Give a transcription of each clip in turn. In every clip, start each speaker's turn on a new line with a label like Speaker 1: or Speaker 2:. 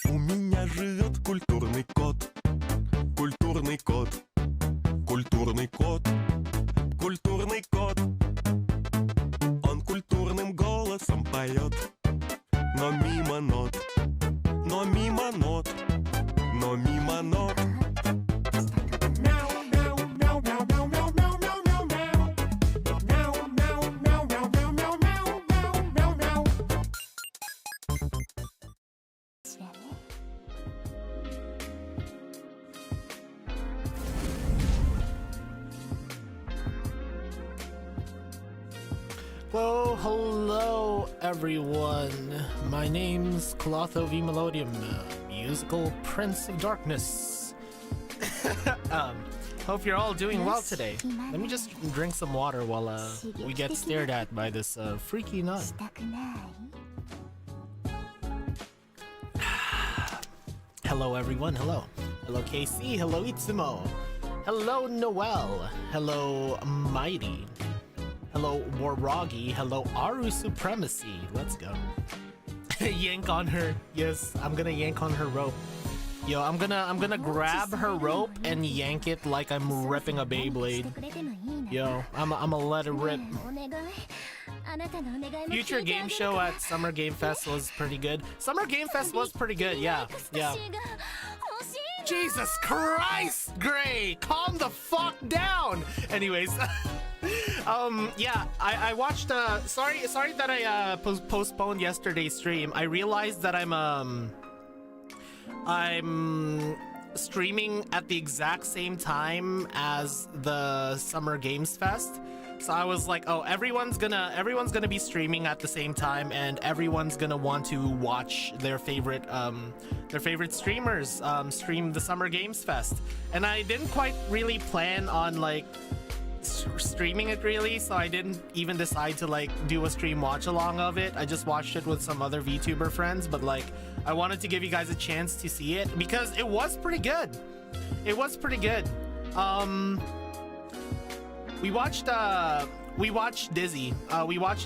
Speaker 1: У меня живет культурный кот. Культурный кот. Культурный кот. Культурный кот. Он культурным голосом поет. Но мимо нот. Но мимо нот. Но мимо нот.
Speaker 2: Well, hello everyone. My name's Clotho V Melodium, musical Prince of Darkness. Hope you're all doing well today. Let me just drink some water while we get stared at by this freaky nun. Hello everyone, hello. Hello KC, hello Itsumo. Hello Noel. Hello Mighty. Hello Waragi, hello Aru Supremacy. Let's go. Yank on her. Yes, I'm gonna yank on her rope. Yo, I'm gonna grab her rope and yank it like I'm ripping a Beyblade. Yo, I'ma let it rip. Future game show at Summer Game Fest was pretty good. Summer Game Fest was pretty good, yeah. Jesus Christ, Gray, calm the fuck down. Anyways, yeah, I watched. Sorry that I postponed yesterday's stream. I realized that I'm streaming at the exact same time as the Summer Games Fest. So I was like, oh, everyone's gonna be streaming at the same time, and everyone's gonna want to watch their favorite streamers stream the Summer Games Fest. And I didn't quite really plan on like streaming it really, so I didn't even decide to like do a stream watch along of it. I just watched it with some other VTuber friends, but like I wanted to give you guys a chance to see it because it was pretty good. It was pretty good. We watched Dizzy. Watch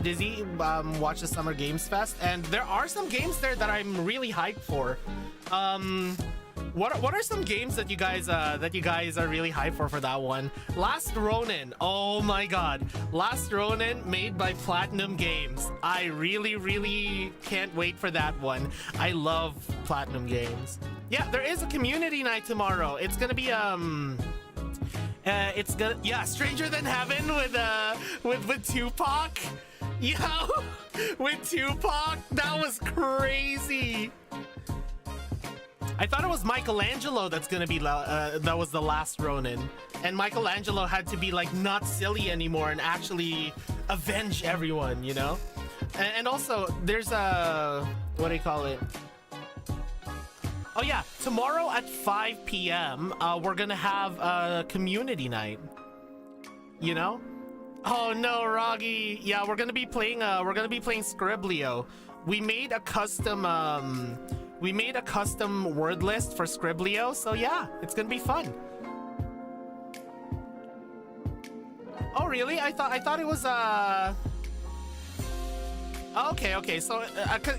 Speaker 2: the Summer Games Fest, and there are some games there that I'm really hyped for. What are some games that you guys are really hyped for that one? Last Ronin. Oh my god. Last Ronin, made by Platinum Games. I really can't wait for that one. I love Platinum Games. Yeah, there is a community night tomorrow. It's gonna be Stranger Than Heaven with Tupac. Yo, with Tupac, that was crazy. I thought it was Michelangelo that's gonna be that was the last Ronin, and Michelangelo had to be like not silly anymore and actually avenge everyone, you know. And also there's a what do you call it? Oh yeah, tomorrow at 5 p.m. We're gonna have a community night. You know? Oh no, Roggy. Yeah, we're gonna be playing Scriblio. We made a custom word list for Scriblio, so yeah, it's gonna be fun. Oh really? I thought it was Okay, so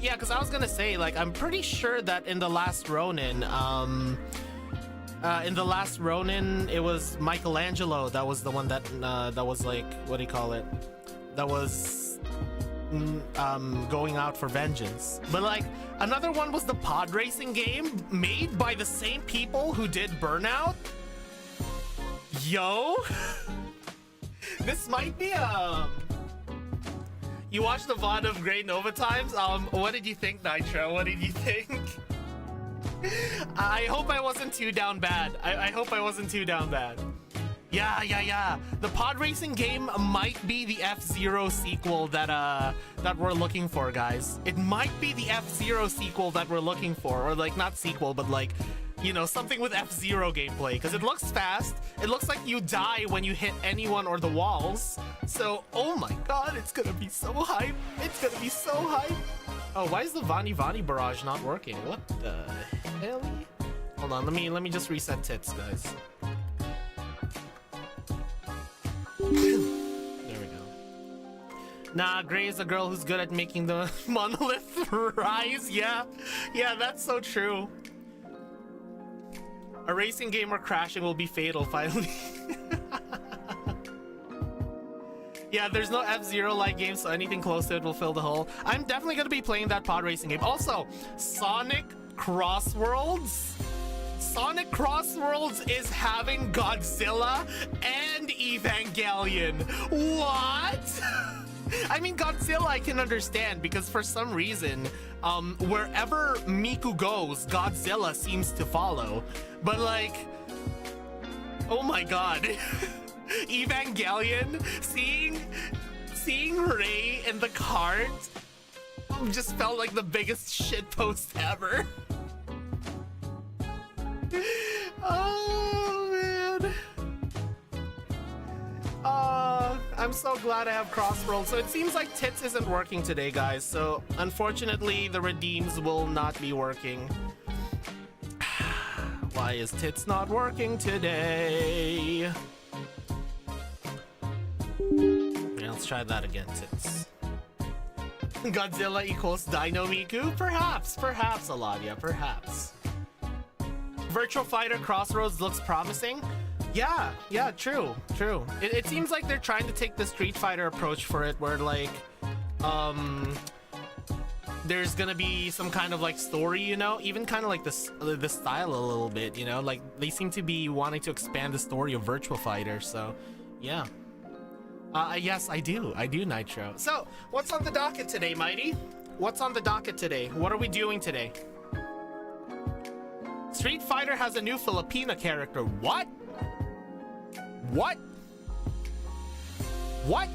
Speaker 2: yeah, because I was gonna say, like, I'm pretty sure that in the last Ronin, it was Michelangelo that was the one that was like, what do you call it? That was going out for vengeance. But like another one was the pod racing game made by the same people who did Burnout. Yo, this might be You watched the VOD of Great Nova Times? What did you think, Nitro? What did you think? I hope I wasn't too down bad. I hope I wasn't too down bad. Yeah. The pod racing game might be the F-Zero sequel that we're looking for, guys. It might be the F-Zero sequel that we're looking for, or like not sequel, but like, you know, something with F-Zero gameplay, because it looks fast. It looks like you die when you hit anyone or the walls. So, oh my god, it's gonna be so hype. It's gonna be so hype. Oh, why is the Vani barrage not working? What the hell? Hold on, let me just reset tits, guys. There we go. Nah, Gray is a girl who's good at making the monolith rise. Yeah, that's so true. A racing game where crashing will be fatal, finally. Yeah, there's no F-Zero-like game, so anything close to it will fill the hole. I'm definitely going to be playing that pod racing game. Also, Sonic Crossworlds. Sonic Crossworlds is having Godzilla and Evangelion. What? I mean, Godzilla I can understand, because for some reason, wherever Miku goes, Godzilla seems to follow. But like, oh my god. Evangelion, seeing Rei in the cart just felt like the biggest shitpost ever. Oh man. I'm so glad I have Crossworld. So it seems like Tits isn't working today, guys. So unfortunately, the redeems will not be working. Why is Tits not working today? Yeah, let's try that again, Tits. Godzilla equals Dino Miku? Perhaps, Aladia, perhaps. Virtual Fighter Crossroads looks promising. Yeah, true. It seems like they're trying to take the Street Fighter approach for it, where like, there's gonna be some kind of like story, you know, even kind of like the style a little bit, you know, like they seem to be wanting to expand the story of Virtual Fighter. So, yeah. Yes, I do, Nitro. So, what's on the docket today, Mighty? What's on the docket today? What are we doing today? Street Fighter has a new Filipina character. What? What?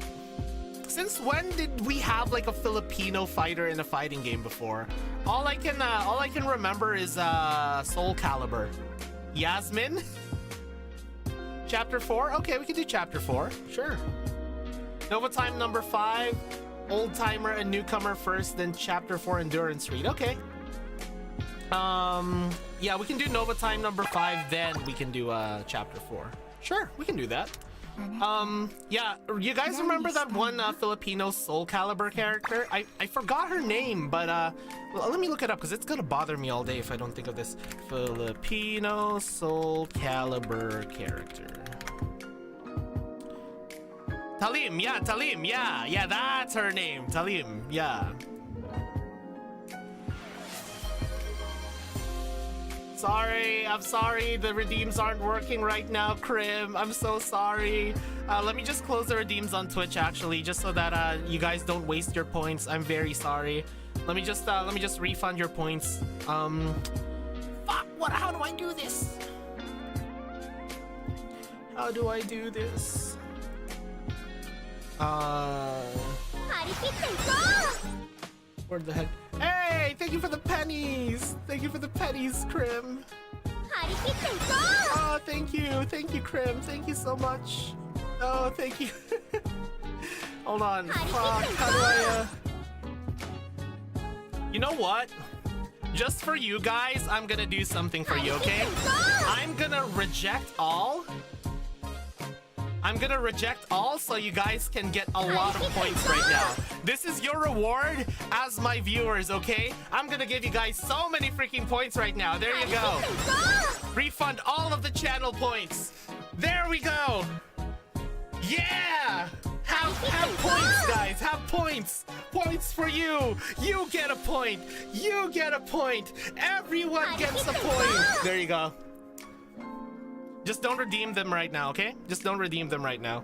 Speaker 2: Since when did we have like a Filipino fighter in a fighting game before? All I can remember is Soul Calibur. Yasmin? Chapter 4? Okay, we can do chapter 4. Sure. Nova Time number 5. Old timer and newcomer first, then chapter 4 endurance read. Okay. Yeah, we can do Nova Time number 5, then we can do chapter 4. Sure, we can do that. Yeah, you guys remember that one Filipino Soul Calibur character? I forgot her name, but well, let me look it up because it's gonna bother me all day if I don't think of this. Filipino Soul Calibur character. Talim, yeah, that's her name. Talim, yeah. I'm sorry, the redeems aren't working right now, Krim. I'm so sorry. Let me just close the redeems on Twitch, actually, just so that you guys don't waste your points. I'm very sorry. Let me just refund your points. Fuck, how do I do this? How do I do this? Where the heck? Hey, thank you for the pennies. Thank you for the pennies, Krim. Oh, thank you, Krim. Thank you so much. Oh, thank you. Hold on. Fuck, how do I, You know what? Just for you guys, I'm gonna do something for you, okay? I'm gonna reject all. So you guys can get a lot of points right now. This is your reward as my viewers, okay? I'm gonna give you guys so many freaking points right now. There you go. Refund all of the channel points. There we go. Yeah! Have points, guys. Have points. Points for you. You get a point. You get a point. Everyone gets a point. There you go. Just don't redeem them right now, okay? Just don't redeem them right now.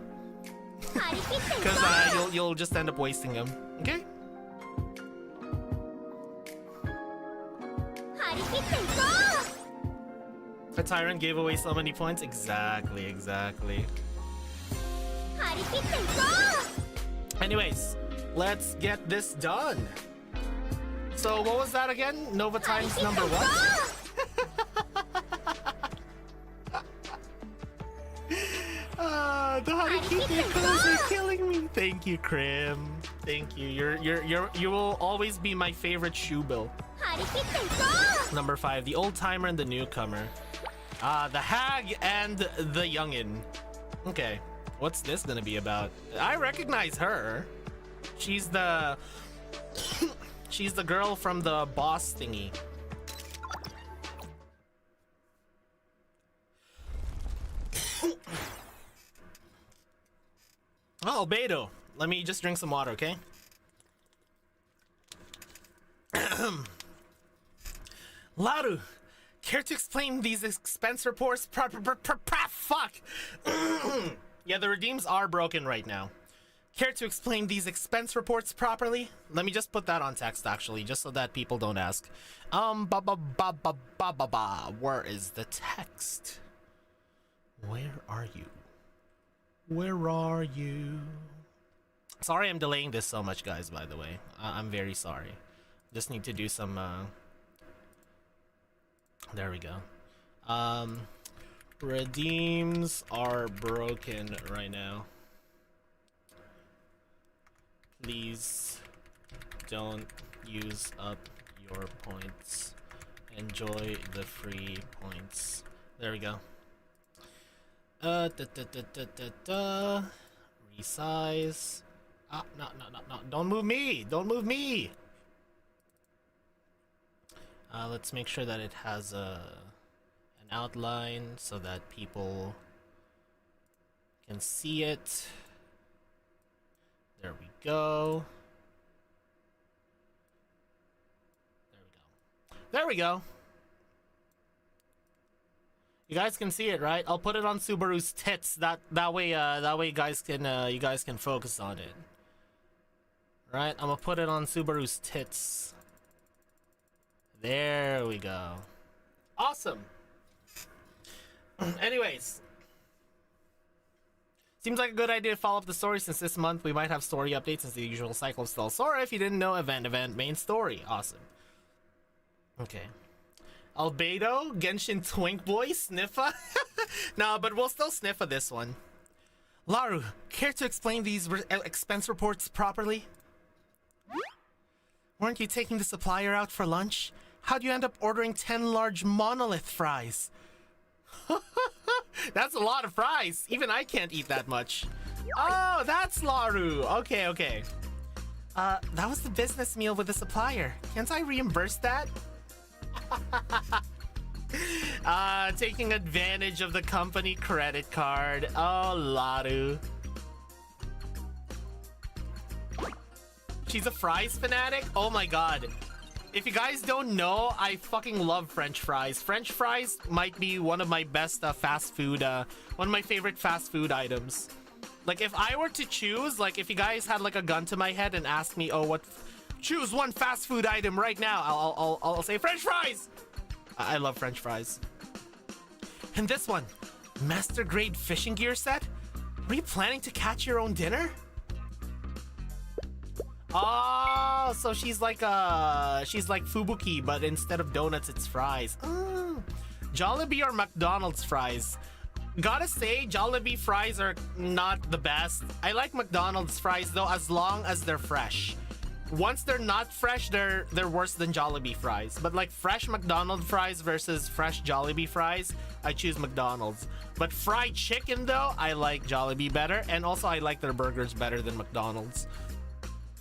Speaker 2: Because you'll just end up wasting them, okay? The Tyrant gave away so many points. Exactly. Anyways, let's get this done. So what was that again? Nova times number what? The Harikite are killing me. Thank you, Krim. Thank you. You will always be my favorite shoebill. Number 5, the old timer and the newcomer. The hag and the youngin. Okay, what's this gonna be about? I recognize her. She's the she's the girl from the boss thingy. Oh, Beto. Let me just drink some water, okay? Laru, care to explain these expense reports? Fuck! Yeah, the redeems are broken right now. Care to explain these expense reports properly? Let me just put that on text, actually, just so that people don't ask. Where is the text? Where are you? Where are you? Sorry I'm delaying this so much, guys, by the way. I'm very sorry. Just need to do some, There we go. Redeems are broken right now. Please don't use up your points. Enjoy the free points. There we go. Resize. No. Don't move me. Don't move me. Let's make sure that it has an outline so that people can see it. There we go. There we go. You guys can see it, right? I'll put it on Subaru's tits. That way you guys can focus on it. Right? I'm gonna put it on Subaru's tits. There we go. Awesome. Anyways, Seems like a good idea to follow up the story since this month we might have story updates since the usual cycle of Stellasaura. If you didn't know, event, main story. Awesome. Okay. Albedo, Genshin Twink Boy, Sniffa? No, but we'll still Sniffa this one. Laru, care to explain these expense reports properly? Weren't you taking the supplier out for lunch? How'd you end up ordering 10 large monolith fries? That's a lot of fries. Even I can't eat that much. Oh, that's Laru. Okay, okay. That was the business meal with the supplier. Can't I reimburse that? Taking advantage of the company credit card. Oh, Laru. She's a fries fanatic? Oh my god. If you guys don't know, I fucking love French fries. French fries might be one of my best fast food, one of my favorite fast food items. Like, if I were to choose, like, if you guys had, like, a gun to my head and asked me, oh, choose one fast food item right now, I'll say French fries! I love French fries. And this one, master grade fishing gear set? Were you planning to catch your own dinner? Oh, so she's like Fubuki, but instead of donuts, it's fries. Jollibee or McDonald's fries? Gotta say, Jollibee fries are not the best. I like McDonald's fries though, as long as they're fresh. Once they're not fresh, they're worse than Jollibee fries. But like fresh McDonald's fries versus fresh Jollibee fries, I choose McDonald's. But fried chicken though, I like Jollibee better, and also I like their burgers better than McDonald's.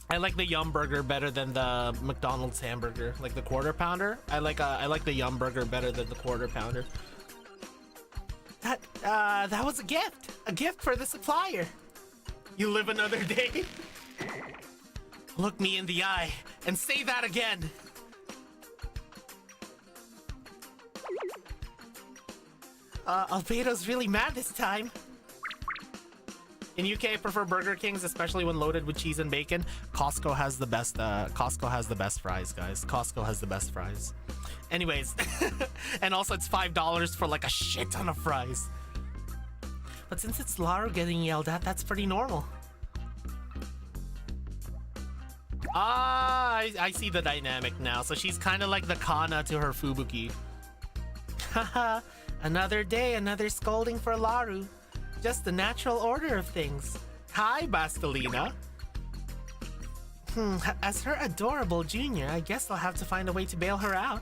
Speaker 2: I like the Yum Burger better than the McDonald's hamburger, like the Quarter Pounder. I like the Yum Burger better than the Quarter Pounder. That was a gift for the supplier. You live another day. Look me in the eye and say that again. Albedo's really mad this time. In UK, I prefer Burger King's, especially when loaded with cheese and bacon. Costco has the best. Costco has the best fries, guys. Costco has the best fries. Anyways, and also it's $5 for like a shit ton of fries. But since it's Laru getting yelled at, that's pretty normal. Ah, I see the dynamic now. So she's kind of like the Kana to her Fubuki. Haha, another day, another scolding for Laru. Just the natural order of things. Hi, Bastelina. As her adorable junior, I guess I'll have to find a way to bail her out.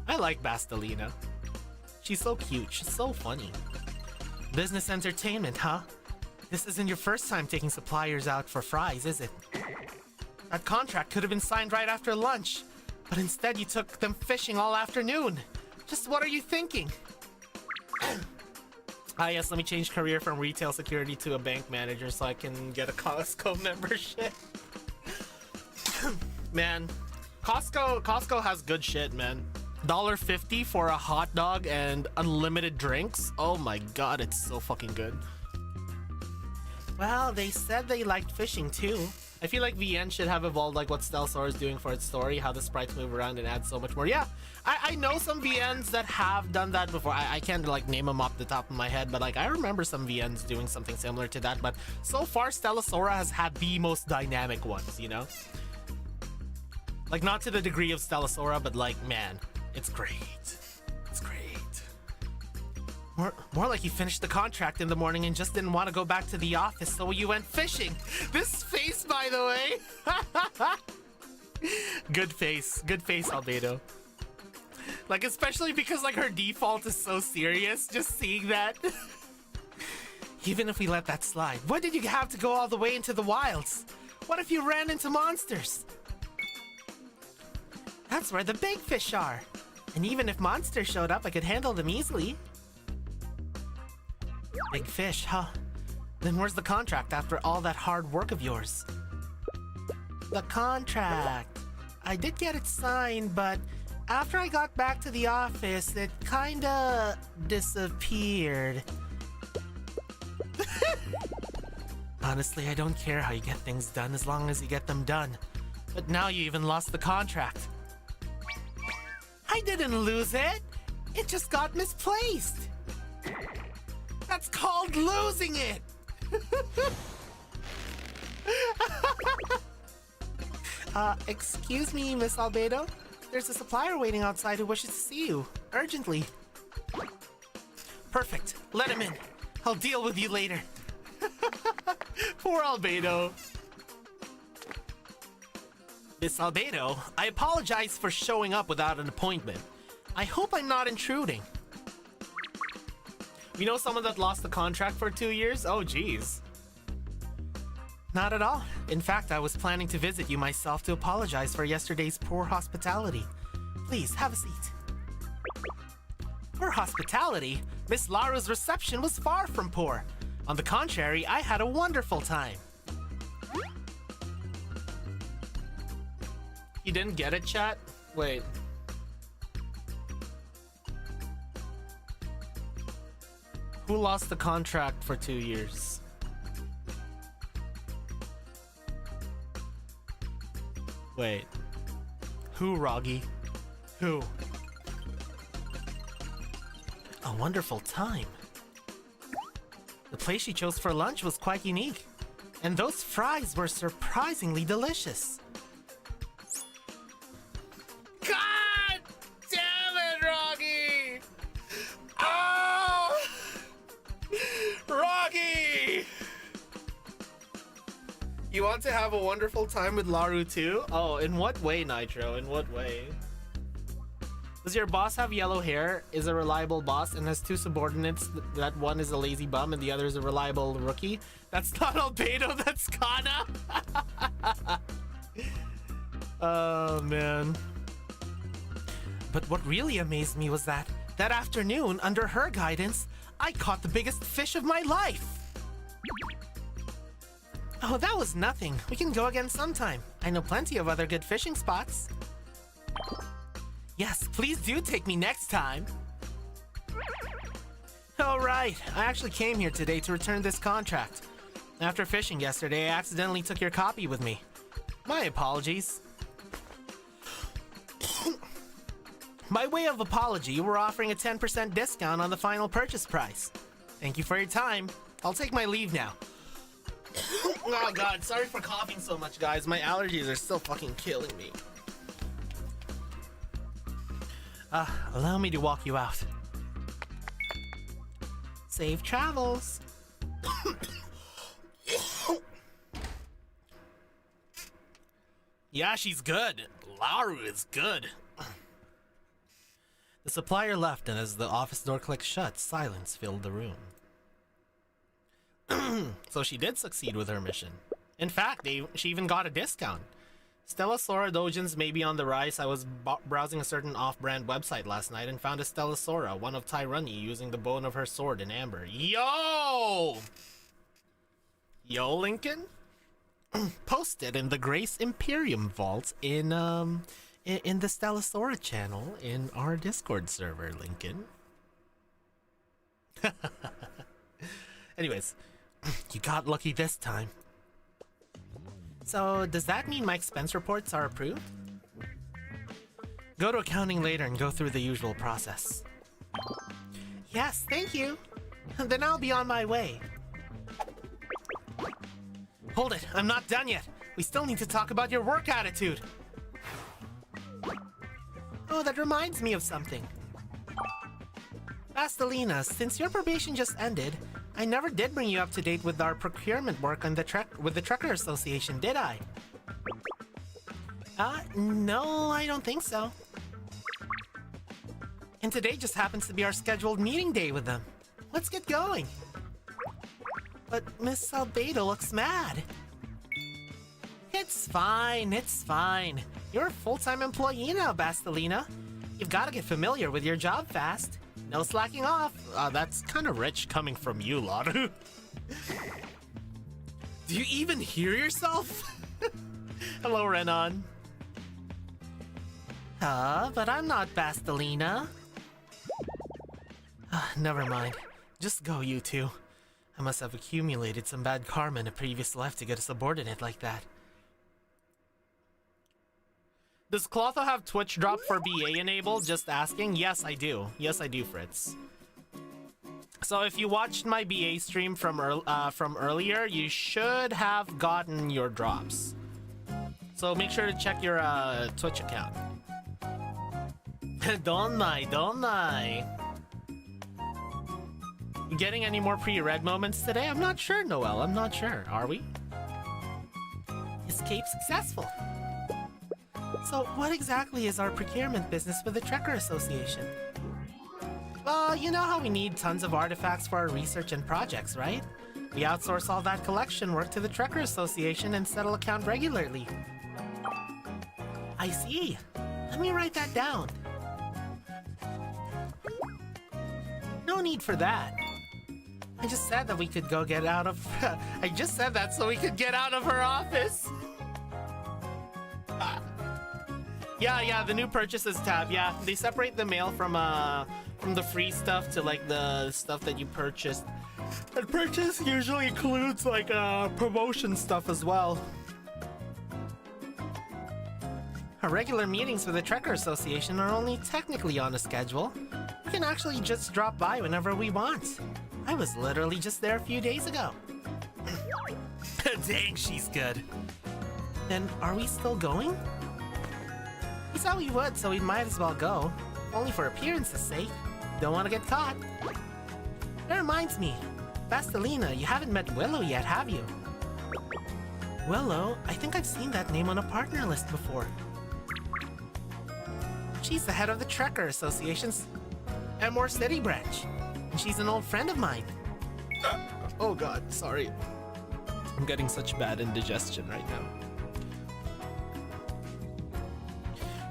Speaker 2: I like Bastelina. She's so cute. She's so funny. Business entertainment, huh? This isn't your first time taking suppliers out for fries, is it? That contract could have been signed right after lunch, but instead you took them fishing all afternoon. Just what are you thinking? Ah yes, let me change career from retail security to a bank manager so I can get a Costco membership. Man, Costco has good shit, man. $1.50 for a hot dog and unlimited drinks. Oh my god, it's so fucking good. Well, they said they liked fishing too. I feel like VN should have evolved like what Stellasaura is doing for its story, how the sprites move around and add so much more. Yeah, I know some VNs that have done that before. I can't like name them off the top of my head, but like I remember some VNs doing something similar to that. But so far, Stellasaura has had the most dynamic ones, you know? Like not to the degree of Stellasaura, but like, man, it's great. It's great. More like you finished the contract in the morning and just didn't want to go back to the office, so you went fishing. This face, by the way. Good face, Albedo. Like, especially because like her default is so serious, just seeing that. Even if we let that slide, why did you have to go all the way into the wilds? What if you ran into monsters? That's where the big fish are. And even if monsters showed up, I could handle them easily. Big fish, huh? Then where's the contract after all that hard work of yours? The contract. I did get it signed, but after I got back to the office, it kinda disappeared. Honestly, I don't care how you get things done as long as you get them done. But now you even lost the contract. I didn't lose it. It just got misplaced. That's called losing it! Excuse me, Miss Albedo? There's a supplier waiting outside who wishes to see you. Urgently. Perfect. Let him in. I'll deal with you later. Poor Albedo. Miss Albedo, I apologize for showing up without an appointment. I hope I'm not intruding. You know someone that lost the contract for 2 years? Oh, geez. Not at all. In fact, I was planning to visit you myself to apologize for yesterday's poor hospitality. Please, have a seat. Poor hospitality? Miss Laru's reception was far from poor. On the contrary, I had a wonderful time. You didn't get it, chat? Wait. Who lost the contract for 2 years? Wait. Who, Roggy? Who? A wonderful time. The place she chose for lunch was quite unique. And those fries were surprisingly delicious. God damn it, Roggy! Oh! Roggy! You want to have a wonderful time with Laru too? Oh, in what way, Nitro? In what way? Does your boss have yellow hair, is a reliable boss, and has 2 subordinates that one is a lazy bum and the other is a reliable rookie? That's not Albedo, that's Kana! Oh, man. But what really amazed me was that afternoon, under her guidance, I caught the biggest fish of my life! Oh, that was nothing. We can go again sometime. I know plenty of other good fishing spots. Yes, please do take me next time. All right, I actually came here today to return this contract. After fishing yesterday, I accidentally took your copy with me. My apologies. By way of apology, we're offering a 10% discount on the final purchase price. Thank you for your time. I'll take my leave now. Oh god, sorry for coughing so much, guys. My allergies are still fucking killing me. Allow me to walk you out. Safe travels. Yeah, she's good. Laru is good. The supplier left, and as the office door clicked shut, silence filled the room. So she did succeed with her mission. In fact, she even got a discount. Stellasora dojins may be on the rise. I was browsing a certain off-brand website last night and found a Stellasora, one of Tyrant, using the bone of her sword in amber. Yo! Yo, Lincoln? Posted in the Grace Imperium vault in the Stellasora channel in our Discord server, Lincoln. Anyways, you got lucky this time. So, does that mean my expense reports are approved? Go to accounting later and go through the usual process. Yes, thank you. Then I'll be on my way. Hold it, I'm not done yet. We still need to talk about your work attitude. Oh, that reminds me of something. Bastelina, since your probation just ended, I never did bring you up to date with our procurement work on the Trucker Association, did I? No, I don't think so. And today just happens to be our scheduled meeting day with them. Let's get going. But Miss Albedo looks mad. It's fine, it's fine. You're a full-time employee now, Bastelina. You've got to get familiar with your job fast. No slacking off. That's kind of rich coming from you, Laru. Do you even hear yourself? Hello, Renan. But I'm not Bastelina. Never mind. Just go, you two. I must have accumulated some bad karma in a previous life to get a subordinate like that. Does Clotho have Twitch drop for BA enabled? Just asking. Yes, I do. Yes, I do, Fritz. So if you watched my BA stream from earlier, you should have gotten your drops. So make sure to check your Twitch account. Don't lie. You getting any more pre-read moments today? I'm not sure, Noel. I'm not sure. Are we? Escape successful. So what exactly is our procurement business with the Trekker Association? Well, you know how we need tons of artifacts for our research and projects, right? We outsource all that collection work to the Trekker Association and settle account regularly. I see. Let me write that down. No need for that. I just said that we could go get out of... I just said that so we could get out of her office. Yeah, the new purchases tab. Yeah, they separate the mail from the free stuff to like the stuff that you purchased. And purchase usually includes like promotion stuff as well. Our regular meetings with the Trekker Association are only technically on a schedule. We can actually just drop by whenever we want. I was literally just there a few days ago. Dang, she's good. Then, are we still going? We said we would, so we might as well go. Only for appearance's sake. Don't want to get caught. That reminds me. Bastelina, you haven't met Willow yet, have you? Willow? I think I've seen that name on a partner list before. She's the head of the Trekker Association's Emor City branch. And she's an old friend of mine. Oh god, sorry. I'm getting such bad indigestion right now.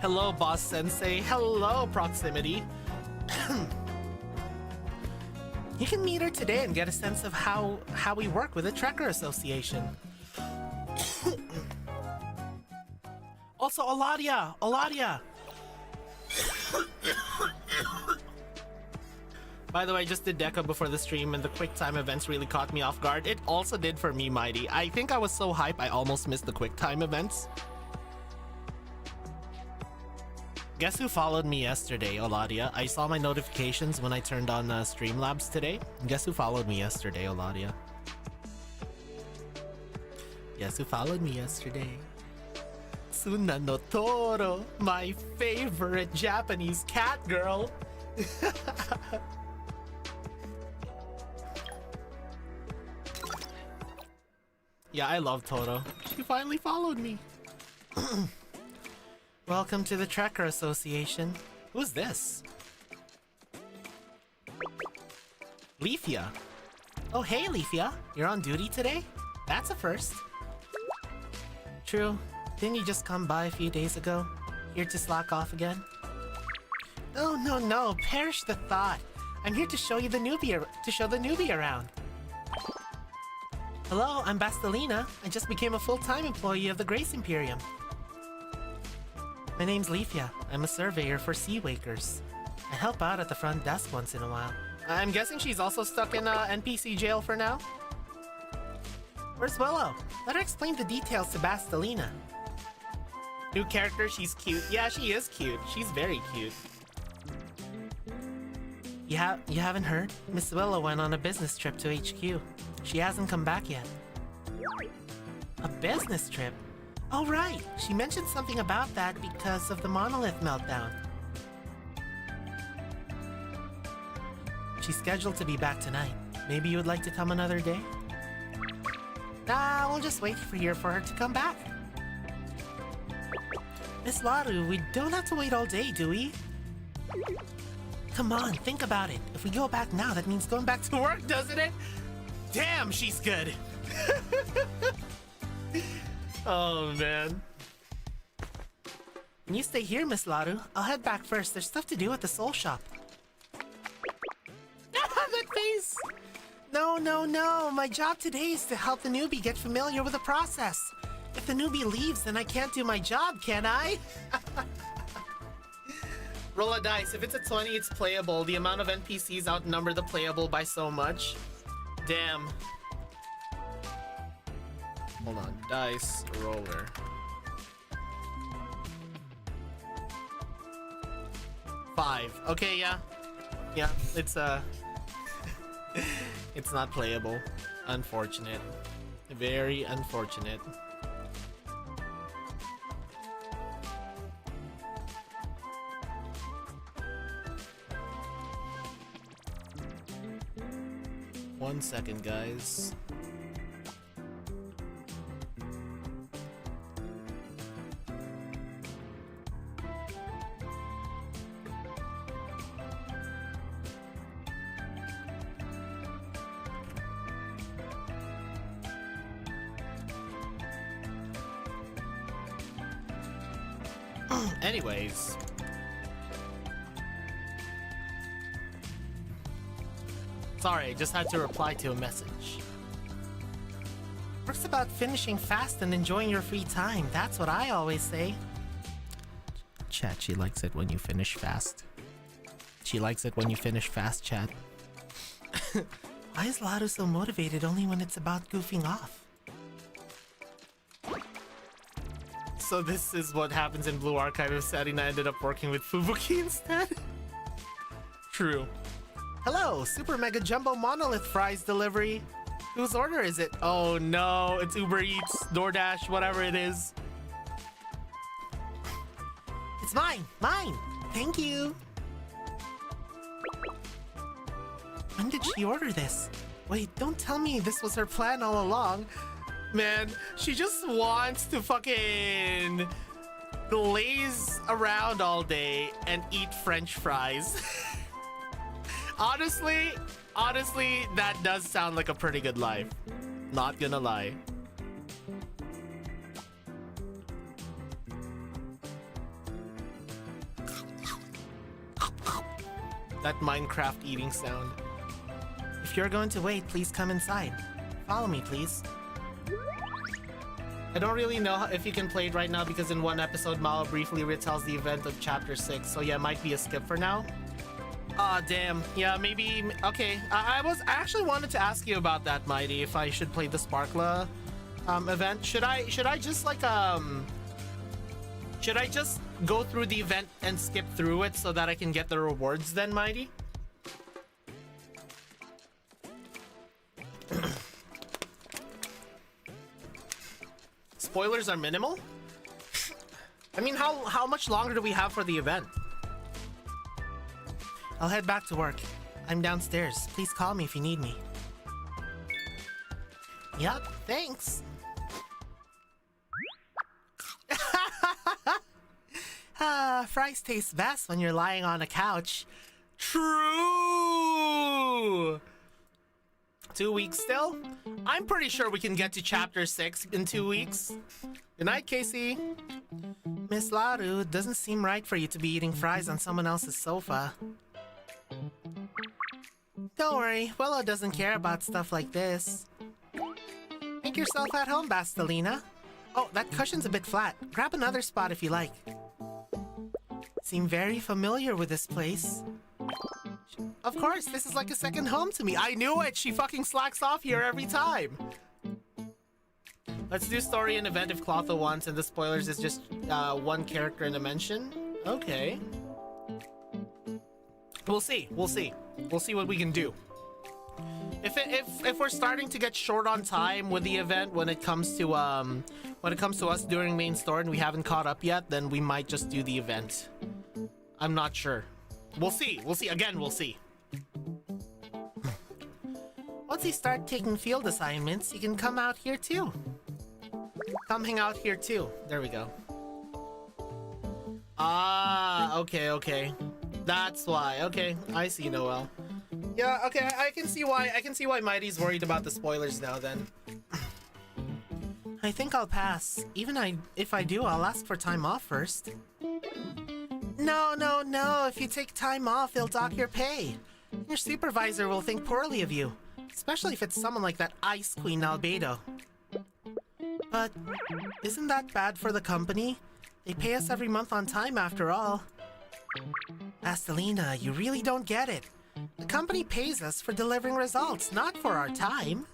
Speaker 2: Hello, Boss Sensei. Hello, Proximity. You can meet her today and get a sense of how we work with the Trekker Association. Also, Aladia! By the way, I just did Deca before the stream and the quick time events really caught me off guard. It also did for me, Mighty. I think I was so hype I almost missed the quick time events. Guess who followed me yesterday, Oladia? I saw my notifications when I turned on Streamlabs today. Guess who followed me yesterday, Oladia? Guess who followed me yesterday? Tsuna no Toro, my favorite Japanese cat girl. Yeah, I love Toro. She finally followed me. Welcome to the Trekker Association. Who's this? Leafia. Oh, hey, Leafia. You're on duty today? That's a first. True. Didn't you just come by a few days ago? Here to slack off again? Oh, no. Perish the thought. I'm here to show you the newbie, around. Hello, I'm Bastelina. I just became a full-time employee of the Grace Imperium. My name's Leafia. I'm a surveyor for Sea Wakers. I help out at the front desk once in a while. I'm guessing she's also stuck in NPC jail for now? Where's Willow? Let her explain the details to Bastelina. New character, she's cute. Yeah, she is cute. She's very cute. You haven't heard? Miss Willow went on a business trip to HQ. She hasn't come back yet. A business trip? Oh right, she mentioned something about that because of the monolith meltdown. She's scheduled to be back tonight. Maybe you would like to come another day? Nah, we'll just wait for her to come back. Miss Laru, we don't have to wait all day, do we? Come on, think about it. If we go back now, that means going back to work, doesn't it? Damn, she's good. Oh, man. Can you stay here, Miss Laru? I'll head back first. There's stuff to do at the soul shop. That face! No. My job today is to help the newbie get familiar with the process. If the newbie leaves, then I can't do my job, can I? Roll a dice. If it's a 20, it's playable. The amount of NPCs outnumber the playable by so much. Damn. Hold on. Dice roller. Five. Okay, yeah. Yeah, it's It's not playable. Unfortunate. Very unfortunate. One second, guys. Anyways. Sorry, I just had to reply to a message. Work's about finishing fast and enjoying your free time. That's what I always say. Chat, she likes it when you finish fast. She likes it when you finish fast, chat. Why is Laru so motivated only when it's about goofing off? So this is what happens in Blue Archive if Sarina ended up working with Fubuki instead? True. Hello, Super Mega Jumbo Monolith Fries delivery. Whose order is it? Oh no, it's Uber Eats, DoorDash, whatever it is. It's mine, mine. Thank you. When did she order this? Wait, don't tell me this was her plan all along. Man, she just wants to fucking laze around all day and eat French fries. Honestly, that does sound like a pretty good life. Not gonna lie. That Minecraft eating sound. If you're going to wait, please come inside. Follow me, please. I don't really know if you can play it right now because in one episode, Mao briefly retells the event of Chapter 6. So yeah, it might be a skip for now. Aw, damn. Yeah, maybe... Okay, I actually wanted to ask you about that, Mighty, if I should play the Sparkla event. Should I just, like, Should I just go through the event and skip through it so that I can get the rewards then, Mighty? Spoilers are minimal? I mean, how much longer do we have for the event? I'll head back to work. I'm downstairs. Please call me if you need me. Yup, thanks. Fries taste best when you're lying on a couch. True! 2 weeks still? I'm pretty sure we can get to Chapter 6 in 2 weeks. Good night, Casey. Miss Laru, it doesn't seem right for you to be eating fries on someone else's sofa. Don't worry, Willow doesn't care about stuff like this. Make yourself at home, Bastelina. Oh, that cushion's a bit flat. Grab another spot if you like. Seem very familiar with this place. Of course, this is like a second home to me. I knew it! She fucking slacks off here every time! Let's do story and event if Clotho wants, and the spoilers is just one character in a mention. Okay. We'll see. We'll see. We'll see what we can do. If we're starting to get short on time with the event when it comes to us during main story and we haven't caught up yet, then we might just do the event. I'm not sure. We'll see. We'll see. Again, we'll see. Once you start taking field assignments, you can come out here too. Come hang out here too. There we go. Ah, okay, okay. That's why. Okay, I see, Noel. Yeah, okay, I can see why Mighty's worried about the spoilers now then. I think I'll pass. Even if I do, I'll ask for time off first. No, no, no. If you take time off, they'll dock your pay. Your supervisor will think poorly of you. Especially if it's someone like that Ice Queen Albedo. But isn't that bad for the company? They pay us every month on time after all. Astelina, you really don't get it. The company pays us for delivering results, not for our time.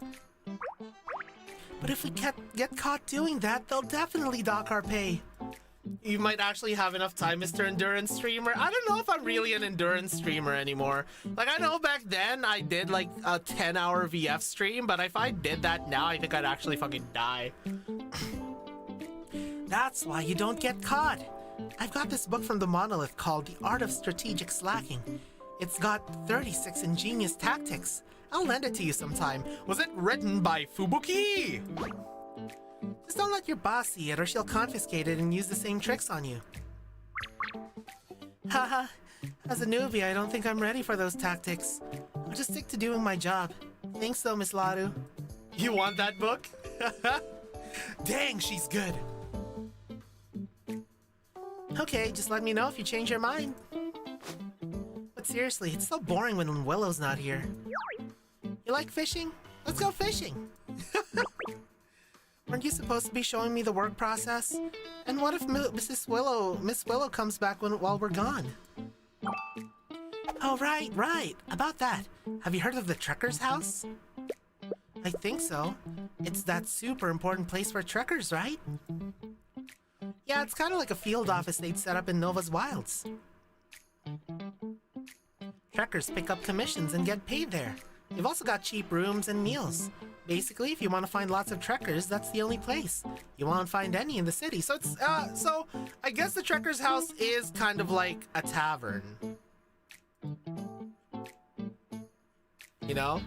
Speaker 2: But if we get caught doing that, they'll definitely dock our pay. You might actually have enough time, Mr. Endurance Streamer. I don't know if I'm really an endurance streamer anymore. Like, I know back then I did like a 10-hour VF stream, but if I did that now, I think I'd actually fucking die. That's why you don't get caught. I've got this book from the Monolith called The Art of Strategic Slacking. It's got 36 ingenious tactics. I'll lend it to you sometime. Was it written by Fubuki? Just don't let your boss see it or she'll confiscate it and use the same tricks on you. Haha, as a newbie, I don't think I'm ready for those tactics. I'll just stick to doing my job. Thanks though, Miss Laru. You want that book? Dang, she's good. Okay, just let me know if you change your mind. But seriously, it's so boring when Willow's not here. You like fishing? Let's go fishing. Weren't you supposed to be showing me the work process? And what if Miss Willow comes back while we're gone? Oh, right. About that. Have you heard of the Trucker's House? I think so. It's that super important place for truckers, right? Yeah, it's kind of like a field office they'd set up in Nova's Wilds. Truckers pick up commissions and get paid there. They've also got cheap rooms and meals. Basically, if you want to find lots of truckers, that's the only place. You won't find any in the city. So it's, so I guess the Trucker's House is kind of like a tavern. You know?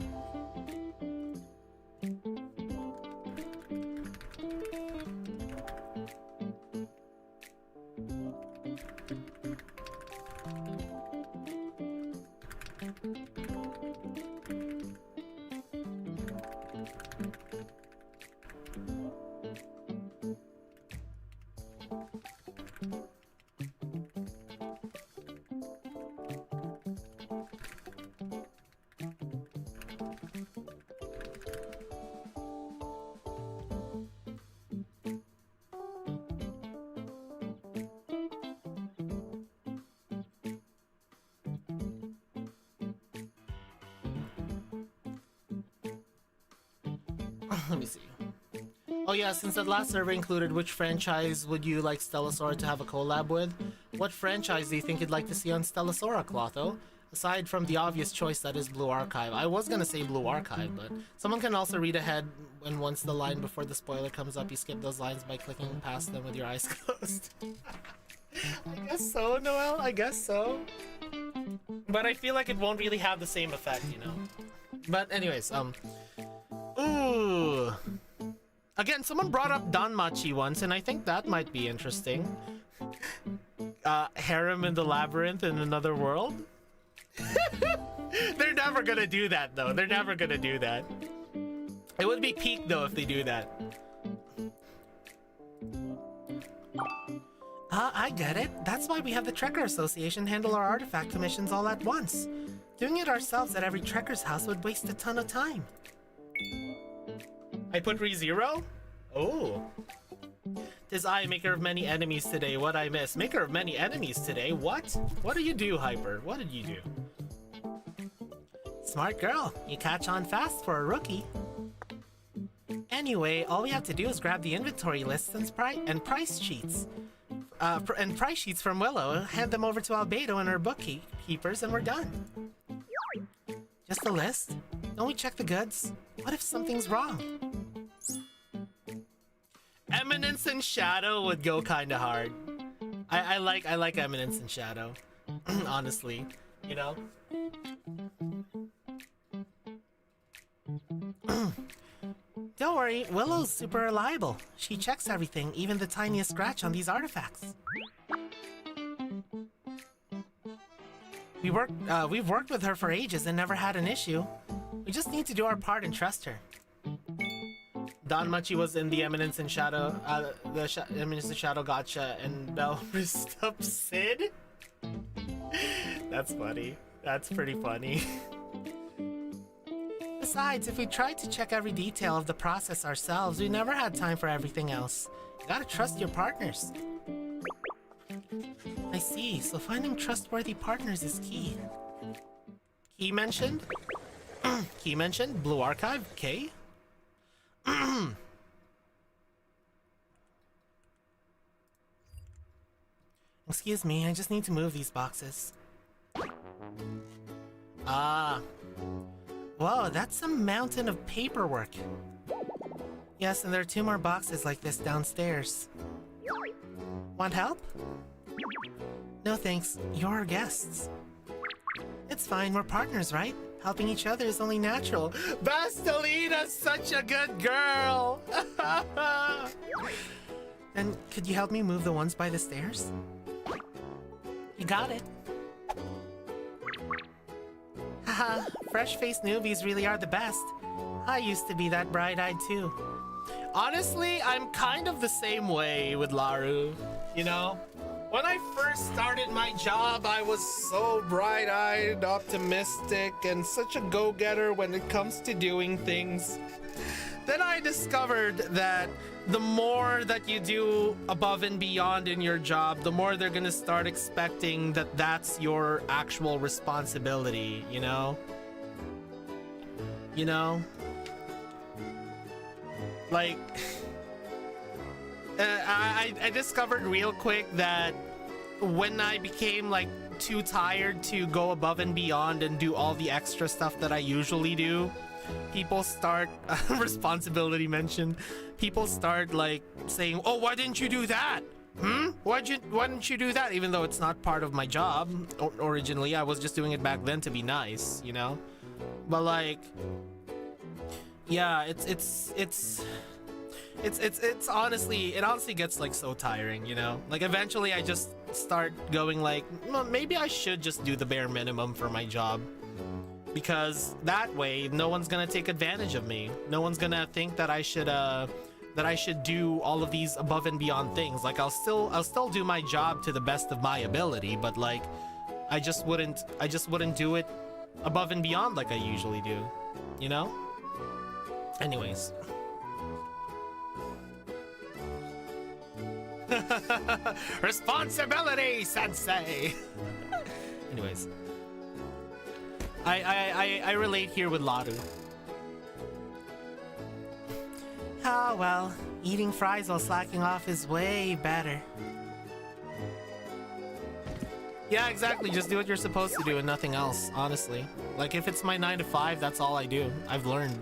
Speaker 2: Let me see. Oh yeah, since that last survey included which franchise would you like Stellasaura to have a collab with, what franchise do you think you'd like to see on Stellasaura, Clotho? Aside from the obvious choice that is Blue Archive. I was gonna say Blue Archive, but someone can also read ahead, and once the line before the spoiler comes up, you skip those lines by clicking past them with your eyes closed. I guess so, Noel, I guess so. But I feel like it won't really have the same effect, you know? But anyways, ooh. Again, someone brought up Danmachi once, and I think that might be interesting. Harem in the Labyrinth in another world? They're never gonna do that, though. They're never gonna do that. It would be peak, though, if they do that. I get it. That's why we have the Trekker Association handle our artifact commissions all at once. Doing it ourselves at every Trekker's house would waste a ton of time. I put ReZero? Oh. Tis I, maker of many enemies today. What I miss? Maker of many enemies today? What? What did you do, Hyper? What did you do? Smart girl. You catch on fast for a rookie. Anyway, all we have to do is grab the inventory lists and price sheets. And price sheets from Willow, hand them over to Albedo and her bookkeepers, and we're done. Just a list? Don't we check the goods? What if something's wrong? Eminence and Shadow would go kinda hard. I like Eminence and Shadow. Honestly, you know? Don't worry, Willow's super reliable. She checks everything, even the tiniest scratch on these artifacts. We've worked with her for ages and never had an issue. We just need to do our part and trust her. Danmachi was in the Eminence and Shadow, Eminence and Shadow Gotcha, and Bell risked up Sid? That's funny. That's pretty funny. Besides, if we tried to check every detail of the process ourselves, we never had time for everything else. You gotta trust your partners. I see, so finding trustworthy partners is key. Key mentioned? Key mentioned? Blue Archive? K? Excuse me, I just need to move these boxes. Ah. Whoa, that's a mountain of paperwork. Yes, and there are 2 more boxes like this downstairs. Want help? No thanks, you're our guests. It's fine, we're partners, right? Helping each other is only natural. Bastelina's such a good girl! And could you help me move the ones by the stairs? You got it. Haha, fresh-faced newbies really are the best. I used to be that bright-eyed too. Honestly, I'm kind of the same way with Laru, you know? When I first started my job, I was so bright-eyed, optimistic, and such a go-getter when it comes to doing things. Then I discovered that the more that you do above and beyond in your job, the more they're gonna start expecting that that's your actual responsibility, you know? You know? Like, I discovered real quick that when I became like too tired to go above and beyond and do all the extra stuff that I usually do, people start responsibility mentioned. People start like saying, "Oh, why didn't you do that? Why didn't you do that?" Even though it's not part of my job originally. I was just doing it back then to be nice, you know. But like, yeah, it's honestly, it honestly gets like so tiring, you know. Like eventually I just start going like, well, maybe I should just do the bare minimum for my job, because that way no one's gonna take advantage of me. No one's gonna think that I should do all of these above and beyond things. Like I'll still do my job to the best of my ability, but like I just wouldn't do it above and beyond like I usually do, you know? Anyways. Responsibility, sensei. Anyways, I relate here with Laru. Ah, well, eating fries while slacking off is way better. Yeah, exactly. Just do what you're supposed to do and nothing else, honestly. Like, if it's my 9 to 5, that's all I do. I've learned,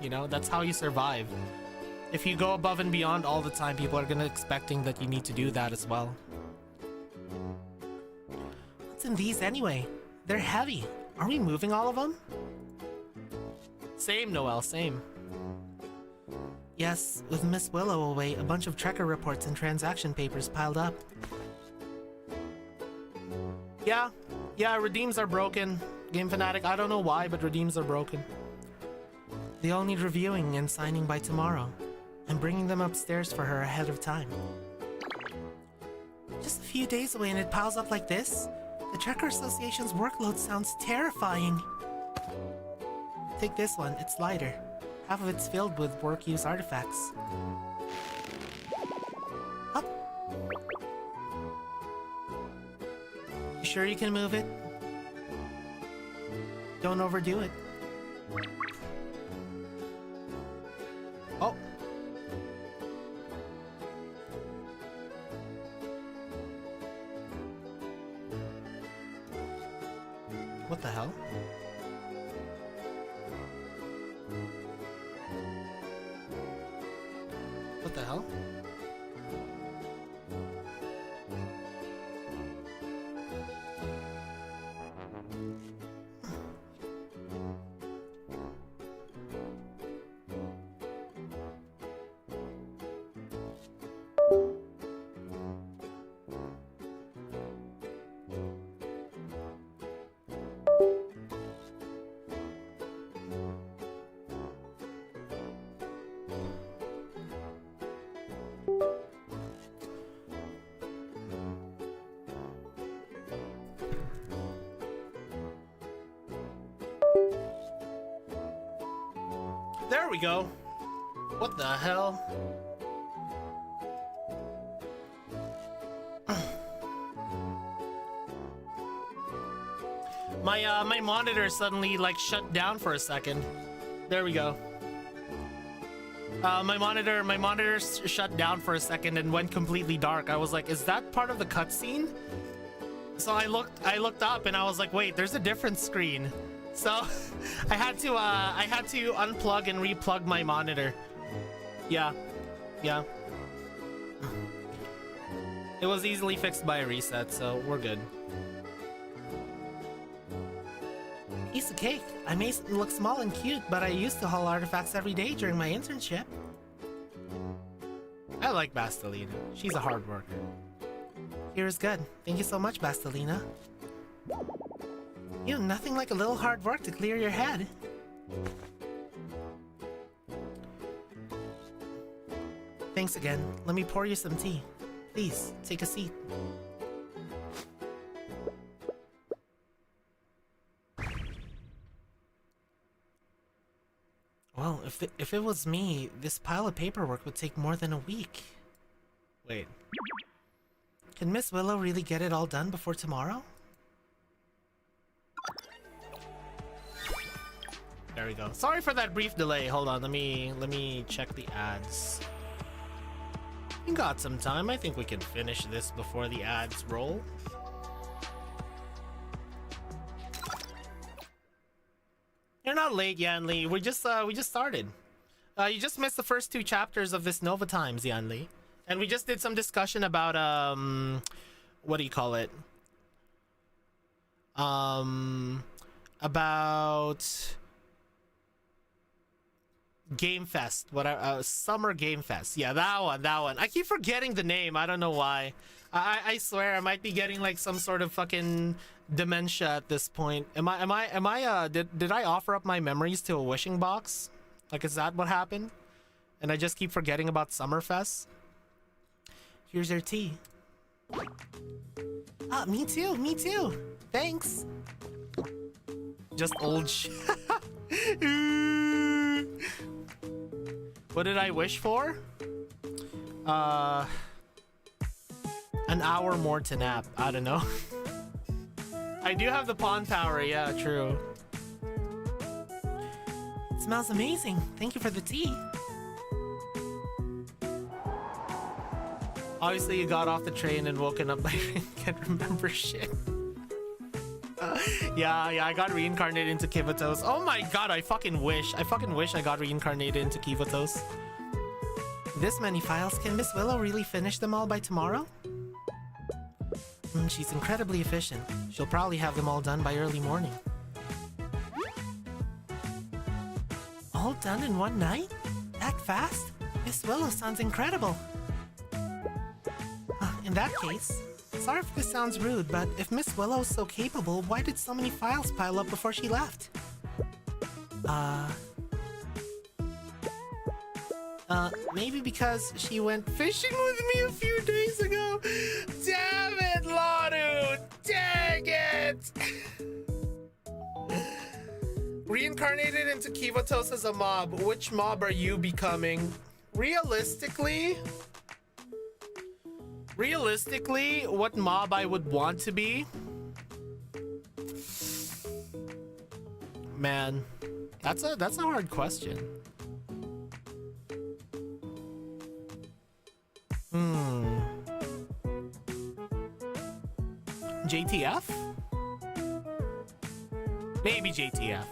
Speaker 2: you know? That's how you survive. If you go above and beyond all the time, people are gonna expecting that you need to do that as well. What's in these anyway? They're heavy. Are we moving all of them? Same, Noelle, same. Yes, with Miss Willow away, a bunch of tracker reports and transaction papers piled up. Yeah, redeems are broken. Game Fanatic, I don't know why, but redeems are broken. They all need reviewing and signing by tomorrow. I'm bringing them upstairs for her ahead of time. Just a few days away and it piles up like this? The Tracker Association's workload sounds terrifying. Take this one, it's lighter. Half of it's filled with work-use artifacts. Up. You sure you can move it? Don't overdo it. Oh. What the hell? What the hell? There we go. What the hell? My monitor suddenly like shut down for a second. There we go. My monitor shut down for a second and went completely dark. I was like, is that part of the cutscene? So I looked up and I was like, wait, there's a different screen. So I had to unplug and replug my monitor. Yeah. It was easily fixed by a reset, so we're good. Piece of cake. I may look small and cute, but I used to haul artifacts every day during my internship. I like Bastelina. She's a hard worker. Here's good. Thank you so much, Bastelina. You know, nothing like a little hard work to clear your head. Thanks again. Let me pour you some tea. Please, take a seat. Well, if it was me, this pile of paperwork would take more than a week. Wait. Can Miss Willow really get it all done before tomorrow? There we go. Sorry for that brief delay. Hold on, let me check the ads. We got some time. I think we can finish this before the ads roll. You're not late, Yanli. We just started. You just missed the first 2 chapters of this Nova Times, Yanli. And we just did some discussion about what do you call it? About Game Fest. Summer Game Fest. Yeah, that one. I keep forgetting the name. I don't know why. I swear I might be getting like some sort of fucking dementia at this point. Did I offer up my memories to a wishing box? Like, is that what happened? And I just keep forgetting about Summerfest? Here's your tea. Ah, me too. Thanks. Just old shit. What did I wish for? An hour more to nap. I don't know. I do have the pawn power. Yeah, true. It smells amazing. Thank you for the tea. Obviously, you got off the train and woken up by can't remember shit. Yeah, I got reincarnated into Kivatos. Oh my god, I fucking wish I got reincarnated into Kivatos. This many files, can Miss Willow really finish them all by tomorrow? She's incredibly efficient. She'll probably have them all done by early morning. All done in one night? That fast? Miss Willow sounds incredible. In that case, sorry if this sounds rude, but if Miss Willow's so capable, why did so many files pile up before she left? Maybe because she went fishing with me a few days ago. Damn it, Laru! Dang it! Reincarnated into Kivatos as a mob. Which mob are you becoming? Realistically, what mob I would want to be? Man, that's a hard question. JTF? Maybe JTF.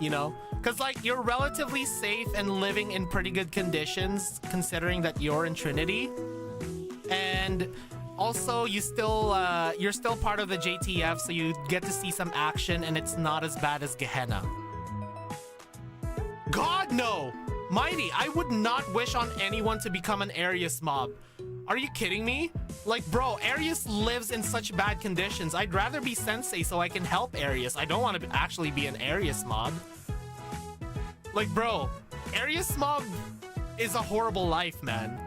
Speaker 2: You know? Because, like, you're relatively safe and living in pretty good conditions, considering that you're in Trinity. And also, you're still part of the JTF, so you get to see some action, and it's not as bad as Gehenna. God, no! Mighty, I would not wish on anyone to become an Arius mob. Are you kidding me? Like, bro, Arius lives in such bad conditions. I'd rather be Sensei so I can help Arius. I don't want to actually be an Arius mob. Like, bro, Arius mob is a horrible life, man.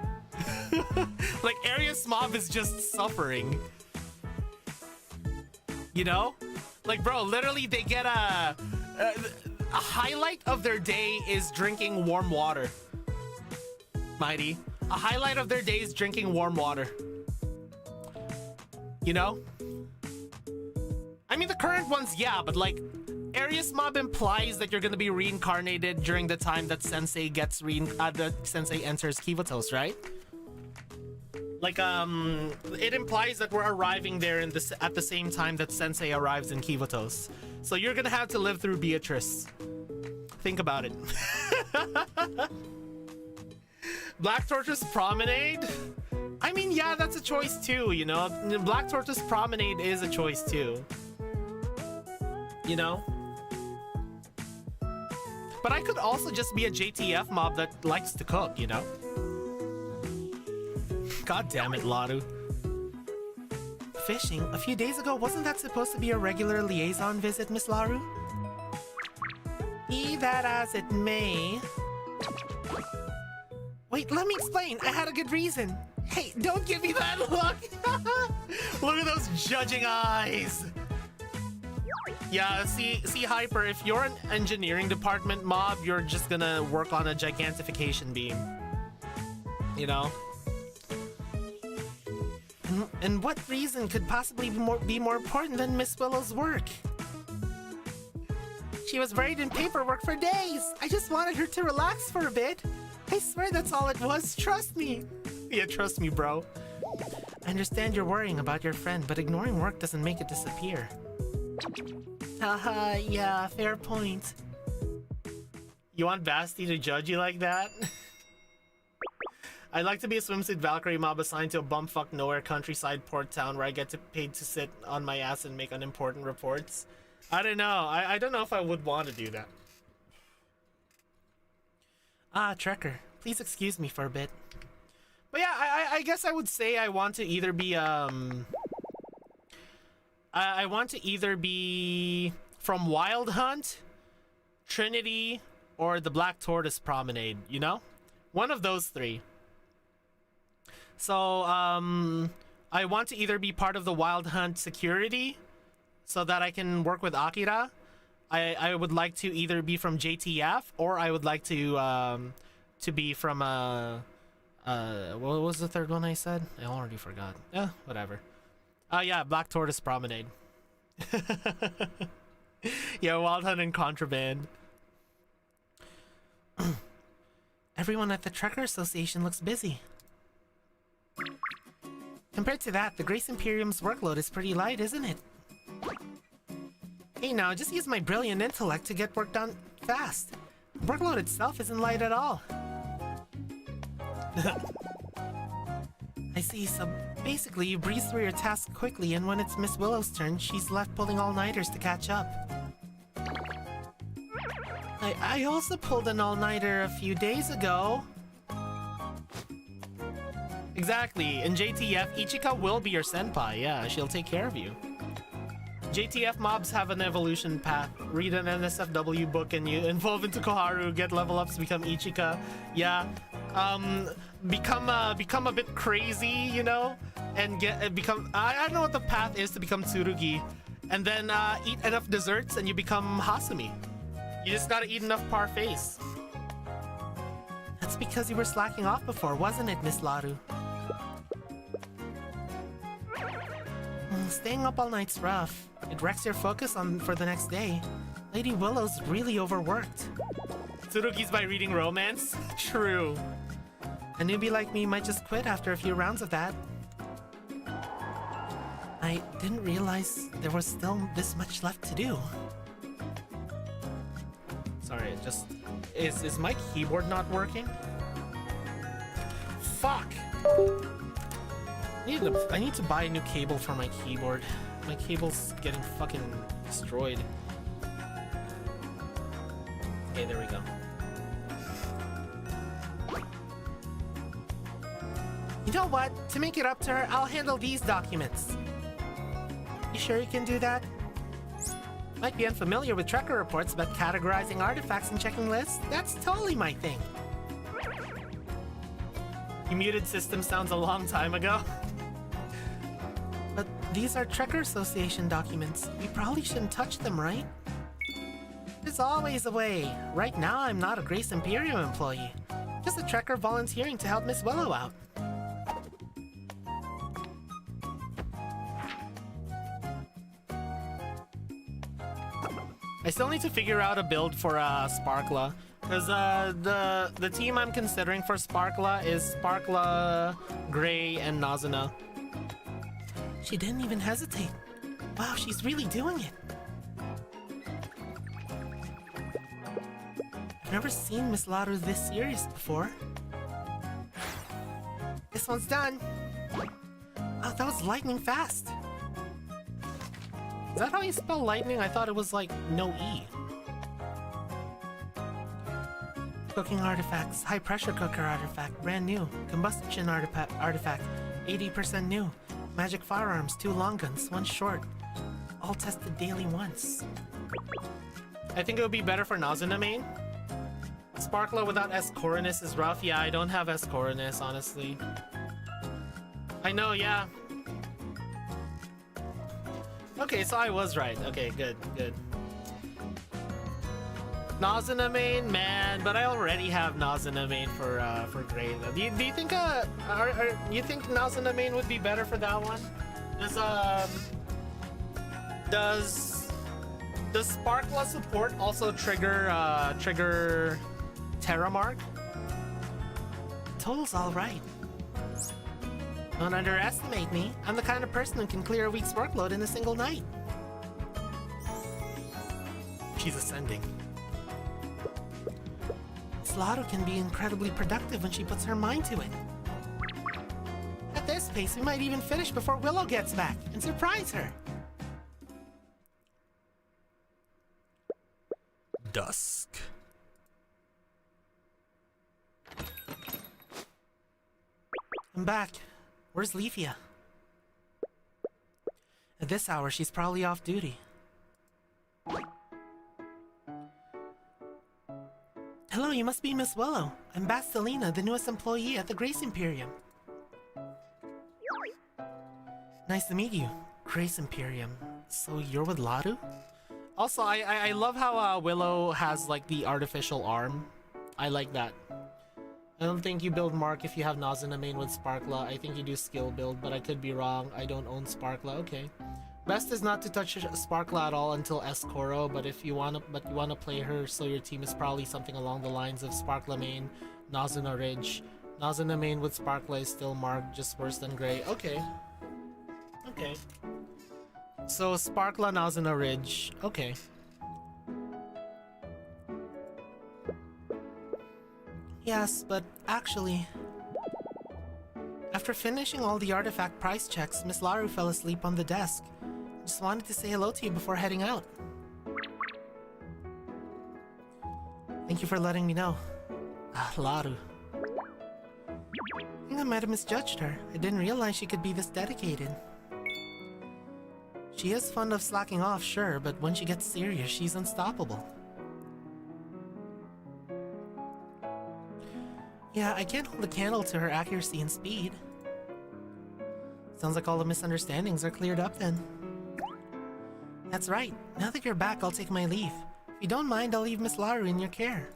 Speaker 2: Like, Arius mob is just suffering. You know? Like, bro, literally they get a highlight of their day is drinking warm water. Mighty. A highlight of their day is drinking warm water. You know? I mean, the current ones, yeah, but like, Arius mob implies that you're gonna be reincarnated during the time that Sensei gets that Sensei enters Kivotos, right? Like, it implies that we're arriving there at the same time that Sensei arrives in Kivotos. So you're gonna have to live through Beatrice. Think about it. Black Tortoise Promenade? I mean, yeah, that's a choice too, you know? Black Tortoise Promenade is a choice too. You know? But I could also just be a JTF mob that likes to cook, you know? God damn it, Laru. Fishing? A few days ago, wasn't that supposed to be a regular liaison visit, Miss Laru? Be that as it may... Wait, let me explain. I had a good reason. Hey, don't give me that look. Look at those judging eyes. Yeah, see, Hyper, if you're an engineering department mob, you're just gonna work on a gigantification beam. You know? And what reason could possibly be more important than Miss Willow's work? She was buried in paperwork for days. I just wanted her to relax for a bit. I swear that's all it was. Trust me. Yeah, trust me, bro. I understand you're worrying about your friend, but ignoring work doesn't make it disappear. Haha, yeah, fair point. You want Basti to judge you like that? I'd like to be a swimsuit Valkyrie mob assigned to a bumfuck nowhere countryside port town where I get paid to sit on my ass and make unimportant reports. I don't know. I don't know if I would want to do that. Ah, Trekker, please excuse me for a bit. But yeah, I guess I would say I want to either be I want to either be from Wild Hunt, Trinity, or the Black Tortoise Promenade, you know? One of those three. So, I want to either be part of the Wild Hunt security so that I can work with Akira. I would like to either be from JTF or I would like to be from what was the third one I said? I already forgot. Whatever. Yeah, Black Tortoise Promenade. Yeah, Wild Hunt and Contraband. Everyone at the Trucker Association looks busy. Compared to that, the Grace Imperium's workload is pretty light, isn't it? Hey now, just use my brilliant intellect to get work done fast. The workload itself isn't light at all. I see, so basically you breeze through your tasks quickly, and when it's Miss Willow's turn, she's left pulling all-nighters to catch up. I also pulled an all-nighter a few days ago. Exactly, in JTF, Ichika will be your senpai, yeah, she'll take care of you. JTF mobs have an evolution path. Read an NSFW book and you evolve into Koharu, get level ups, become Ichika. Yeah. Become a bit crazy, you know? And become I don't know what the path is to become Tsurugi. And then eat enough desserts and you become Hasumi. You just gotta eat enough parfaits. That's because you were slacking off before, wasn't it, Miss Laru? Staying up all night's rough. It wrecks your focus for the next day. Lady Willow's really overworked. Tsurugi's by reading romance? True. A newbie like me might just quit after a few rounds of that. I didn't realize there was still this much left to do. Sorry, it just... Is my keyboard not working? Fuck! I need to buy a new cable for my keyboard. My cable's getting fucking destroyed. Okay, there we go. You know what? To make it up to her, I'll handle these documents. You sure you can do that? Might be unfamiliar with tracker reports, but categorizing artifacts and checking lists, that's totally my thing. You muted system sounds a long time ago. But these are Trekker Association documents. We probably shouldn't touch them, right? There's always a way. Right now, I'm not a Grace Imperium employee. Just a Trekker volunteering to help Miss Willow out. I still need to figure out a build for Sparkla. Because the team I'm considering for Sparkla is Sparkla, Gray, and Nazuna. She didn't even hesitate. Wow, she's really doing it. I've never seen Miss Laru this serious before. This one's done. Oh, that was lightning fast. Is that how you spell lightning? I thought it was like no E. Cooking artifacts, high pressure cooker artifact, brand new. Combustion artifact, 80% new. Magic firearms, 2 long guns, 1 short. All tested daily once. I think it would be better for Nazuna main. Sparkla without S-Coronus is rough. Yeah, I don't have S-Coronus, honestly. I know, yeah. Okay, so I was right. Okay, good, good. Nazuna main, man, but I already have Nazuna main for Grey. Do you think you think Nazuna main would be better for that one? Does Sparkla support also trigger Terramark? Total's all right. Don't underestimate me. I'm the kind of person who can clear a week's workload in a single night. She's ascending. Laru can be incredibly productive when she puts her mind to it. At this pace, we might even finish before Willow gets back and surprise her. Dusk. I'm back. Where's Leafia? At this hour, she's probably off duty. Hello, you must be Miss Willow. I'm Bastelina, the newest employee at the Grace Imperium. Nice to meet you, Grace Imperium. So you're with Laru? Also, I love how Willow has like the artificial arm. I like that. I don't think you build Mark if you have Nazuna main with Sparkla. I think you do skill build, but I could be wrong. I don't own Sparkla. Okay. Best is not to touch Sparkla at all until Escoro, but if you wanna play her, so your team is probably something along the lines of Sparkla main, Nazuna Ridge. Nazuna main with Sparkla is still Mark, just worse than Gray. Okay. Okay. So Sparkla, Nazuna Ridge. Okay. Yes, but actually, after finishing all the artifact price checks, Miss Laru fell asleep on the desk. Just wanted to say hello to you before heading out. Thank you for letting me know. Laru. I think I might have misjudged her. I didn't realize she could be this dedicated. She is fond of slacking off, sure, but when she gets serious, she's unstoppable. Yeah, I can't hold a candle to her accuracy and speed. Sounds like all the misunderstandings are cleared up then. That's right. Now that you're back, I'll take my leave. If you don't mind, I'll leave Miss Laru in your care.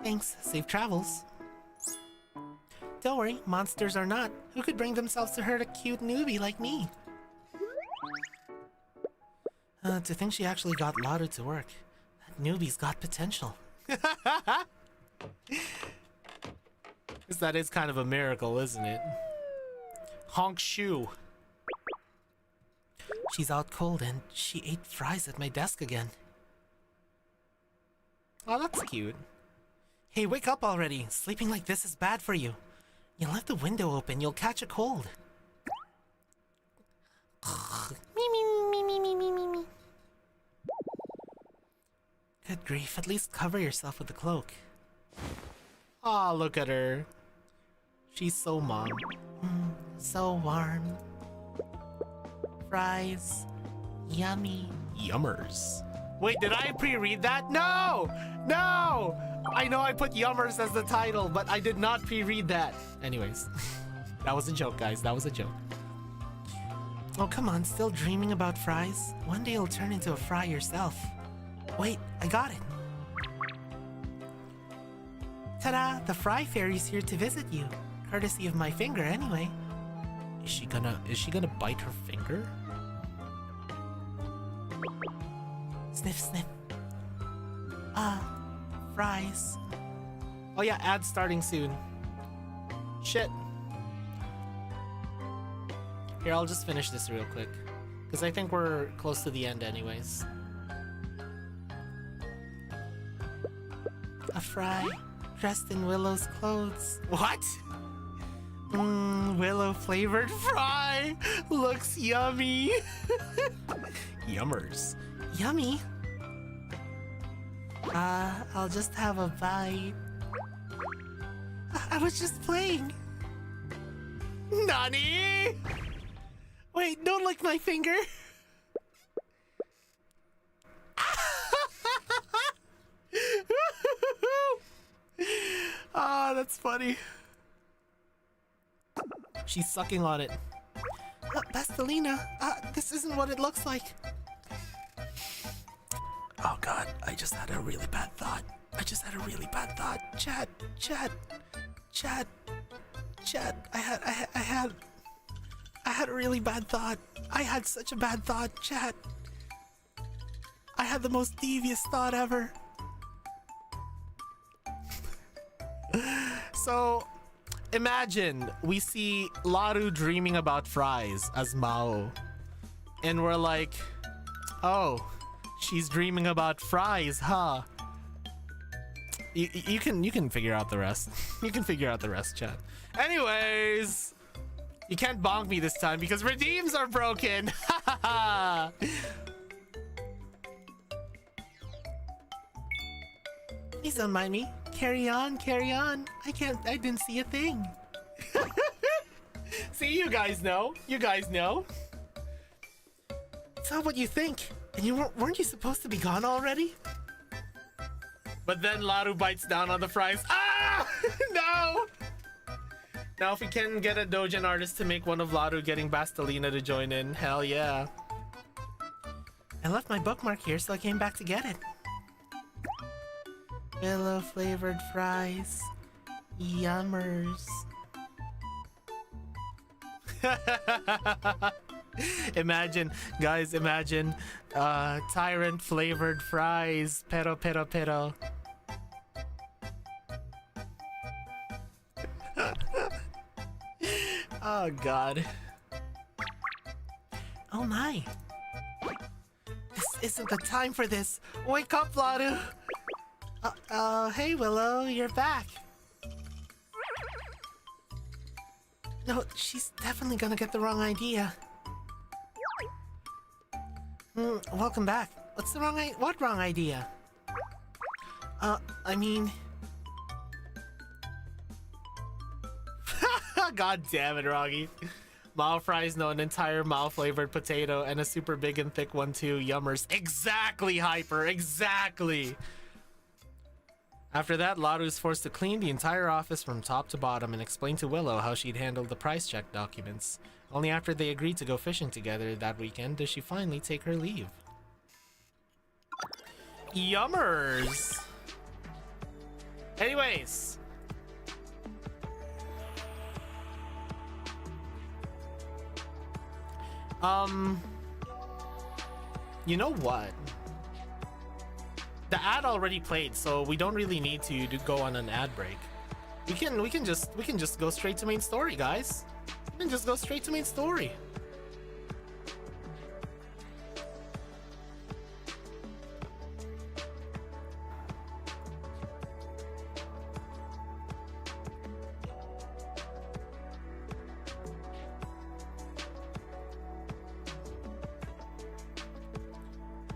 Speaker 2: Thanks. Safe travels. Don't worry, monsters or not, who could bring themselves to hurt a cute newbie like me? To think she actually got Laru to work. That newbie's got potential. Guess that is kind of a miracle, isn't it? Honk shoe. She's out cold and she ate fries at my desk again. Oh, that's cute. Hey, wake up already. Sleeping like this is bad for you. You left the window open, you'll catch a cold. Me, me, me, me, me, me, me. Good grief, at least cover yourself with the cloak. Aw, look at her. She's so mom. So warm. Fries. Yummy. Yummers. Wait, did I pre-read that? No! No! I know I put Yummers as the title, but I did not pre-read that. Anyways. That was a joke, guys. That was a joke. Oh, come on. Still dreaming about fries? One day you'll turn into a fry yourself. Wait, I got it. Ta-da! The Fry Fairy's here to visit you. Courtesy of my finger, anyway. Is she gonna bite her finger? Sniff, sniff. Fries. Oh yeah, ad starting soon. Shit. Here, I'll just finish this real quick, because I think we're close to the end anyways. A fry, dressed in Willow's clothes. What? Willow flavored fry. Looks yummy. Yummers. Yummy. I'll just have a bite. I was just playing. Nani? Wait, don't lick my finger. Ah, that's funny. She's sucking on it. Pastelina, this isn't what it looks like. Oh god, I just had a really bad thought. Chad, I had a really bad thought. I had such a bad thought, Chad. I had the most devious thought ever. So, imagine we see Laru dreaming about fries as Mao. And we're like, oh, she's dreaming about fries, huh? You can figure out the rest. You can figure out the rest, chat. Anyways, you can't bonk me this time because redeems are broken. Please don't mind me. Carry on, carry on. I didn't see a thing. See, you guys know. You guys know. It's not what you think. And you weren't you supposed to be gone already? But then Laru bites down on the fries. Ah! No! Now if we can get a Doujin artist to make one of Laru getting Bastelina to join in, hell yeah. I left my bookmark here, so I came back to get it. Willow flavored fries. Yummers. Imagine, guys, imagine Tyrant flavored fries. Pero. Oh god. Oh my. This isn't the time for this. Wake up, Laru. Hey Willow, you're back. No, she's definitely gonna get the wrong idea. Welcome back. What's the what wrong idea? I mean... God damn it, Roggy. Mao fries know an entire Mao flavored potato and a super big and thick one too. Yummers. Exactly, Hyper. Exactly. After that, Laru's forced to clean the entire office from top to bottom and explain to Willow how she'd handled the price check documents. Only after they agreed to go fishing together that weekend does she finally take her leave. Yummers. Anyways. You know what? The ad already played, so we don't really need to go on an ad break. We can just go straight to main story, guys. We can just go straight to main story.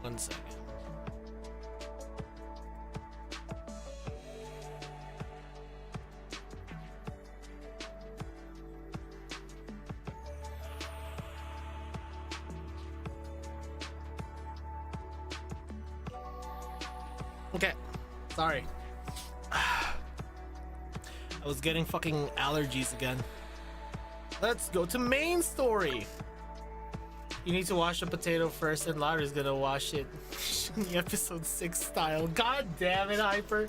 Speaker 2: One second. Okay, sorry. I was getting fucking allergies again. Let's go to main story. You need to wash the potato first, and Laru's gonna wash it. The episode 6 style. God damn it, Hyper.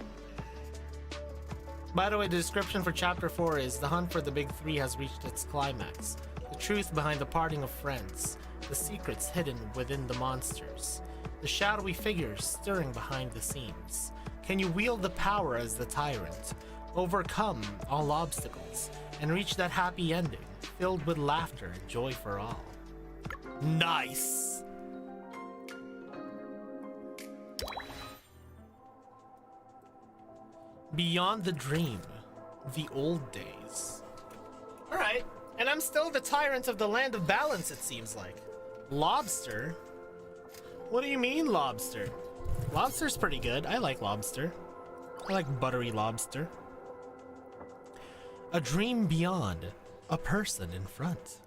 Speaker 2: By the way, the description for chapter 4 is the hunt for the big three has reached its climax. The truth behind the parting of friends. The secrets hidden within the monsters. the shadowy figures stirring behind the scenes. Can you wield the power as the Tyrant, overcome all obstacles, and reach that happy ending, filled with laughter and joy for all? Nice! Beyond the dream, the old days. Alright, and I'm still the Tyrant of the Land of Balance, it seems like. Lobster? What do you mean, lobster? Lobster's pretty good. I like lobster. I like buttery lobster. A dream beyond, a person in front.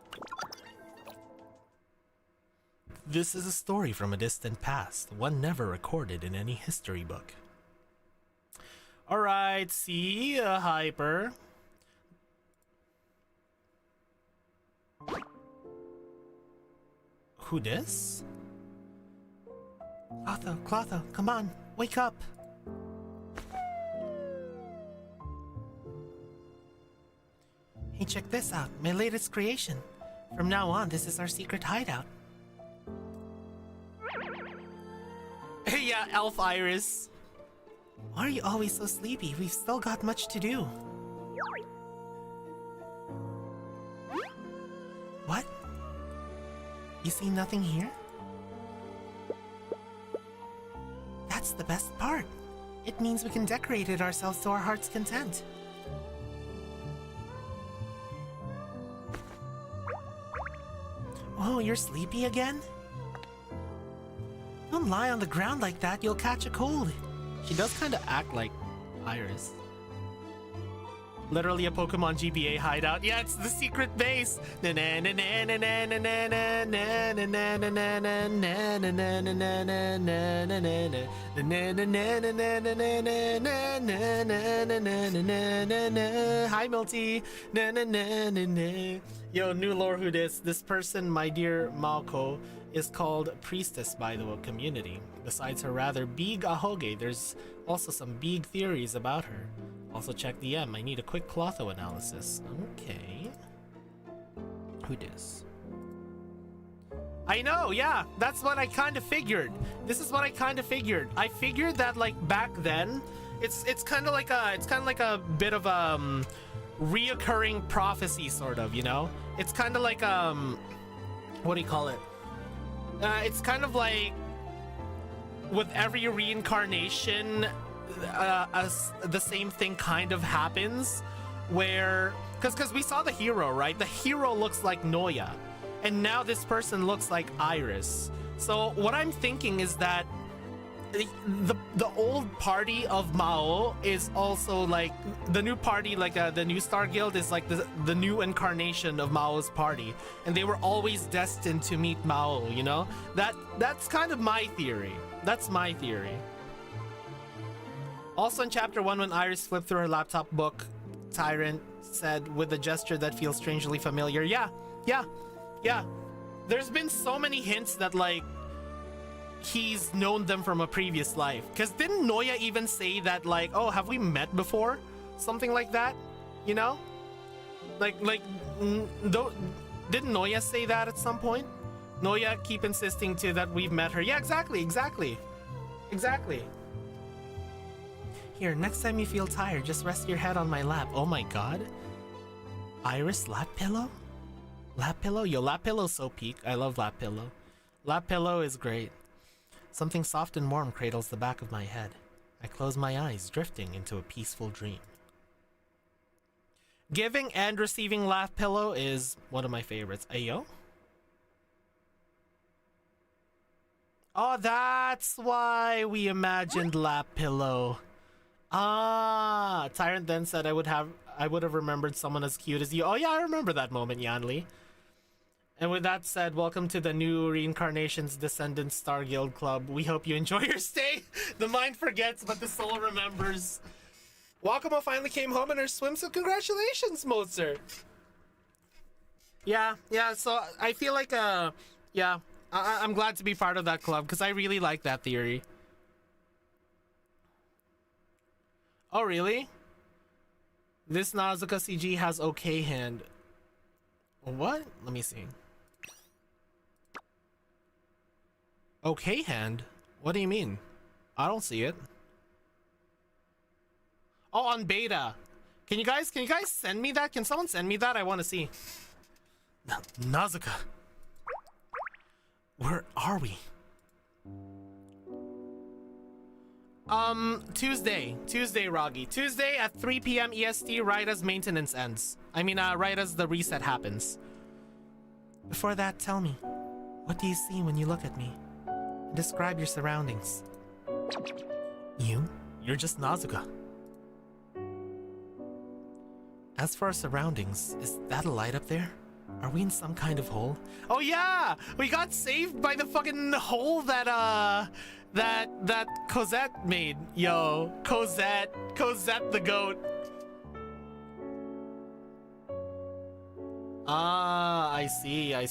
Speaker 2: This is a story from a distant past, one never recorded in any history book. Alright, see ya, Hyper. Who dis? Clotho, come on, wake up. Hey, check this out, my latest creation. From now on, this is our secret hideout. Yeah, Elf Iris. Why are you always so sleepy? We've still got much to do. What? You see nothing here? That's the best part. It means we can decorate it ourselves to our heart's content. Oh, you're sleepy again? Don't lie on the ground like that, you'll catch a cold. She does kind of act like Iris. Literally a Pokemon GBA hideout. Yeah, it's the secret base. Hi, Milty. Yo, new lore who this person, my dear Malko, is called Priestess by the community. Besides her rather big ahoge, there's also some big theories about her. Also check the M. I need a quick Clotho analysis. Okay. Who dis? I know, yeah. That's what I kind of figured. This is what I kind of figured. I figured that like back then, it's kind of like a bit of a reoccurring prophecy sort of, you know? It's kind of like what do you call it? It's kind of like with every reincarnation, the same thing kind of happens, where because we saw the hero, right? The hero looks like Noya, and now this person looks like Iris. So what I'm thinking is that the old party of Mao is also like the new party, like the new Star Guild is like the new incarnation of Mao's party, and they were always destined to meet Mao, you know? That's kind of my theory. That's my theory. Also in chapter 1, when Iris flipped through her laptop book, Tyrant said with a gesture that feels strangely familiar, yeah. There's been so many hints that like he's known them from a previous life. Because didn't Noya even say that like, oh, have we met before? Something like that, you know? Didn't Noya say that at some point? Noya keep insisting to that we've met her. Yeah, exactly. Here, next time you feel tired, just rest your head on my lap. Oh my god. Iris lap pillow? Lap pillow? Yo, lap pillow's so peak. I love lap pillow. Lap pillow is great. Something soft and warm cradles the back of my head. I close my eyes, drifting into a peaceful dream. Giving and receiving lap pillow is one of my favorites. Ayo? Oh, that's why we imagined lap pillow. Ah, Tyrant then said I would have remembered someone as cute as you. Oh yeah, I remember that moment, Yanli. And with that said, welcome to the new Reincarnations Descendants Star Guild Club. We hope you enjoy your stay. The mind forgets, but the soul remembers. Wakamo finally came home in her swimsuit. Congratulations, Mozart. Yeah, so I feel like, I'm glad to be part of that club, because I really like that theory. Oh, really? This Nazuka CG has okay hand. What? Let me see. Okay hand? What do you mean? I don't see it. Oh, on beta. Can you guys send me that? Can someone send me that? I want to see. Nazuka. Where are we? Tuesday, Roggy. Tuesday at 3 p.m. EST, right as maintenance ends. I mean, right as the reset happens. Before that, tell me, what do you see when you look at me? Describe your surroundings. You're just Nazuka. As for our surroundings, is that a light up there? Are we in some kind of hole? Oh yeah! We got saved by the fucking hole that Cosette made. Yo, Cosette the goat. Ah, I see. I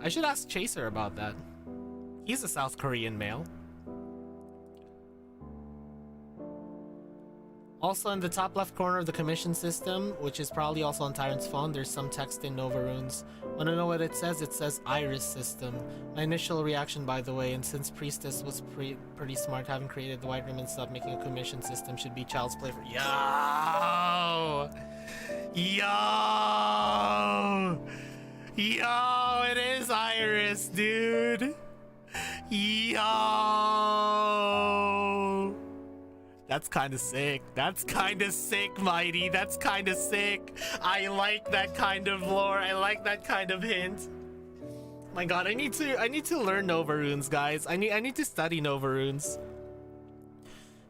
Speaker 2: should ask Chaser about that. He's a South Korean male. Also in the top left corner of the commission system, which is probably also on Tyrant's phone, there's some text in Nova Runes. Wanna know what it says? It says Iris system. My initial reaction, by the way, and since Priestess was pretty smart, having created the White Room and stuff, making a commission system should be child's play for— Yo! Yo, it is Iris, dude. Yo. That's kind of sick. Mighty. That's kind of sick. I like that kind of lore. I like that kind of hint. My god, I need to learn Nova Runes, guys. I need to study Nova Runes.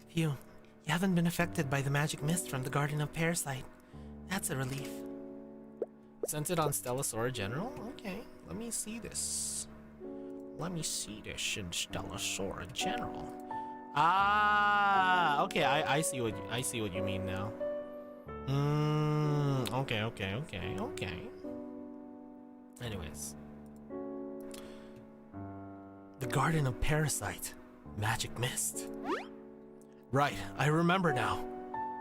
Speaker 2: Phew. You haven't been affected by the magic mist from the Garden of Parasite. That's a relief. Sent it on Stellasaur General? Okay, let me see this. In Stellasaur General. Ah, okay, I see what you mean now. Okay. Anyways. The Garden of Parasite. Magic mist. Right, I remember now.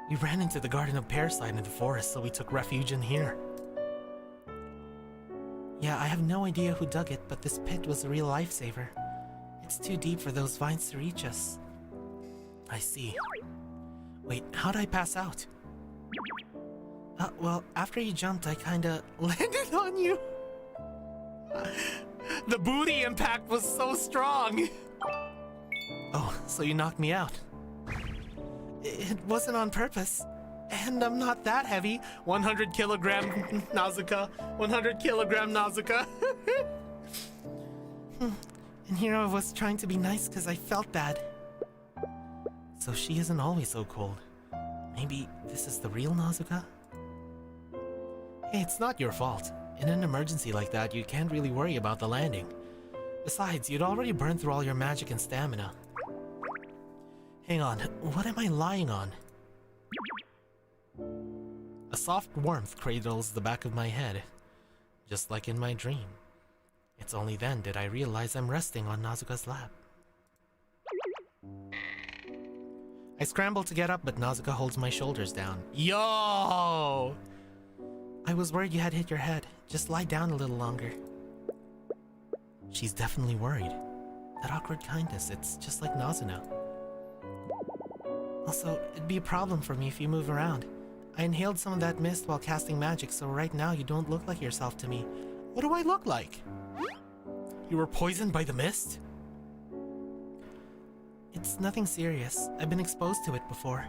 Speaker 2: We ran into the Garden of Parasite in the forest, so we took refuge in here. Yeah, I have no idea who dug it, but this pit was a real lifesaver. It's too deep for those vines to reach us. I see. Wait, how'd I pass out? Well, after you jumped, I kinda landed on you. The booty impact was so strong. Oh, so you knocked me out. It wasn't on purpose. And I'm not that heavy. 100 kilogram Nazuka. 100 kilogram Nazuka. And here I was trying to be nice because I felt bad. So she isn't always so cold. Maybe this is the real Nazuka? Hey, it's not your fault. In an emergency like that, you can't really worry about the landing. Besides, you'd already burned through all your magic and stamina. Hang on, what am I lying on? A soft warmth cradles the back of my head, just like in my dream. It's only then did I realize I'm resting on Nazuka's lap. I scramble to get up, but Nazuka holds my shoulders down. Yo! I was worried you had hit your head. Just lie down a little longer. She's definitely worried. That awkward kindness, it's just like Nazuna. Also, it'd be a problem for me if you move around. I inhaled some of that mist while casting magic, so right now you don't look like yourself to me. What do I look like? You were poisoned by the mist? It's nothing serious. I've been exposed to it before.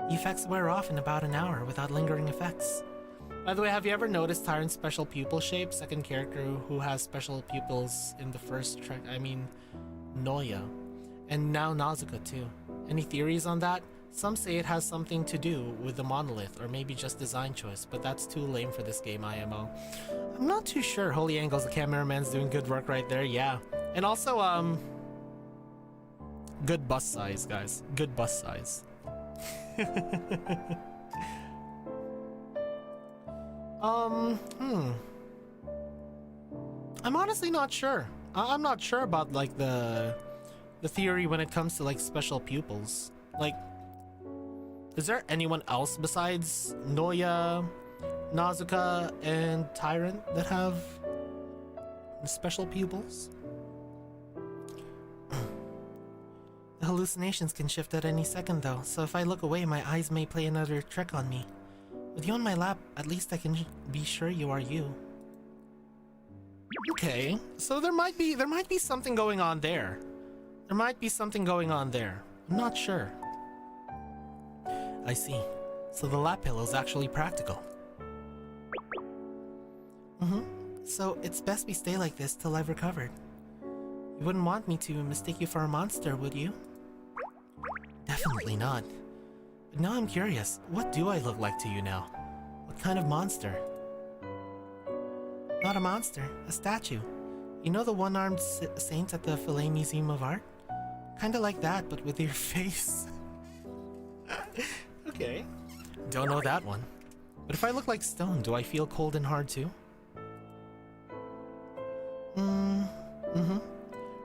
Speaker 2: The effects wear off in about an hour without lingering effects. By the way, have you ever noticed Tyrant's special pupil shape? Second character who has special pupils in the first track. I mean, Noya. And now Nazuka too. Any theories on that? Some say it has something to do with the monolith, or maybe just design choice, but that's too lame for this game, IMO. I'm not too sure. Holy Angles, the cameraman's doing good work right there, yeah. And also, good bus size, guys. Good bus size. I'm honestly not sure. I'm not sure about, like, the theory when it comes to, like, special pupils. Like, is there anyone else besides Noya, Nazuka, and Tyrant that have special pupils? The hallucinations can shift at any second though, so if I look away, my eyes may play another trick on me. With you on my lap, at least I can be sure you are you. Okay, so there might be something going on there. There might be something going on there. I'm not sure. I see. So the lap pillow is actually practical. So it's best we stay like this till I've recovered. You wouldn't want me to mistake you for a monster, would you? Definitely not. But now I'm curious, what do I look like to you now? What kind of monster? Not a monster, a statue. You know the one-armed saint at the Filet Museum of Art? Kinda like that, but with your face. Okay. Don't know that one. But if I look like stone, do I feel cold and hard too?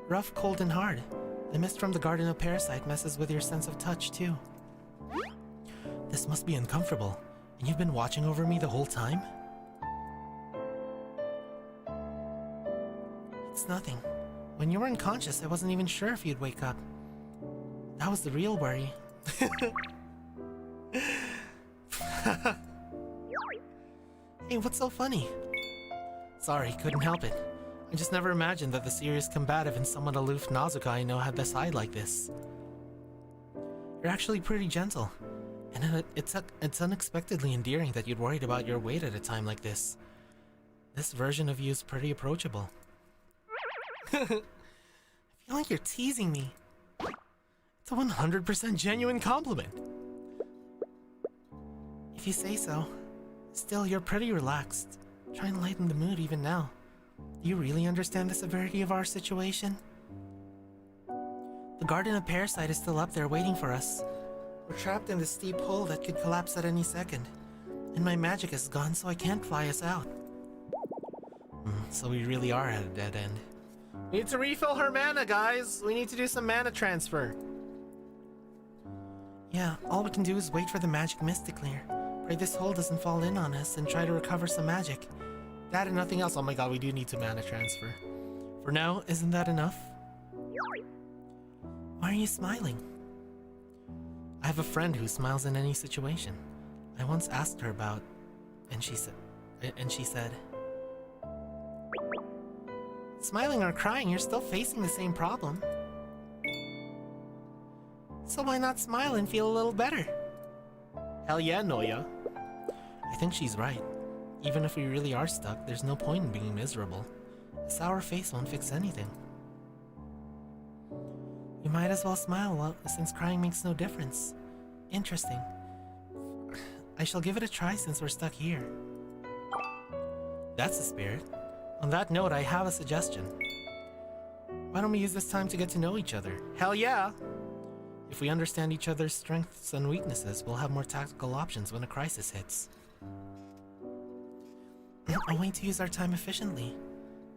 Speaker 2: Rough, cold, and hard. The mist from the Garden of Parasite messes with your sense of touch too. This must be uncomfortable. And you've been watching over me the whole time? It's nothing. When you were unconscious, I wasn't even sure if you'd wake up. That was the real worry. Hey, what's so funny? Sorry, couldn't help it. I just never imagined that the serious, combative, and somewhat aloof Nazuka I know had a side like this. You're actually pretty gentle, and it's unexpectedly endearing that you'd worried about your weight at a time like this. This version of you is pretty approachable. I feel like you're teasing me. It's a 100% genuine compliment. If you say so. Still, you're pretty relaxed. Try and lighten the mood even now. Do you really understand the severity of our situation? The Garden of Parasite is still up there waiting for us. We're trapped in this steep hole that could collapse at any second. And my magic is gone, so I can't fly us out. So we really are at a dead end. We need to refill her mana, guys! We need to do some mana transfer. Yeah, all we can do is wait for the magic mist to clear. Pray this hole doesn't fall in on us and try to recover some magic. That and nothing else. Oh my god, we do need to mana transfer. For now, isn't that enough? Why are you smiling? I have a friend who smiles in any situation. I once asked her about, and she said, smiling or crying, you're still facing the same problem. So why not smile and feel a little better? Hell yeah, Noya. I think she's right. Even if we really are stuck, there's no point in being miserable. A sour face won't fix anything. You might as well smile since crying makes no difference. Interesting. I shall give it a try since we're stuck here. That's the spirit. On that note, I have a suggestion. Why don't we use this time to get to know each other? Hell yeah! If we understand each other's strengths and weaknesses, we'll have more tactical options when a crisis hits. A way to use our time efficiently.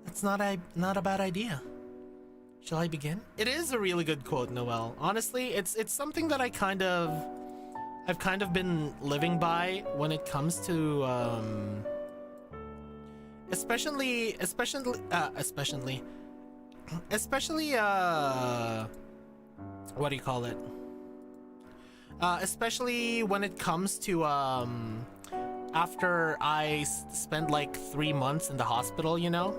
Speaker 2: That's not a bad idea. Shall I begin? It is a really good quote, Noelle. Honestly, it's something that I've kind of been living by when it comes to especially what do you call it? Especially when it comes to after I spent like 3 months in the hospital, you know?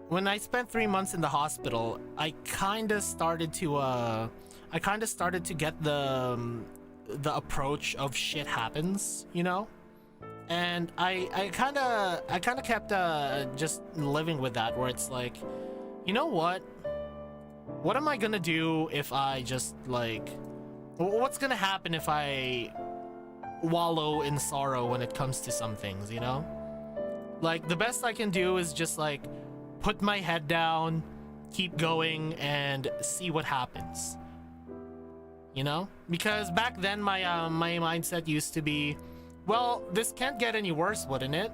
Speaker 2: When I spent 3 months in the hospital, I kind of started to get the approach of shit happens, you know? And I kind of kept just living with that, where it's like, you know what am I gonna do if I just like, what's gonna happen if I wallow in sorrow when it comes to some things, you know? Like, the best I can do is just like put my head down, keep going, and see what happens, you know? Because back then my mindset used to be, well, this can't get any worse, wouldn't it?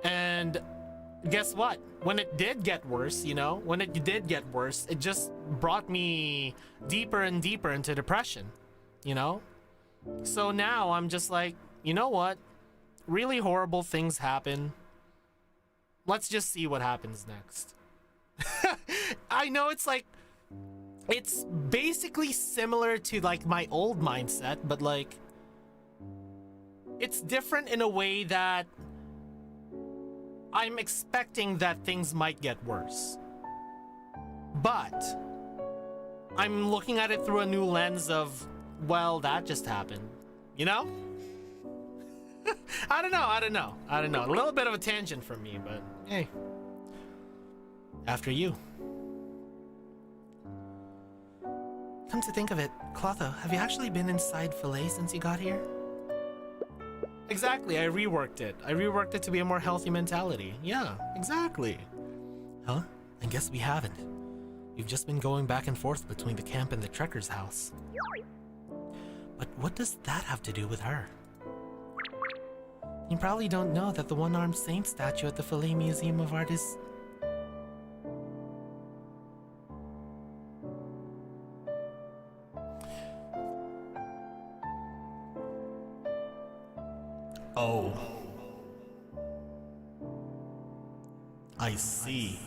Speaker 2: And guess what? When it did get worse, you know, when it did get worse, it just brought me deeper and deeper into depression, you know? So now I'm just like, you know what? Really horrible things happen. Let's just see what happens next. I know it's like, it's basically similar to like my old mindset, but like, it's different in a way that I'm expecting that things might get worse. But I'm looking at it through a new lens of, well, that just happened, you know? I don't know. A little bit of a tangent from me, but hey. After you. Come to think of it, Clotho, have you actually been inside Filet since you got here? Exactly, I reworked it. I reworked it to be a more healthy mentality. Yeah, exactly. Huh? I guess we haven't. We've just been going back and forth between the camp and the trekker's house. But what does that have to do with her? You probably don't know that the one-armed saint statue at the Filet Museum of Art is... Oh. I see.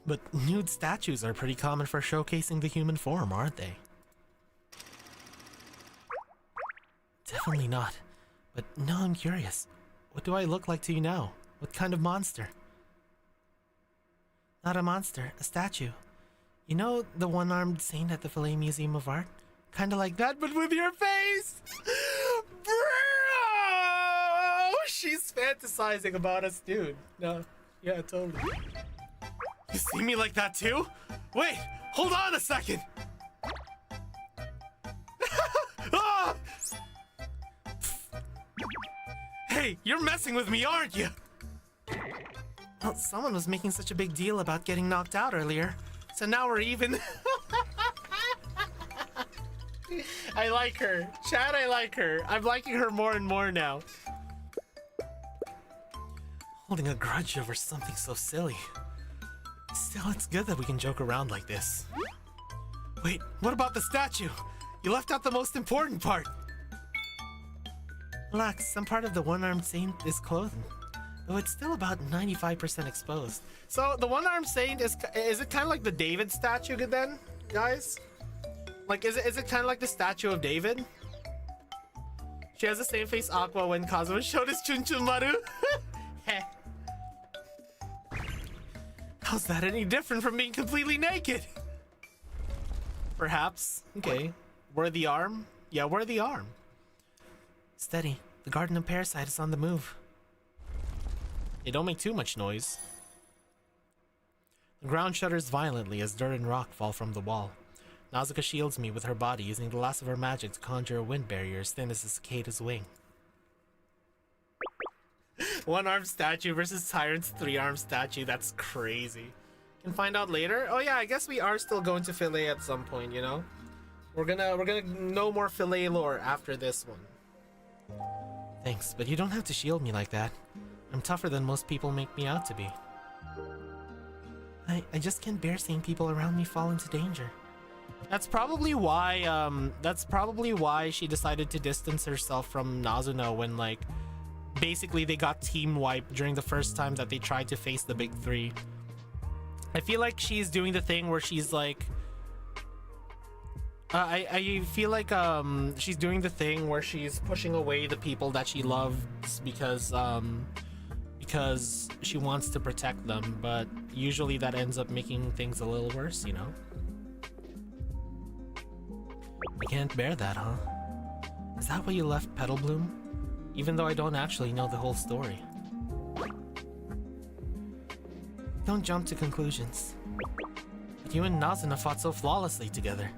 Speaker 2: But nude statues are pretty common for showcasing the human form, aren't they? Definitely not. But now I'm curious. What do I look like to you now? What kind of monster? Not a monster, a statue. You know the one-armed saint at the Filet Museum of Art? Kinda like that, but with your face! Bro! She's fantasizing about us, dude. No, yeah, totally. You see me like that too? Wait, hold on a second! Ah! Hey, you're messing with me, aren't you? Well, someone was making such a big deal about getting knocked out earlier. So now we're even. I like her. Chad, I like her. I'm liking her more and more now. Holding a grudge over something so silly. Still, it's good that we can joke around like this. Wait, what about the statue? You left out the most important part. Relax, some part of the one-armed saint is clothed, though it's still about 95% exposed. So the one-armed saint is it kind of like the David statue then, guys? Like, is it kind of like the statue of David? She has the same face Aqua when Kazuma showed his Chunchumaru. Heh. How's that any different from being completely naked? Perhaps. Okay. Wear the arm? Yeah, wear the arm. Steady. The Garden of Parasite is on the move. Hey, don't make too much noise. The ground shudders violently as dirt and rock fall from the wall. Nausicaa shields me with her body, using the last of her magic to conjure a wind barrier as thin as a cicada's wing. One-armed statue versus Tyrant's three-armed statue. That's crazy. Can find out later. Oh yeah, I guess we are still going to Filet at some point, you know? We're gonna know more Filet lore after this one. Thanks, but you don't have to shield me like that. I'm tougher than most people make me out to be. I just can't bear seeing people around me fall into danger. That's probably why she decided to distance herself from Nazuna when, like, basically they got team wiped during the first time that they tried to face the big three. I feel like she's doing the thing where she's like I feel like she's doing the thing where she's pushing away the people that she loves because she wants to protect them, but usually that ends up making things a little worse, you know? You can't bear that, huh? Is that why you left Petal Bloom? Even though I don't actually know the whole story. Don't jump to conclusions. But you and Nazuna fought so flawlessly together.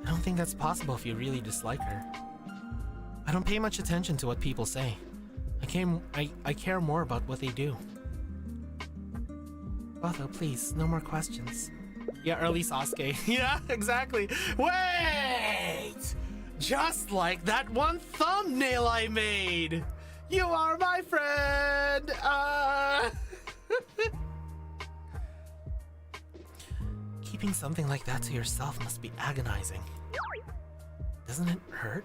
Speaker 2: I don't think that's possible if you really dislike her. I don't pay much attention to what people say. I care more about what they do. Otho, please, no more questions. Yeah, early Sasuke. Yeah, exactly. Wait! Just like that one thumbnail I made! You are my friend! Keeping something like that to yourself must be agonizing. Doesn't it hurt?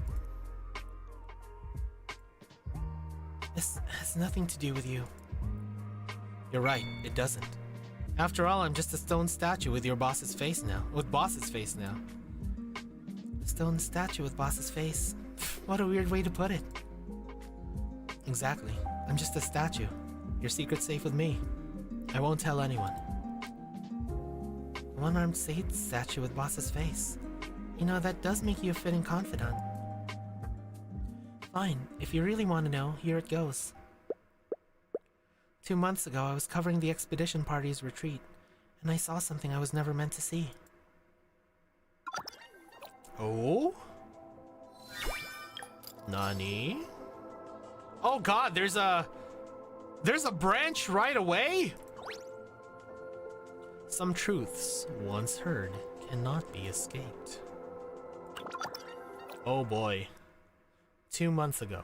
Speaker 2: This has nothing to do with you. You're right, it doesn't. After all, I'm just a stone statue with your boss's face now. With boss's face now. A stone statue with boss's face. What a weird way to put it. Exactly. I'm just a statue. Your secret's safe with me. I won't tell anyone. A one-armed statue with boss's face. You know, that does make you a fitting confidant. Fine, if you really want to know, here it goes. 2 months ago, I was covering the expedition party's retreat, and I saw something I was never meant to see. Oh? Nani? Oh god, there's a branch right away? Some truths, once heard, cannot be escaped. Oh boy. 2 months ago.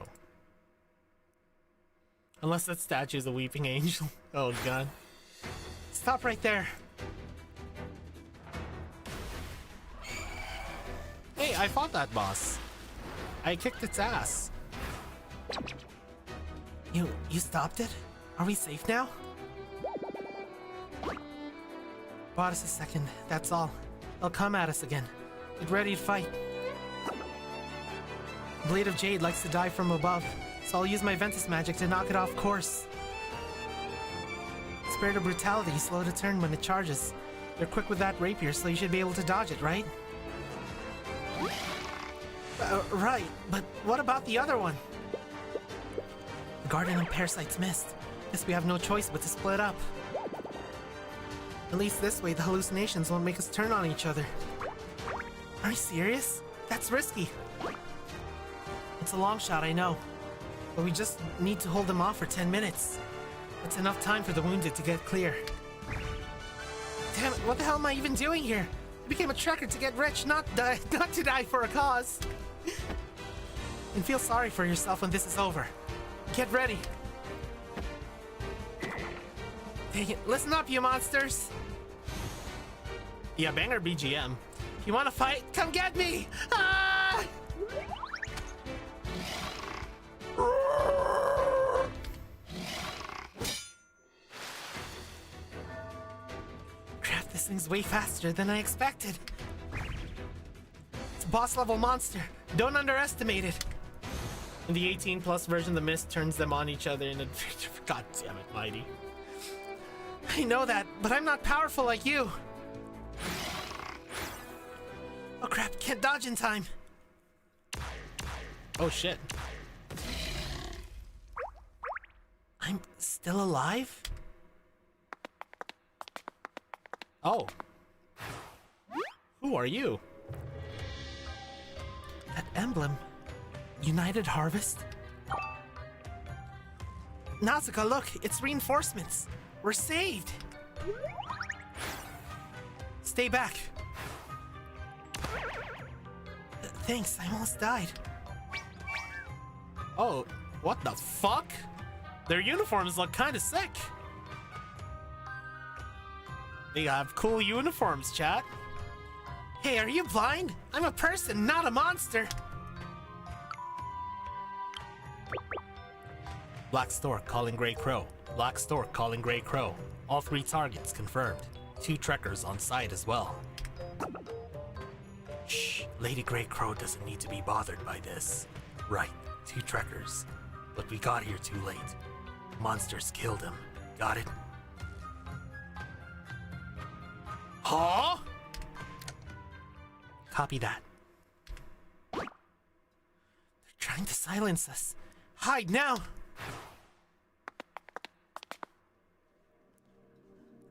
Speaker 2: Unless that statue is a weeping angel. Oh god. Stop right there. Hey, I fought that boss. I kicked its ass. You stopped it? Are we safe now? Bought us a second, that's all. They'll come at us again. Get ready to fight. Blade of Jade likes to dive from above, so I'll use my Ventus magic to knock it off course. Spirit of Brutality, slow to turn when it charges. You're quick with that rapier, so you should be able to dodge it, right? Right, but what about the other one? The Garden and Parasite's missed. Guess we have no choice but to split up. At least this way, the hallucinations won't make us turn on each other. Are you serious? That's risky. It's a long shot, I know. But we just need to hold them off for 10 minutes. That's enough time for the wounded to get clear. Damn it, what the hell am I even doing here? I became a trekker to get rich, not to die for a cause. And feel sorry for yourself when this is over. Get ready. Dang it, listen up, you monsters. Yeah, banger BGM. If you want to fight, come get me! Ah! Crap, this thing's way faster than I expected. It's a boss level monster. Don't underestimate it. In the 18+ version, the mist turns them on each other in a... God damn it, Mighty. I know that, but I'm not powerful like you. Oh crap, can't dodge in time. Oh shit. I'm still alive? Oh. Who are you? That emblem. United Harvest? Nausicaa, look, it's reinforcements. We're saved. Stay back. Thanks, I almost died. Oh, what the fuck? Their uniforms look kinda sick. They have cool uniforms, chat. Hey, are you blind? I'm a person, not a monster. Black Stork calling Grey Crow. Black Stork calling Grey Crow. All 3 targets confirmed. 2 trekkers on site as well. Shh, Lady Grey Crow doesn't need to be bothered by this. Right, 2 trekkers. But we got here too late. Monsters killed him. Got it? Huh? Copy that. They're trying to silence us. Hide now!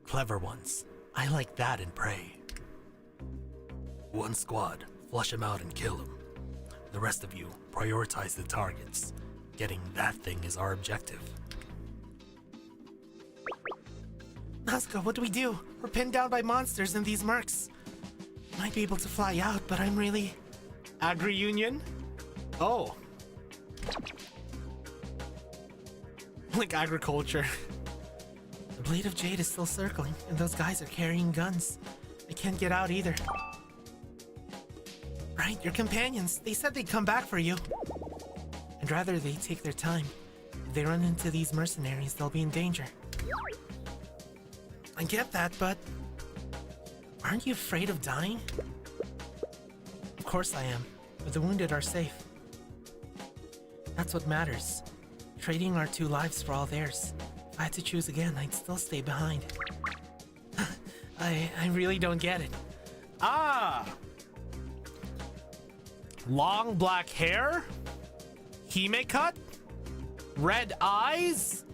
Speaker 2: Clever ones. I like that in Prey. 1 squad, flush him out and kill him. The rest of you, prioritize the targets. Getting that thing is our objective. Nausicaa, what do we do? We're pinned down by monsters and these mercs. Might be able to fly out, but I'm really... Agri-Union? Oh. Like agriculture. The Blade of Jade is still circling, and those guys are carrying guns. I can't get out either. Right, your companions. They said they'd come back for you. I'd rather they take their time. they run into these mercenaries, they'll be in danger. I get that, but aren't you afraid of dying? Of course I am, but the wounded are safe. That's what matters. Trading our 2 lives for all theirs. If I had to choose again, I'd still stay behind. I really don't get it. Ah! Long black hair? Hime cut? Red eyes?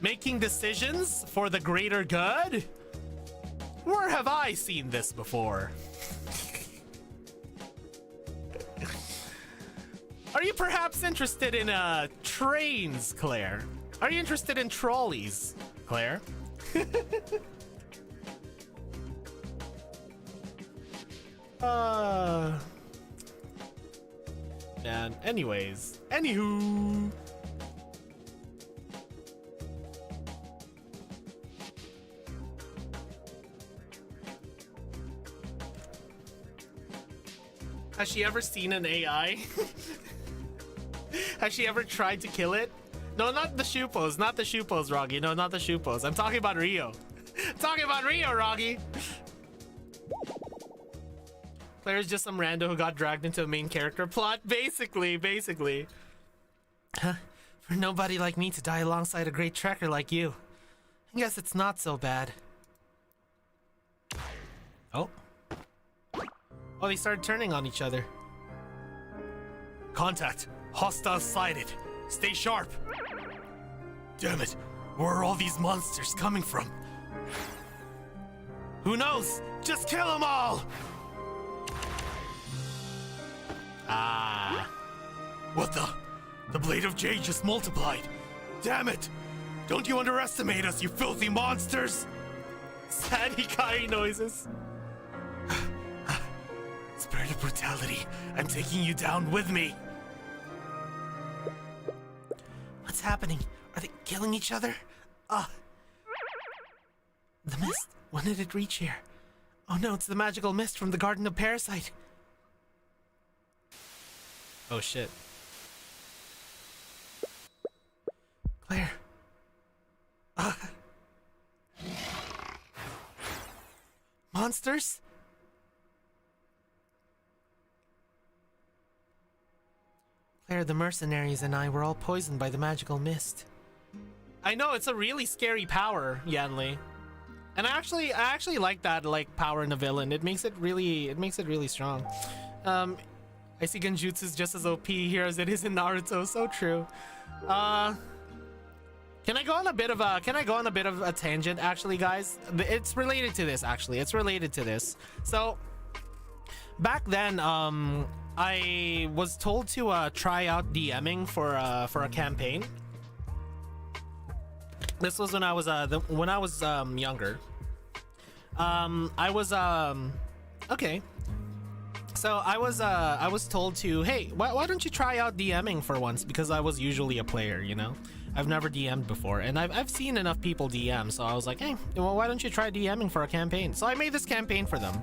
Speaker 2: Making decisions for the greater good? Where have I seen this before? Are you perhaps interested in trains, Claire? Are you interested in trolleys, Claire? And anyways, anywho. Has she ever seen an AI? Has she ever tried to kill it? No, not the shoe pose, not the shoe pose, Roggy. No, not the shoe pose. I'm talking about Rio. Talking about Rio, Roggy. Claire's just some rando who got dragged into a main character plot. Basically. Huh? For nobody like me to die alongside a great trekker like you. I guess it's not so bad. Oh. Oh, they started turning on each other. Contact. Hostile sighted. Stay sharp. Damn it. Where are all these monsters coming from? Who knows? Just kill them all! Ah. What the? The Blade of Jade just multiplied. Damn it! Don't you underestimate us, you filthy monsters! Sad Hikari noises. Spirit of brutality, I'm taking you down with me. What's happening? Are they killing each other? The mist. When did it reach here? Oh no, it's the magical mist from the Garden of Parasite. Oh shit. Claire. Monsters? Claire, the mercenaries and I were all poisoned by the magical mist. I know, it's a really scary power, Yanli. And I actually like that, like, power in a villain. It makes it really strong. I see Genjutsu is just as OP here as it is in Naruto. So true. Can I go on a bit of a tangent, actually, guys? It's related to this, actually. It's related to this. So back then, I was told to try out DMing for a campaign. This was when I was younger. I was okay. So I was told to, hey, why don't you try out DMing for once? Because I was usually a player, you know. I've never DM'd before, and I've seen enough people DM, so I was like, hey, well, why don't you try DMing for a campaign? So I made this campaign for them,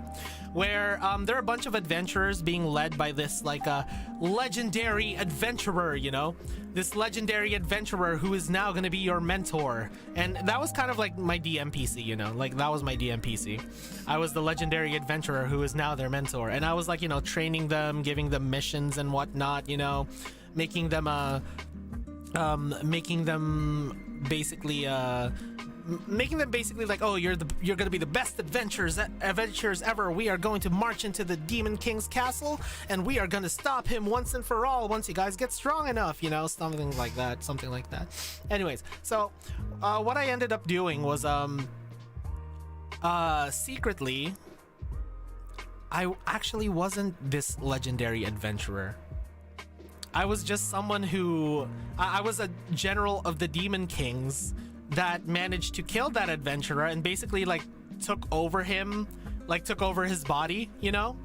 Speaker 2: where there are a bunch of adventurers being led by this, like, a legendary adventurer, you know? This legendary adventurer who is now gonna be your mentor. And that was kind of like my DM PC, you know? Like, that was my DM PC. I was the legendary adventurer who is now their mentor. And I was, like, you know, training them, giving them missions and whatnot, you know? Making them basically like, oh, you're gonna be the best adventurers ever. We are going to march into the Demon King's castle, and we are gonna stop him once and for all once you guys get strong enough, you know, something like that. Anyways, so what I ended up doing was secretly, I actually wasn't this legendary adventurer. I was just someone who... I was a general of the Demon Kings that managed to kill that adventurer and basically, like, took over him, like, took over his body, you know?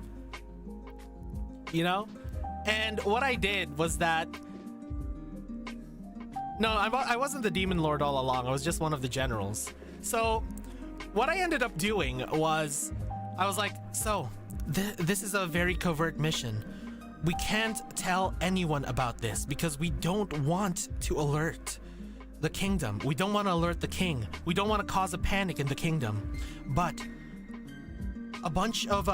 Speaker 2: And what I did was that... No, I wasn't the Demon Lord all along. I was just one of the generals. So, what I ended up doing was... I was like, so, this is a very covert mission. We can't tell anyone about this because we don't want to alert the kingdom. We don't want to alert the king. We don't want to cause a panic in the kingdom. But a bunch of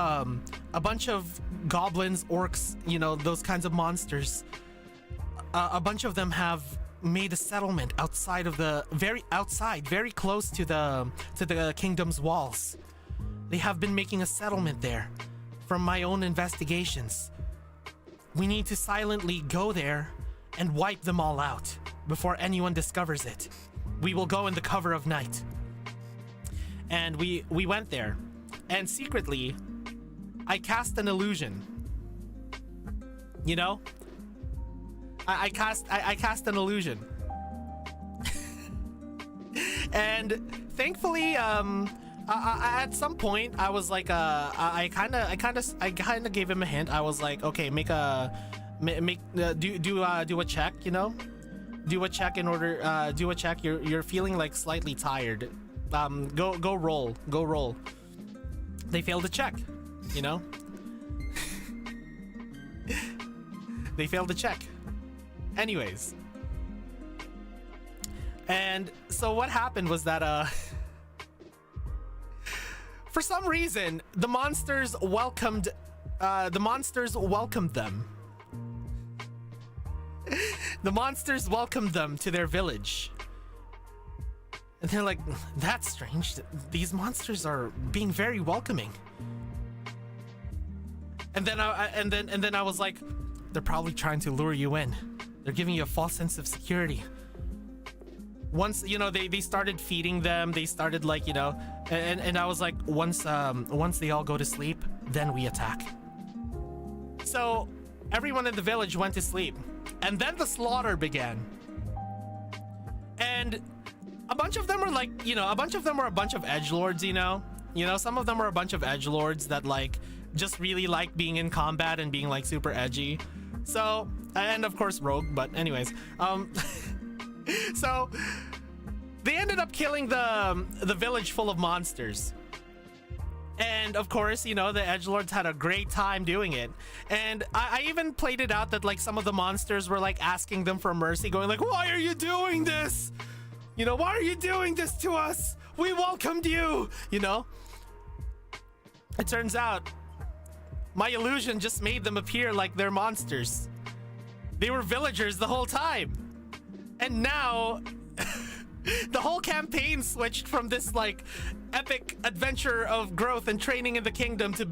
Speaker 2: goblins, orcs, you know, those kinds of monsters. A bunch of them have made a settlement outside of the very close to the kingdom's walls. They have been making a settlement there. From my own investigations, we need to silently go there and wipe them all out before anyone discovers it. We will go in the cover of night. And we went there, and secretly I cast an illusion. You know? I cast an illusion. And thankfully, at some point I was like, I kind of gave him a hint. I was like, okay, do a check, you know, do a check in order, do a check. You're feeling like slightly tired. Go roll. They failed to check, you know. They failed to check. Anyways, and so what happened was that for some reason the monsters welcomed them. The monsters welcomed them to their village. And they're like, that's strange. These monsters are being very welcoming. And then I was like, they're probably trying to lure you in. They're giving you a false sense of security. Once, you know, they started feeding them, they started like, you know, and I was like, once they all go to sleep, then we attack. So everyone in the village went to sleep, and then the slaughter began. And a bunch of them were like, you know, a bunch of edgelords, you know, some of them were a bunch of edgelords that like just really like being in combat and being like super edgy. So, and of course rogue, but anyways, so they ended up killing the village full of monsters. And of course, you know, the edgelords had a great time doing it. And I even played it out that like some of the monsters were like asking them for mercy, going like, why are you doing this? You know, why are you doing this to us? We welcomed you, you know? It turns out my illusion just made them appear like they're monsters. They were villagers the whole time. And now the whole campaign switched from this like epic adventure of growth and training in the kingdom to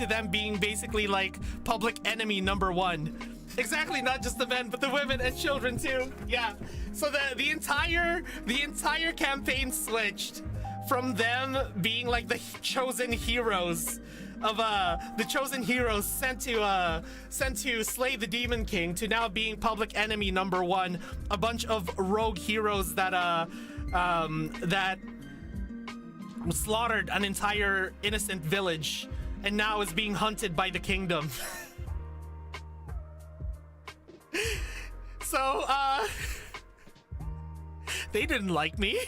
Speaker 2: them being basically like public enemy number one. Exactly, not just the men, but the women and children too. Yeah. So the entire campaign switched from them being like the chosen heroes of the chosen heroes sent to slay the Demon King to now being public enemy number one, a bunch of rogue heroes that slaughtered an entire innocent village and now is being hunted by the kingdom. So they didn't like me.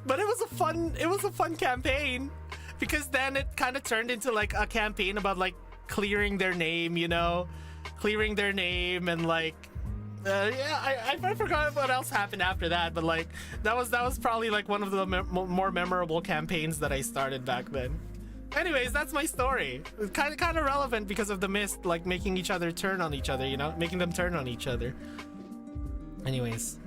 Speaker 2: But it was a fun campaign, because then it kind of turned into like a campaign about like clearing their name, you know, and like I forgot what else happened after that, but like that was probably like one of the more memorable campaigns that I started back then. Anyways, that's my story. It's kind of relevant because of the mist, like making each other turn on each other, you know, making them turn on each other. Anyways,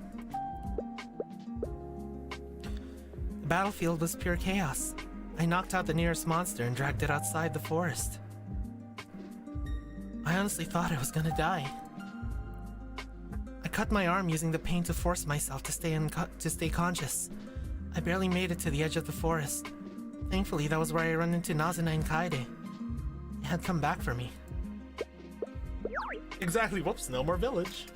Speaker 2: the battlefield was pure chaos. I knocked out the nearest monster and dragged it outside the forest. I honestly thought I was gonna die. I cut my arm using the pain to force myself to stay conscious. I barely made it to the edge of the forest. Thankfully, that was where I ran into Nazuna and Kaede. They had come back for me. Exactly. Whoops, no more village.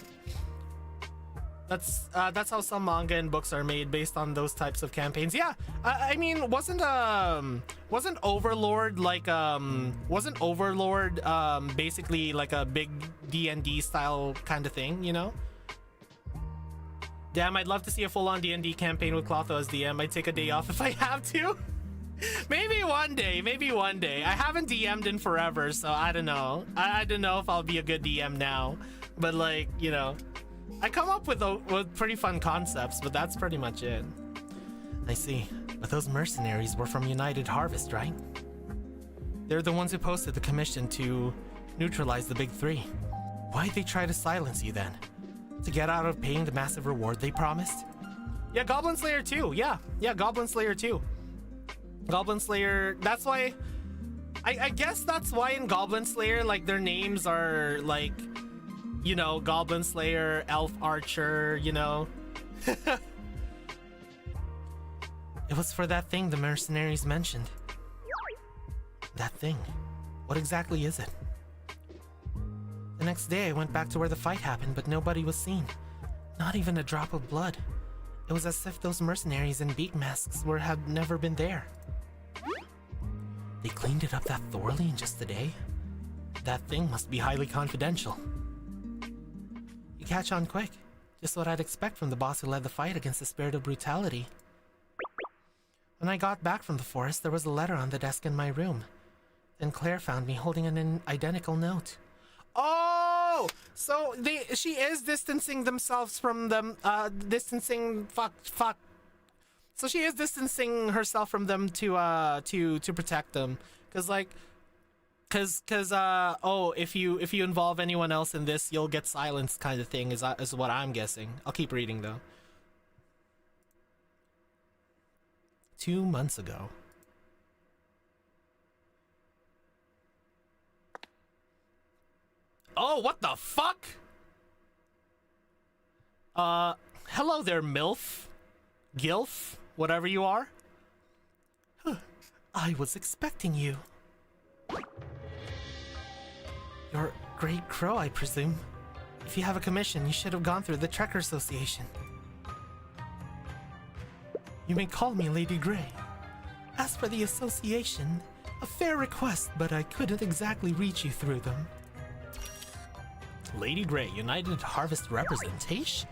Speaker 2: That's how some manga and books are made, based on those types of campaigns. Yeah, I mean, wasn't Overlord basically like a big D&D style kind of thing, you know? Damn, I'd love to see a full-on D&D campaign with Clotho as DM. I'd take a day off if I have to. Maybe one day. I haven't DM'd in forever, so I don't know. I don't know if I'll be a good DM now. But like, you know, I come up with pretty fun concepts, but that's pretty much it. I see. But those mercenaries were from United Harvest, right? They're the ones who posted the commission to neutralize the big three. Why'd they try to silence you then? To get out of paying the massive reward they promised? Yeah, Goblin Slayer 2. Yeah, Goblin Slayer 2. Goblin Slayer, that's why... I guess that's why in Goblin Slayer, like, their names are, like, you know, Goblin Slayer, Elf Archer, you know? It was for that thing the mercenaries mentioned. That thing. What exactly is it? The next day, I went back to where the fight happened, but nobody was seen. Not even a drop of blood. It was as if those mercenaries in beak masks had never been there. They cleaned it up that thoroughly in just a day? That thing must be highly confidential. You catch on quick. Just what I'd expect from the boss who led the fight against the spirit of brutality. When I got back from the forest, there was a letter on the desk in my room. Then Claire found me holding an identical note. Oh! So she is distancing themselves from them, fuck. So she is distancing herself from them to protect them. Cause if you involve anyone else in this, you'll get silenced kind of thing is what I'm guessing. I'll keep reading though. 2 months ago. Oh, what the fuck? Hello there, MILF. Gilf, whatever you are. I was expecting you. You're Great Crow, I presume. If you have a commission, you should have gone through the Trekker Association. You may call me Lady Grey. As for the association, a fair request, but I couldn't exactly reach you through them. Lady Grey, United Harvest representation?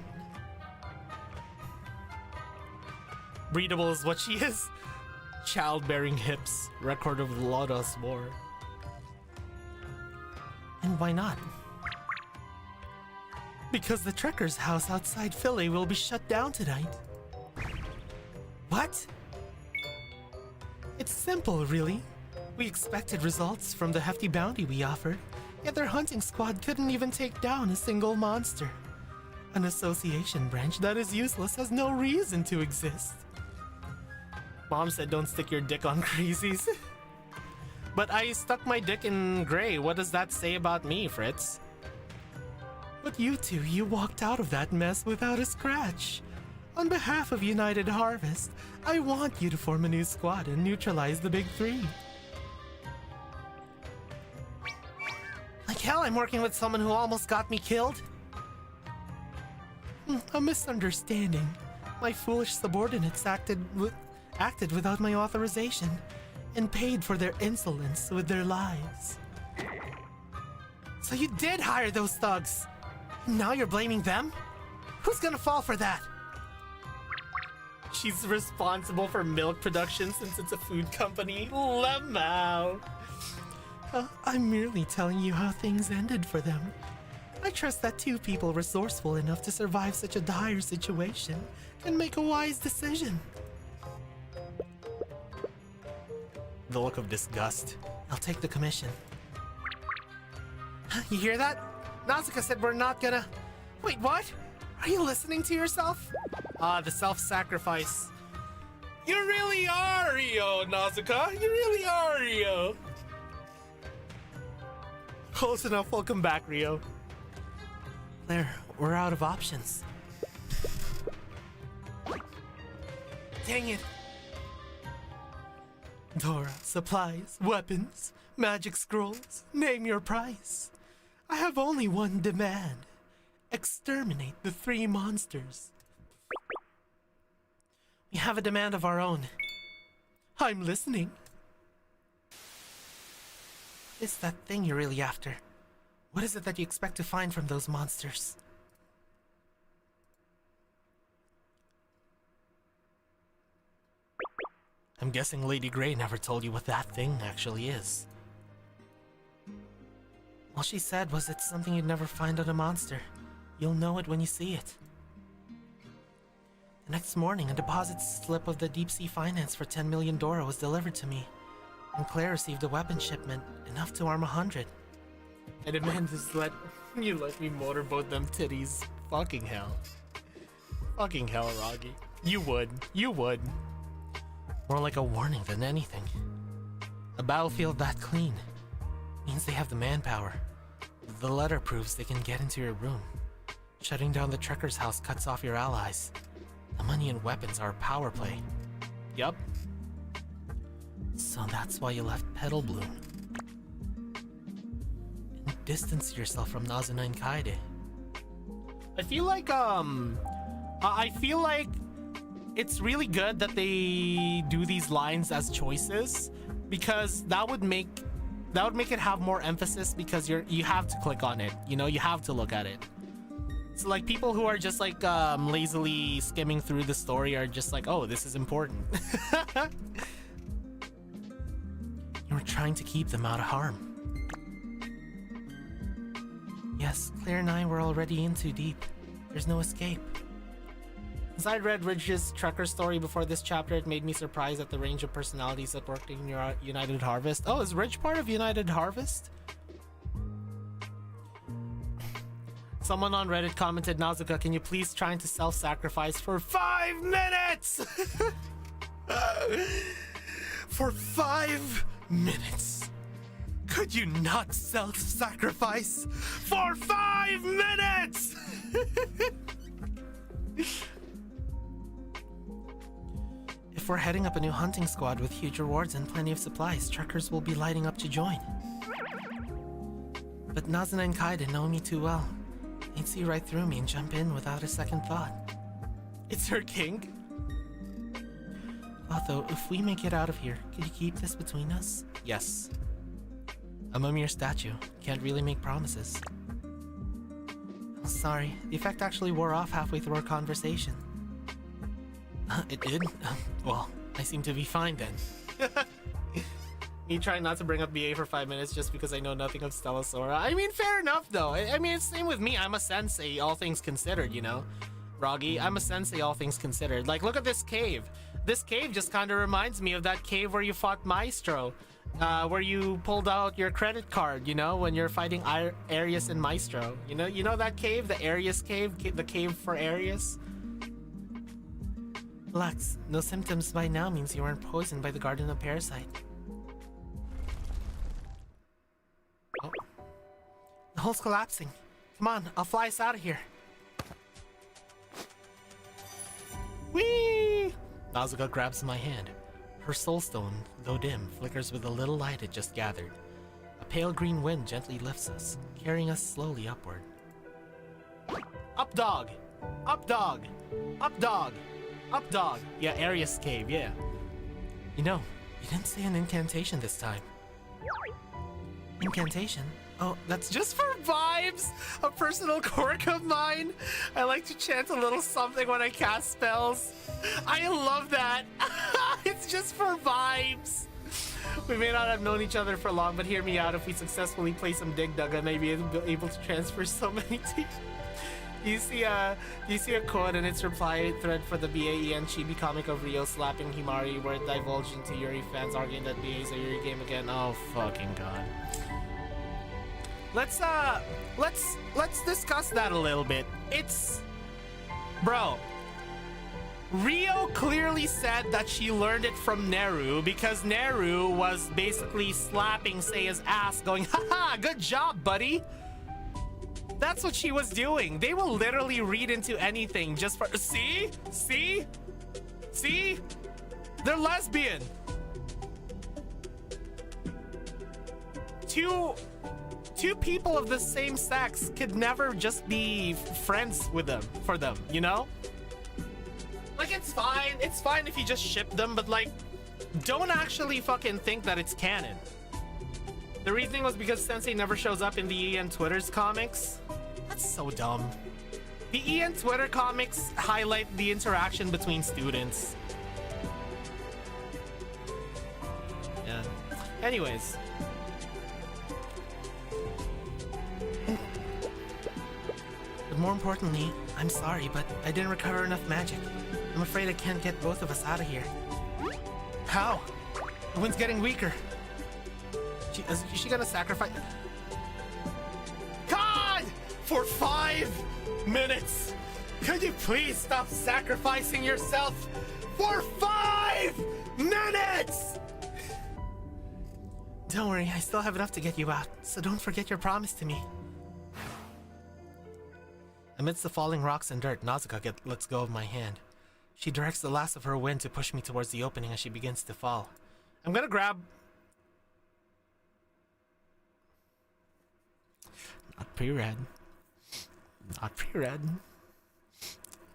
Speaker 2: Breedable is what she is. Childbearing hips, record of Lodos War. And why not? Because the Trekker's house outside Philly will be shut down tonight. What? It's simple, really. We expected results from the hefty bounty we offered, yet their hunting squad couldn't even take down a single monster. An association branch that is useless has no reason to exist. Mom said don't stick your dick on crazies. But I stuck my dick in Grey. What does that say about me, Fritz? But you walked out of that mess without a scratch. On behalf of United Harvest, I want you to form a new squad and neutralize the big three. Like hell, I'm working with someone who almost got me killed. A misunderstanding. My foolish subordinates acted without my authorization and paid for their insolence with their lives. So you did hire those thugs. Now you're blaming them? Who's gonna fall for that? She's responsible for milk production since it's a food company. Lemao. I'm merely telling you how things ended for them. I trust that two people resourceful enough to survive such a dire situation can make a wise decision. The look of disgust. I'll take the commission. You hear that? Nausicaa said we're not gonna... Wait, what? Are you listening to yourself? The self-sacrifice. You really are, Rio, Nausicaa. You really are, Rio. Close enough. Welcome back, Rio. Claire, we're out of options. Dang it. Dora, supplies, weapons, magic scrolls, name your price. I have only one demand. Exterminate the three monsters. We have a demand of our own. I'm listening. What is that thing you're really after? What is it that you expect to find from those monsters? I'm guessing Lady Grey never told you what that thing actually is. All she said was it's something you'd never find on a monster. You'll know it when you see it. The next morning, a deposit slip of the deep sea finance for 10 million Dora was delivered to me, and Claire received a weapon shipment enough to arm 100. I demand this let me motorboat them titties. Fucking hell. Fucking hell, Roggy. You would. More like a warning than anything. A battlefield that clean means they have the manpower. The letter proves they can get into your room. Shutting down the Trekker's house cuts off your allies. The money and weapons are power play. Yup. So that's why you left Petal Bloom. And distance yourself from Nazuna Kaede. I feel like it's really good that they do these lines as choices, because that would make it have more emphasis, because you have to click on it, you know, you have to look at it. So like people who are just like lazily skimming through the story are just like, oh, this is important. You were trying to keep them out of harm. Yes, Claire and I were already in too deep. There's no escape. Since I'd read Ridge's Trekker story before this chapter, it made me surprised at the range of personalities that worked in your United Harvest. Oh, is Ridge part of United Harvest? Someone on Reddit commented, Nazuka, can you please try to self-sacrifice for 5 minutes? For 5 minutes. Could you not self-sacrifice for 5 minutes? If we're heading up a new hunting squad with huge rewards and plenty of supplies, truckers will be lighting up to join. But Nazuna and Kaede know me too well. They'd see right through me and jump in without a second thought. It's her king? Although, if we make it out of here, could you keep this between us? Yes. I'm a mere statue. Can't really make promises. Oh, sorry. The effect actually wore off halfway through our conversation. It did? Well, I seem to be fine then. Me trying not to bring up BA for 5 minutes just because I know nothing of Stella Sora. I mean, fair enough though. I mean, it's the same with me. I'm a sensei, all things considered, you know? Roggy, I'm a sensei, all things considered. Like, look at this cave. This cave just kind of reminds me of that cave where you fought Maestro. Where you pulled out your credit card, you know, when you're fighting Arius and Maestro. You know that cave? The Arius cave? The cave for Arius? Lux, no symptoms by now means you weren't poisoned by the Garden of Parasite. Oh. The hole's collapsing. Come on, I'll fly us out of here. Whee! Nazuka grabs my hand. Her soulstone, though dim, flickers with the little light it just gathered. A pale green wind gently lifts us, carrying us slowly upward. Up dog! Up dog! Up dog! Up dog! Yeah, Arius Cave, yeah. You know, you didn't say an incantation this time. Incantation? Oh, that's just for vibes! A personal quirk of mine! I like to chant a little something when I cast spells. I love that! It's just for vibes! We may not have known each other for long, but hear me out. If we successfully play some Dig Dug, I may be able to transfer so many to you. Do you see a quote in its reply thread for the BAEN Chibi comic of Rio slapping Himari where it divulged into Yuri fans arguing that BA is a Yuri game again? Oh fucking god. Let's discuss that a little bit. Bro, Rio clearly said that she learned it from Neru because Neru was basically slapping Seiya's ass going, haha, good job, buddy. That's what she was doing. They will literally read into anything just for... See? See? See? They're lesbian. Two people of the same sex could never just be friends with them, for them, you know? Like, it's fine if you just ship them, but like, don't actually fucking think that it's canon. The reasoning was because Sensei never shows up in the EN Twitter's comics. That's so dumb. The EN Twitter comics highlight the interaction between students. Yeah. Anyways. But more importantly, I'm sorry, but I didn't recover enough magic. I'm afraid I can't get both of us out of here. How? The wind's getting weaker. Is she gonna sacrifice? God! For 5 minutes! Could you please stop sacrificing yourself for 5 minutes? Don't worry, I still have enough to get you out, so don't forget your promise to me. Amidst the falling rocks and dirt, Nausicaa lets go of my hand. She directs the last of her wind to push me towards the opening as she begins to fall. I'm gonna grab... Not pre-read. Not pre-read.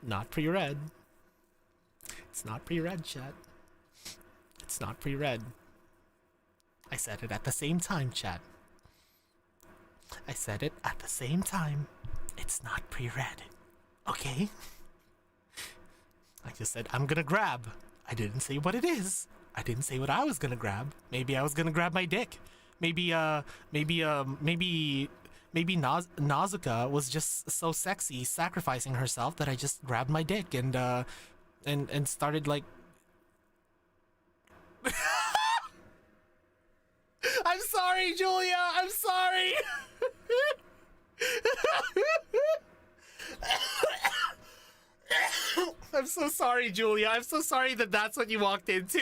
Speaker 2: Not pre-read. It's not pre-read, chat. It's not pre-read. I said it at the same time, chat. I said it at the same time. It's not pre-read. Okay? I just said, I'm gonna grab. I didn't say what it is. I didn't say what I was gonna grab. Maybe I was gonna grab my dick. Maybe Nausicaa was just so sexy sacrificing herself that I just grabbed my dick and started like... I'm sorry, Julia! I'm sorry! I'm so sorry, Julia. I'm so sorry that that's what you walked into.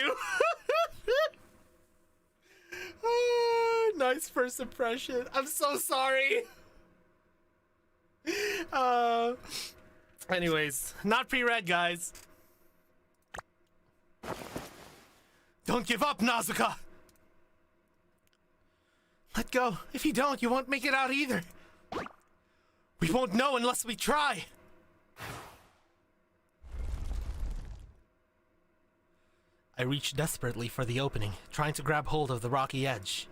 Speaker 2: Nice first impression. I'm so sorry. Anyways, not pre-read, guys. Don't give up, Nausicaa! Let go. If you don't, you won't make it out either. We won't know unless we try. I reach desperately for the opening, trying to grab hold of the rocky edge.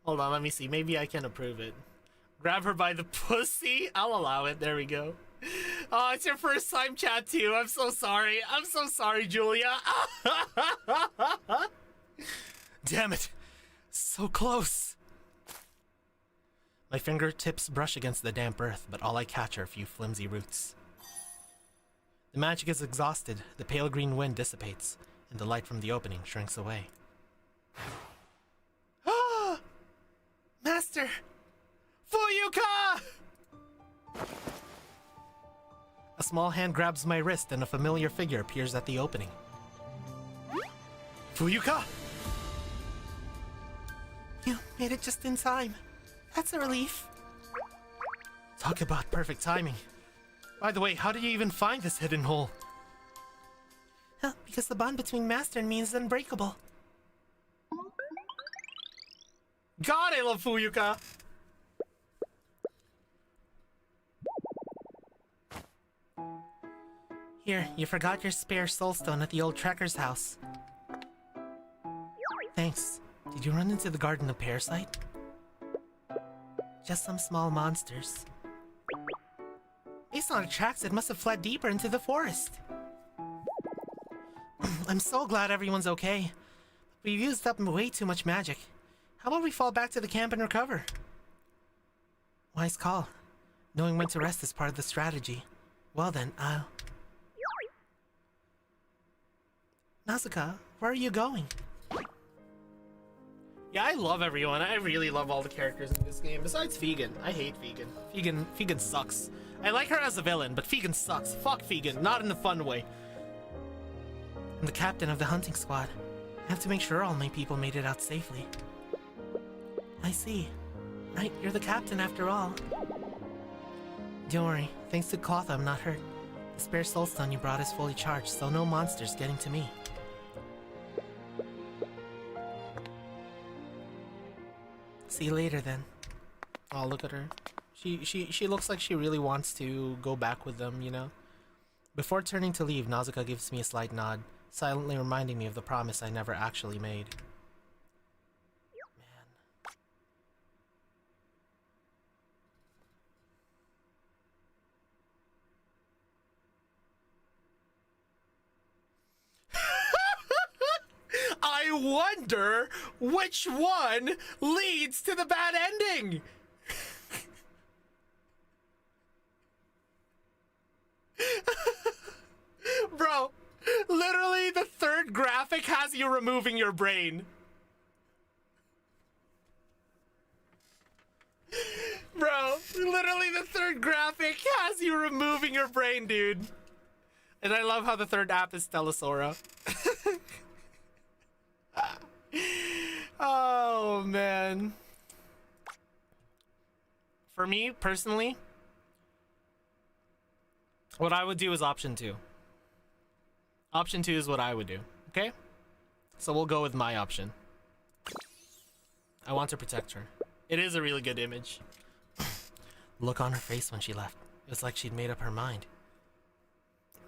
Speaker 2: Hold on, let me see. Maybe I can approve it. Grab her by the pussy? I'll allow it. There we go. Oh, it's your first time chat too. I'm so sorry. I'm so sorry, Julia. Damn it. So close. My fingertips brush against the damp earth, but all I catch are a few flimsy roots. The magic is exhausted. The pale green wind dissipates, and the light from the opening shrinks away. Ah! Master! Fuyuka! A small hand grabs my wrist and a familiar figure appears at the opening. Fuyuka! You made it just in time. That's a relief. Talk about perfect timing. By the way, how did you even find this hidden hole? Because the bond between Master and me is unbreakable. God, I love Fuyuka! Here, you forgot your spare soulstone at the old trekker's house. Thanks. Did you run into the Garden of Parasite? Just some small monsters. Based on the tracks, it must have fled deeper into the forest. I'm so glad everyone's okay. We've used up way too much magic. How about we fall back to the camp and recover? Wise call. Knowing when to rest is part of the strategy. Well then, Nausicaa, where are you going? Yeah, I love everyone. I really love all the characters in this game. Besides Fegan. I hate Fegan. Fegan sucks. I like her as a villain, but Fegan sucks. Fuck Fegan. Not in a fun way. I'm the captain of the hunting squad. I have to make sure all my people made it out safely. I see. Right, you're the captain after all. Don't worry. Thanks to Clotha, I'm not hurt. The spare soulstone you brought is fully charged, so no monster's getting to me. See you later then. Oh, look at her. She looks like she really wants to go back with them, you know? Before turning to leave, Nausicaa gives me a slight nod, silently reminding me of the promise I never actually made. Man. wonder which one leads to the bad ending. Bro, literally the third graphic has you removing your brain. Bro, literally the third graphic has you removing your brain, dude. And I love how the third app is Telesora. Oh, man. For me, personally, what I would do is option 2. Option 2 is what I would do, okay? So we'll go with my option. I want to protect her. It is a really good image. Look on her face when she left. It was like she'd made up her mind.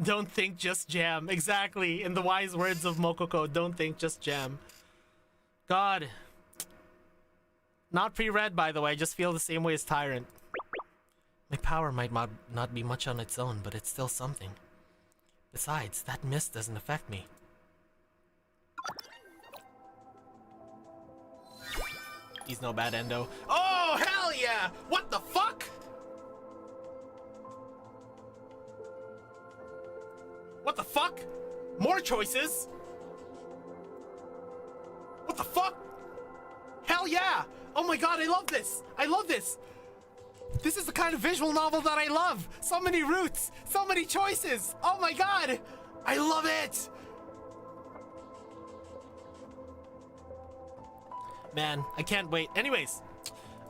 Speaker 2: Don't think, just jam. Exactly. In the wise words of Mokoko, don't think, just jam. God. Not pre-read, by the way. I just feel the same way as Tyrant. My power might not be much on its own, but it's still something. Besides, that mist doesn't affect me. He's no bad endo. Oh, hell yeah! What the fuck? What the fuck? More choices? What the fuck? Hell yeah! Oh my god, I love this! I love this! This is the kind of visual novel that I love! So many routes! So many choices! Oh my god! I love it! Man, I can't wait. Anyways,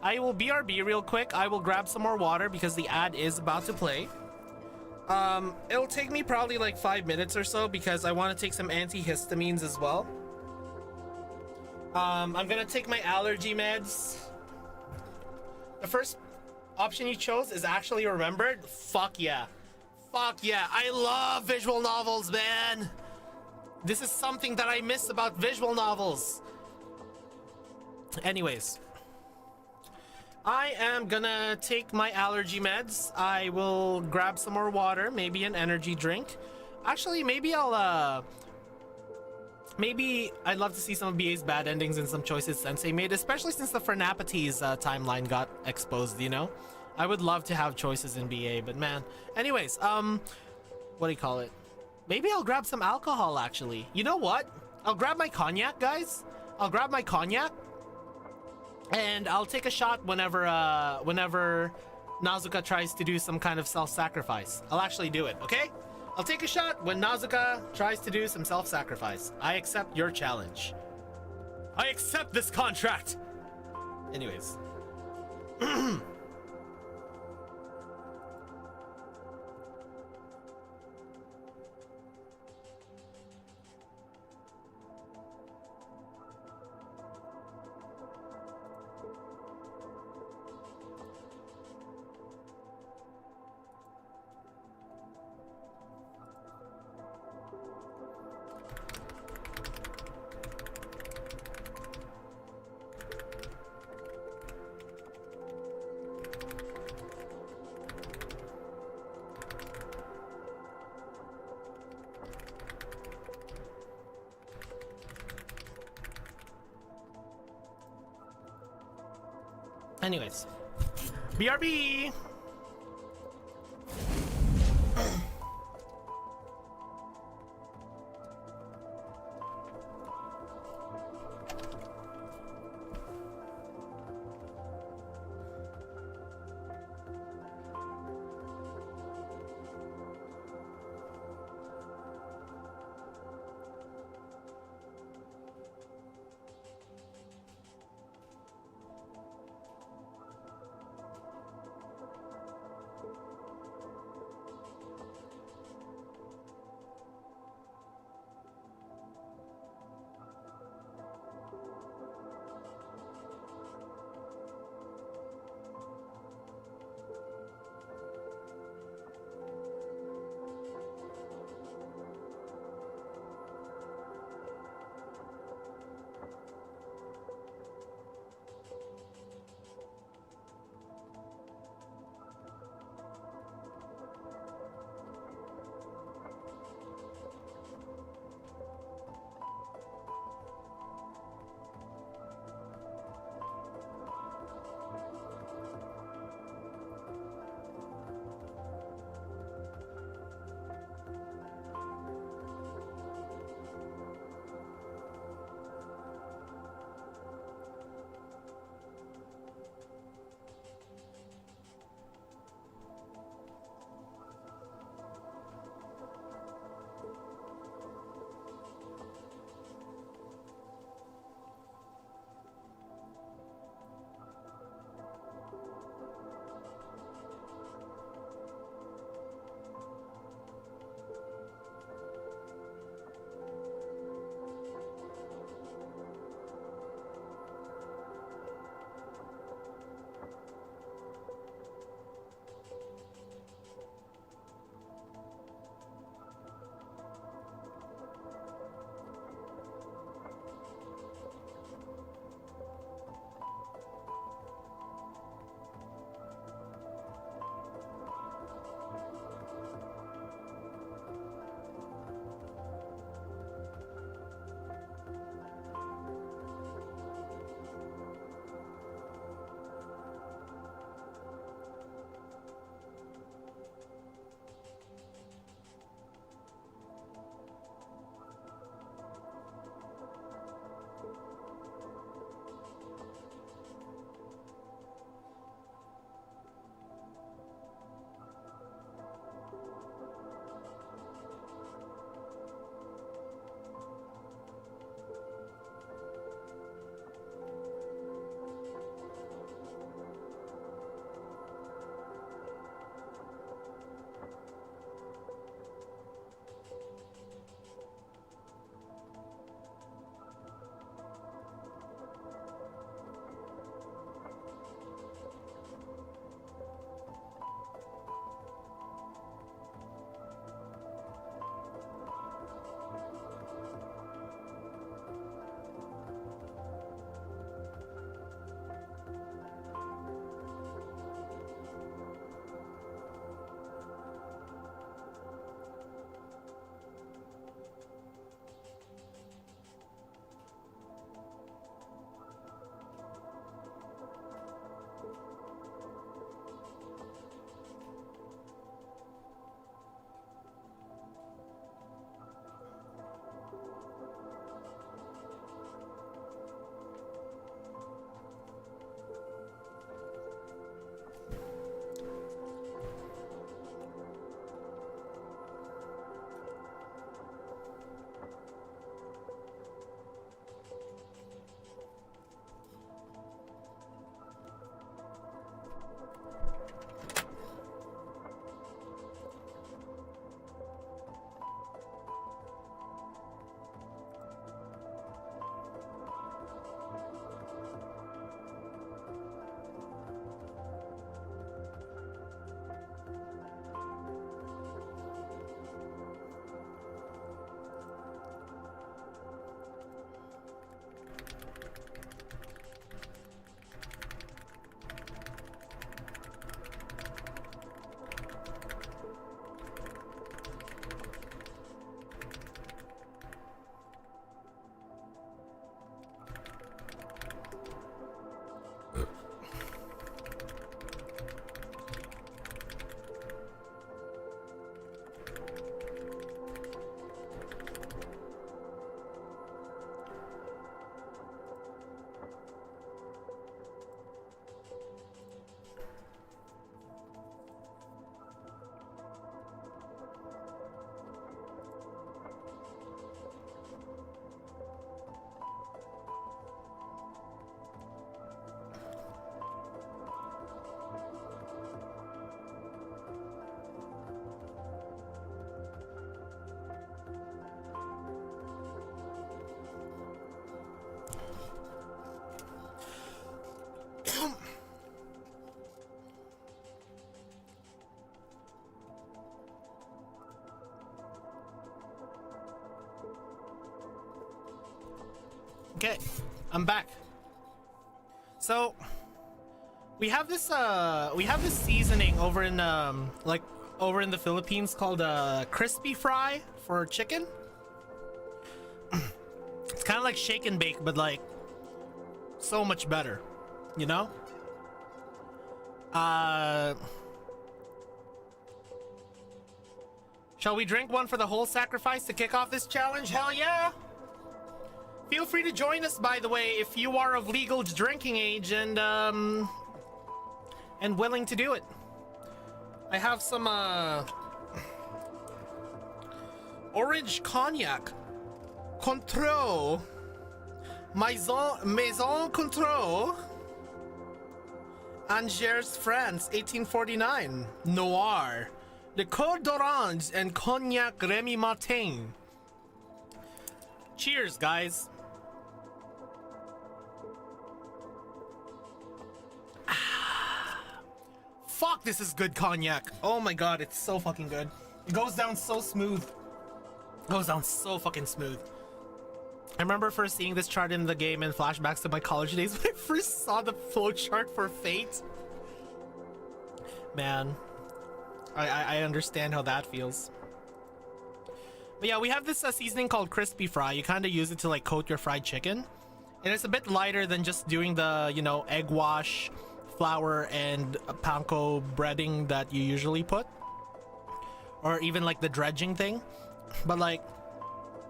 Speaker 2: I will BRB real quick. I will grab some more water because the ad is about to play. It'll take me probably like 5 minutes or so because I want to take some antihistamines as well. I'm gonna take my allergy meds. The first option you chose is actually remembered. Fuck yeah. Fuck yeah. I love visual novels, man. This is something that I miss about visual novels. Anyways, I am gonna take my allergy meds. I will grab some more water, maybe an energy drink. Actually, maybe I'd love to see some of BA's bad endings and some choices Sensei made, especially since the Fernapates timeline got exposed, you know? I would love to have choices in BA, but man. Anyways, what do you call it? Maybe I'll grab some alcohol, actually. You know what? I'll grab my cognac, guys. I'll grab my cognac. And I'll take a shot whenever Nazuka tries to do some kind of self-sacrifice. I'll actually do it, okay? I'll take a shot when Nazuka tries to do some self-sacrifice. I accept your challenge. I accept this contract! Anyways. Anyways, BRB. Okay, I'm back. So we have this seasoning over in over in the Philippines called crispy fry for chicken. It's kind of like shake and bake, but like so much better, you know? Shall we drink one for the whole sacrifice to kick off this challenge? Hell yeah! Feel free to join us, by the way, if you are of legal drinking age and willing to do it. I have some orange cognac. Cointreau. Maison Cointreau. Angers, France, 1849. Noir. The Côte d'Orange and Cognac Remy Martin. Cheers, guys. Fuck, this is good cognac. Oh my god, it's so fucking good. It goes down so smooth. It goes down so fucking smooth. I remember first seeing this chart in the game and flashbacks to my college days when I first saw the flowchart for Fate. Man, I understand how that feels. But yeah, we have this seasoning called crispy fry. You kind of use it to like coat your fried chicken. And it's a bit lighter than just doing the, you know, egg wash, flour, and panko breading that you usually put. Or even like the dredging thing. But like,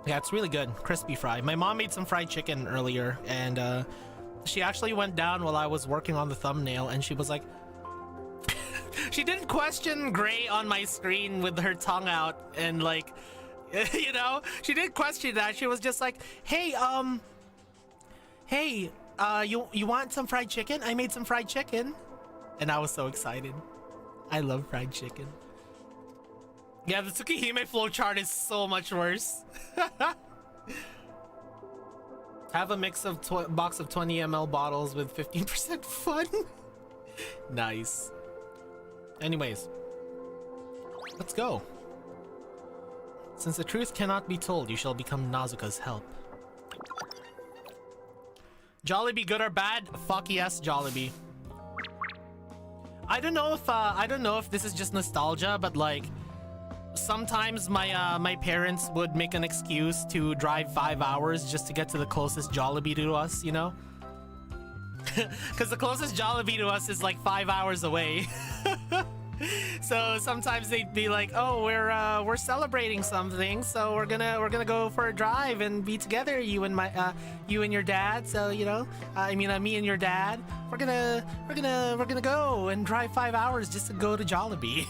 Speaker 2: yeah, it's really good. Crispy fry. My mom made some fried chicken earlier, and she actually went down while I was working on the thumbnail, and she was like, she didn't question Gray on my screen with her tongue out, and like, you know, she didn't question that. She was just like, hey, you want some fried chicken? I made some fried chicken. And I was so excited. I love fried chicken. Yeah, the Tsukihime flowchart is so much worse. Have a mix of box of 20 ml bottles with 15% fun. Nice. Anyways, let's go. Since the truth cannot be told, you shall become Nazuka's help. Jollibee, good or bad? Fuck yes, Jollibee. I don't know if this is just nostalgia, but like sometimes my parents would make an excuse to drive 5 hours just to get to the closest Jollibee to us, you know? Because the closest Jollibee to us is like 5 hours away. So sometimes they'd be like, "Oh, we're celebrating something, so we're gonna go for a drive and be together, you and your dad. So you know, me and your dad, we're gonna go and drive 5 hours just to go to Jollibee."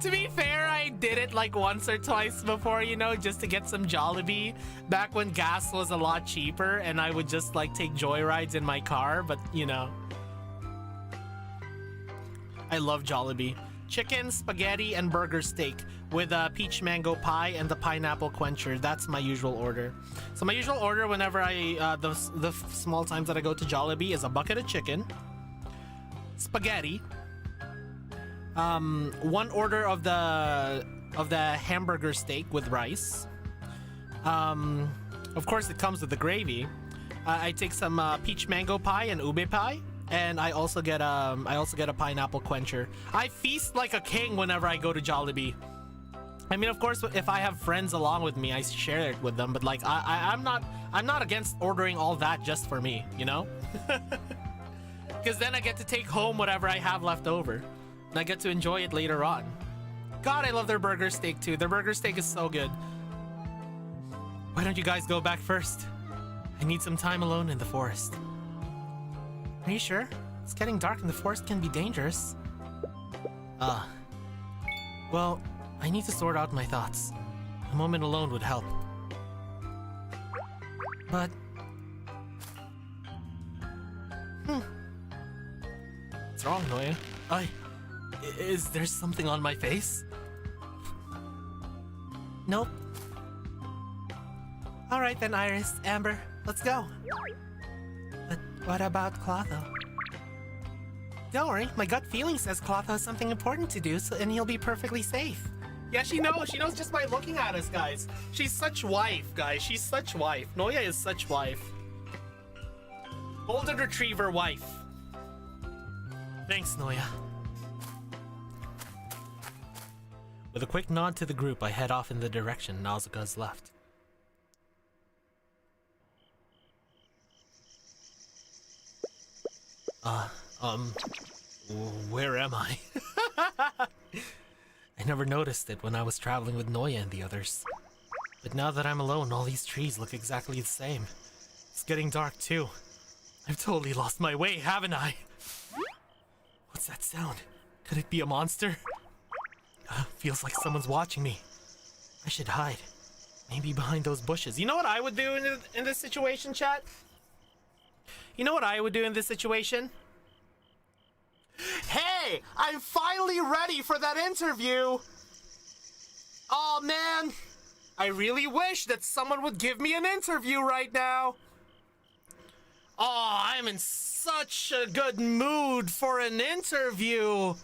Speaker 2: To be fair, I did it like once or twice before, you know, just to get some Jollibee back when gas was a lot cheaper, and I would just like take joyrides in my car. But you know, I love Jollibee. Chicken, spaghetti, and burger steak with a peach mango pie and the pineapple quencher. That's my usual order. So my usual order whenever the small times that I go to Jollibee is a bucket of chicken, spaghetti, one order of the hamburger steak with rice. Of course, it comes with the gravy. I take some peach mango pie and ube pie. And I also get a pineapple quencher. I feast like a king whenever I go to Jollibee. I mean, of course, if I have friends along with me, I share it with them. But like, I'm not against ordering all that just for me, you know? Because then I get to take home whatever I have left over, and I get to enjoy it later on. God, I love their burger steak too. Their burger steak is so good. Why don't you guys go back first? I need some time alone in the forest. Are you sure? It's getting dark and the forest can be dangerous. Well, I need to sort out my thoughts. A moment alone would help. But... What's wrong, Noe? Is there something on my face? Nope. Alright then, Iris, Amber, let's go. But what about Clotho? Don't worry, my gut feeling says Clotho has something important to do, and he'll be perfectly safe. Yeah, she knows. She knows just by looking at us, guys. She's such wife, guys. She's such wife. Noya is such wife. Golden Retriever wife. Thanks, Noya. With a quick nod to the group, I head off in the direction Nausicaa's left. Where am I? I never noticed it when I was traveling with Noya and the others. But now that I'm alone, all these trees look exactly the same. It's getting dark too. I've totally lost my way, haven't I? What's that sound? Could it be a monster? Feels like someone's watching me. I should hide. Maybe behind those bushes. You know what I would do in this situation, chat? You know what I would do in this situation? Hey! I'm finally ready for that interview! Oh man! I really wish that someone would give me an interview right now! Oh, I'm in such a good mood for an interview!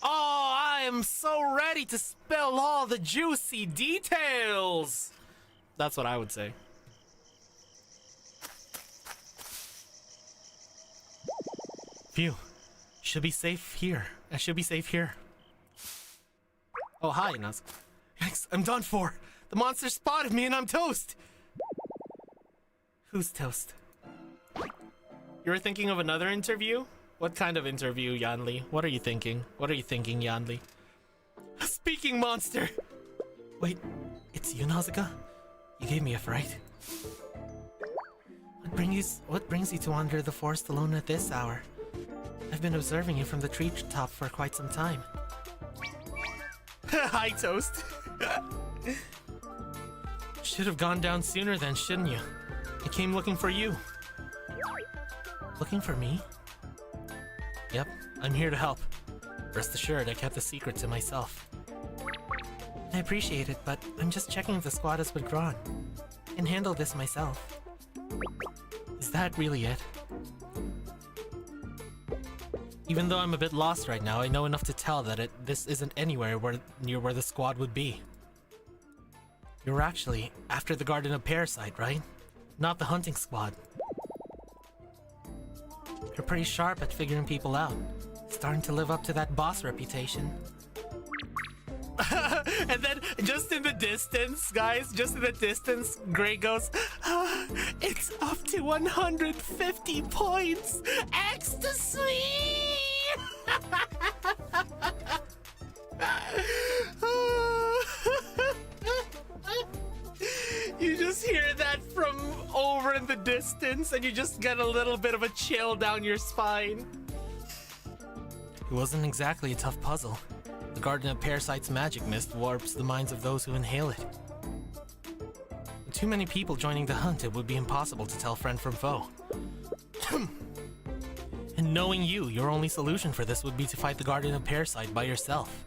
Speaker 2: Oh, I am so ready to spill all the juicy details! That's what I would say. Phew. Should be safe here. I should be safe here. Oh, hi, Naz. Yikes, I'm done for. The monster spotted me and I'm toast. Who's toast? You were thinking of another interview? What kind of interview, Yanli? What are you thinking? What are you thinking, Yanli? A speaking monster! Wait, it's you, Nausicaa? You gave me a fright. What brings you to wander the forest alone at this hour? I've been observing you from the treetop for quite some time. Hi, Toast. Should have gone down sooner then, shouldn't you? I came looking for you. Looking for me? Yep, I'm here to help. Rest assured, I kept the secret to myself. I appreciate it, but I'm just checking if the squad has withdrawn. I can handle this myself. Is that really it? Even though I'm a bit lost right now, I know enough to tell that this isn't anywhere near where the squad would be. You're actually after the Garden of Parasite, right? Not the hunting squad. You're pretty sharp at figuring people out. Starting to live up to that boss reputation. And then, just in the distance, guys, just in the distance, Gray goes, it's up to 150 points! Ecstasy! You just hear that from over in the distance, and you just get a little bit of a chill down your spine. It wasn't exactly a tough puzzle. The Garden of Parasite's magic mist warps the minds of those who inhale it. With too many people joining the hunt, it would be impossible to tell friend from foe. And knowing you, your only solution for this would be to fight the Garden of Parasite by yourself.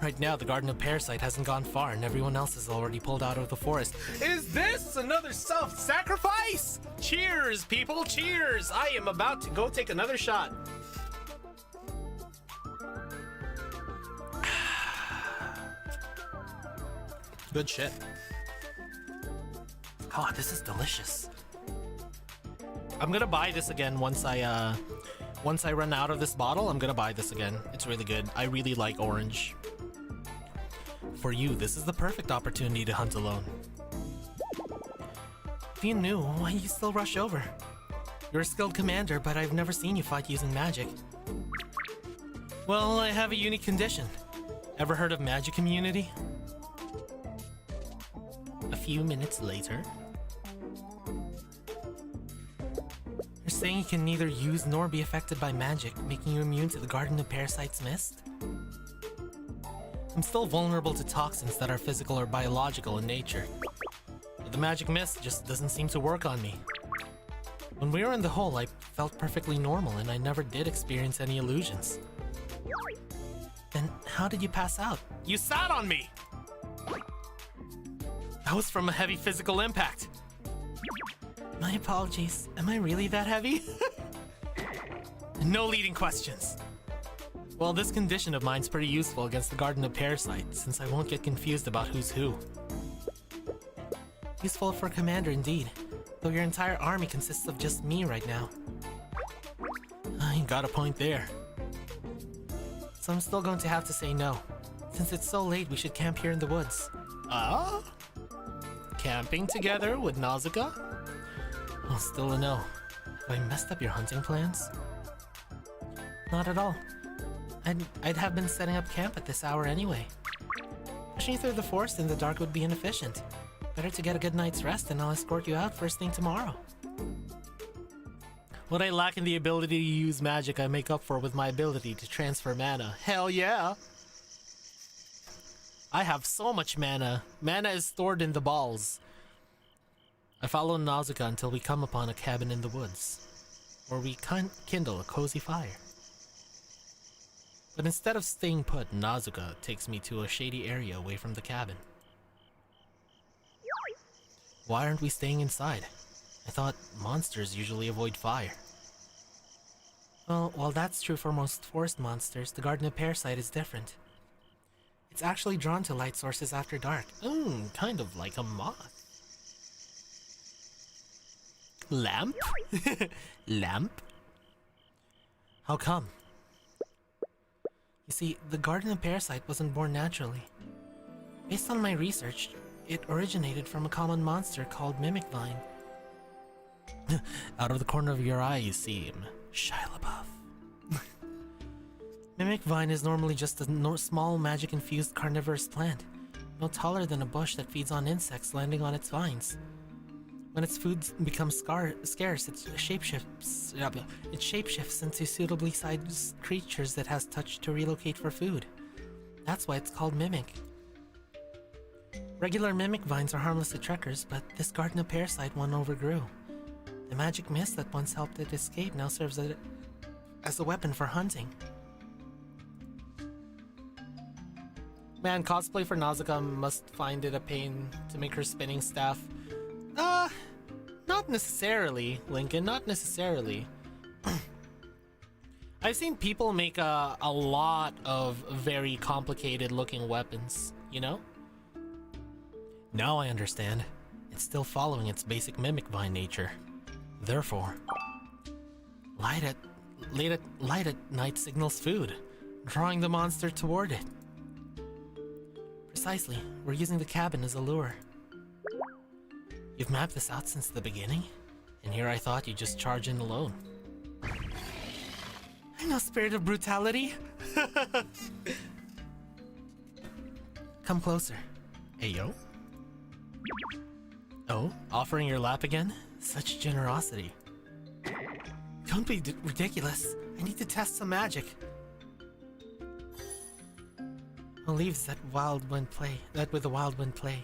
Speaker 2: Right now, the Garden of Parasite hasn't gone far and everyone else has already pulled out of the forest. Is this another self-sacrifice? Cheers, people, cheers! I am about to go take another shot. Good shit. God, this is delicious. I'm gonna buy this again once I run out of this bottle. I'm gonna buy this again. It's really good. I really like orange. For you, this is the perfect opportunity to hunt alone. If you knew, why you still rush over? You're a skilled commander, but I've never seen you fight using magic. Well, I have a unique condition. Ever heard of magic immunity? A few minutes later. You're saying you can neither use nor be affected by magic, making you immune to the Garden of Parasite's mist? I'm still vulnerable to toxins that are physical or biological in nature. But the magic mist just doesn't seem to work on me. When we were in the hole, I felt perfectly normal and I never did experience any illusions. Then how did you pass out? You sat on me! That was from a heavy physical impact. My apologies. Am I really that heavy? No leading questions. Well, this condition of mine's pretty useful against the Garden of Parasite, since I won't get confused about who's who. Useful for a commander indeed, though your entire army consists of just me right now. You got a point there. So I'm still going to have to say no. Since it's so late, we should camp here in the woods. Ah? Camping together with Nausicaa? Oh, still a no. Have I messed up your hunting plans? Not at all. I'd have been setting up camp at this hour anyway. Pushing you through the forest in the dark would be inefficient. Better to get a good night's rest and I'll escort you out first thing tomorrow. What I lack in the ability to use magic, I make up for with my ability to transfer mana. Hell yeah! I have so much mana. Mana is stored in the balls. I follow Nausicaa until we come upon a cabin in the woods, where we kindle a cozy fire. But instead of staying put, Nausicaa takes me to a shady area away from the cabin. Why aren't we staying inside? I thought monsters usually avoid fire. Well, while that's true for most forest monsters, the Garden of Parasite is different. It's actually drawn to light sources after dark. Kind of like a moth. Lamp? Lamp? How come? You see, the Garden of Parasite wasn't born naturally. Based on my research, it originated from a common monster called Mimic Vine. Out of the corner of your eye, you seem Shia LaBeouf. Mimic Vine is normally just a small magic-infused carnivorous plant, no taller than a bush that feeds on insects landing on its vines. When its food becomes scarce, it shapeshifts into suitably sized creatures that has touch to relocate for food. That's why it's called Mimic. Regular Mimic Vines are harmless to trekkers, but this Garden of Parasite one overgrew. The magic mist that once helped it escape now serves as a weapon for hunting. Man, cosplay for Nausicaa must find it a pain to make her spinning staff. Not necessarily, Lincoln, not necessarily. I've seen people make a lot of very complicated looking weapons, you know? Now I understand. It's still following its basic Mimic Vine nature. Therefore, light at night signals food, drawing the monster toward it. Precisely, we're using the cabin as a lure. You've mapped this out since the beginning, and here I thought you'd just charge in alone. I'm no spirit of brutality. Come closer. Hey, yo. Oh, offering your lap again? Such generosity. Don't be ridiculous. I need to test some magic. I'll leave that with the wild wind play.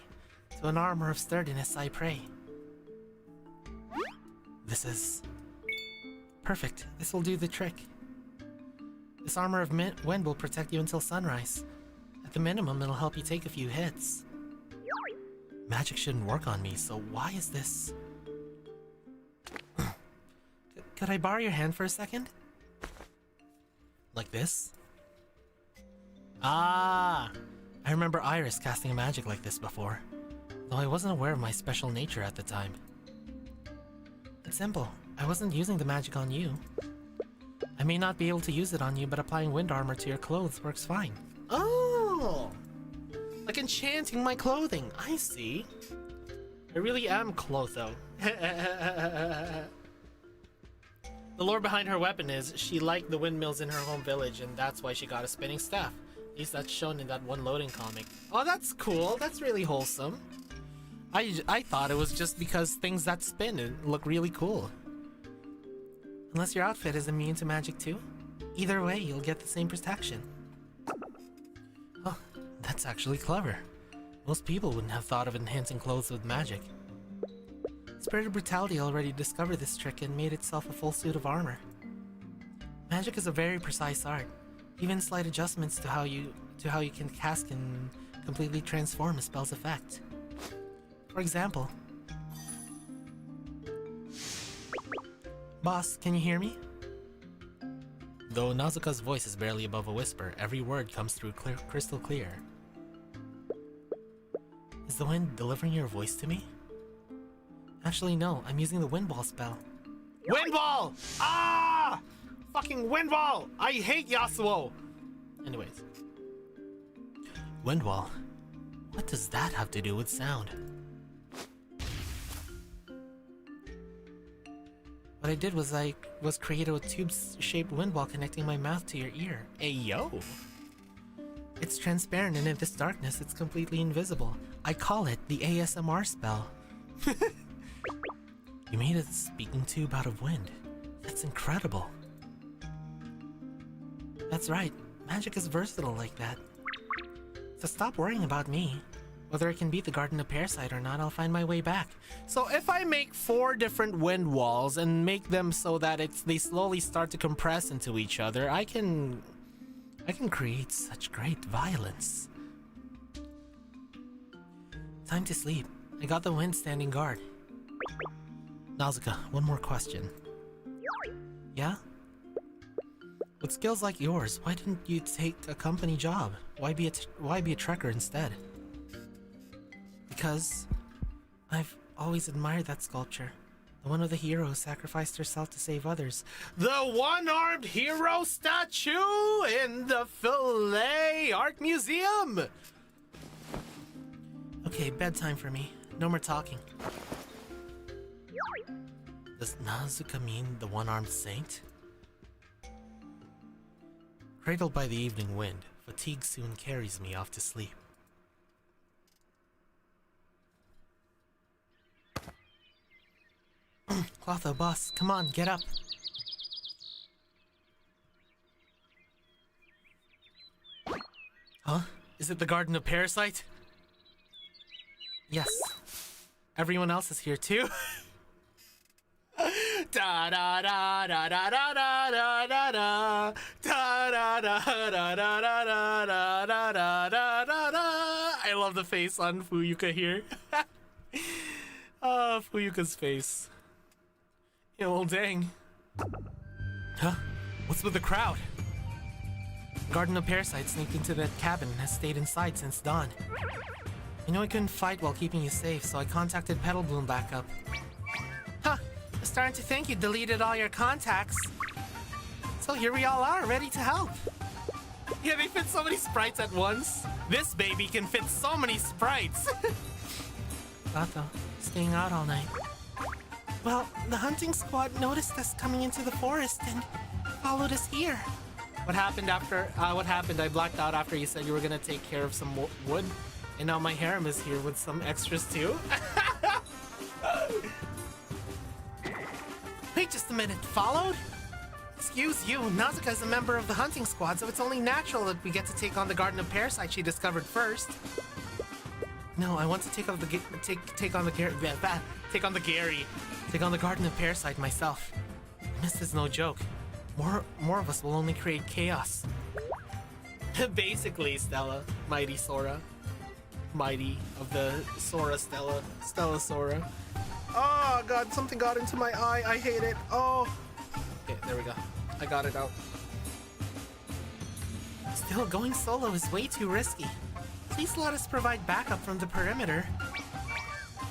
Speaker 2: To an armor of sturdiness I pray. This is perfect. This will do the trick. This armor of wind will protect you until sunrise. At the minimum, it'll help you take a few hits. Magic shouldn't work on me, so why is this? Could I borrow your hand for a second? Like this? Ah! I remember Iris casting a magic like this before, though I wasn't aware of my special nature at the time. It's simple. I wasn't using the magic on you. I may not be able to use it on you, but applying wind armor to your clothes works fine. Oh! Like enchanting my clothing. I see. I really am Clotho. The lore behind her weapon is she liked the windmills in her home village, and that's why she got a spinning staff. At least that's shown in that one loading comic. Oh, that's cool. That's really wholesome. I thought it was just because things that spin look really cool. Unless your outfit is immune to magic too. Either way, you'll get the same protection. Oh, that's actually clever. Most people wouldn't have thought of enhancing clothes with magic. Spirit of Brutality already discovered this trick and made itself a full suit of armor. Magic is a very precise art. Even slight adjustments to how you can cast can completely transform a spell's effect. For example, boss, can you hear me? Though Nazuka's voice is barely above a whisper, every word comes through crystal clear. Is the wind delivering your voice to me? Actually, no. I'm using the wind ball spell. Wind ball! Ah! Fucking wind ball! I hate Yasuo! Anyways. Wind wall. What does that have to do with sound? What I did was create a tube-shaped wind wall connecting my mouth to your ear. Ayo! It's transparent, and in this darkness, it's completely invisible. I call it the ASMR spell. You made a speaking tube out of wind. That's incredible. That's right. Magic is versatile like that. So stop worrying about me. Whether I can beat the Garden of Parasite or not, I'll find my way back. So if I make 4 different wind walls and make them so that they slowly start to compress into each other, I can create such great violence. Time to sleep. I got the wind standing guard. Nazuka, one more question. Yeah? With skills like yours, why didn't you take a company job? Why be a trekker instead? Because I've always admired that sculpture. The one of the hero who sacrificed herself to save others. The one-armed hero statue in the Filet Art Museum! Okay, bedtime for me. No more talking. Does Nazuka mean the one-armed saint? Cradled by the evening wind, fatigue soon carries me off to sleep. Clotho, boss, come on, get up. Huh? Is it the Garden of Parasite? Yes. Everyone else is here too. Da da da da da da da da da da da da da da da da da da da da. I love the face on Fuyuka here. Oh, Fuyuka's face. Yeah, well, dang. Huh? What's with the crowd? Garden of Parasite sneaked into that cabin and has stayed inside since dawn. I know I couldn't fight while keeping you safe, so I contacted Petal Bloom backup. Huh? I'm starting to think you deleted all your contacts. So here we all are, ready to help. Yeah, they fit so many sprites at once. This baby can fit so many sprites. Gato, staying out all night. Well, the hunting squad noticed us coming into the forest and followed us here. What happened after, I blacked out after you said you were gonna take care of some wood. And now my harem is here with some extras too. Wait just a minute, followed? Excuse you, Nazuka is a member of the hunting squad, so it's only natural that we get to take on the Garden of Parasite she discovered first. No, I want to take on the Garden of Parasite myself. This is no joke. More of us will only create chaos. Basically, Stella, mighty Sora. Mighty of the Sora Stella Sora. Oh god, something got into my eye. I hate it. Oh. Okay, there we go. I got it out. Still, going solo is way too risky. Please let us provide backup from the perimeter.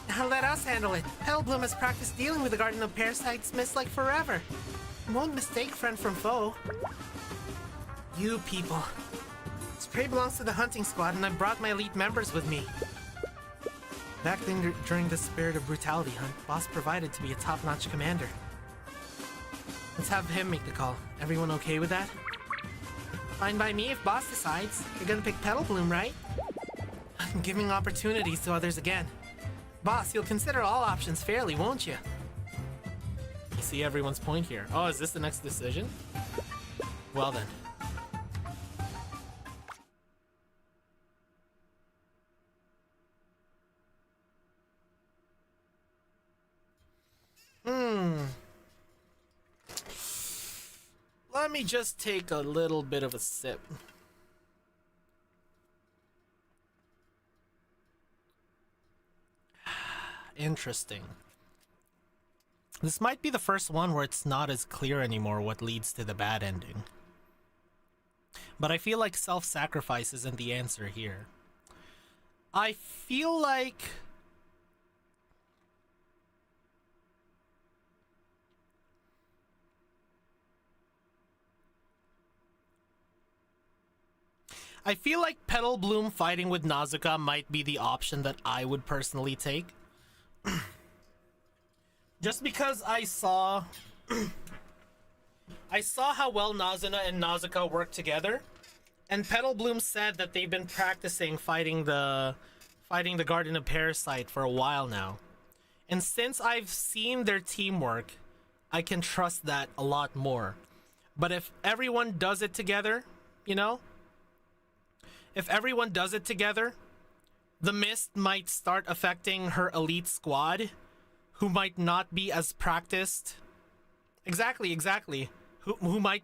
Speaker 2: Now let us handle it. Petal Bloom has practiced dealing with the Garden of Parasite's mist like forever. You won't mistake friend from foe. You people. Spray belongs to the hunting squad, and I've brought my elite members with me. Back then, during the Spirit of Brutality hunt, Boss provided to be a top-notch commander. Let's have him make the call. Everyone okay with that? Fine by me if Boss decides. You're gonna pick Petal Bloom, right? I'm giving opportunities to others again. Boss, you'll consider all options fairly, won't you? You see everyone's point here. Oh, is this the next decision? Well then. Let me just take a little bit of a sip. Interesting. This might be the first one where it's not as clear anymore what leads to the bad ending. But I feel like self-sacrifice isn't the answer here. I feel like... Petal Bloom fighting with Nazuka might be the option that I would personally take. Just because I saw how well Nazuna and Nazuka work together, and Petal Bloom said that they've been practicing fighting the Garden of Parasite for a while now. And since I've seen their teamwork, I can trust that a lot more. But if everyone does it together, you know? If everyone does it together, the mist might start affecting her elite squad, who might not be as practiced. Exactly. Who might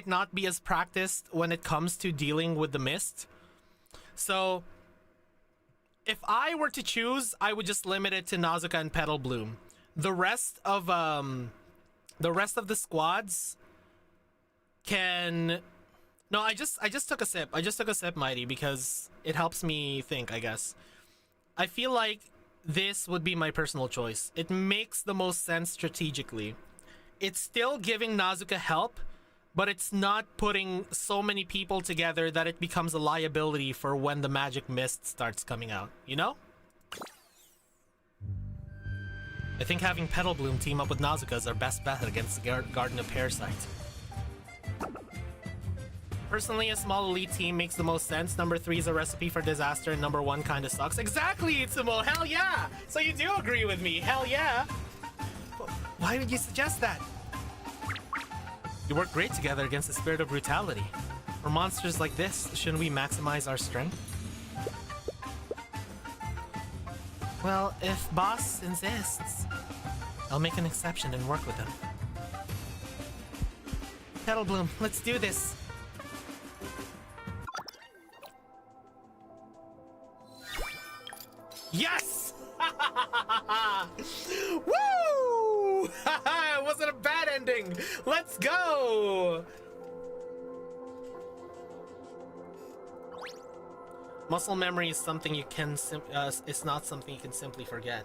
Speaker 2: not be as practiced when it comes to dealing with the mist. So if I were to choose, I would just limit it to Nazuka and Petal Bloom. The rest of the squads can... No, I just took a sip. I just took a sip, Mighty, because it helps me think, I guess. I feel like this would be my personal choice. It makes the most sense strategically. It's still giving Nazuka help, but it's not putting so many people together that it becomes a liability for when the magic mist starts coming out, you know? I think having Petal Bloom team up with Nazuka is our best bet against the Garden of Parasite. Personally, a small elite team makes the most sense. Number 3 is a recipe for disaster, and number 1 kinda sucks. Exactly, Itsumo! Hell yeah! So you do agree with me, hell yeah! Why would you suggest that? You work great together against the spirit of brutality. For monsters like this, shouldn't we maximize our strength? Well, if boss insists, I'll make an exception and work with him. Petal Bloom, let's do this! Yes! Woo! It wasn't a bad ending. Let's go! Muscle memory is something you can it's not something you can simply forget.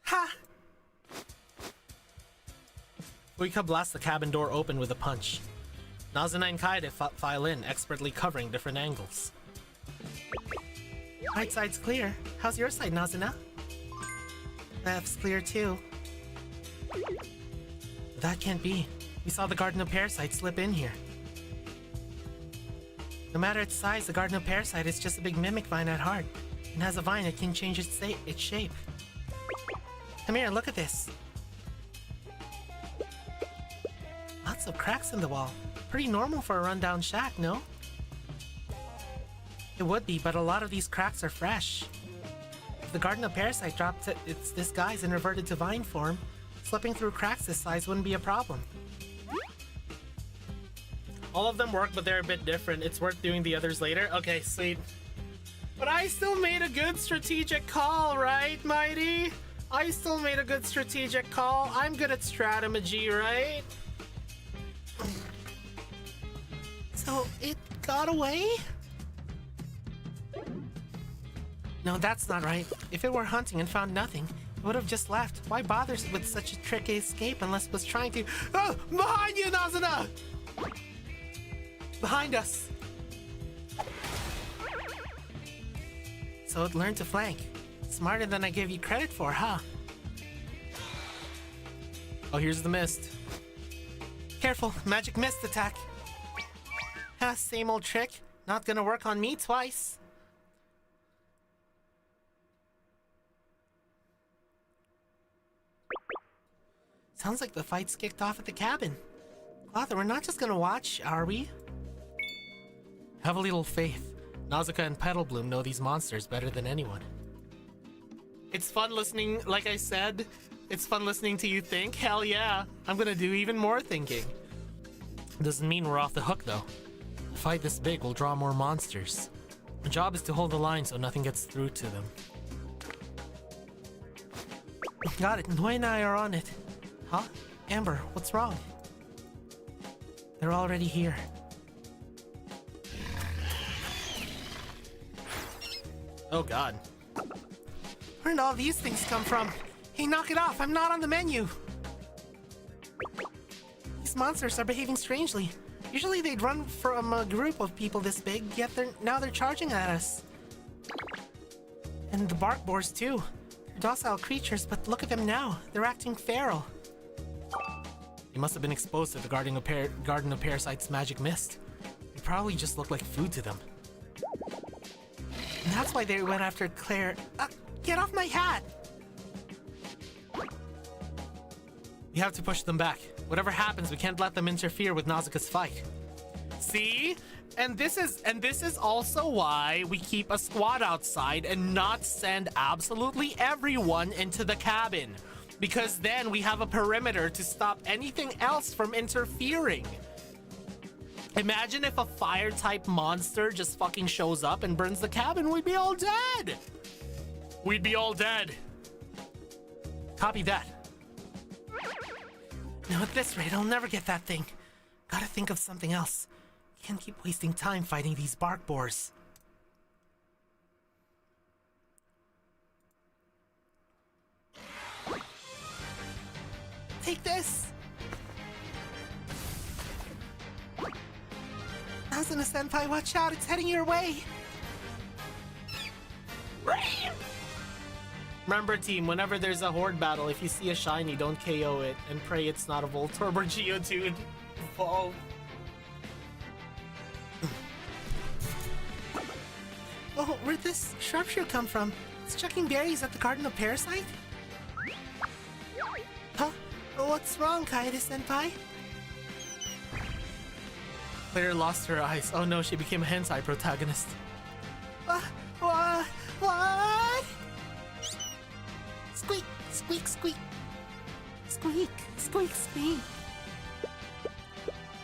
Speaker 2: Ha! Uika blasts the cabin door open with a punch. Nazuna and Kaede file in, expertly covering different angles. Right side's clear. How's your side, Nazuna? Left's clear too. That can't be. We saw the Garden of Parasite slip in here. No matter its size, the Garden of Parasite is just a big mimic vine at heart. And as a vine, it can change its shape. Come here, look at this. Lots of cracks in the wall. Pretty normal for a rundown shack, no? It would be, but a lot of these cracks are fresh. If the Garden of Parasite dropped its disguise and reverted to vine form, slipping through cracks this size wouldn't be a problem. All of them work, but they're a bit different. It's worth doing the others later. Okay, sweet. But I still made a good strategic call, right, Mighty? I still made a good strategic call. I'm good at strategy, right? So it got away? No, that's not right. If it were hunting and found nothing, it would have just left. Why bother with such a tricky escape unless it was trying to... Oh! Behind you, Nazuna! Behind us! So it learned to flank. Smarter than I gave you credit for, huh? Oh, here's the mist. Careful, magic mist attack. Ha, same old trick. Not gonna work on me twice. Sounds like the fight's kicked off at the cabin. Clother, we're not just gonna watch, are we? Have a little faith. Nazuka and Petal Bloom know these monsters better than anyone. It's fun listening, like I said, it's fun listening to you think. Hell yeah, I'm gonna do even more thinking. Doesn't mean we're off the hook though. A fight this big will draw more monsters. Our job is to hold the line so nothing gets through to them. Got it. Noi and I are on it. Huh? Amber, what's wrong? They're already here. Oh god. Where did all these things come from? Hey, knock it off! I'm not on the menu! These monsters are behaving strangely. Usually they'd run from a group of people this big, yet now they're charging at us. And the bark boars too. They're docile creatures, but look at them now. They're acting feral. They must have been exposed to the Garden of Parasites magic mist. They probably just look like food to them. And that's why they went after Claire. Get off my hat! We have to push them back. Whatever happens, we can't let them interfere with Nausicaa's fight. See? And this is also why we keep a squad outside and not send absolutely everyone into the cabin. Because then we have a perimeter to stop anything else from interfering. Imagine if a fire-type monster just fucking shows up and burns the cabin. We'd be all dead. We'd be all dead. Copy that. Now at this rate, I'll never get that thing. Gotta think of something else. Can't keep wasting time fighting these bark boars. Take this! Asuna-senpai, watch out! It's heading your way! Remember, team, whenever there's a horde battle, if you see a shiny, don't KO it, and pray it's not a Voltorb or Geodude. Evolve. Oh, where'd this sharpshooter come from? It's chucking berries at the Garden of Parasite? Huh? What's wrong, Kaede-senpai? Claire lost her eyes. Oh no, she became a hentai protagonist. What? Squeak, squeak, squeak. Squeak, squeak, squeak.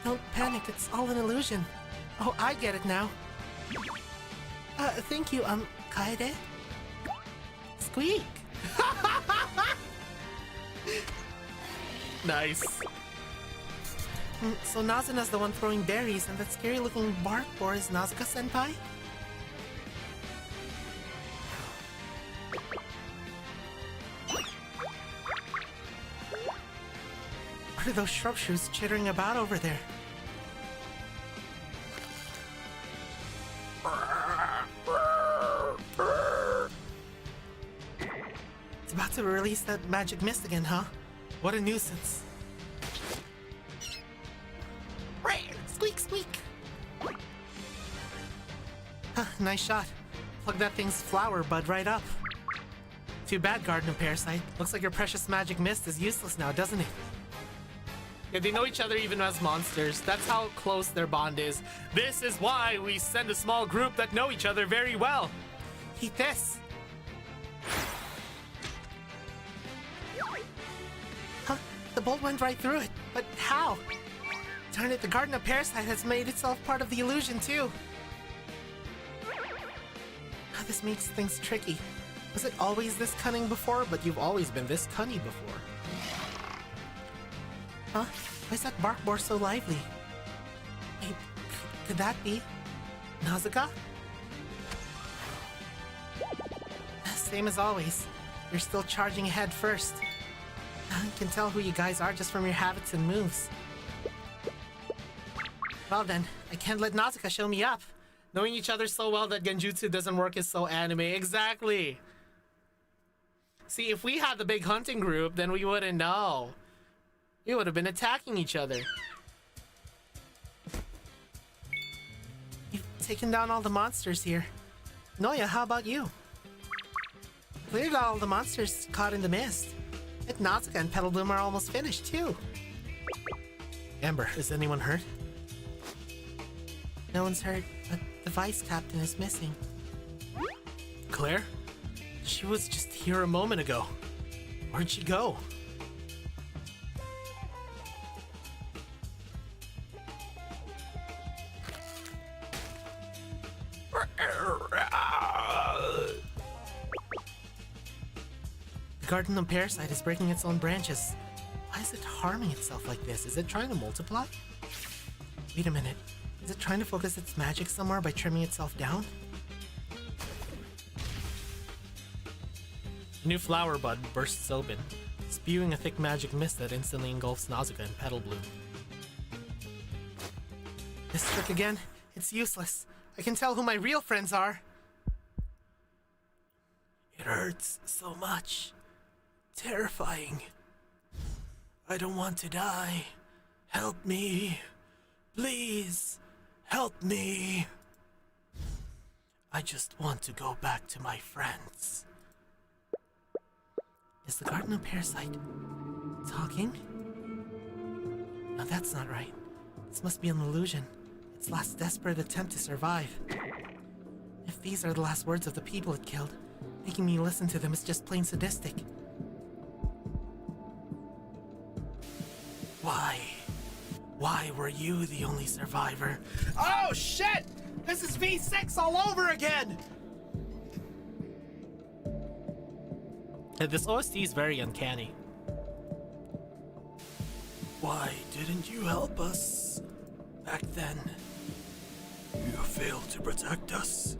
Speaker 2: Don't panic, it's all an illusion. Oh, I get it now. Thank you, Kaede. Squeak. Nice. So Nazuna's the one throwing berries, and that scary-looking bark boar is Nausicaa-senpai? What are those shrubshoes chittering about over there? It's about to release that magic mist again, huh? What a nuisance. Squeak, squeak! Huh, nice shot. Plug that thing's flower bud right up. Too bad, Garden of Parasite. Looks like your precious magic mist is useless now, doesn't it? Yeah, they know each other even as monsters. That's how close their bond is. This is why we send a small group that know each other very well. Eat this. Huh? The bolt went right through it. But how? Darn it, the Garden of Parasite has made itself part of the illusion, too. This makes things tricky. Was it always this cunning before? But you've always been this cunning before. Huh? Why is that bark boar so lively? Hey, could that be Nausicaa? Same as always. You're still charging ahead first. I can tell who you guys are just from your habits and moves. Well then, I can't let Nausicaa show me up. Knowing each other so well that Genjutsu doesn't work is so anime. Exactly! See, if we had the big hunting group, then we wouldn't know. We would have been attacking each other. You've taken down all the monsters here. Noya, how about you? Cleared out all the monsters caught in the mist. And Nausicaa and Petal Bloom are almost finished, too. Amber, is anyone hurt? No one's hurt, but the vice captain is missing. Claire? She was just here a moment ago. Where'd she go? The garden of parasite is breaking its own branches. Why is it harming itself like this? Is it trying to multiply? Wait a minute. Is it trying to focus its magic somewhere by trimming itself down? A new flower bud bursts open, spewing a thick magic mist that instantly engulfs Nausicaa and Petal Bloom. This trick again? It's useless. I can tell who my real friends are. It hurts so much. Terrifying. I don't want to die. Help me. Please. Help me. I just want to go back to my friends. Is the Garden of Parasite talking? No, that's not right. This must be an illusion. Its last desperate attempt to survive. If these are the last words of the people it killed, making me listen to them is just plain sadistic. Why? Why were you the only survivor? Oh shit! This is V6 all over again! This OST is very uncanny. Why didn't you help us back then? You failed to protect us.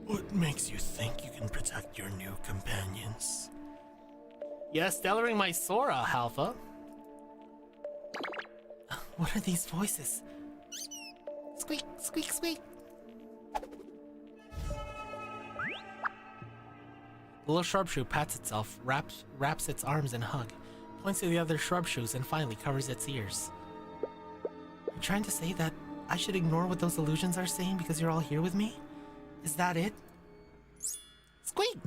Speaker 2: What makes you think you can protect your new companions? Yes, stellaring my Sora, Halpha. What are these voices? Squeak, squeak, squeak. The little shrubshoe pats itself, wraps its arms in a hug, points to the other shrubshoes, and finally covers its ears. You're trying to say that I should ignore what those illusions are saying because you're all here with me? Is that it? Squeak!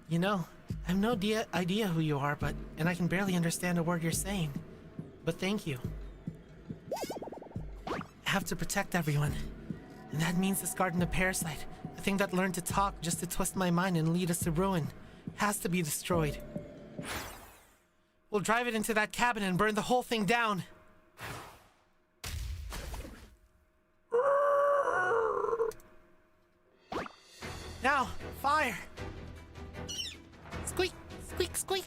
Speaker 2: You know, I have no idea who you are, and I can barely understand a word you're saying. But thank you. I have to protect everyone. And that means this Garden of Parasite, a thing that learned to talk just to twist my mind and lead us to ruin, has to be destroyed. We'll drive it into that cabin and burn the whole thing down. Now, fire! Squeak, squeak, squeak!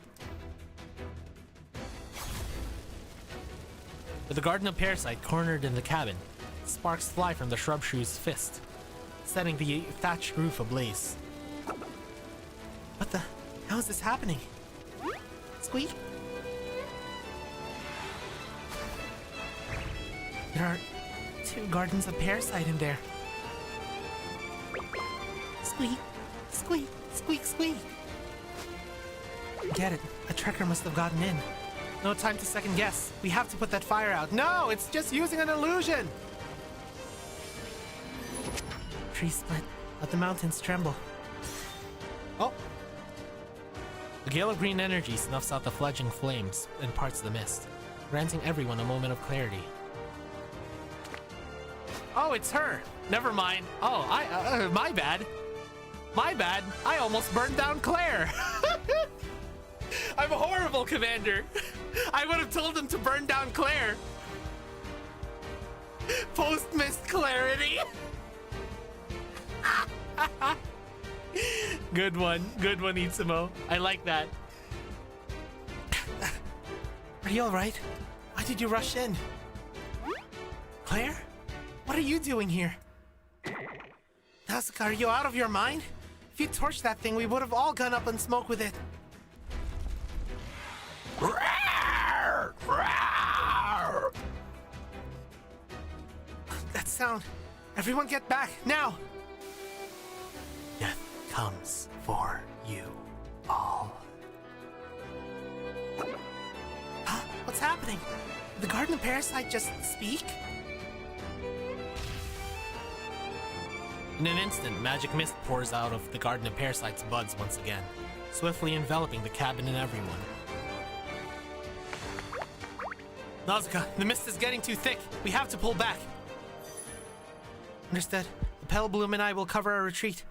Speaker 2: With the Garden of Parasite cornered in the cabin, sparks fly from the shrubshoe's fist, setting the thatched roof ablaze. What the? How is this happening? Squeak? There are 2 gardens of parasite in there. Squeak, squeak, squeak, squeak. Get it. A trekker must have gotten in. No time to second guess. We have to put that fire out. No, it's just using an illusion. Trees split. Let the mountains tremble. Oh! A gale of green energy snuffs out the fledgling flames and parts the mist, granting everyone a moment of clarity. Oh, it's her! Never mind. Oh, my bad. My bad. I almost burned down Claire. I'm a horrible commander. I would have told him to burn down Claire. Post-mist clarity. Good one, Itsumo. I like that. Are you alright? Why did you rush in? Claire? What are you doing here? Nausicaa, are you out of your mind? If you torched that thing, we would have all gone up in smoke with it. That sound. Everyone get back, now! Death comes for you all. Huh? What's happening? Did the Garden of Parasite just speak? In an instant, magic mist pours out of the Garden of Parasite's buds once again, swiftly enveloping the cabin and everyone. Nausicaa, the mist is getting too thick. We have to pull back. Understood. The Petal Bloom and I will cover our retreat.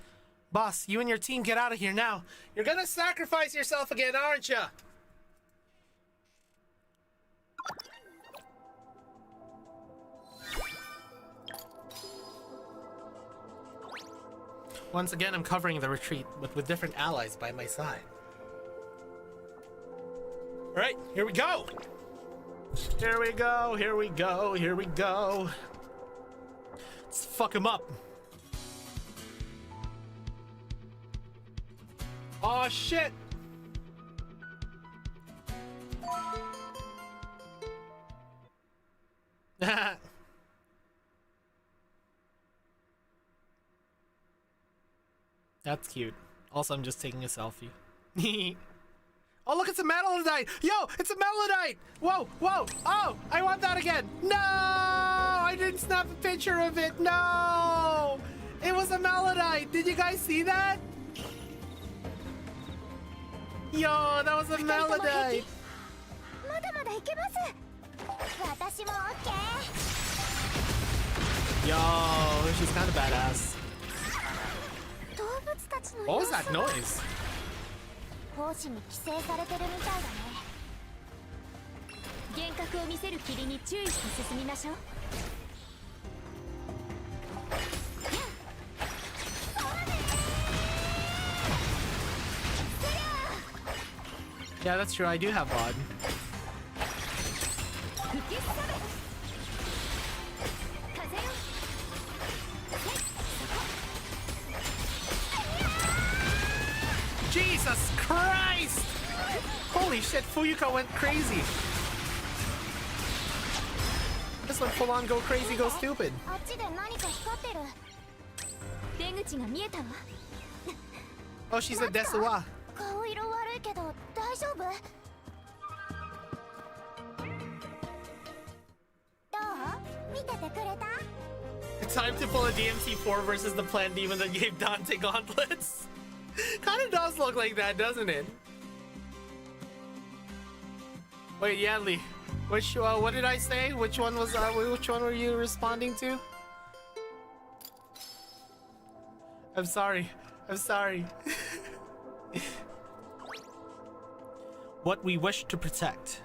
Speaker 2: Boss, you and your team get out of here now. You're gonna sacrifice yourself again, aren't ya? Once again, I'm covering the retreat, but with different allies by my side. All right, here we go. Here we go, here we go, here we go. Let's fuck him up. Oh shit. That's cute. Also, I'm just taking a selfie. Oh, look, it's a Melodite! Yo, it's a Melodite! Whoa, whoa! Oh, I want that again! No! I didn't snap a picture of it! No! It was a Melodite! Did you guys see that? Yo, that was a Melodite! Yo, she's kind of badass. What was that noise? Yeah, that's true. I do have VOD. Jesus Christ! Holy shit, Fuyuka went crazy. This one full on go crazy, go stupid. Oh, she's a Desuwa. Time to pull a DMC4 versus the Plant Demon that gave Dante gauntlets. Kinda does look like that, doesn't it? Wait, Yanli, which what did I say? Which one was which one were you responding to? I'm sorry. I'm sorry. What we wish to protect.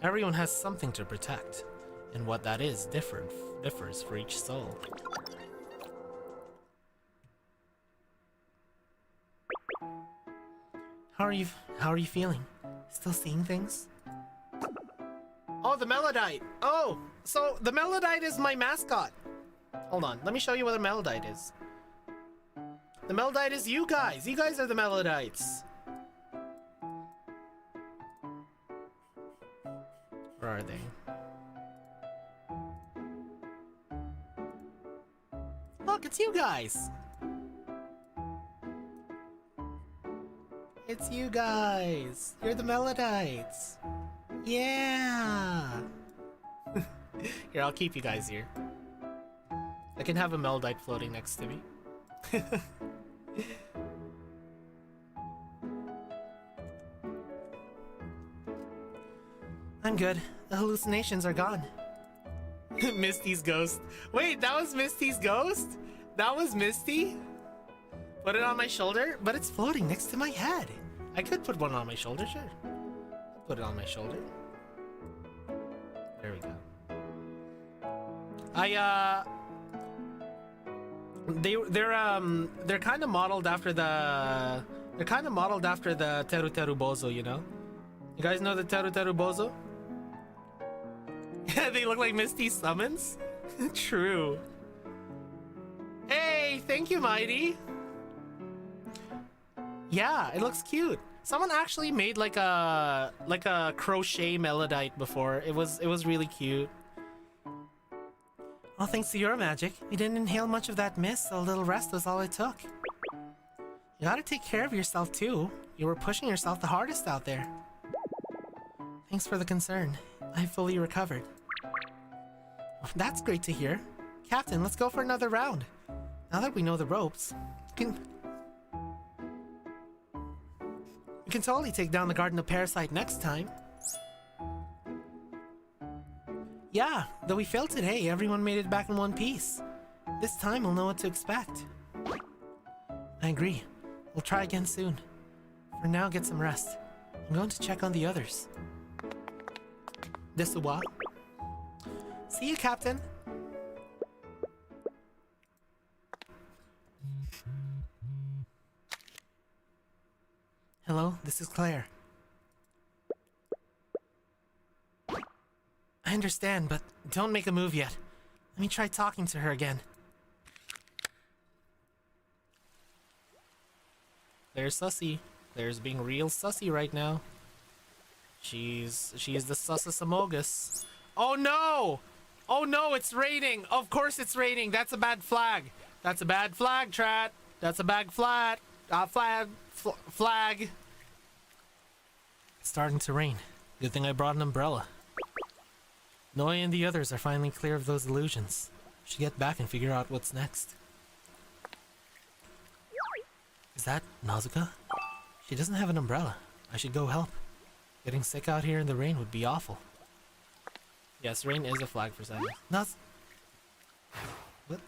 Speaker 2: Everyone has something to protect, and what that is differs for each soul. How are you feeling? Still seeing things? Oh, the Melodite. Oh, so the Melodite is my mascot. Hold on, let me show you what a Melodite is. The Melodite is you guys. You guys are the Melodites. Where are they? Look, it's you guys. It's you guys. You're the Melodites. Yeah. Here, I'll keep you guys here. I can have a Melodite floating next to me. I'm good. The hallucinations are gone. Misty's ghost. Wait, that was Misty's ghost? That was Misty? Put it on my shoulder, but it's floating next to my head. I could put one on my shoulder, sure. Put it on my shoulder. There we go. They're kind of modeled after the Teru Teru Bozo, you know? You guys know the Teru Teru Bozo? Yeah, they look like Misty summons. True. Hey, thank you, Mighty. Yeah, it looks cute. Someone actually made like a crochet Melodite before. It was really cute. All thanks to your magic, you didn't inhale much of that mist, so a little rest was all it took. You gotta take care of yourself too. You were pushing yourself the hardest out there. Thanks for the concern. I fully recovered. That's great to hear. Captain, let's go for another round. Now that we know the ropes, we can totally take down the Garden of Parasite next time. Yeah, though we failed today, everyone made it back in one piece. This time we'll know what to expect. I agree. We'll try again soon. For now, get some rest. I'm going to check on the others. Desuwa. See you, Captain. Hello, this is Claire. I understand, but don't make a move yet. Let me try talking to her again. Claire's sussy. Claire's being real sussy right now. She is the sussest amogus. Oh no! Oh no, it's raining! Of course it's raining! That's a bad flag! That's a bad flag, Trat! That's a bad flag! Flag! It's starting to rain. Good thing I brought an umbrella. Noe and the others are finally clear of those illusions. Should get back and figure out what's next. Is that Nausicaa? She doesn't have an umbrella. I should go help. Getting sick out here in the rain would be awful. Yes, rain is a flag for seconds. What?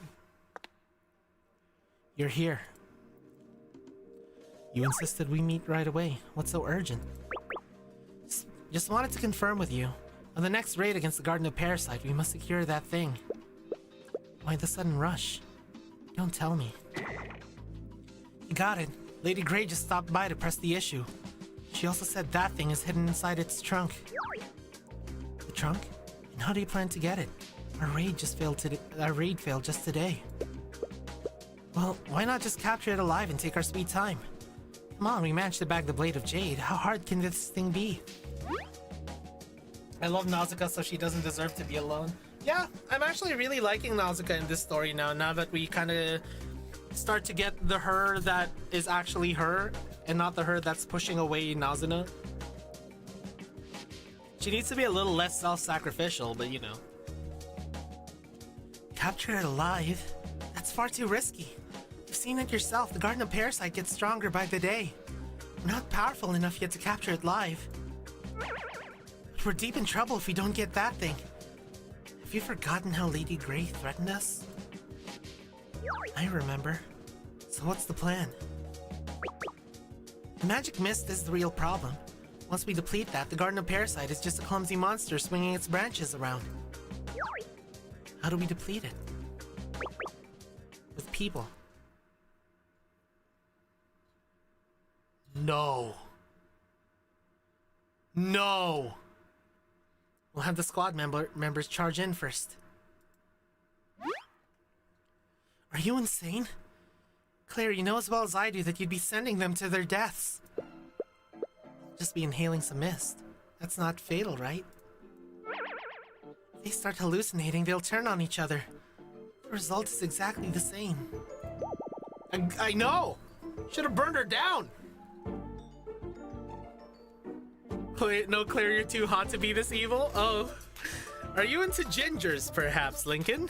Speaker 2: You're here. You insisted we meet right away. What's so urgent? Just wanted to confirm with you. On the next raid against the Garden of Parasite, we must secure that thing. Why the sudden rush? Don't tell me. You got it. Lady Grey just stopped by to press the issue. She also said that thing is hidden inside its trunk. The trunk? And how do you plan to get it? Our raid failed just today. Well, why not just capture it alive and take our sweet time? Come on, we managed to bag the Blade of Jade. How hard can this thing be? I love Nausicaa, so she doesn't deserve to be alone. Yeah, I'm actually really liking Nausicaa in this story now that we kind of start to get the her that is actually her, and not the her that's pushing away Nausicaa. She needs to be a little less self-sacrificial, but you know. Capture it alive? That's far too risky. You've seen it yourself, the Garden of Parasite gets stronger by the day. We're not powerful enough yet to capture it live. We're deep in trouble if we don't get that thing. Have you forgotten how Lady Grey threatened us? I remember. So what's the plan? The magic mist is the real problem. Once we deplete that, the Garden of Parasite is just a clumsy monster swinging its branches around. How do we deplete it? With people. No. No! We'll have the squad members charge in first. Are you insane? Claire, you know as well as I do that you'd be sending them to their deaths. Just be inhaling some mist. That's not fatal, right? If they start hallucinating, they'll turn on each other. The result is exactly the same. I know! Should have burned her down! Wait, no, Claire, you're too hot to be this evil? Oh. Are you into gingers, perhaps, Lincoln?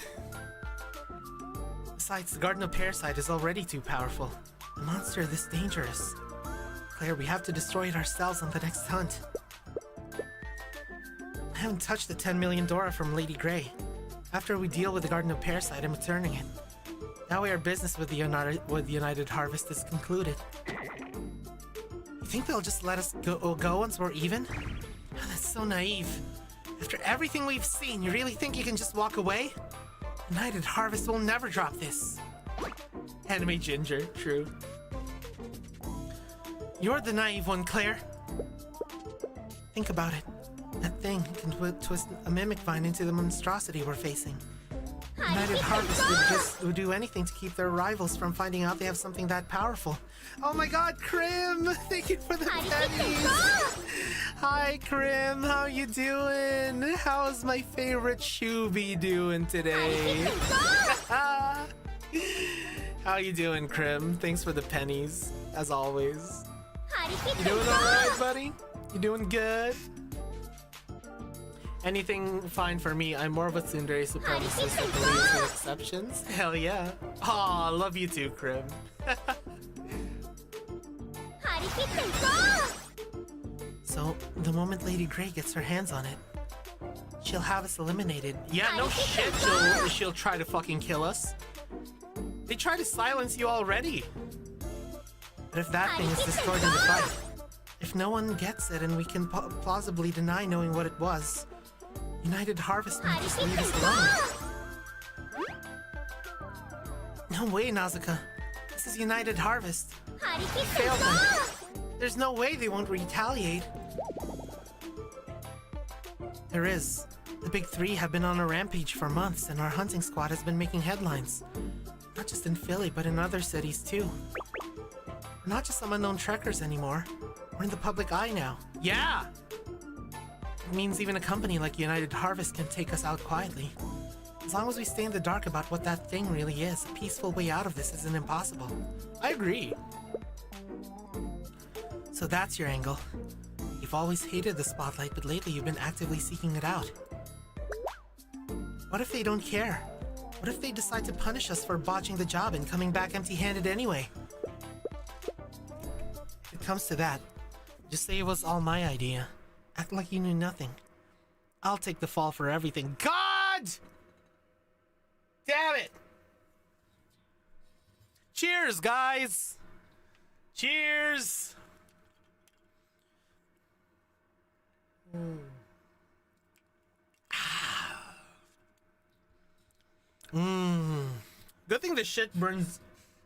Speaker 2: Besides, the Garden of Parasite is already too powerful. A monster this dangerous. Claire, we have to destroy it ourselves on the next hunt. I haven't touched the 10 million Dora from Lady Grey. After we deal with the Garden of Parasite, I'm returning it. That way our business with the United Harvest is concluded. You think they'll just let us go once we're even? Oh, that's so naive. After everything we've seen, you really think you can just walk away? United Harvest will never drop this. Anime Ginger, true. You're the naive one, Claire. Think about it. That thing can twist a mimic vine into the monstrosity we're facing. United Harvest would do anything to keep their rivals from finding out they have something that powerful. Oh my god, Krim! Thank you for the pennies! Hi, Krim, how you doing? How's my favorite Shubi doing today? How you doing, Krim? Thanks for the pennies, as always. You doing alright, buddy? You doing good? Anything fine for me. I'm more of a tsundere supremacist that believes in exceptions. Hell yeah. Aw, love you too, Krim. So, the moment Lady Grey gets her hands on it, she'll have us eliminated. Yeah, no shit, she'll try to fucking kill us. They try to silence you already. But if that thing is destroyed in the fight, if no one gets it and we can plausibly deny knowing what it was, United Harvest might just leave us alone. No way, Nausicaa. This is United Harvest. We failed them. There's no way they won't retaliate. There is. The big three have been on a rampage for months, and our hunting squad has been making headlines. Not just in Philly, but in other cities too. We're not just some unknown trekkers anymore. We're in the public eye now. Yeah! It means even a company like United Harvest can take us out quietly. As long as we stay in the dark about what that thing really is, a peaceful way out of this isn't impossible. I agree. So that's your angle. You've always hated the spotlight, but lately you've been actively seeking it out. What if they don't care? What if they decide to punish us for botching the job and coming back empty-handed anyway? If it comes to that, just say it was all my idea. Act like you knew nothing. I'll take the fall for everything. God! Damn it! Cheers, guys! Cheers! Good thing this shit burns.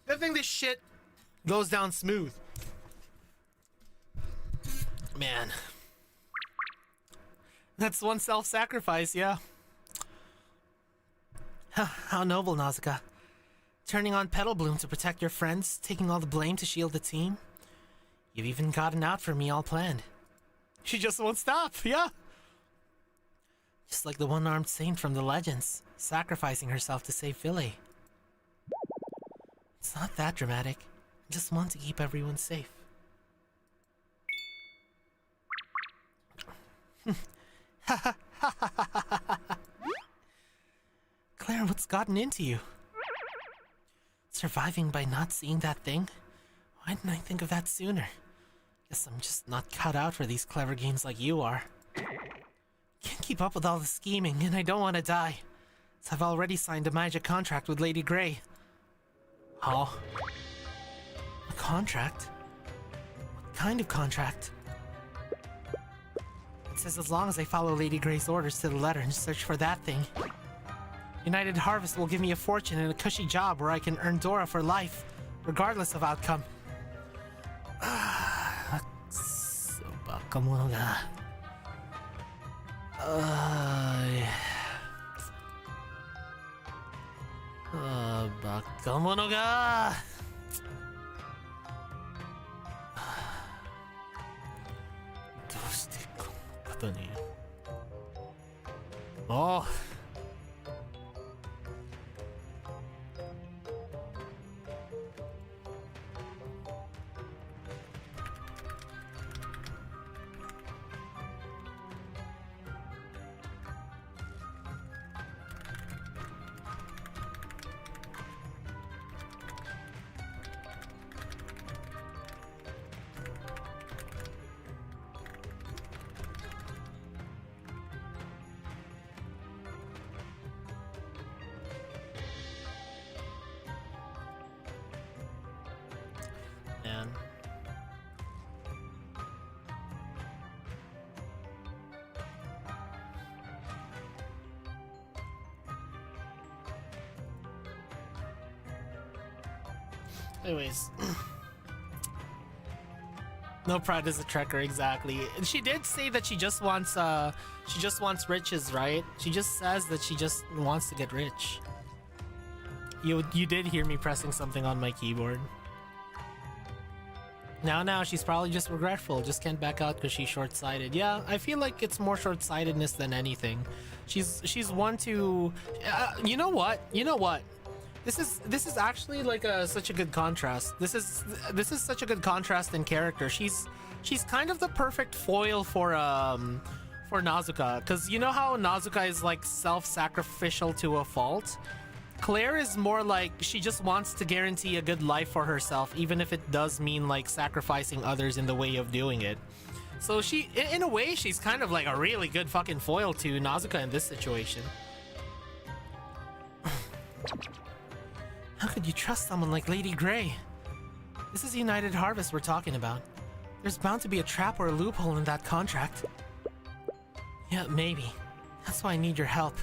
Speaker 2: Good thing this shit goes down smooth. Man. That's one self-sacrifice, yeah. How noble, Nausicaa. Turning on Petal Bloom to protect your friends, taking all the blame to shield the team. You've even gotten out for me all planned. She just won't stop, yeah. Just like the one-armed saint from the legends, sacrificing herself to save Philly. It's not that dramatic. I just want to keep everyone safe. Claire, what's gotten into you? Surviving by not seeing that thing? Why didn't I think of that sooner? Guess I'm just not cut out for these clever games like you are. Can't keep up with all the scheming, and I don't want to die. So I've already signed a magic contract with Lady Grey. Oh. A contract? What kind of contract? It says as long as I follow Lady Grey's orders to the letter and search for that thing, United Harvest will give me a fortune and a cushy job where I can earn Dora for life, regardless of outcome. Bakamonoga! Oh. Man. Anyways. No pride as a trekker, exactly. And she did say that she just wants riches, right? She just says that she just wants to get rich. You did hear me pressing something on my keyboard. Now she's probably just regretful, just can't back out because she's short-sighted. Yeah, I feel like it's more short-sightedness than anything. She's one to you know what? This is actually like such a good contrast. This is such a good contrast in character. She's kind of the perfect foil for Nausicaa, because you know how Nausicaa is like self-sacrificial to a fault? Claire is more like she just wants to guarantee a good life for herself, even if it does mean like sacrificing others in the way of doing it. So she, in a way, she's kind of like a really good fucking foil to Nausicaa in this situation. How could you trust someone like Lady Grey? This is United Harvest we're talking about. There's bound to be a trap or a loophole in that contract. Yeah, maybe. That's why I need your help.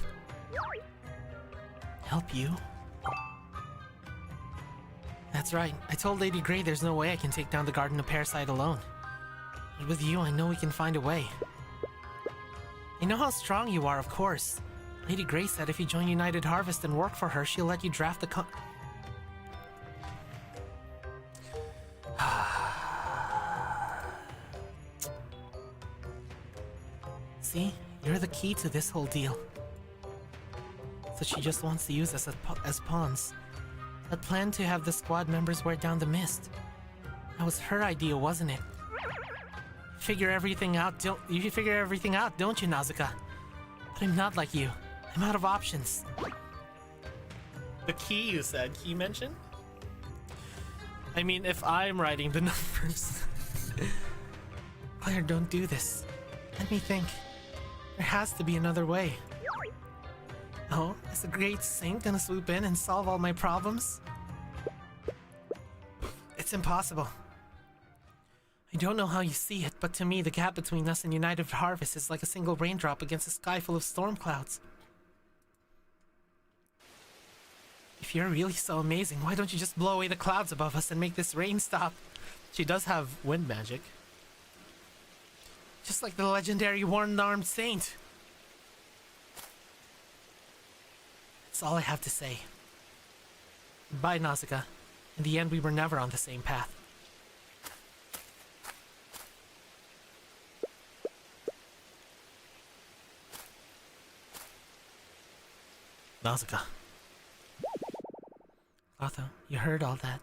Speaker 2: Help you? That's right. I told Lady Grey there's no way I can take down the Garden of Parasite alone. But with you, I know we can find a way. I know how strong you are, of course. Lady Grey said if you join United Harvest and work for her, she'll let you draft the See? You're the key to this whole deal. So she just wants to use us as pawns. That plan to have the squad members wear down the mist. That was her idea, wasn't it? You figure everything out, don't you, Nazuka? But I'm not like you. I'm out of options. The key, you said? Key mention? I mean, if I'm writing the numbers. Claire, don't do this. Let me think. There has to be another way. Oh, is the Great Saint gonna swoop in and solve all my problems? It's impossible. I don't know how you see it, but to me, the gap between us and United Harvest is like a single raindrop against a sky full of storm clouds. If you're really so amazing, why don't you just blow away the clouds above us and make this rain stop? She does have wind magic. Just like the legendary one-armed saint. That's all I have to say. Bye, Nausicaa. In the end, we were never on the same path. Nausicaa. Otho, you heard all that.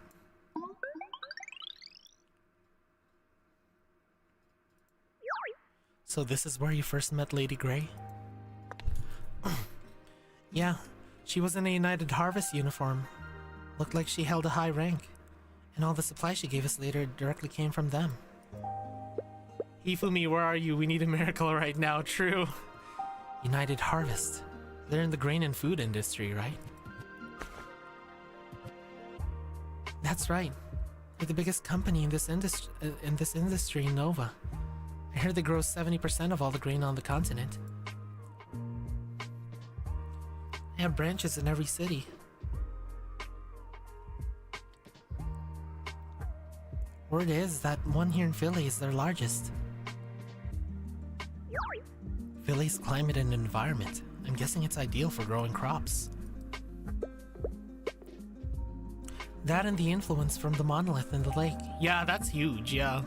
Speaker 2: So this is where you first met Lady Grey? Yeah, she was in a United Harvest uniform. Looked like she held a high rank. And all the supplies she gave us later directly came from them. Hifumi, where are you? We need a miracle right now, true. United Harvest. They're in the grain and food industry, right? That's right. They're the biggest company in this industry in Nova. I heard they grow 70% of all the grain on the continent. They have branches in every city. Word is that one here in Philly is their largest. Philly's climate and environment. I'm guessing it's ideal for growing crops. That and the influence from the monolith in the lake. Yeah, that's huge, yeah.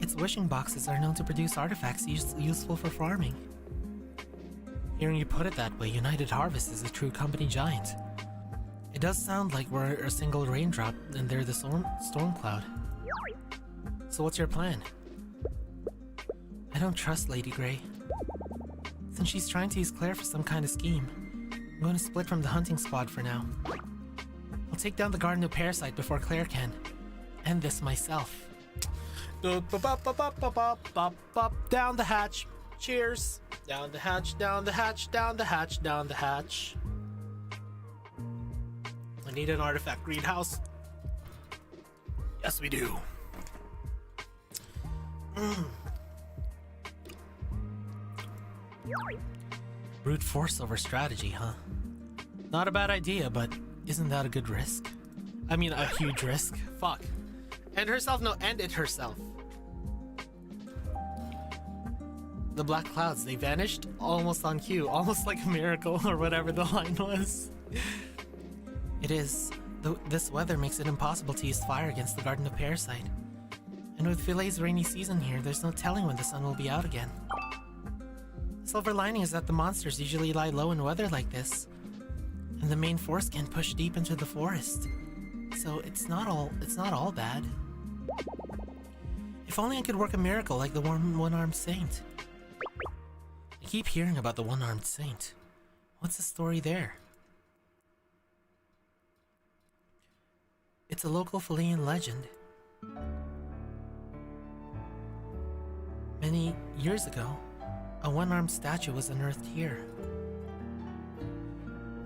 Speaker 2: Its wishing boxes are known to produce artifacts useful for farming. Hearing you put it that way, United Harvest is a true company giant. It does sound like we're a single raindrop and they're the storm cloud. So what's your plan? I don't trust Lady Grey. Since she's trying to use Claire for some kind of scheme, I'm going to split from the hunting squad for now. I'll take down the Garden of Parasite before Claire can. End this myself. Down the hatch. Cheers. Down the hatch, down the hatch, down the hatch, down the hatch. I need an artifact greenhouse. Yes, we do. Brute force over strategy, huh? Not a bad idea, but isn't that a good risk? I mean, a huge risk. Fuck. End herself? No, end it herself. The black clouds, they vanished almost on cue. Almost like a miracle or whatever the line was. It is. This weather makes it impossible to use fire against the Garden of Parasite. And with Philee's rainy season here, there's no telling when the sun will be out again. The silver lining is that the monsters usually lie low in weather like this. And the main force can push deep into the forest. So it's not all bad. If only I could work a miracle like the one-armed saint. I keep hearing about the one-armed saint. What's the story there? It's a local Philean legend. Many years ago, a one-armed statue was unearthed here.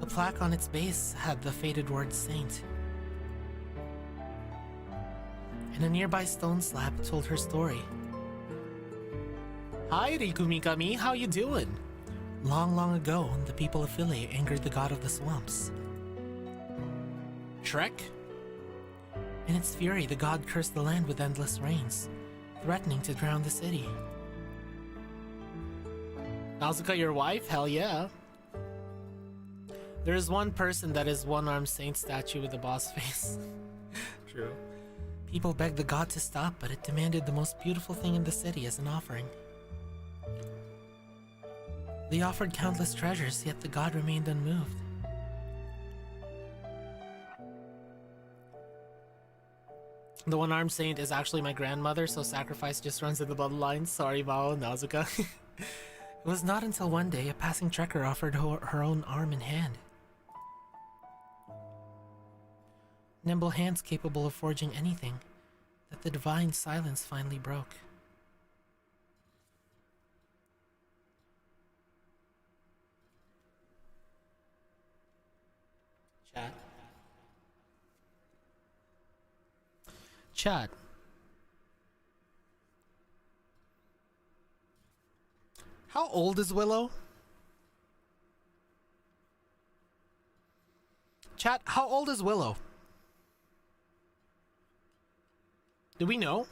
Speaker 2: The plaque on its base had the faded word saint. And a nearby stone slab told her story. Hi, Rikumikami, how you doing? Long, long ago, the people of Philae angered the god of the swamps. Shrek? In its fury, the god cursed the land with endless rains, threatening to drown the city. Nausicaa, your wife? Hell yeah. There is one person that is one-armed saint statue with a boss face. True. People begged the god to stop, but it demanded the most beautiful thing in the city as an offering. They offered countless treasures, yet the god remained unmoved. The one-armed saint is actually my grandmother, so sacrifice just runs in the bloodline. Sorry, Bao, Nausicaa. It was not until one day a passing trekker offered her own arm and hand. Nimble hands capable of forging anything, that the divine silence finally broke. Chat. How old is Willow? Chat, how old is Willow? Do we know?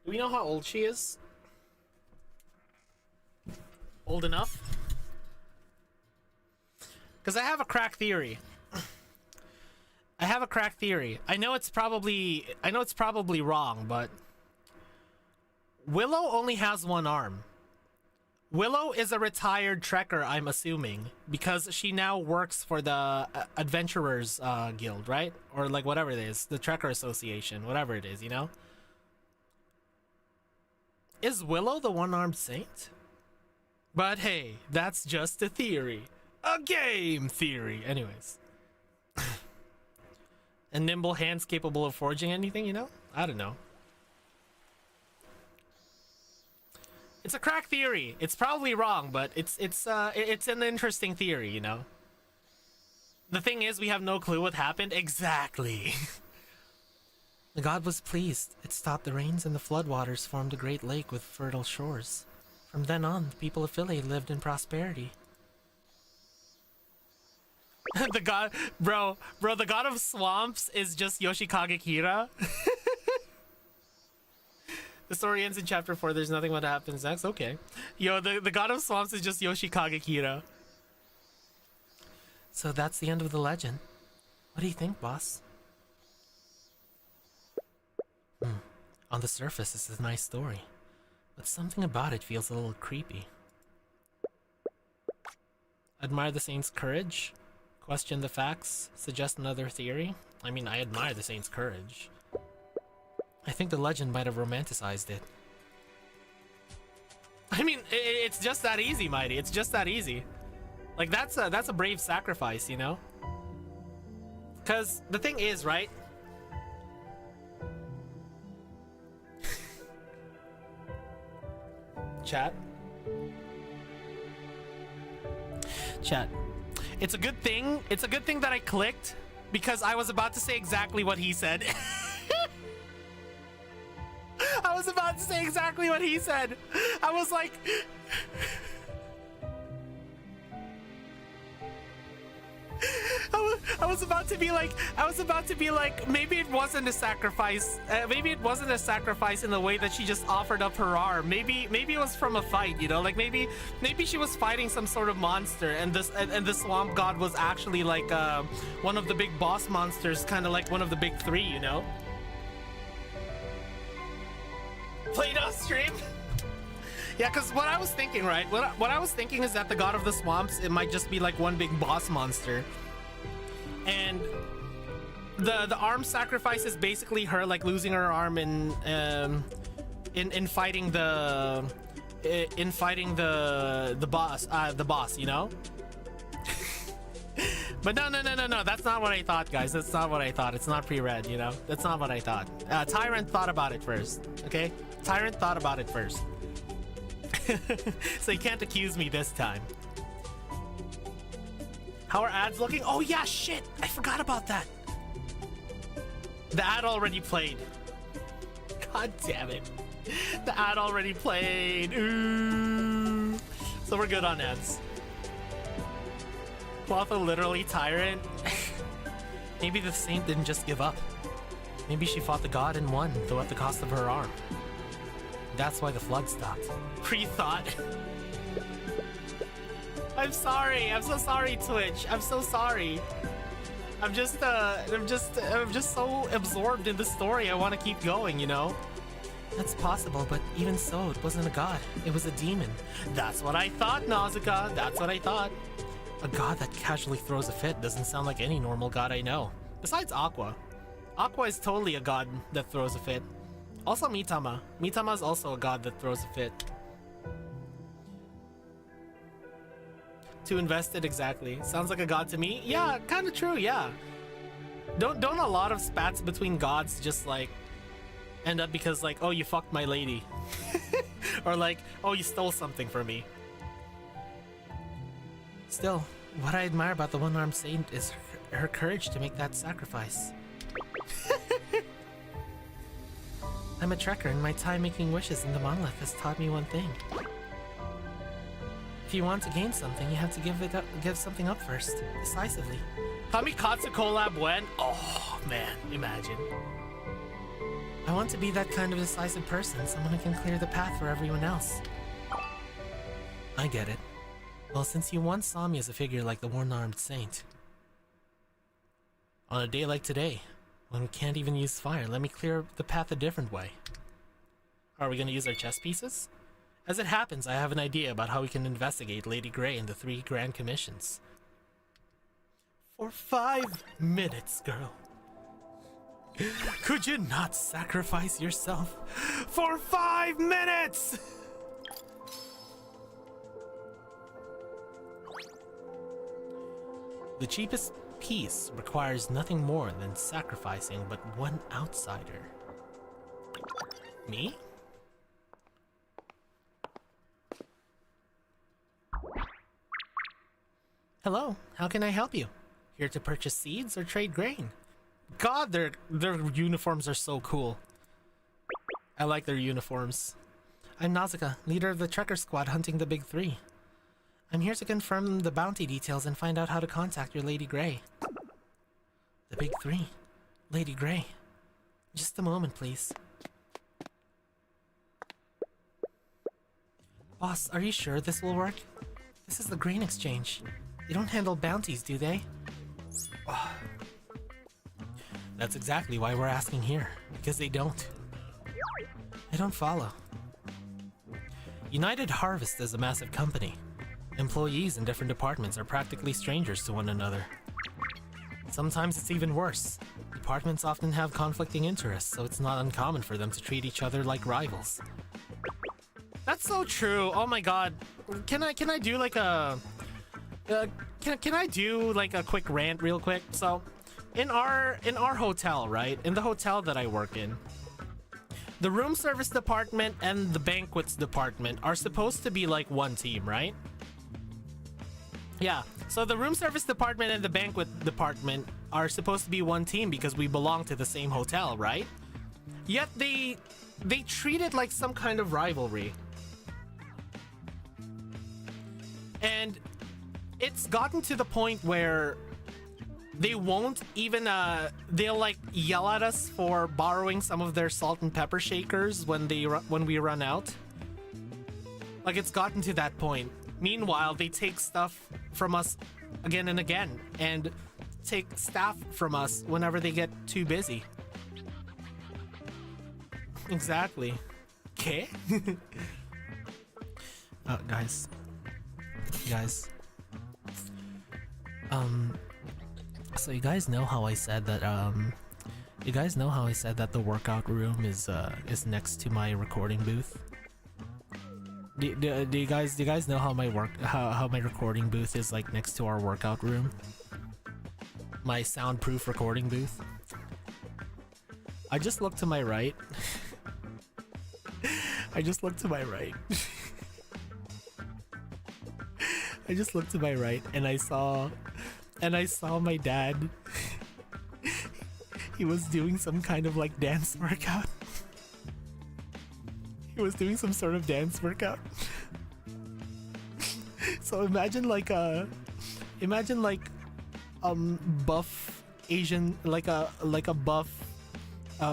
Speaker 2: Do we know how old she is? Old enough? Because I have a crack theory. I know it's probably wrong, but Willow only has one arm. Willow is a retired trekker, I'm assuming, because she now works for the Adventurers Guild, right? Or like whatever it is, the Trekker Association, whatever it is, you know? Is Willow the one-armed saint? But hey, that's just a theory. A game theory. Anyways. And nimble hands capable of forging anything, you know? I don't know. It's a crack theory. It's probably wrong, but it's an interesting theory, you know? The thing is, we have no clue what happened. Exactly. The god was pleased. It stopped the rains and the floodwaters formed a great lake with fertile shores. From then on, the people of Philly lived in prosperity. The god, bro, the god of swamps is just Yoshikage Kira. The story ends in chapter 4. There's nothing what happens next. Okay. Yo, the god of swamps is just Yoshikage Kira. So that's the end of the legend. What do you think, boss? On the surface, this is a nice story. But something about it feels a little creepy. Admire the saint's courage? Question the facts? Suggest another theory? I mean, I admire the saint's courage. I think the legend might have romanticized it. I mean, it's just that easy, Mighty. It's just that easy. Like, that's a brave sacrifice, you know? Because the thing is, right? Chat. It's a good thing. It's a good thing that I clicked because I was about to say exactly what he said. I was about to say exactly what he said. I was like, I was about to be like, maybe it wasn't a sacrifice. Maybe it wasn't a sacrifice in the way that she just offered up her arm. Maybe it was from a fight, you know? Like maybe she was fighting some sort of monster, and the swamp god was actually like one of the big boss monsters, kind of like one of the big three, you know? Play-Doh stream. Yeah, because what I was thinking, right? What I was thinking is that the god of the swamps, it might just be like one big boss monster. And the arm sacrifice is basically her like losing her arm in fighting the boss, you know? But no, that's not what I thought, guys. That's not what I thought. It's not pre-read, you know? That's not what I thought. Tyrant thought about it first, okay? Tyrant thought about it first. So you can't accuse me this time. How are ads looking? Oh yeah, shit! I forgot about that. The ad already played. God damn it. The ad already played. Ooh. So we're good on ads. Clotho literally Tyrant. Maybe the saint didn't just give up. Maybe she fought the god and won, though at the cost of her arm. That's why the flood stopped. Pre-thought. I'm sorry. I'm so sorry, Twitch. I'm so sorry. I'm just so absorbed in the story. I want to keep going, you know? That's possible, but even so, it wasn't a god. It was a demon. That's what I thought, Nausicaa. That's what I thought. A god that casually throws a fit doesn't sound like any normal god I know. Besides Aqua. Aqua is totally a god that throws a fit. Also Mitama. Mitama is also a god that throws a fit. Too invested, exactly. Sounds like a god to me. Yeah, kind of true, yeah. Don't a lot of spats between gods just like end up because like, oh, you fucked my lady. Or like, oh, you stole something from me. Still, what I admire about the one-armed saint is her courage to make that sacrifice. I'm a trekker, and my time making wishes in the monolith has taught me one thing. If you want to gain something, you have to give something up first, decisively. Kamikatsu collab when? Oh man, imagine. I want to be that kind of decisive person, someone who can clear the path for everyone else. I get it. Well, since you once saw me as a figure like the one-armed saint. On a day like today, when we can't even use fire, let me clear the path a different way. Are we gonna use our chess pieces? As it happens, I have an idea about how we can investigate Lady Grey and the 3 Grand Commissions. For 5 minutes, girl. Could you not sacrifice yourself for 5 minutes? The cheapest piece requires nothing more than sacrificing but one outsider. Me? Hello, how can I help you? Here to purchase seeds or trade grain? God, their uniforms are so cool. I like their uniforms. I'm Nausicaa, leader of the Trekker Squad hunting the Big 3. I'm here to confirm the bounty details and find out how to contact your Lady Grey. The Big 3? Lady Grey? Just a moment, please. Boss, are you sure this will work? This is the grain exchange. They don't handle bounties, do they? Oh. That's exactly why we're asking here, because they don't. I don't follow. United Harvest is a massive company. Employees in different departments are practically strangers to one another. Sometimes it's even worse. Departments often have conflicting interests, so it's not uncommon for them to treat each other like rivals. That's so true. Oh my god. Can I do like a can I do like a quick rant real quick? So in our hotel, right? In the hotel that I work in, the room service department and the banquets department are supposed to be like one team, right? Yeah, so the room service department and the banquet department are supposed to be one team because we belong to the same hotel, right? Yet they treat it like some kind of rivalry. And it's gotten to the point where they won't even, they'll like yell at us for borrowing some of their salt and pepper shakers when we run out. Like, it's gotten to that point. Meanwhile, they take stuff from us again and again and take staff from us whenever they get too busy. Exactly. Okay? Guys. So you guys know how I said that, the workout room is next to my recording booth? Do you guys know how my recording booth is like next to our workout room? My soundproof recording booth. I just looked to my right. I just looked to my right. I just looked to my right and I saw my dad. He was doing some kind of like dance workout. He was doing some sort of dance workout. So imagine like buff Asian, like a buff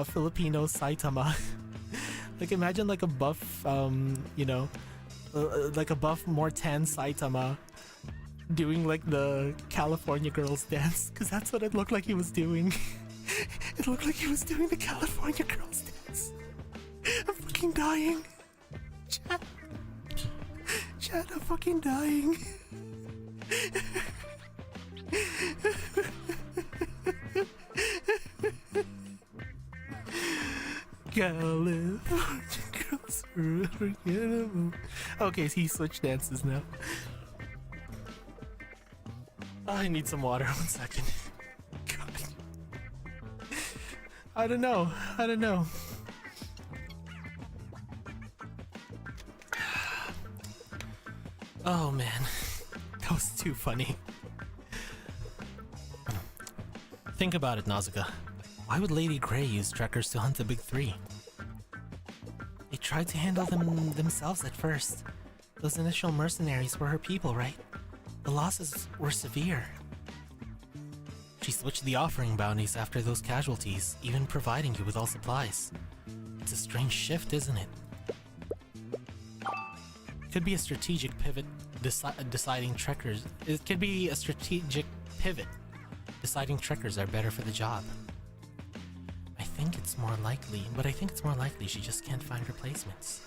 Speaker 2: Filipino Saitama. Like imagine like a buff like a buff more tan Saitama doing like the California girls dance, because that's what it looked like he was doing. It looked like he was doing the California girls dance. I'm fucking dying. Chat, I'm fucking dying. California girls are unforgettable. Okay, he switched dances now. I need some water. 1 second. God. I don't know. Oh man, that was too funny. Think about it, Nausicaa. Why would Lady Grey use trekkers to hunt the big three? They tried to handle them themselves at first. Those initial mercenaries were her people, right? The losses were severe. She switched the offering bounties after those casualties, even providing you with all supplies. It's a strange shift, isn't it? Could be a strategic pivot deciding trekkers. It could be a strategic pivot deciding trekkers are better for the job. I think it's more likely she just can't find replacements.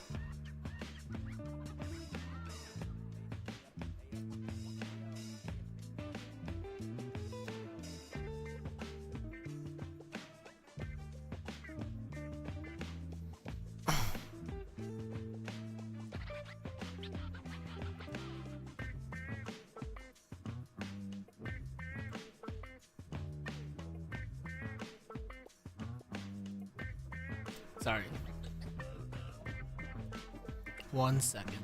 Speaker 2: Sorry. 1 second.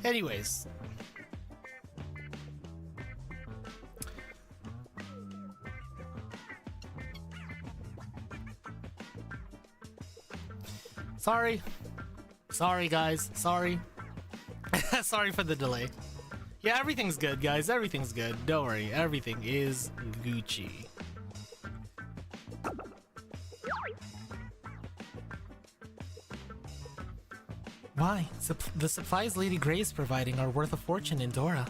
Speaker 2: Anyways, Sorry. Sorry, guys. Sorry. Sorry for the delay. Yeah, everything's good, guys. Everything's good. Don't worry. Everything is Gucci. Why? The supplies Lady Grey is providing are worth a fortune in Dora.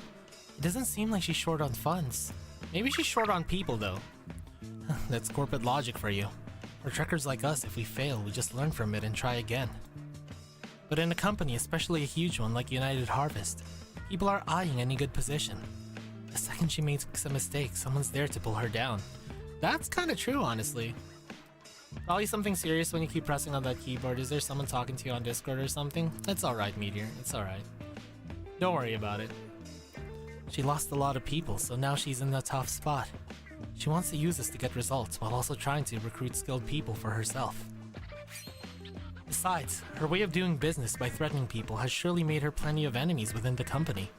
Speaker 2: It doesn't seem like she's short on funds. Maybe she's short on people, though. That's corporate logic for you. For trekkers like us, if we fail, we just learn from it and try again. But in a company, especially a huge one like United Harvest, people are eyeing any good position. The second she makes a mistake, someone's there to pull her down. That's kind of true, honestly. Probably something serious when you keep pressing on that keyboard. Is there someone talking to you on Discord or something? It's alright, Meteor. It's alright. Don't worry about it. She lost a lot of people, so now she's in a tough spot. She wants to use this to get results, while also trying to recruit skilled people for herself. Besides, her way of doing business by threatening people has surely made her plenty of enemies within the company.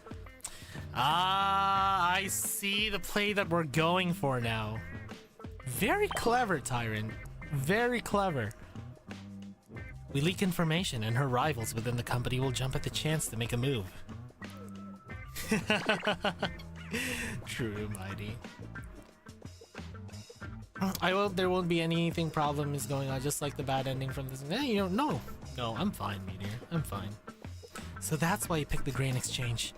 Speaker 2: Ah, I see the play that we're going for now. Very clever, Tyrant. Very clever. We leak information and her rivals within the company will jump at the chance to make a move. True, Mighty. I hope there won't be anything problems going on, just like the bad ending from this. You don't know. No, I'm fine, Meteor. I'm fine. So that's why you picked the grain exchange.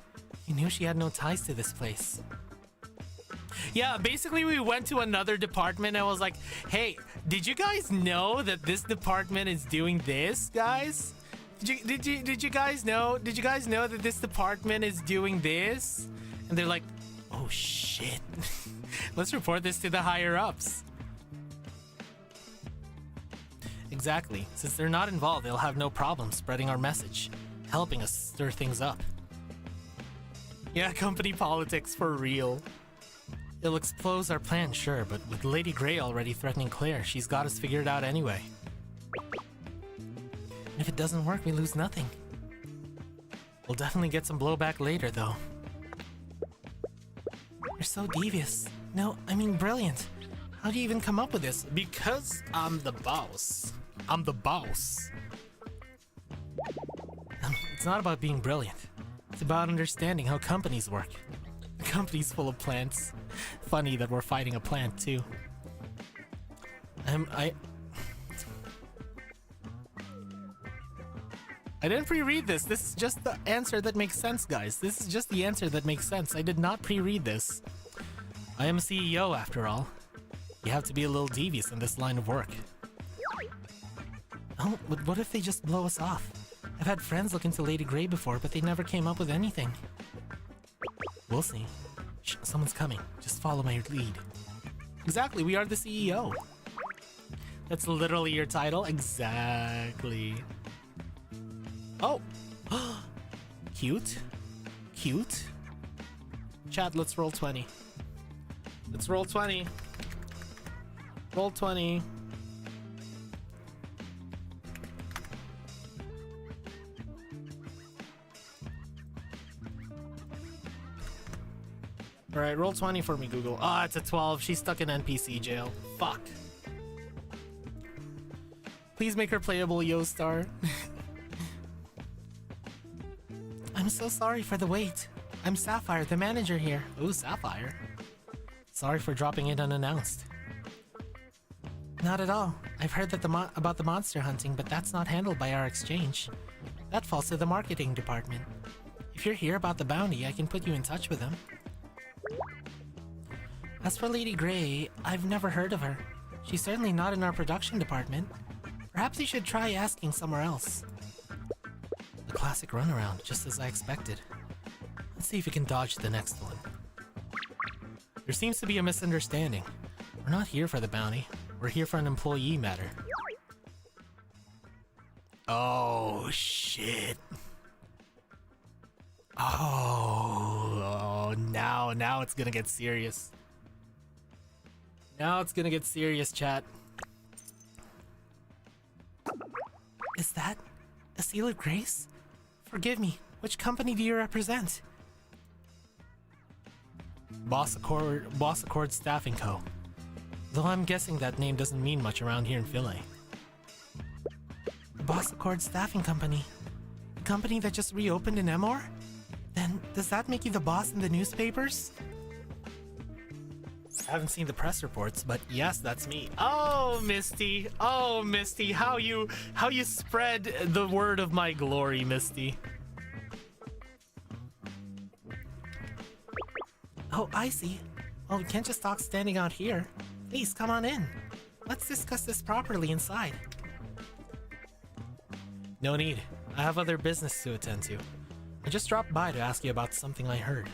Speaker 2: You knew she had no ties to this place. Yeah, basically we went to another department and I was like, hey, did you guys know that this department is doing this, guys? Did you guys know? Did you guys know that this department is doing this? And they're like, oh shit. Let's report this to the higher ups. Exactly. Since they're not involved, they'll have no problem spreading our message, helping us stir things up. Yeah, company politics for real. It'll expose our plan, sure, but with Lady Grey already threatening Claire, she's got us figured out anyway. And if it doesn't work, we lose nothing. We'll definitely get some blowback later, though. You're so devious. No, I mean brilliant. How do you even come up with this? Because I'm the boss. I'm the boss. It's not about being brilliant. It's about understanding how companies work. The company's full of plants. Funny that we're fighting a plant, too. I didn't pre-read this. This is just the answer that makes sense, guys. This is just the answer that makes sense. I did not pre-read this. I am a CEO, after all. You have to be a little devious in this line of work. Oh, but what if they just blow us off? I've had friends look into Lady Grey before, but they never came up with anything. We'll see. Shh, someone's coming. Just follow my lead. Exactly, we are the CEO. That's literally your title? Exactly. Oh! Cute. Cute. Chat, let's roll 20. Let's roll 20. Roll 20. Alright, roll 20 for me, Google. Ah, it's a 12. She's stuck in NPC jail. Fuck. Please make her playable, Yo-Star. I'm so sorry for the wait. I'm Sapphire, the manager here. Ooh, Sapphire. Sorry for dropping in unannounced. Not at all. I've heard that about the monster hunting, but that's not handled by our exchange. That falls to the marketing department. If you're here about the bounty, I can put you in touch with them. As for Lady Grey, I've never heard of her. She's certainly not in our production department. Perhaps you should try asking somewhere else. The classic runaround, just as I expected. Let's see if we can dodge the next one. There seems to be a misunderstanding. We're not here for the bounty. We're here for an employee matter. Oh, shit. Oh, now it's gonna get serious. Now it's gonna get serious, chat. Is that a seal of grace? Forgive me, which company do you represent? Boss Accord Staffing Co. Though I'm guessing that name doesn't mean much around here in Philae. The Boss Accord Staffing Company. The company that just reopened in Emor? Then, does that make you the boss in the newspapers? I haven't seen the press reports, but yes, that's me. Oh, Misty! Oh, Misty, how you spread the word of my glory, Misty. Oh, I see. Oh, we can't just talk standing out here. Please, come on in. Let's discuss this properly inside. No need. I have other business to attend to. I just dropped by to ask you about something I heard.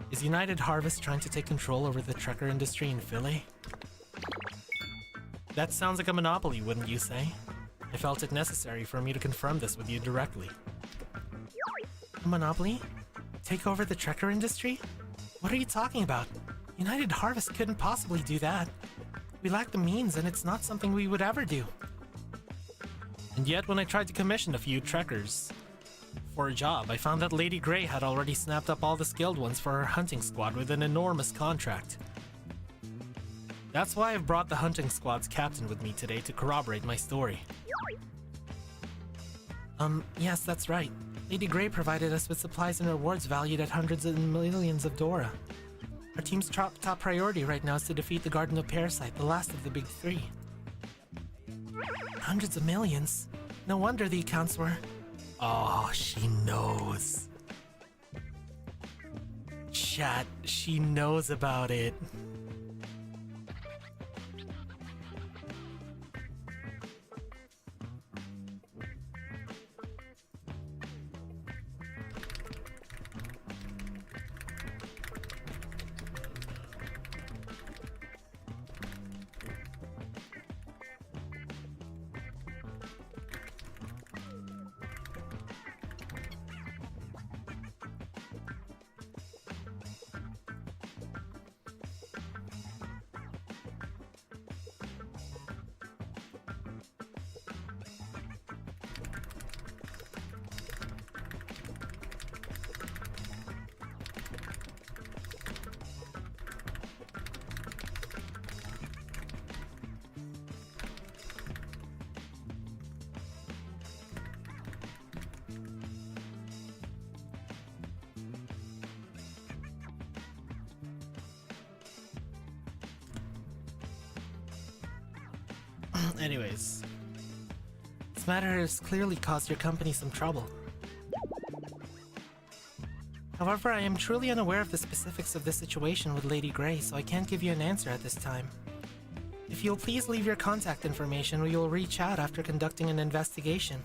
Speaker 2: Is United Harvest trying to take control over the trucker industry in Philly? That sounds like a monopoly, wouldn't you say? I felt it necessary for me to confirm this with you directly. A monopoly? Take over the trucker industry? What are you talking about? United Harvest couldn't possibly do that. We lack the means, and it's not something we would ever do. And yet, when I tried to commission a few trekkers for a job, I found that Lady Grey had already snapped up all the skilled ones for her hunting squad with an enormous contract. That's why I've brought the hunting squad's captain with me today to corroborate my story. Yes, that's right. Lady Grey provided us with supplies and rewards valued at hundreds of millions of Dora. Our team's top priority right now is to defeat the Garden of Parasite, the last of the big three. Hundreds of millions? No wonder the accounts were... Oh, she knows. Chat, she knows about it. Anyways, this matter has clearly caused your company some trouble. However, I am truly unaware of the specifics of the situation with Lady Grey, so I can't give you an answer at this time. If you'll please leave your contact information, we will reach out after conducting an investigation.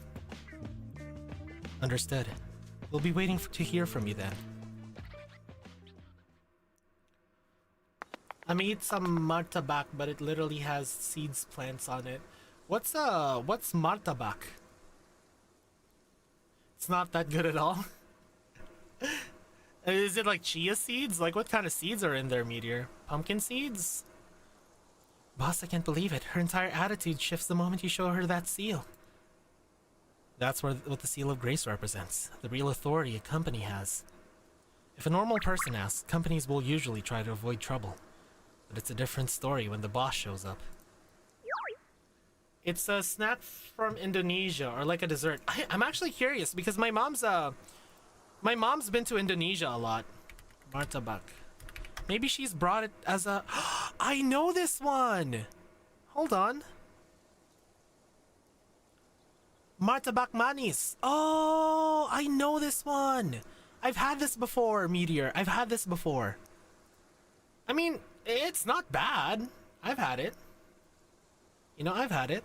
Speaker 2: Understood. We'll be waiting to hear from you then. I made some martabak, but it literally has seeds plants on it. What's martabak? It's not that good at all. Is it like chia seeds? Like what kind of seeds are in there, Meteor? Pumpkin seeds? Boss, I can't believe it. Her entire attitude shifts the moment you show her that seal. That's what the Seal of Grace represents. The real authority a company has. If a normal person asks, companies will usually try to avoid trouble. But it's a different story when the boss shows up. It's a snack from Indonesia, or like a dessert. I'm actually curious because my mom's been to Indonesia a lot. Martabak. Maybe she's brought it as a... I know this one! Hold on. Martabak manis. Oh, I know this one. I've had this before, Meteor. I've had this before. I mean... It's not bad. I've had it. You know, I've had it.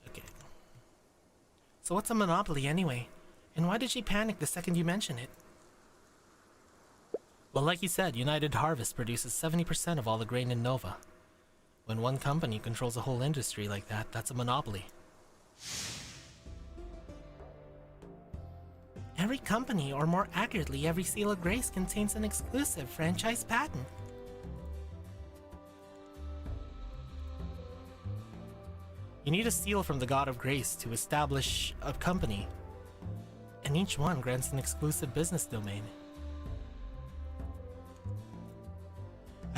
Speaker 2: Okay. So what's a monopoly anyway? And why did she panic the second you mention it? Well, like you said, United Harvest produces 70% of all the grain in Nova. When one company controls a whole industry like that, that's a monopoly. Every company, or more accurately, every Seal of Grace contains an exclusive franchise patent. You need a seal from the God of Grace to establish a company, and each one grants an exclusive business domain.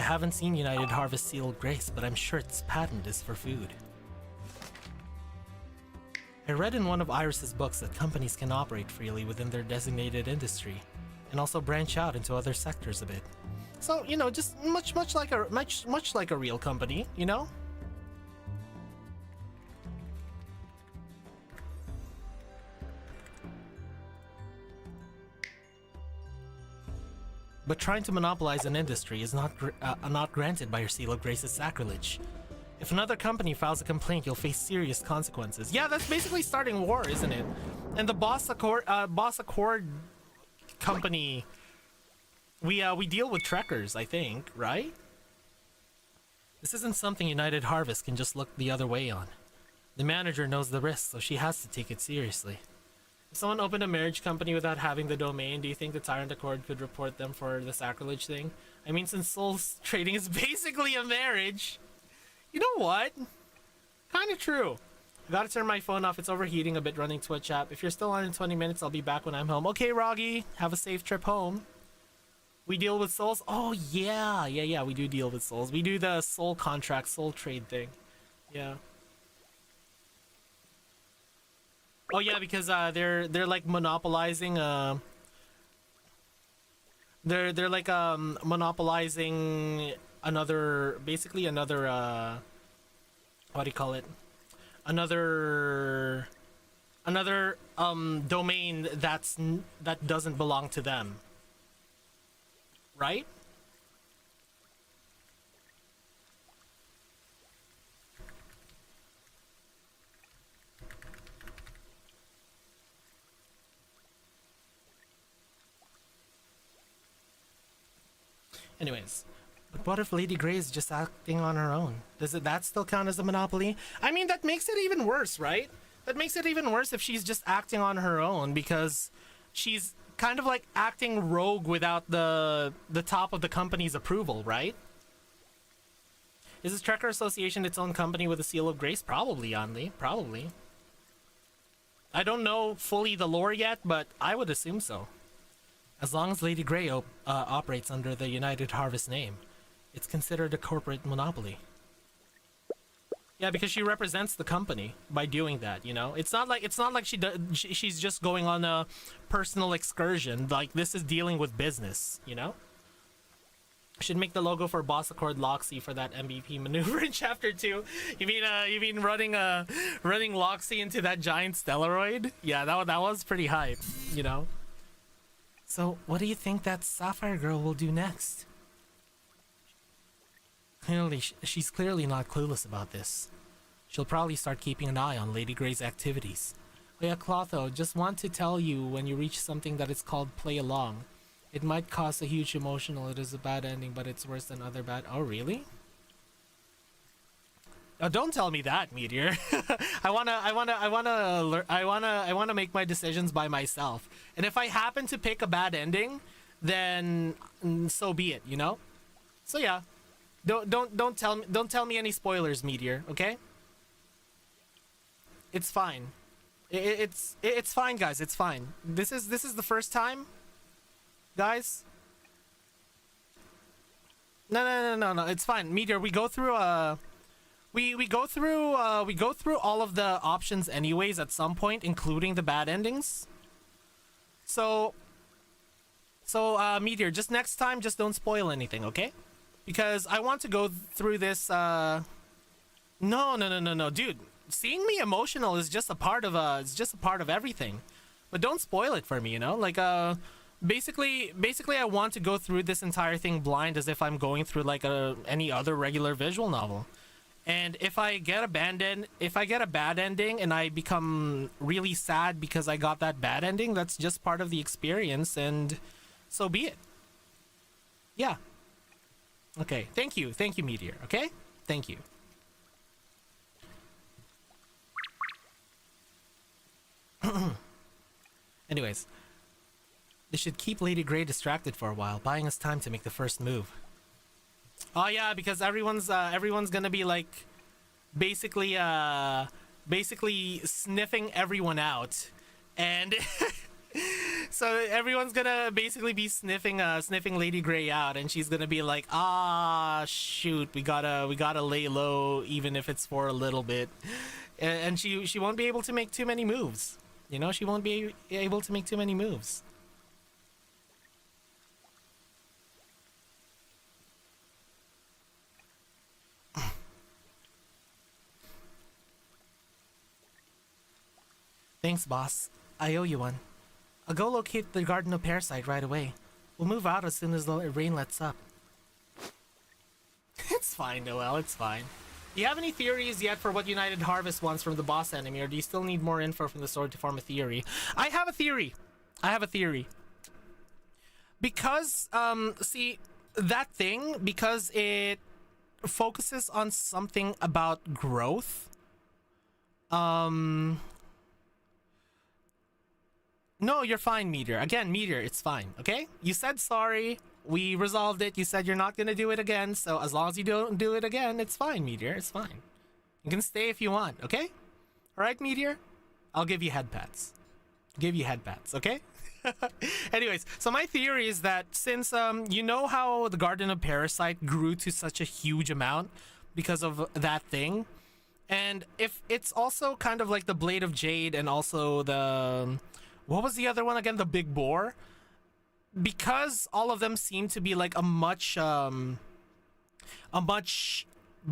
Speaker 2: I haven't seen United Harvest Sealed Grace, but I'm sure its patent is for food. I read in one of Iris's books that companies can operate freely within their designated industry, and also branch out into other sectors a bit. So, you know, just much like a real company, you know? But trying to monopolize an industry is not granted by your Seal of Grace as sacrilege. If another company files a complaint, you'll face serious consequences. Yeah, that's basically starting war, isn't it? And the Boss Accord company, we deal with trekkers, I think, right? This isn't something United Harvest can just look the other way on. The manager knows the risks, so she has to take it seriously. If someone opened a marriage company without having the domain, do you think the Tyrant Accord could report them for the sacrilege thing? I mean, since souls trading is basically a marriage. You know what? Kind of true. I gotta turn my phone off. It's overheating a bit running Twitch app. If you're still on in 20 minutes, I'll be back when I'm home. Okay, Roggy. Have a safe trip home. We deal with souls? Oh, yeah. Yeah, we do deal with souls. We do the soul contract, soul trade thing. Yeah. Oh, yeah, because they're like monopolizing... They're like monopolizing basically another what do you call it, another domain that doesn't belong to them, right? Anyways, but what if Lady Grey is just acting on her own? Does that still count as a monopoly? I mean, that makes it even worse, right? That makes it even worse if she's just acting on her own, because she's kind of like acting rogue without the top of the company's approval, right? Is this Trekker Association its own company with a seal of grace? Probably, Anli. Probably. I don't know fully the lore yet, but I would assume so. As long as Lady Grey operates under the United Harvest name, it's considered a corporate monopoly. Yeah, because she represents the company by doing that, you know? It's not like she's just going on a personal excursion. Like, this is dealing with business, you know? Should make the logo for Boss Accord Loxy for that MVP maneuver in Chapter 2. You mean running Loxy into that giant stellar? Yeah, that was pretty hype, you know? So, what do you think that Sapphire Girl will do next? Clearly, she's clearly not clueless about this. She'll probably start keeping an eye on Lady Grey's activities. Oh yeah, Clotho, just want to tell you when you reach something that is called play along. It might cause a huge emotional, it is a bad ending, but it's worse than other bad... Oh, really? Oh, don't tell me that, Meteor. I wanna make my decisions by myself. And if I happen to pick a bad ending, then so be it, you know? So yeah. Don't tell me any spoilers, Meteor, okay? It's fine. It's fine, guys. It's fine. This is the first time, guys. No. It's fine, Meteor. We go through we go through all of the options anyways at some point, including the bad endings. So Meteor, just next time, just don't spoil anything, okay? Because I want to go through this. No, dude. Seeing me emotional is just a part of everything. But don't spoil it for me, you know? Like basically I want to go through this entire thing blind as if I'm going through like any other regular visual novel. And if I get a bad ending and I become really sad because I got that bad ending, that's just part of the experience, and so be it. Yeah. Okay, thank you, Meteor, okay? Thank you. Anyways, they should keep Lady Grey distracted for a while, buying us time to make the first move. Oh yeah, because everyone's gonna be like basically sniffing everyone out, and So everyone's gonna basically be sniffing Lady Grey out, and she's gonna be like, ah, shoot, we gotta lay low, even if it's for a little bit, and she won't be able to make too many moves. You know, she won't be able to make too many moves. Thanks, boss. I owe you one. I'll go locate the Garden of Parasite right away. We'll move out as soon as the rain lets up. It's fine, Noel, it's fine. Do you have any theories yet for what United Harvest wants from the boss enemy, or do you still need more info from the sword to form a theory? I have a theory. Because, see, that thing, because it focuses on something about growth, no, you're fine, Meteor. Again, Meteor, it's fine, okay? You said sorry. We resolved it. You said you're not gonna do it again, so as long as you don't do it again, it's fine, Meteor. It's fine. You can stay if you want, okay? Alright, Meteor? I'll give you head pats. Okay? Anyways, so my theory is that since, you know how the Garden of Parasite grew to such a huge amount because of that thing? And if it's also kind of like the Blade of Jade and also the... What was the other one again? The Big Boar? Because all of them seem to be like a much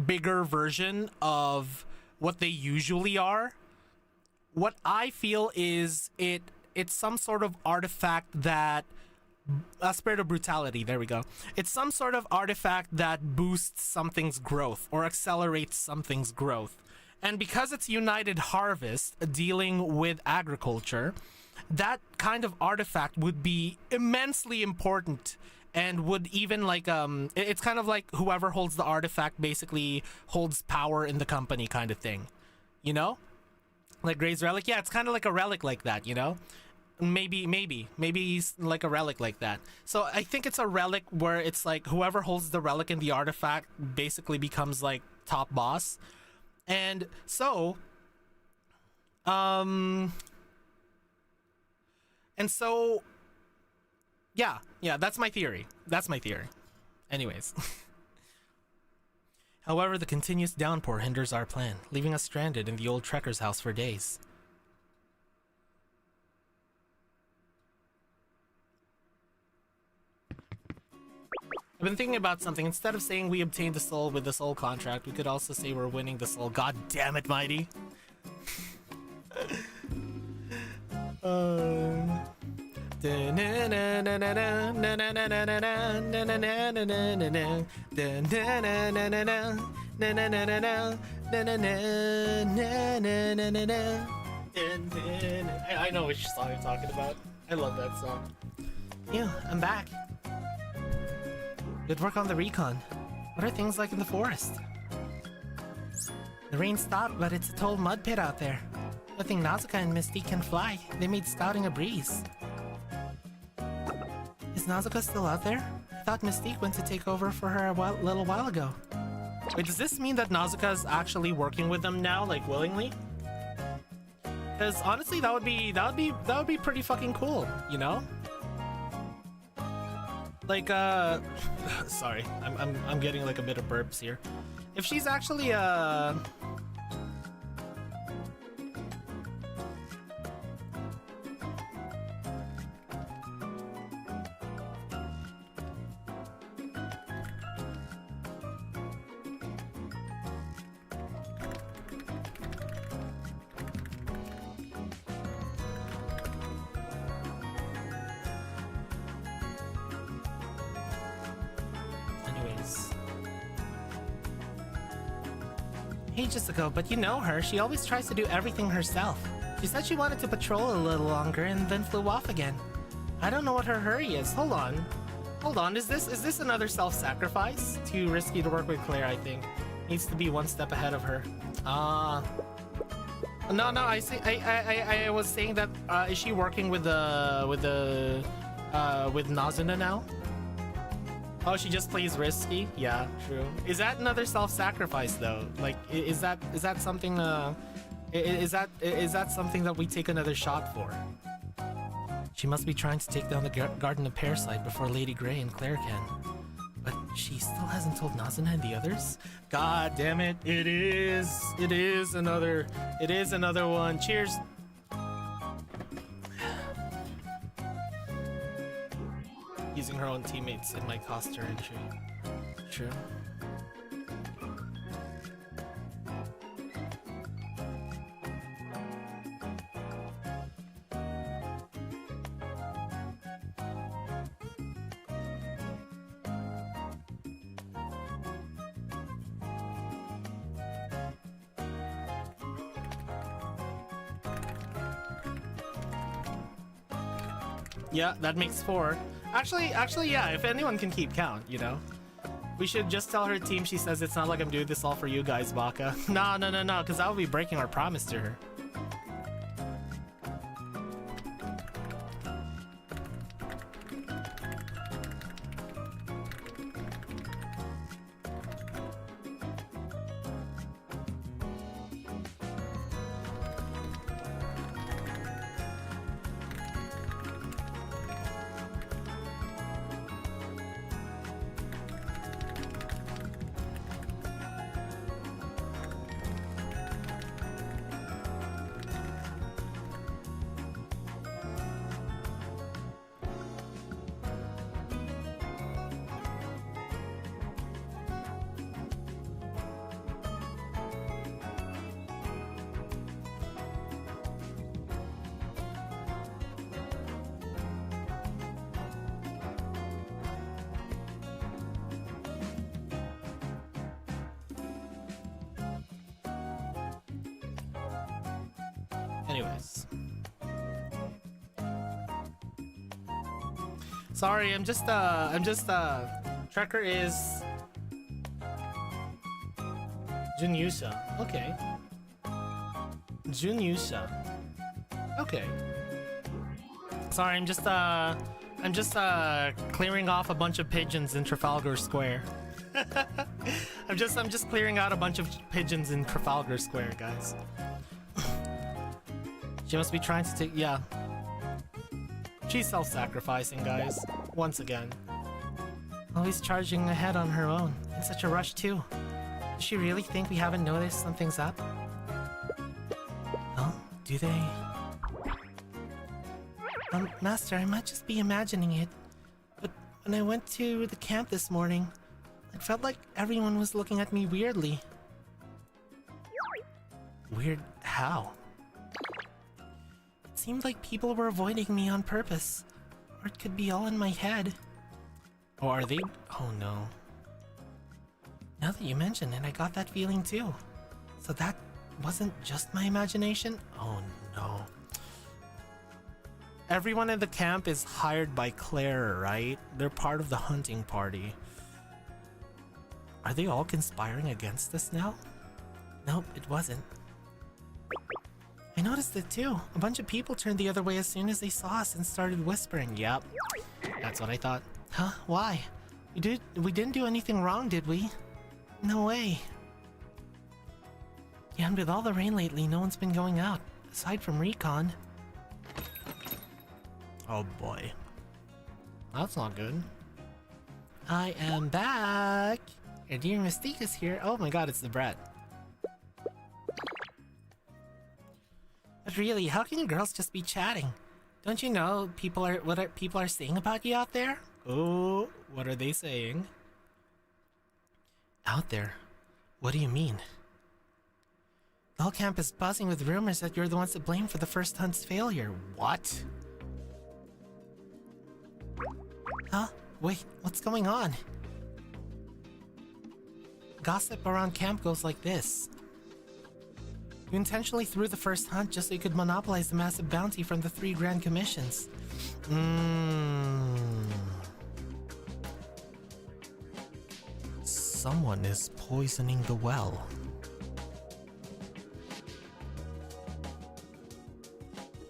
Speaker 2: bigger version of what they usually are. What I feel is it's some sort of artifact that Spirit of Brutality, there we go. It's some sort of artifact that boosts something's growth or accelerates something's growth. And because it's United Harvest dealing with agriculture, that kind of artifact would be immensely important and would even like it's kind of like whoever holds the artifact basically holds power in the company kind of thing, you know, like Grey's relic. Yeah, it's kind of like a relic like that, you know. Maybe he's like a relic like that. So I think it's a relic where it's like whoever holds the relic and the artifact basically becomes like top boss. And so yeah, that's my theory. Anyways. However, the continuous downpour hinders our plan, leaving us stranded in the old trekker's house for days. I've been thinking about something. Instead of saying we obtained the soul with the soul contract, we could also say we're winning the soul. God damn it, Mighty. I know which song you're talking about. I love that song. Yeah, I'm back. Good work on the recon. What are things like in the forest? The rain stopped, but it's a total mud pit out there. I think Nazuka and Mystique can fly. They made scouting a breeze. Is Nazuka still out there? I thought Mystique went to take over for her a little while ago. Wait, does this mean that Nazuka is actually working with them now, like willingly? Because honestly, that would be pretty fucking cool, you know? Like, sorry, I'm getting like a bit of burps here. If she's actually, ages ago, but you know her. She always tries to do everything herself. She said she wanted to patrol a little longer and then flew off again. I don't know what her hurry is. Hold on. Is this another self-sacrifice? Too risky to work with Claire, I think. Needs to be one step ahead of her. No, I was saying that is she working with Nazuna now? Oh, she just plays risky? Yeah, true. Is that another self-sacrifice though? Like, is that something? Is that something that we take another shot for? She must be trying to take down the Garden of Parasite before Lady Grey and Claire can. But she still hasn't told Nazuna and the others? God damn it, it is another one. Cheers. Using her own teammates, it might cost her entry. True. Yeah, that makes 4. Actually, yeah, if anyone can keep count, you know? We should just tell her team she says it's not like I'm doing this all for you guys, Baka. No, because that would be breaking our promise to her. Anyways. Sorry, I'm just Trekker is Junyusha. Okay. Junyusha. Okay. Sorry, I'm just clearing off a bunch of pigeons in Trafalgar Square. I'm just clearing out a bunch of pigeons in Trafalgar Square, guys. She must be trying to take, yeah. She's self-sacrificing, guys. Once again. Always charging ahead on her own. In such a rush, too. Does she really think we haven't noticed something's up? Oh, do they? Master, I might just be imagining it. But when I went to the camp this morning, it felt like everyone was looking at me weirdly. Weird how? It seemed like people were avoiding me on purpose. Or it could be all in my head. Or are they? Oh no. Now that you mention it, I got that feeling too. So that wasn't just my imagination? Oh no. Everyone in the camp is hired by Claire, right? They're part of the hunting party. Are they all conspiring against us now? Nope, it wasn't. I noticed it too. A bunch of people turned the other way as soon as they saw us and started whispering. Yep, that's what I thought. Huh? Why? We didn't do anything wrong, did we? No way. Yeah, and with all the rain lately, no one's been going out, aside from recon. Oh boy. That's not good. I am back! Your dear Mystique is here. Oh my god, it's the brat. But really, how can girls just be chatting? Don't you know what people are saying about you out there? Oh, what are they saying? Out there? What do you mean? The whole camp is buzzing with rumors that you're the ones to blame for the first hunt's failure. What? Huh? Wait, what's going on? Gossip around camp goes like this. You intentionally threw the first hunt just so you could monopolize the massive bounty from the 3 grand commissions. Someone is poisoning the well.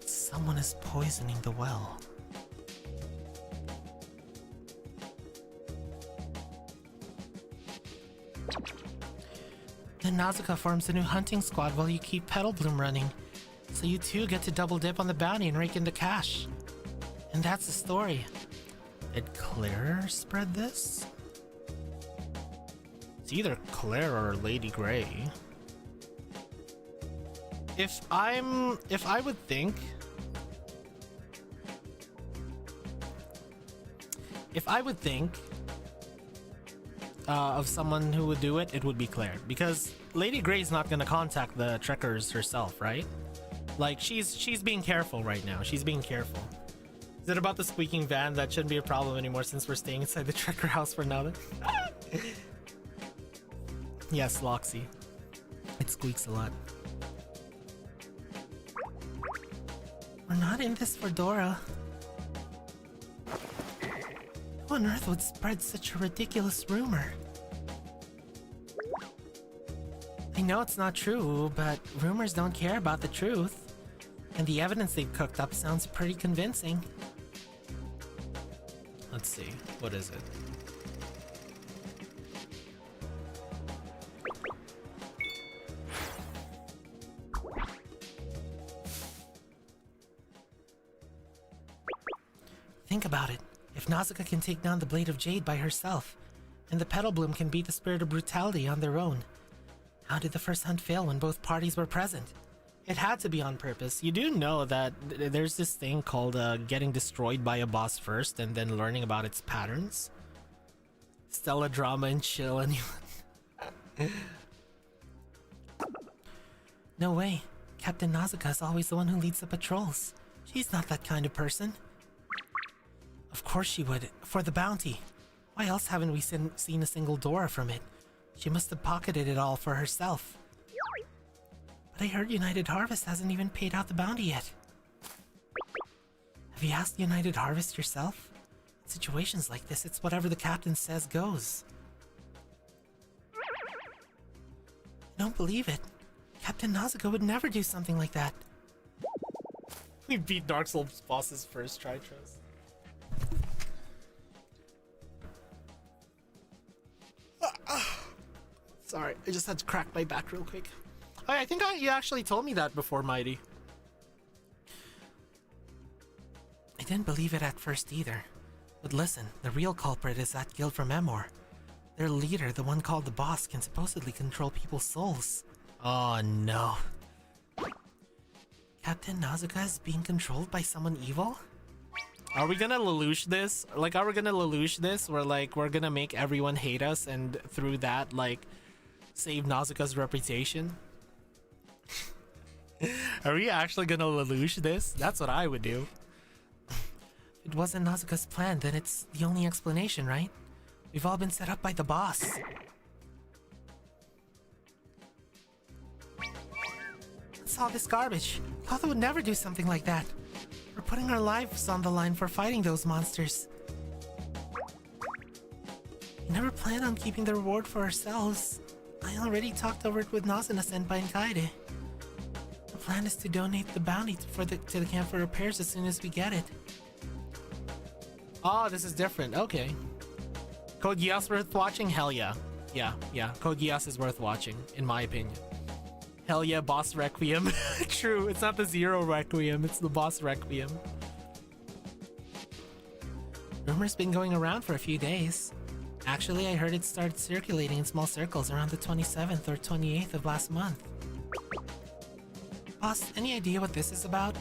Speaker 2: Someone is poisoning the well. Then Nazuka forms a new hunting squad while you keep Petal Bloom running. So you two get to double dip on the bounty and rake in the cash. And that's the story. Did Claire spread this? It's either Claire or Lady Grey. If I would think, of someone who would do it, it would be Claire, because Lady Grey's not gonna contact the trekkers herself, right? Like she's being careful right now. She's being careful. Is it about the squeaking van? That shouldn't be a problem anymore since we're staying inside the trekker house for now. Yes, Loxy. It squeaks a lot. We're not in this for Dora. Who on earth would spread such a ridiculous rumor? I know it's not true, but rumors don't care about the truth. And the evidence they've cooked up sounds pretty convincing. Let's see, what is it? Think about it. If Nausicaa can take down the Blade of Jade by herself, and the Petal Bloom can beat the Spirit of Brutality on their own, how did the first hunt fail when both parties were present? It had to be on purpose. You do know that there's this thing called getting destroyed by a boss first and then learning about its patterns. Stella drama and chill anyone. No way. Captain Nausicaa is always the one who leads the patrols. She's not that kind of person. Of course she would, for the bounty. Why else haven't we seen a single Dora from it? She must have pocketed it all for herself. But I heard United Harvest hasn't even paid out the bounty yet. Have you asked United Harvest yourself? In situations like this, it's whatever the captain says goes. I don't believe it. Captain Nausicaa would never do something like that. We beat Dark Souls bosses first try, Trust. Sorry, I just had to crack my back real quick. Oh, I think you actually told me that before, Mighty. I didn't believe it at first either. But listen, the real culprit is that guild from Emor. Their leader, the one called the boss, can supposedly control people's souls. Oh no. Captain Nausicaa is being controlled by someone evil? Are we gonna Lelouch this? Like, are we gonna Lelouch this? Where, like, we're gonna make everyone hate us and through that, like, save Nausicaa's reputation? Are we actually gonna Lelouch this? That's what I would do. If it wasn't Nausicaa's plan, then it's the only explanation, right? We've all been set up by the boss. What's all this garbage? Clotho would never do something like that. We're putting our lives on the line for fighting those monsters. We never planned on keeping the reward for ourselves. I already talked over it with Nazuna Senpai and Kaede. The plan is to donate the bounty to the camp for repairs as soon as we get it. Oh, this is different. Okay. Code Geass worth watching? Hell yeah. Yeah. Code Geass is worth watching, in my opinion. Hell yeah, Boss Requiem. True, it's not the Zero Requiem, it's the Boss Requiem. Rumor's been going around for a few days. Actually, I heard it started circulating in small circles around the 27th or 28th of last month. Boss, any idea what this is about?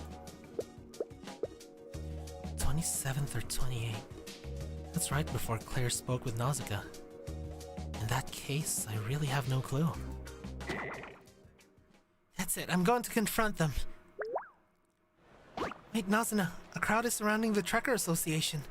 Speaker 2: 27th or 28th. That's right before Claire spoke with Nausicaa. In that case, I really have no clue. That's it, I'm going to confront them. Wait, Nazuna, a crowd is surrounding the Trekker Association.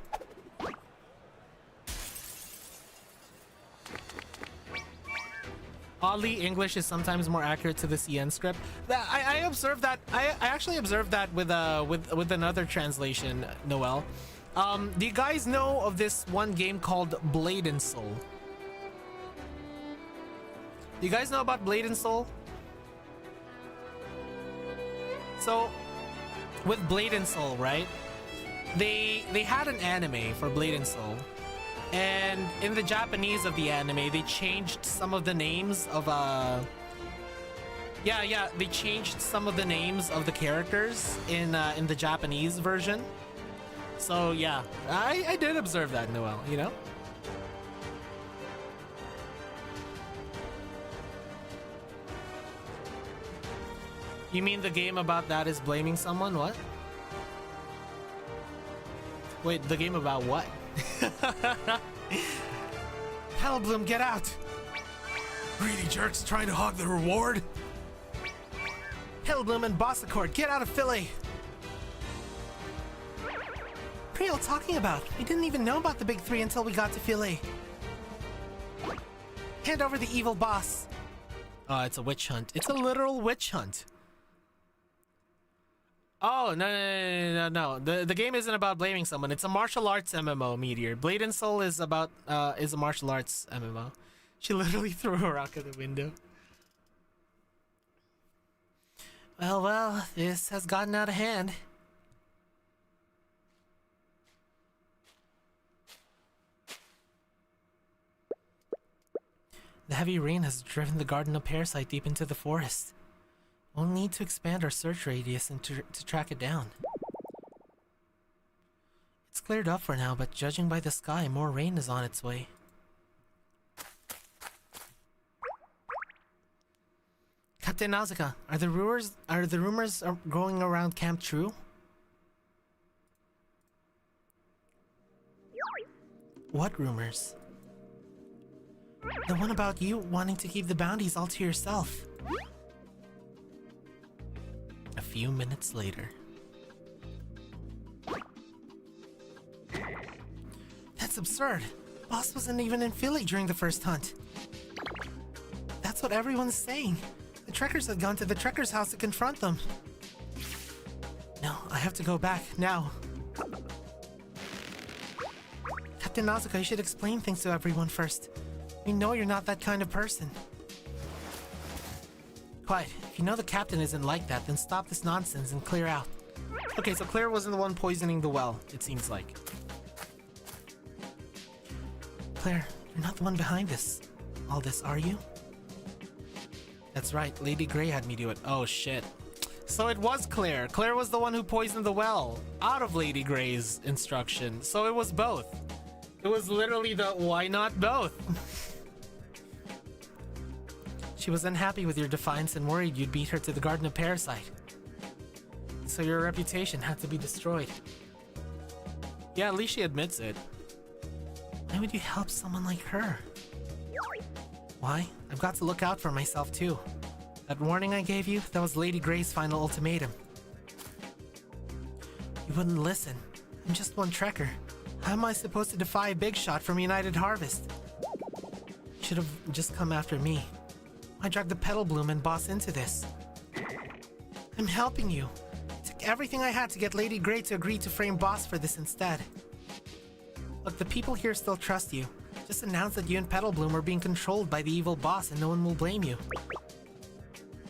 Speaker 2: Oddly, English is sometimes more accurate to the CN script. I observed that. I actually observed that with another translation, Noel. Do you guys know of this one game called Blade and Soul? Do you guys know about Blade and Soul? So, with Blade and Soul, right? They had an anime for Blade and Soul. And in the Japanese of the anime, they changed some of the names of they changed some of the names of the characters in the Japanese version. So yeah, I did observe that, Noel, you know? You mean the game about that is blaming someone? What? Wait, the game about what? Hellbloom, get out! Greedy jerks trying to hog the reward! Hellbloom and Bossaccord, get out of Philly! What are you all talking about? We didn't even know about the big three until we got to Philly. Hand over the evil boss. Oh, it's a witch hunt. It's a literal witch hunt. Oh, no. The game isn't about blaming someone. It's a martial arts MMO, Meteor. Blade and Soul is about, is a martial arts MMO. She literally threw a rock at the window. Well, this has gotten out of hand. The heavy rain has driven the Garden of Parasite deep into the forest. We'll need to expand our search radius and to track it down. It's cleared up for now, but judging by the sky, more rain is on its way. Captain Nausicaa, are the rumors going around camp true? What rumors? The one about you wanting to keep the bounties all to yourself. A few minutes later. That's absurd. Boss wasn't even in Philly during the first hunt. That's what everyone's saying. The trekkers had gone to the trekker's house to confront them. No, I have to go back, now. Captain Nausicaa, you should explain things to everyone first. We know you're not that kind of person. Quiet. If you know the captain isn't like that, then stop this nonsense and clear out. Okay, so Claire wasn't the one poisoning the well, it seems like. Claire, you're not the one behind all this, are you? That's right, Lady Grey had me do it. Oh shit. So it was Claire. Claire was the one who poisoned the well, out of Lady Grey's instruction. So it was both. It was literally the why not both? She was unhappy with your defiance and worried you'd beat her to the Garden of Parasite. So your reputation had to be destroyed. Yeah, at least she admits it. Why would you help someone like her? Why? I've got to look out for myself too. That warning I gave you, that was Lady Grey's final ultimatum. You wouldn't listen. I'm just one trekker. How am I supposed to defy a big shot from United Harvest? You should have just come after me. I dragged the Petal Bloom and Boss into this. I'm helping you. I took everything I had to get Lady Grey to agree to frame Boss for this instead. Look, the people here still trust you. Just announce that you and Petal Bloom are being controlled by the evil boss and no one will blame you.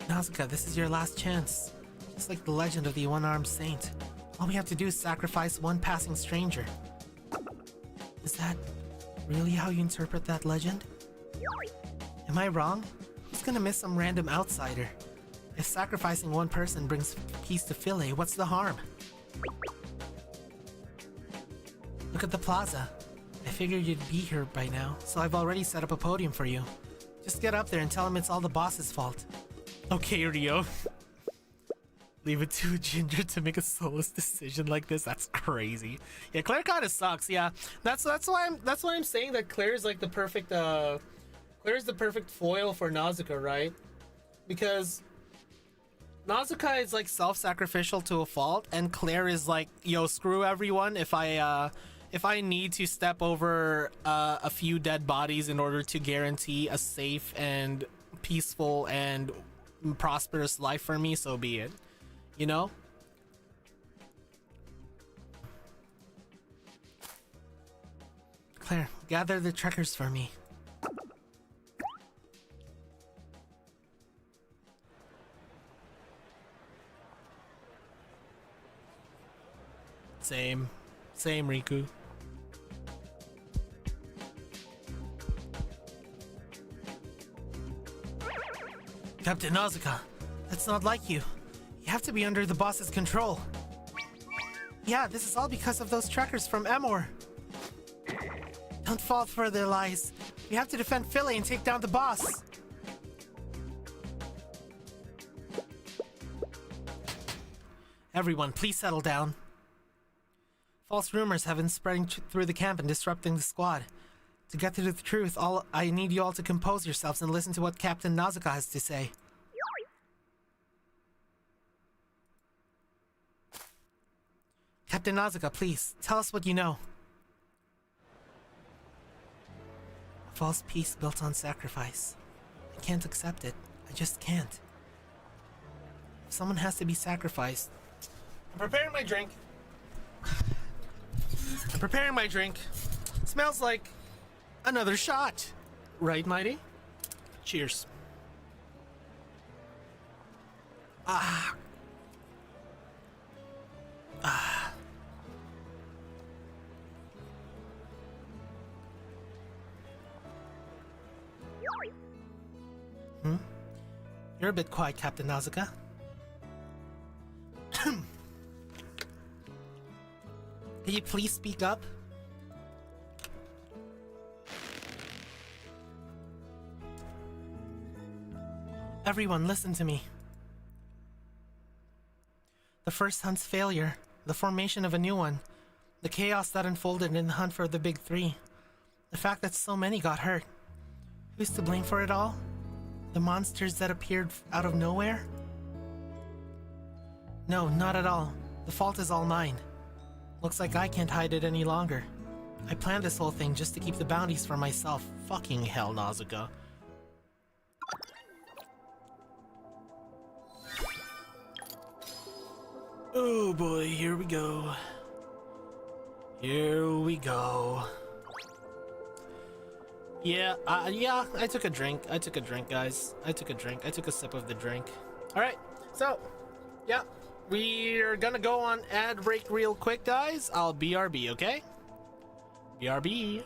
Speaker 2: Nausicaa, this is your last chance. Just like the legend of the one-armed saint. All we have to do is sacrifice one passing stranger. Is that really how you interpret that legend? Am I wrong? Who's gonna miss some random outsider? If sacrificing one person brings peace to Philly, what's the harm? Look at the plaza. I figured you'd be here by now, so I've already set up a podium for you. Just get up there and tell him it's all the boss's fault. Okay, Rio. Leave it to a ginger to make a soulless decision like this. That's crazy. Yeah, Claire kind of sucks. Yeah, that's why I'm saying that Claire's like the perfect Claire's the perfect foil for Nausicaa, right? Because Nausicaa is like self-sacrificial to a fault, and Claire is like, yo, screw everyone. If I need to step over a few dead bodies in order to guarantee a safe and peaceful and prosperous life for me, so be it. You know? Claire, gather the trekkers for me. Same, Riku. Captain Nausicaa, that's not like you. You have to be under the boss's control. Yeah, this is all because of those trackers from Emor. Don't fall for their lies. We have to defend Philly and take down the boss. Everyone, please settle down. False rumors have been spreading through the camp and disrupting the squad. To get to the truth, I need you all to compose yourselves and listen to what Captain Nazuka has to say. Captain Nazuka, please, tell us what you know. A false peace built on sacrifice. I can't accept it. I just can't. If someone has to be sacrificed... I'm preparing my drink. I'm preparing my drink. Smells like another shot. Right, Mighty? Cheers. Ah. Ah. You're a bit quiet, Captain Nazuka. Can you please speak up? Everyone, listen to me. The first hunt's failure, the formation of a new one, the chaos that unfolded in the hunt for the Big Three, the fact that so many got hurt. Who's to blame for it all? The monsters that appeared out of nowhere? No, not at all. The fault is all mine. Looks like I can't hide it any longer. I planned this whole thing just to keep the bounties for myself. Fucking hell, Nazuka. Oh boy, here we go. Here we go. Yeah, I took a drink. I took a drink, guys. I took a drink. I took a sip of the drink. Alright, so, yeah. We're gonna go on ad break real quick, guys. I'll BRB, okay? BRB.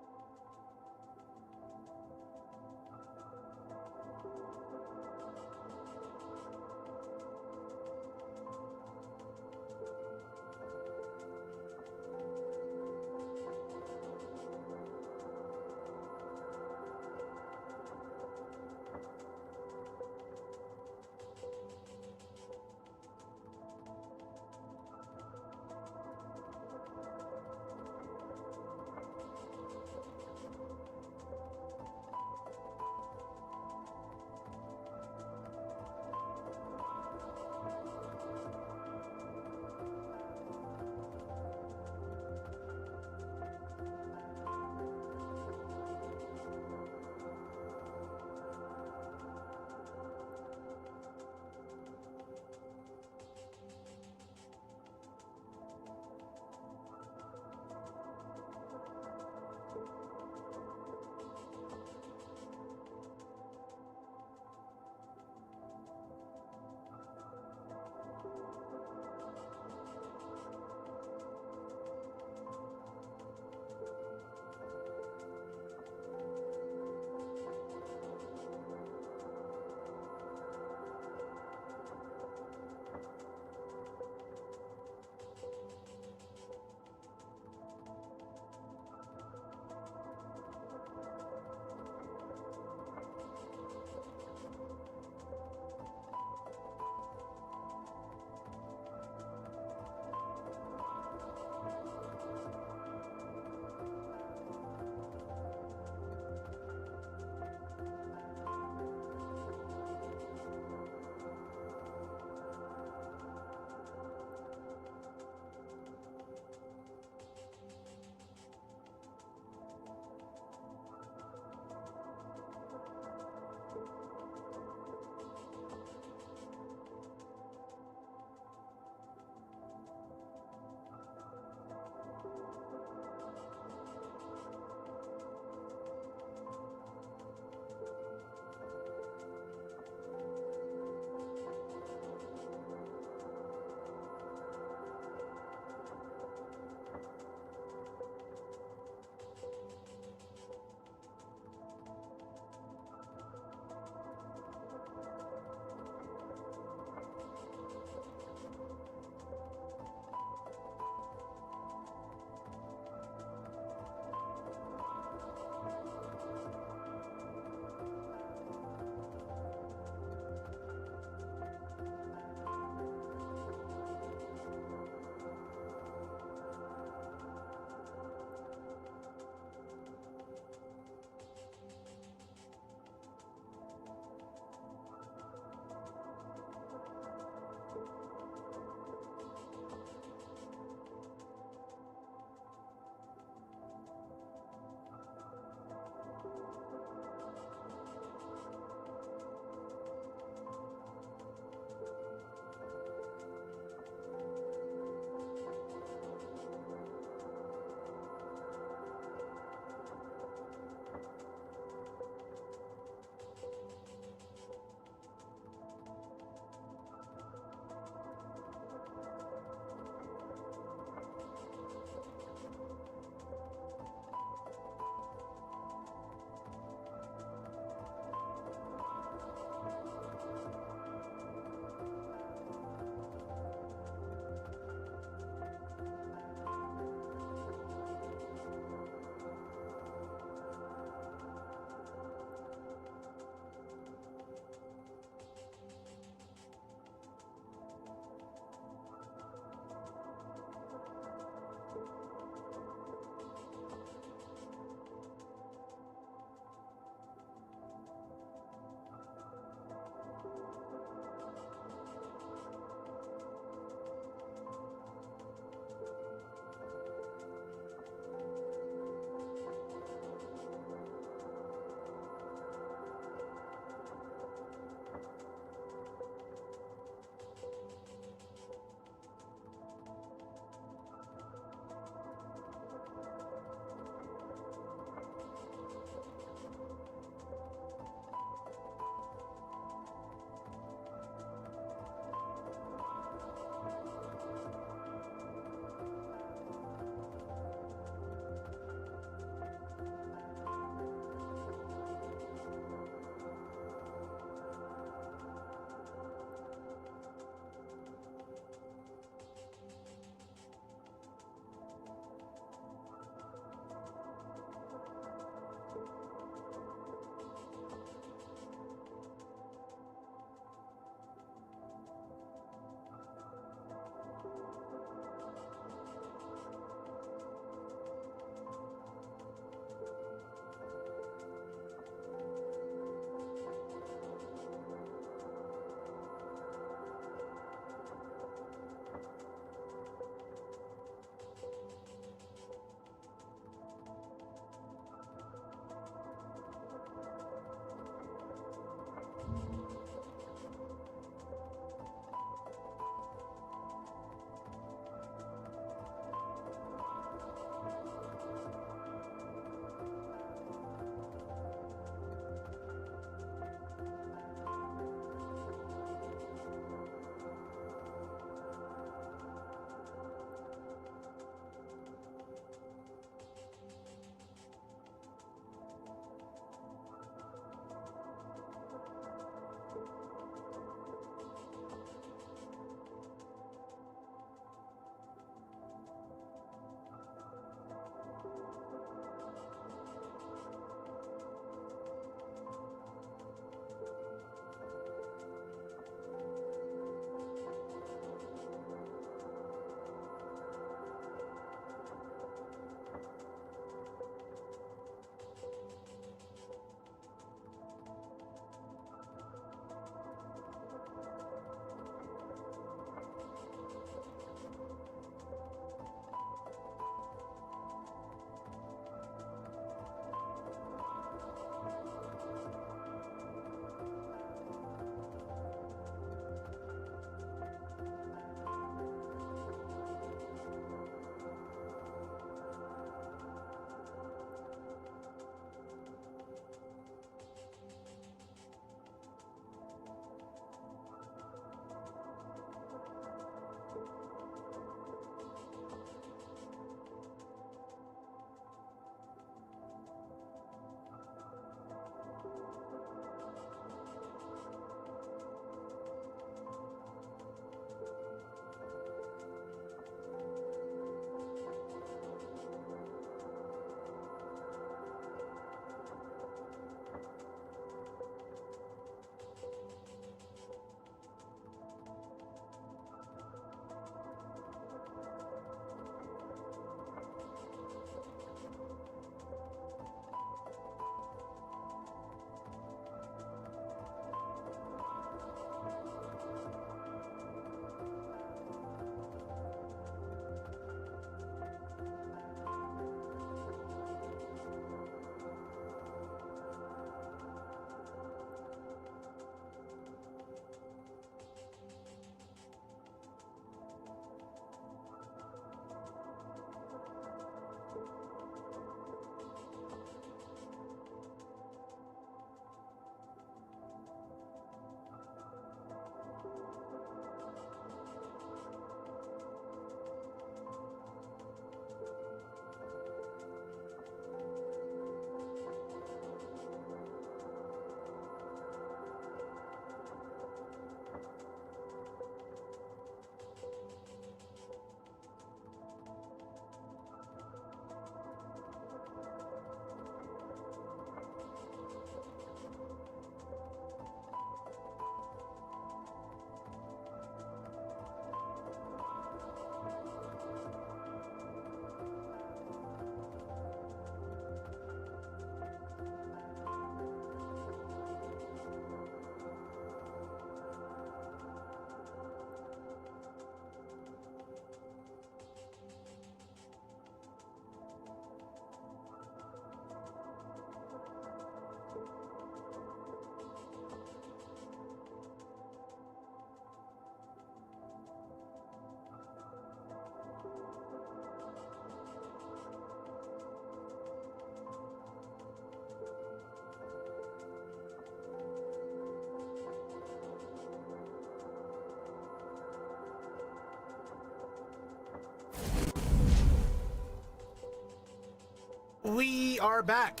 Speaker 2: We are back.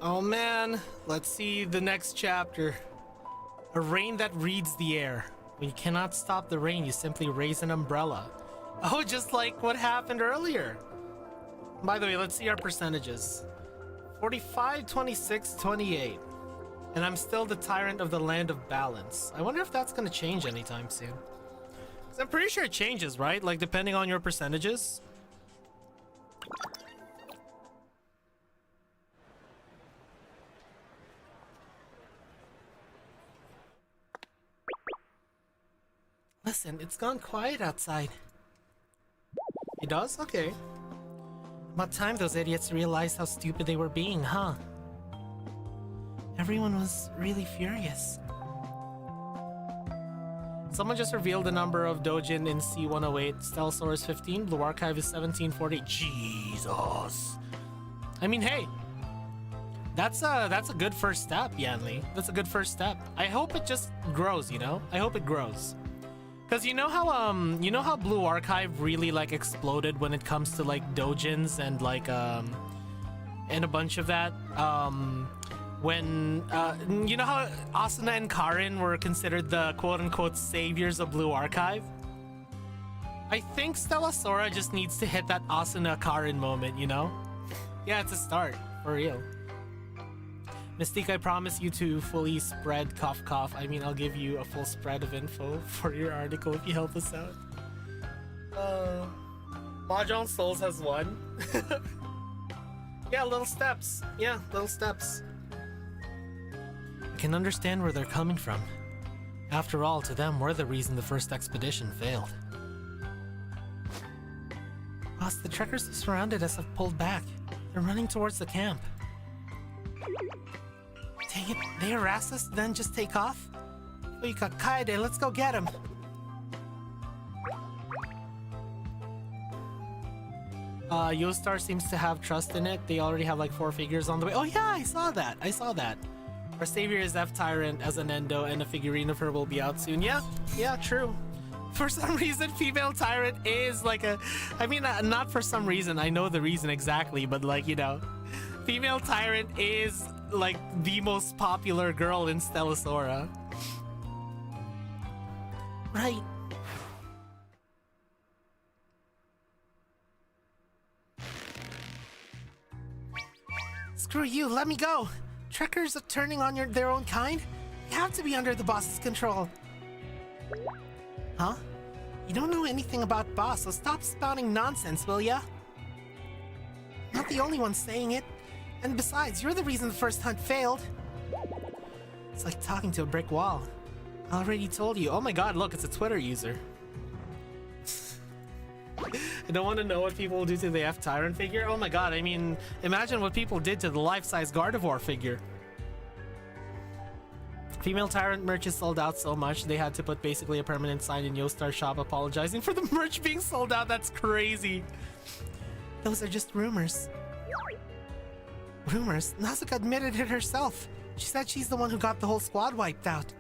Speaker 2: Oh man, let's see the next chapter. A rain that reads the air. When you cannot stop the rain, you simply raise an umbrella. Oh, just like what happened earlier. By the way, let's see our percentages. 45, 26, 28. And I'm still the tyrant of the land of balance. I wonder if that's gonna change anytime soon. 'Cause I'm pretty sure it changes, right? Like depending on your percentages. Listen, it's gone quiet outside. It does? Okay. About time those idiots realized how stupid they were being, huh? Everyone was really furious. Someone just revealed the number of Dojin in C108. Stellasaur is 15, Blue Archive is 1740. Jesus. I mean, hey. That's a good first step, Yanli. That's a good first step. I hope it just grows, you know? I hope it grows. Cause you know how Blue Archive really like exploded when it comes to like dojins and like and a bunch of that. When you know how Asuna and Karin were considered the quote-unquote saviors of Blue Archive? I think Stellasora just needs to hit that Asuna Karin moment, you know? Yeah, it's a start, for real. Mystique, I promise you to fully spread cough cough. I mean, I'll give you a full spread of info for your article if you help us out. Mahjong Souls has won. Yeah, little steps. Yeah, little steps. I can understand where they're coming from. After all, to them, we're the reason the first expedition failed. Boss, the trekkers who surrounded us have pulled back. They're running towards the camp. Dang it, they harass us, then just take off? We got Kaede, let's go get him. Yostar seems to have trust in it. They already have like 4 figures on the way. Oh yeah, I saw that. Our savior is F-Tyrant as an endo, and a figurine of her will be out soon. Yeah, true. For some reason, female Tyrant is like a... I mean, not for some reason. I know the reason exactly, but like, you know... Female Tyrant is like the most popular girl in Stellasora. Right. Screw you, let me go. Trekkers are turning on their own kind? You have to be under the boss's control. Huh? You don't know anything about boss, so stop spouting nonsense, will ya? Not the only one saying it. And besides, you're the reason the first hunt failed. It's like talking to a brick wall. I already told you. Oh my god, look, it's a Twitter user. I don't want to know what people will do to the F-Tyrant figure. Oh my god, I mean, imagine what people did to the life-size Gardevoir figure. Female Tyrant merch is sold out so much, they had to put basically a permanent sign in Yostar's shop apologizing for the merch being sold out. That's crazy. Those are just rumors. Rumors? Nasuka admitted it herself. She said she's the one who got the whole squad wiped out.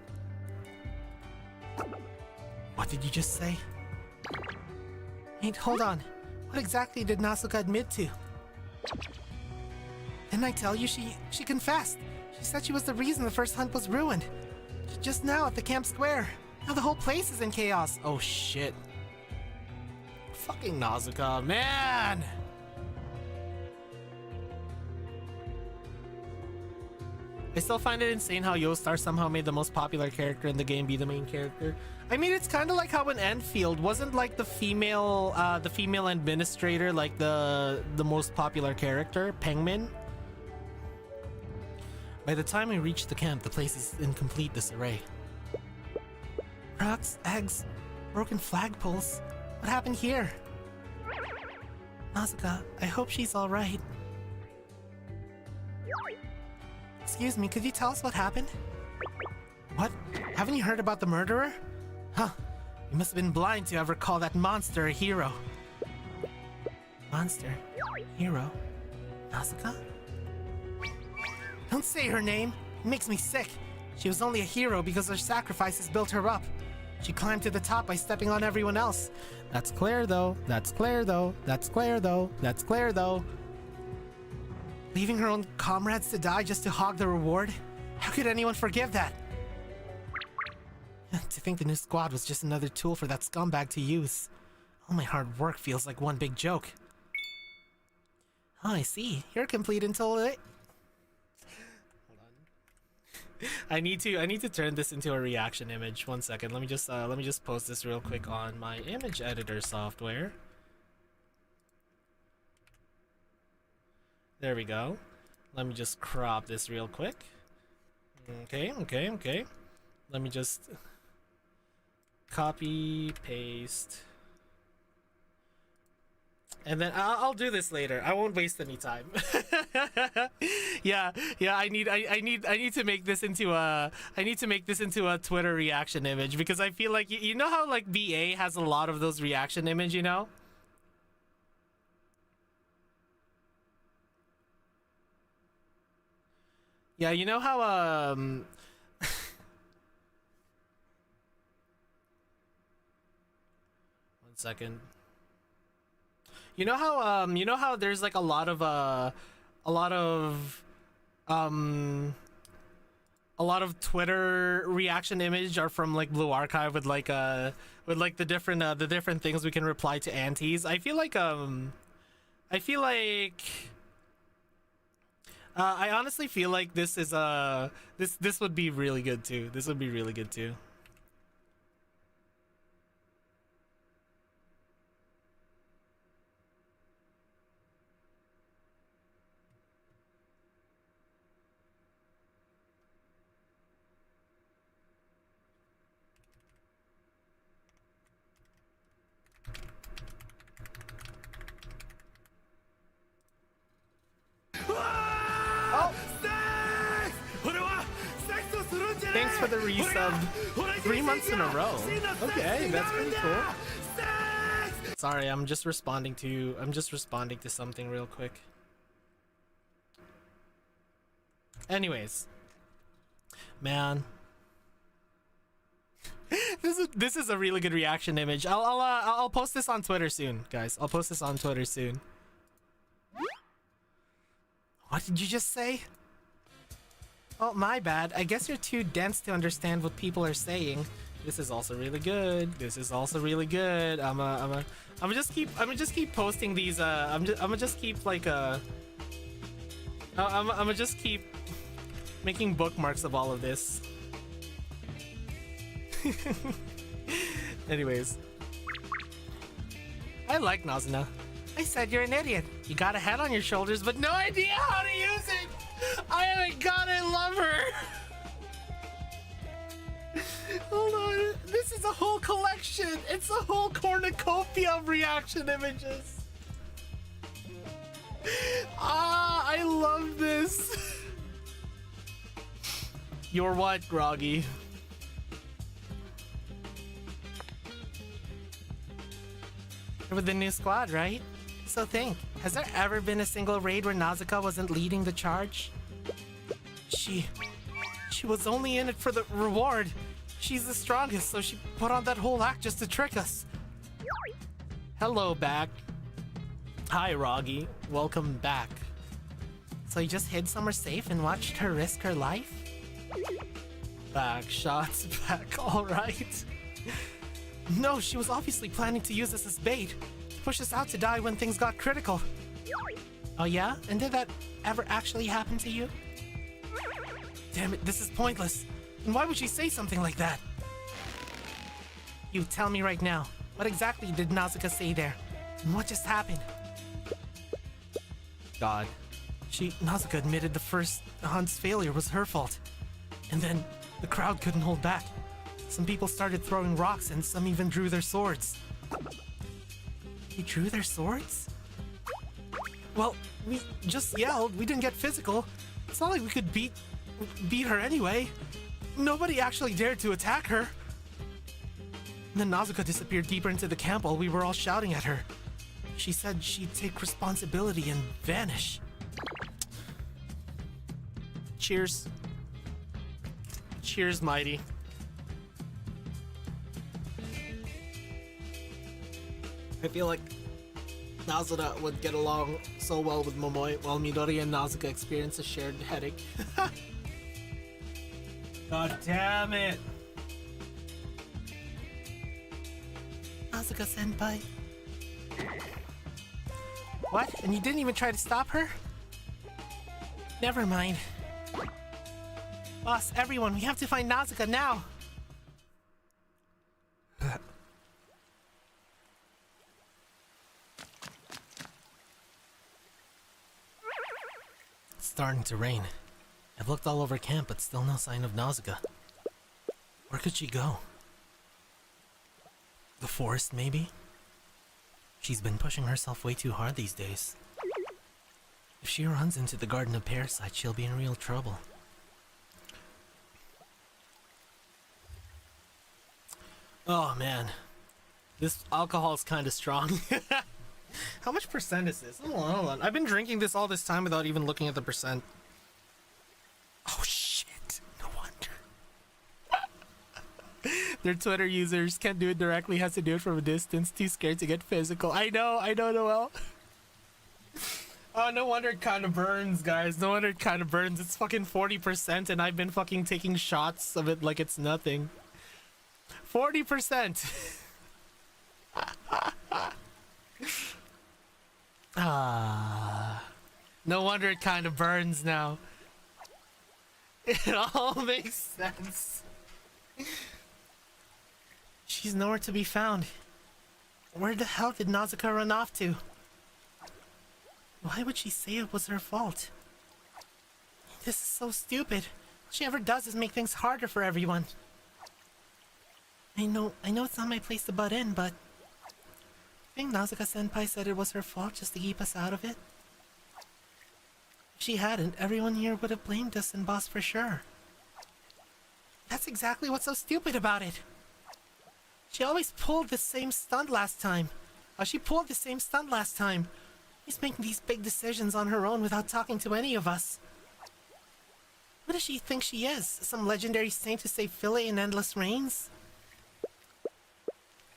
Speaker 2: What did you just say? Wait, hold on. What exactly did Nasuka admit to? Didn't I tell you she confessed? She said she was the reason the first hunt was ruined. Just now at the camp square. Now the whole place is in chaos. Oh shit. Fucking Nasuka, man! I still find it insane how Yostar somehow made the most popular character in the game be the main character. I mean, it's kind of like how in Enfield wasn't like the female administrator like the most popular character, Pengmin. By the time we reach the camp, the place is in complete disarray. Rocks, eggs, broken flagpoles. What happened here? Nasuka, I hope she's all right. Excuse me, could you tell us what happened? What? Haven't you heard about the murderer? Huh. You must have been blind to ever call that monster a hero. Monster? Hero? Nasuka? Don't say her name. It makes me sick. She was only a hero because her sacrifices built her up. She climbed to the top by stepping on everyone else. That's Claire, though. That's Claire, though. That's Claire, though. That's Claire, though. Leaving her own comrades to die just to hog the reward? How could anyone forgive that? To think the new squad was just another tool for that scumbag to use. All my hard work feels like one big joke. Oh, I see. You're complete until it... Hold on. I need to turn this into a reaction image. 1 second. Let me just post this real quick on my image editor software. There we go. Let me just crop this real quick. Okay. Let me just copy, paste. And then I'll do this later. I won't waste any time. yeah. I need to make this into a Twitter reaction image, because I feel like you know how like BA has a lot of those reaction image, you know? Yeah, you know how one second. You know how there's like a lot of Twitter reaction image are from like Blue Archive with like the different things we can reply to antis. I honestly feel like this is this would be really good too. This would be really good too. Thanks for the resub. 3 months in a row. Okay, that's pretty cool. Sorry, I'm just responding to something real quick. Anyways, man, this is a really good reaction image. I'll post this on Twitter soon, guys. I'll post this on Twitter soon. What did you just say? Oh, my bad. I guess you're too dense to understand what people are saying. This is also really good. This is also really good. I'm just keep posting these. I'm just keep making bookmarks of all of this. Anyways, I like Nazuna. I said you're an idiot. You got a head on your shoulders, but no idea how to use it. Oh my god, I love her. Hold on, this is a whole collection. It's a whole cornucopia of reaction images. Ah, I love this. You're what, Groggy? You're with the new squad, right? So think, has there ever been a single raid where Nazuka wasn't leading the charge? She was only in it for the reward. She's the strongest, so she put on that whole act just to trick us. Hello, back. Hi, Roggy. Welcome back. So you just hid somewhere safe and watched her risk her life? Back shots, back, alright. No, she was obviously planning to use us as bait. Push us out to die when things got critical. Oh yeah? And did that ever actually happen to you? Damn it, this is pointless. And why would she say something like that? You tell me right now. What exactly did Nazuka say there? And what just happened? God. Nazuka admitted the first hunt's failure was her fault. And then the crowd couldn't hold back. Some people started throwing rocks and some even drew their swords. They drew their swords? Well, we just yelled. We didn't get physical. It's not like we could beat her anyway. Nobody actually dared to attack her. And then Nazuka disappeared deeper into the camp while we were all shouting at her. She said she'd take responsibility and vanish. Cheers. Cheers, Mighty. I feel like Nazuna would get along so well with Momoi, while Midori and Nazuka experience a shared headache. God damn it! Nazuka-senpai. What? And you didn't even try to stop her? Never mind. Boss, everyone, we have to find Nazuka now! It's starting to rain. I've looked all over camp, but still no sign of Nazuka. Where could she go? The forest, maybe? She's been pushing herself way too hard these days. If she runs into the Garden of Parasite, she'll be in real trouble. Oh man, this alcohol is kind of strong. How much percent is this? Hold on. I've been drinking this all this time without even looking at the percent. Oh shit, no wonder. Their Twitter users can't do it directly, has to do it from a distance, too scared to get physical. I know, Noel. Oh, no wonder it kind of burns, guys. No wonder it kind of burns. It's fucking 40% and I've been fucking taking shots of it like it's nothing. 40%. No wonder it kind of burns now. It all makes sense. She's nowhere to be found. Where the hell did Nazuka run off to? Why would she say it was her fault? This is so stupid. All she ever does is make things harder for everyone. I know it's not my place to butt in, but I think Nazuka-senpai said it was her fault just to keep us out of it. If she hadn't, everyone here would have blamed us and Boss for sure. That's exactly what's so stupid about it. She always pulled the same stunt last time. She's making these big decisions on her own without talking to any of us. What does she think she is? Some legendary saint to save Philly in endless rains?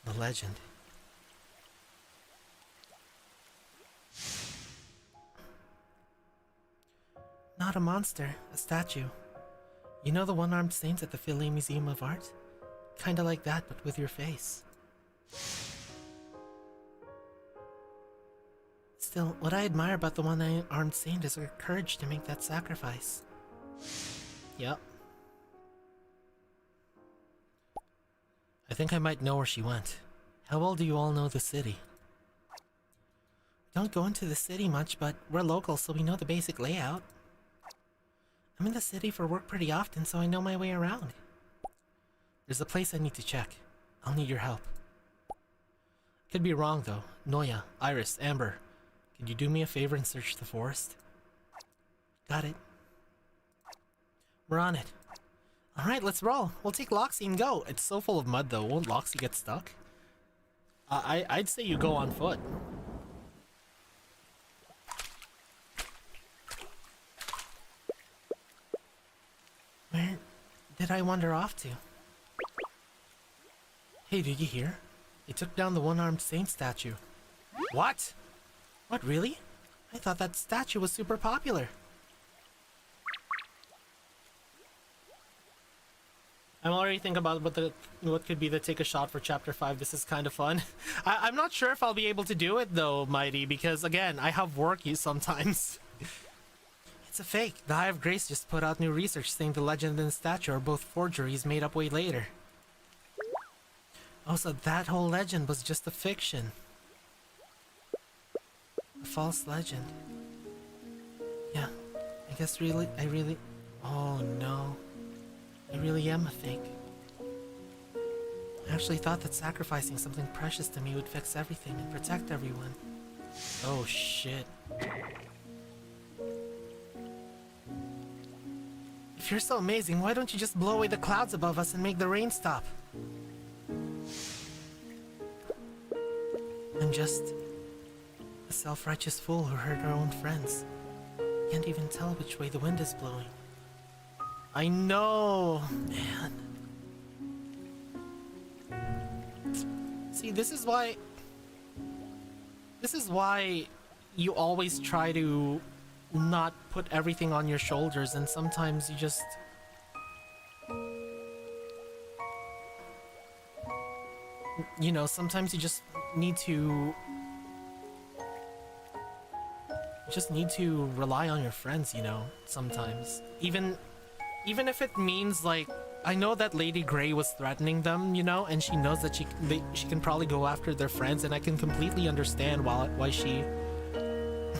Speaker 2: The legend. Not a monster, a statue. You know the one-armed saint at the Philly Museum of Art? Kinda like that, but with your face. Still, what I admire about the one-armed saint is her courage to make that sacrifice. Yep. I think I might know where she went. How well do you all know the city? Don't go into the city much, but we're local, so we know the basic layout. I'm in the city for work pretty often, so I know my way around. There's a place I need to check. I'll need your help. Could be wrong, though. Noya, Iris, Amber. Could you do me a favor and search the forest? Got it. We're on it. Alright, let's roll. We'll take Loxy and go. It's so full of mud, though. Won't Loxy get stuck? I'd say you go on foot. Where did I wander off to? Hey, did you hear? They took down the one-armed saint statue. What? What, really? I thought that statue was super popular. I'm already thinking about what could be the take a shot for chapter 5. This is kind of fun. I'm not sure if I'll be able to do it though, Mighty, because again, I have work sometimes. It's a fake. The Hive of Grace just put out new research saying the legend and the statue are both forgeries made up way later. Oh, so that whole legend was just a fiction. A false legend. Yeah, I guess I really... Oh no. I really am a fake. I actually thought that sacrificing something precious to me would fix everything and protect everyone. Oh shit. If you're so amazing, why don't you just blow away the clouds above us and make the rain stop? I'm just a self-righteous fool who hurt her own friends. Can't even tell which way the wind is blowing. I know, man. See, this is why This is why you always try to not put everything on your shoulders, and sometimes you just... You know, sometimes you just need to... rely on your friends, you know, sometimes. Even if it means, like, I know that Lady Grey was threatening them, you know, and she knows that she can probably go after their friends, and I can completely understand why she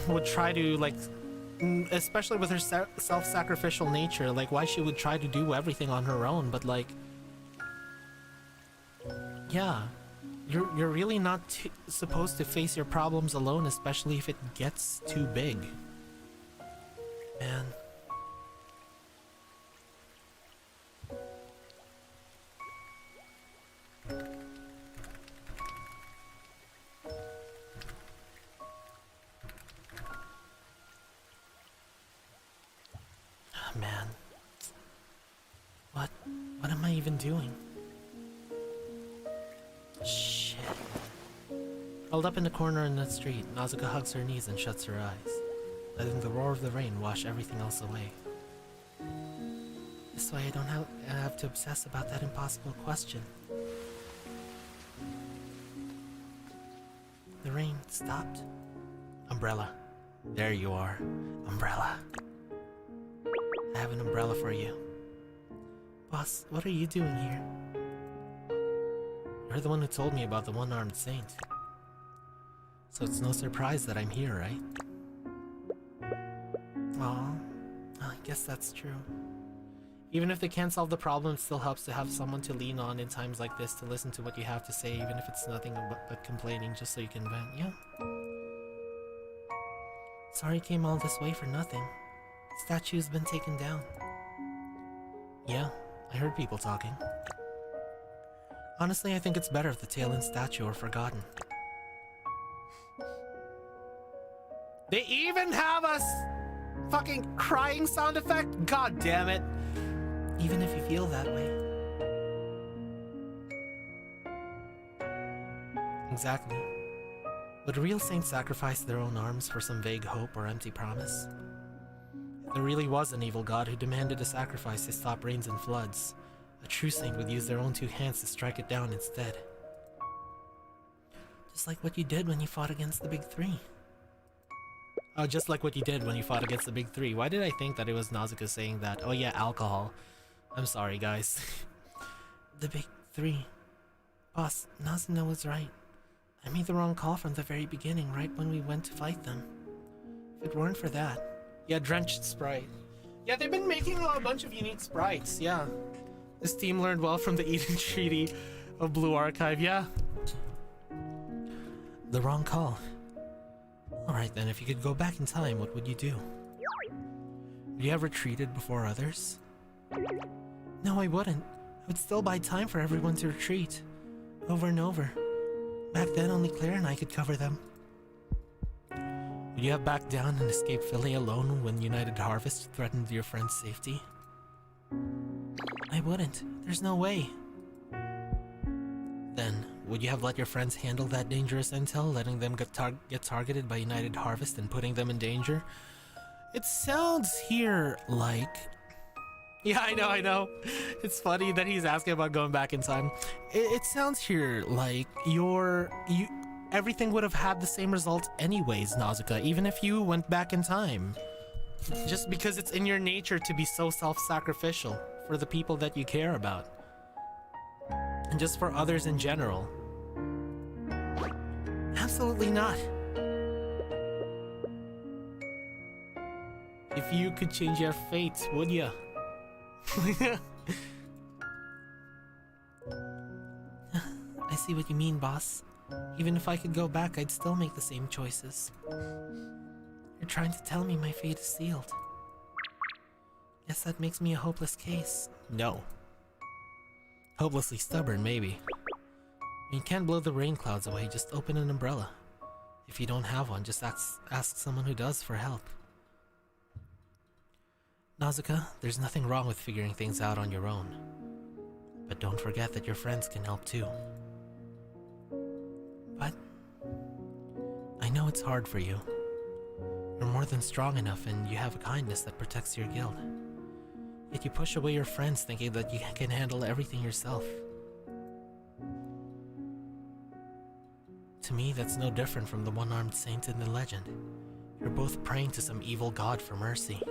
Speaker 2: would try to, like, especially with her self-sacrificial nature, like, why she would try to do everything on her own, but, like, yeah, you're really not supposed to face your problems alone, especially if it gets too big. Man. Man. What am I even doing? Shit. Held up in the corner in the street, Nausicaa hugs her knees and shuts her eyes, letting the roar of the rain wash everything else away. This way I don't have to obsess about that impossible question. The rain stopped. Umbrella. There you are. Umbrella. I have an umbrella for you. Boss, what are you doing here? You're the one who told me about the one-armed saint. So it's no surprise that I'm here, right? Aw, I guess that's true. Even if they can't solve the problem, it still helps to have someone to lean on in times like this, to listen to what you have to say, even if it's nothing but complaining, just so you can vent. Yeah. Sorry you came all this way for nothing. The statue's been taken down. Yeah, I heard people talking. Honestly, I think it's better if the tail and statue are forgotten. They even have a fucking crying sound effect? God damn it. Even if you feel that way. Exactly. Would real saints sacrifice their own arms for some vague hope or empty promise? If there really was an evil god who demanded a sacrifice to stop rains and floods, a true saint would use their own two hands to strike it down instead. Just like what you did when you fought against the Big Three. Oh, just like what you did when you fought against the Big Three. Why did I think that it was Nausicaa saying that? Oh yeah, alcohol. I'm sorry, guys. The Big Three. Boss, Nausicaa was right. I made the wrong call from the very beginning, right when we went to fight them. If it weren't for that... Yeah, Drenched Sprite. Yeah, they've been making a bunch of unique sprites, yeah. This team learned well from the Eden Treaty of Blue Archive, yeah. The wrong call. Alright then, if you could go back in time, what would you do? Would you have retreated before others? No, I wouldn't. I would still buy time for everyone to retreat. Over and over. Back then, only Claire and I could cover them. Would you have backed down and escaped Philly alone when United Harvest threatened your friend's safety? I wouldn't. There's no way. Then, would you have let your friends handle that dangerous intel, letting them get targeted by United Harvest and putting them in danger? It sounds here like... Yeah, I know. It's funny that he's asking about going back in time. It sounds here like everything would have had the same result anyways, Nausicaa, even if you went back in time. Just because it's in your nature to be so self-sacrificial for the people that you care about. And just for others in general. Absolutely not. If you could change your fate, would ya? I see what you mean, boss. Even if I could go back, I'd still make the same choices. You're trying to tell me my fate is sealed. Guess that makes me a hopeless case. No. Hopelessly stubborn, maybe. When you can't blow the rain clouds away, just open an umbrella. If you don't have one, just ask someone who does for help. Nausicaa, there's nothing wrong with figuring things out on your own. But don't forget that your friends can help too. But I know it's hard for you. You're more than strong enough and you have a kindness that protects your guild. Yet you push away your friends thinking that you can handle everything yourself. To me, that's no different from the one-armed saint in the legend. You're both praying to some evil god for mercy.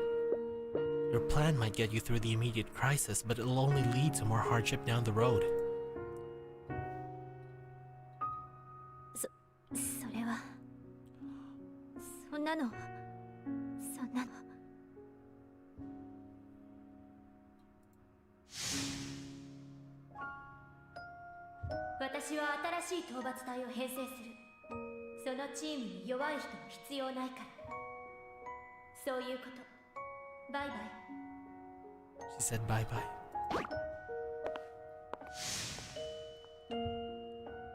Speaker 2: Your plan might get you through the immediate crisis, but it'll only lead to more hardship down the road.
Speaker 3: それはそんなの私は新しい討伐隊を編成する。そのチームに弱い人も必要ないから。そういうこと。バイバイ。
Speaker 2: She said bye bye.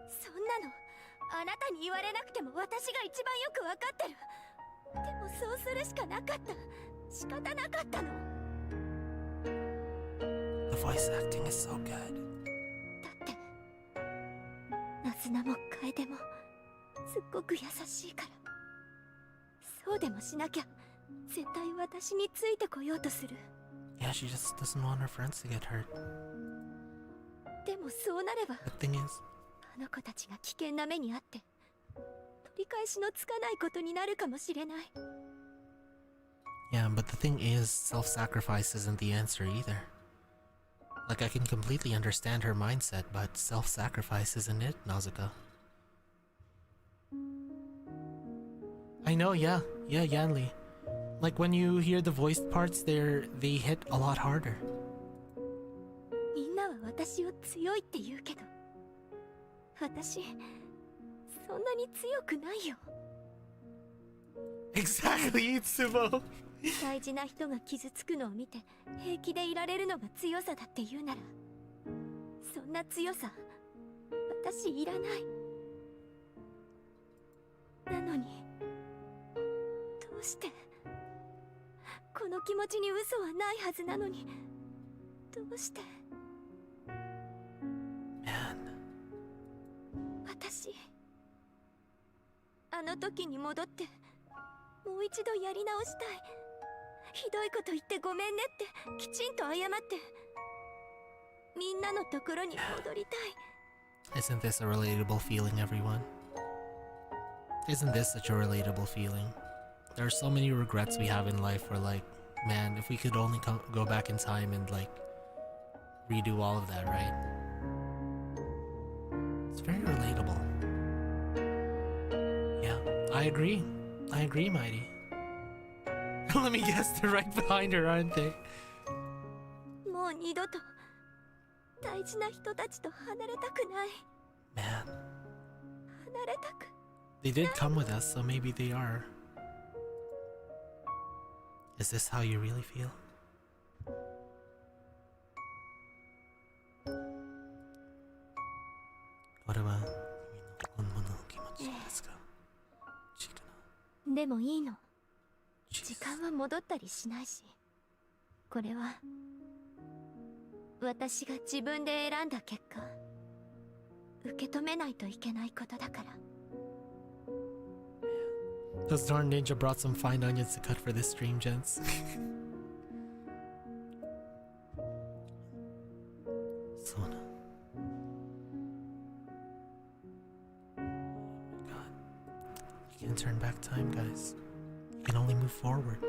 Speaker 3: そんなのあなたに言われなくても私が一番よくわかってる。でもそうするしかなかった。仕方なかったの。
Speaker 2: The voice acting is so good.
Speaker 3: だってナズナも楓もすっごく優しいから。そうでもしなきゃ絶対私についてこようとする。
Speaker 2: Yeah, she just doesn't want her friends to get hurt.
Speaker 3: でもそうなれば
Speaker 2: The thing is,
Speaker 3: あの子たちが危険な目にあって取り返しのつかないことになるかもしれない。
Speaker 2: yeah, but the thing is, self-sacrifice isn't the answer either. Like, I can completely understand her mindset, but self-sacrifice isn't it, Nazuka. I know, yeah, Yanli. Like, when you hear the voiced parts, they hit a lot harder.
Speaker 3: みんなは私を強いって言うけど、私そんなに強くないよ。
Speaker 2: Exactly, Itsumo.
Speaker 3: 大事な人が傷つくのを見て平気でいられるのが強さだって言うなら、そんな強さ私いらない。なのにどうしてこの気持ちに嘘はないはずなのに、どうして
Speaker 2: Man.
Speaker 3: 私あの時に戻ってもう一度やり直したい。ひどいこと言ってごめんねってきちんと謝ってみんなのところに戻りたい。
Speaker 2: Isn't this a relatable feeling, everyone? Isn't this such a relatable feeling? There are so many regrets we have in life where, like, man, if we could only go back in time and, like, redo all of that, right? It's very relatable. Yeah, I agree, Mighty. Let me guess, they're right behind her, aren't they?
Speaker 3: もう二度と大事な人たちと離れたくない。
Speaker 2: Man,
Speaker 3: 離れたく
Speaker 2: they did come with us, so maybe they are. Is this how you really feel? What about
Speaker 3: でもいいの。
Speaker 2: Jesus.
Speaker 3: 時間は戻ったりしないし、これは私が自分で選んだ結果、受け止めないといけないことだから。
Speaker 2: Those darn ninja brought some fine onions to cut for this stream, gents. Sona. God. You can't turn back time, guys. You can only move forward.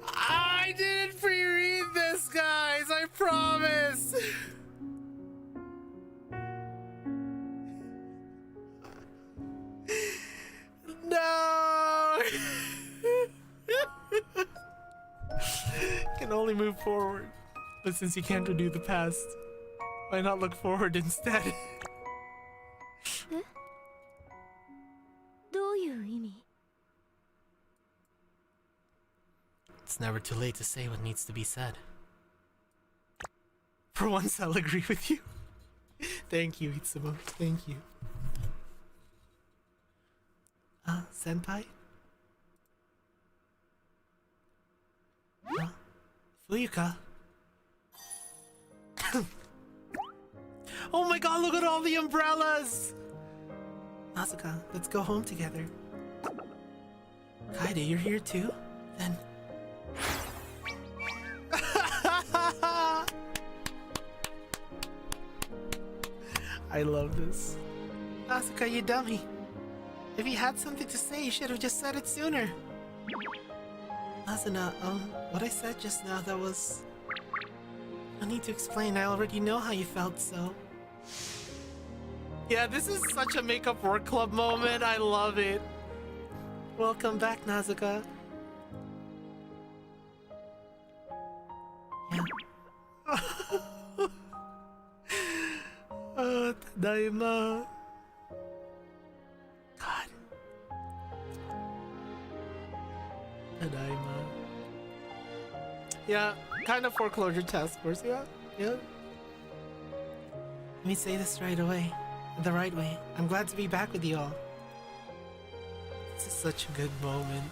Speaker 2: I didn't pre-read this, guys! I promise! No! Can only move forward. But since you can't redo the past, why not look forward instead?
Speaker 3: どういう意味？
Speaker 2: It's never too late to say what needs to be said. For once, I'll agree with you. Thank you, Itsumo. Thank you. Senpai? Fuyuka? Oh my god, look at all the umbrellas! Nazuka, let's go home together. Kaede, you're here too? Then... I love this. Nazuka, you dummy. If you had something to say, you should have just said it sooner. Asuna, what I said just now, that was... No need to explain, I already know how you felt, so... Yeah, this is such a makeup work club moment, I love it. Welcome back, Nazuka. Yeah. Oh, tadaima. God. Tadaima. Yeah, kind of foreclosure task force, yeah. Let me say this right away. The right way. I'm glad to be back with you all. This is such a good moment.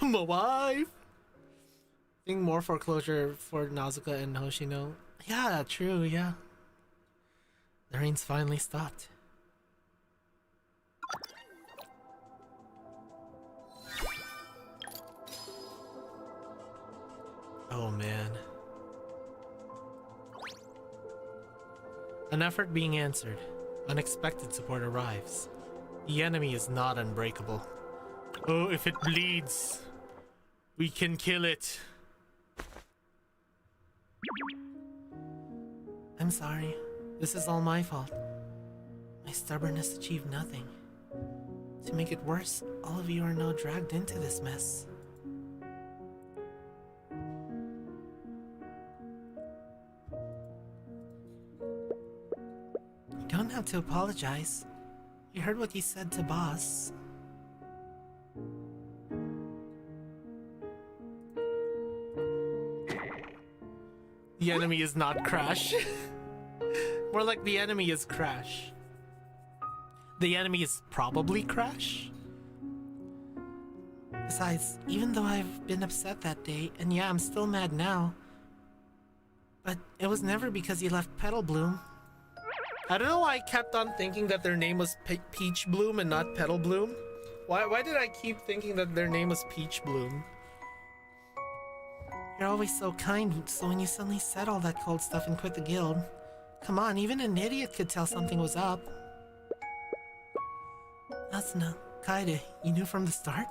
Speaker 2: My wife! I think more foreclosure for Nazuka and Hoshino. Yeah, true, yeah. The rain's finally stopped. Oh man. An effort being answered. Unexpected support arrives. The enemy is not unbreakable. Oh, if it bleeds, we can kill it. I'm sorry. This is all my fault. My stubbornness achieved nothing. To make it worse, all of you are now dragged into this mess. You don't have to apologize. You heard what you said to Boss. The enemy is not Crash. More like the enemy is Crash. The enemy is probably Crash? Besides, even though I've been upset that day, and yeah, I'm still mad now, but it was never because you left Petal Bloom. I don't know why I kept on thinking that their name was Peach Bloom and not Petal Bloom. Why did I keep thinking that their name was Peach Bloom? You're always so kind, so when you suddenly said all that cold stuff and quit the guild, come on, even an idiot could tell something was up. Asuna, Kaede, you knew from the start?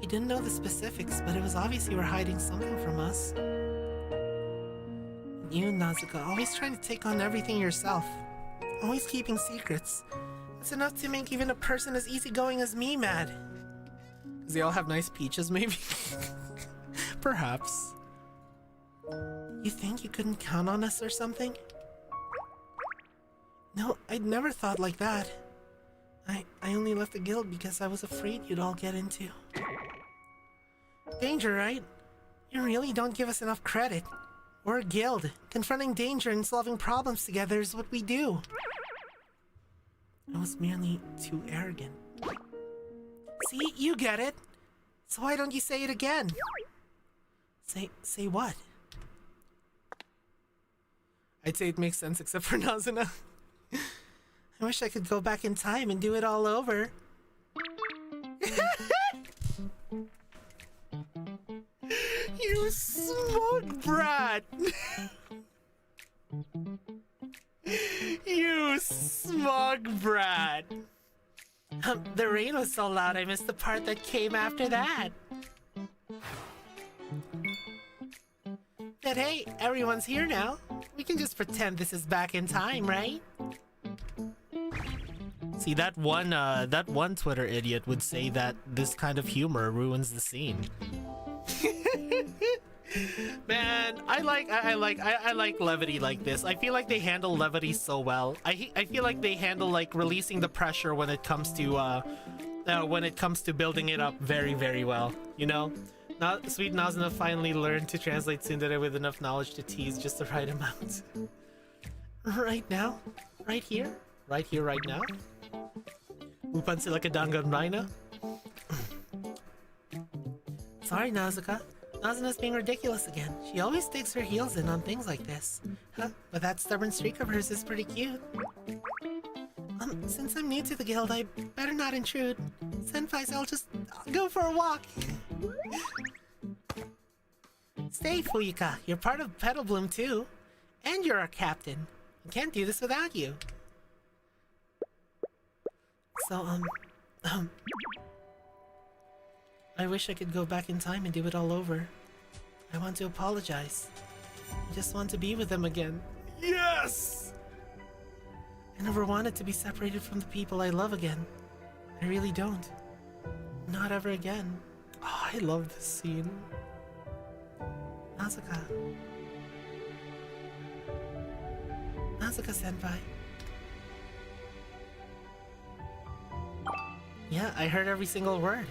Speaker 2: You didn't know the specifics, but it was obvious you were hiding something from us. You, Nazuka, always trying to take on everything yourself. Always keeping secrets. It's enough to make even a person as easygoing as me mad. Because they all have nice peaches, maybe? Perhaps. You think you couldn't count on us or something? No, I'd never thought like that. I only left the guild because I was afraid you'd all get into danger, right? You really don't give us enough credit. We're a guild. Confronting danger and solving problems together is what we do. I was merely too arrogant. See, you get it. So why don't you say it again? Say what? I'd say it makes sense except for Nazuna. I wish I could go back in time and do it all over. You smug brat! You smug brat! The rain was so loud I missed the part that came after that. But hey, everyone's here now. We can just pretend this is back in time, right? See, that one Twitter idiot would say that this kind of humor ruins the scene. Man, I like levity like this. I feel like they handle levity so well. I feel like they handle like releasing the pressure when it comes to building it up very, very well. You know, Sweet Nazuna finally learned to translate tsundere with enough knowledge to tease just the right amount. Right now, right here, right now. Upan sila ka dangan rhino. sorry, Nazuka. Nazuna's being ridiculous again. She always digs her heels in on things like this. Huh, but that stubborn streak of hers is pretty cute. Since I'm new to the guild, I better not intrude. Senpai, I'll just go for a walk. Stay, Fuyuka. You're part of Petal Bloom too. And you're our captain. I can't do this without you. So, I wish I could go back in time and do it all over. I want to apologize. I just want to be with them again. Yes! I never wanted to be separated from the people I love again. I really don't. Not ever again. Oh, I love this scene. Nazuka. Nazuka-senpai. Yeah, I heard every single word.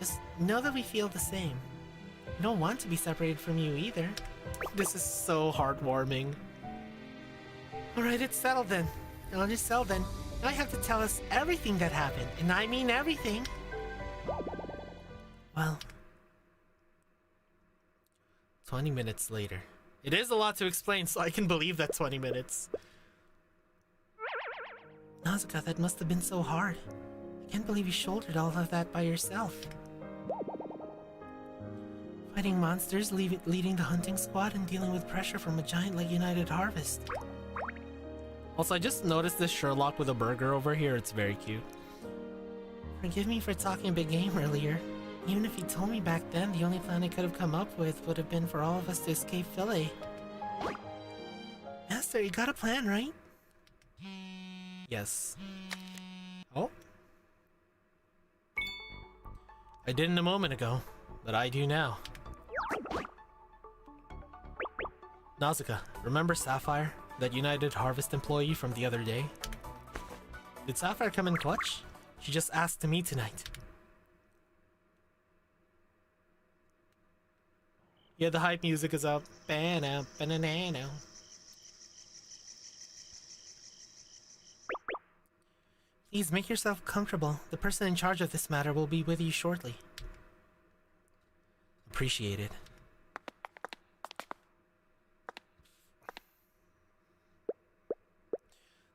Speaker 2: Just know that we feel the same. I don't want to be separated from you either. This is so heartwarming. Alright, it's settled then. I'll just settle then. Now you have to tell us everything that happened, and I mean everything. Well, 20 minutes later. It is a lot to explain, so I can believe that 20 minutes. Nazuka, that must have been so hard. I can't believe you shouldered all of that by yourself. Fighting monsters, leading the hunting squad, and dealing with pressure from a giant like United Harvest. Also, I just noticed this Sherlock with a burger over here. It's very cute. Forgive me for talking a big game earlier. Even if you told me back then, the only plan I could have come up with would have been for all of us to escape Philly. Master, you got a plan, right? Yes. Oh? I didn't a moment ago, but I do now. Nazuka, remember Sapphire? That United Harvest employee from the other day? Did Sapphire come in clutch? She just asked to meet tonight. Yeah, the hype music is up. Ba-na, ba-na-na-na. Please make yourself comfortable. The person in charge of this matter will be with you shortly. Appreciate it.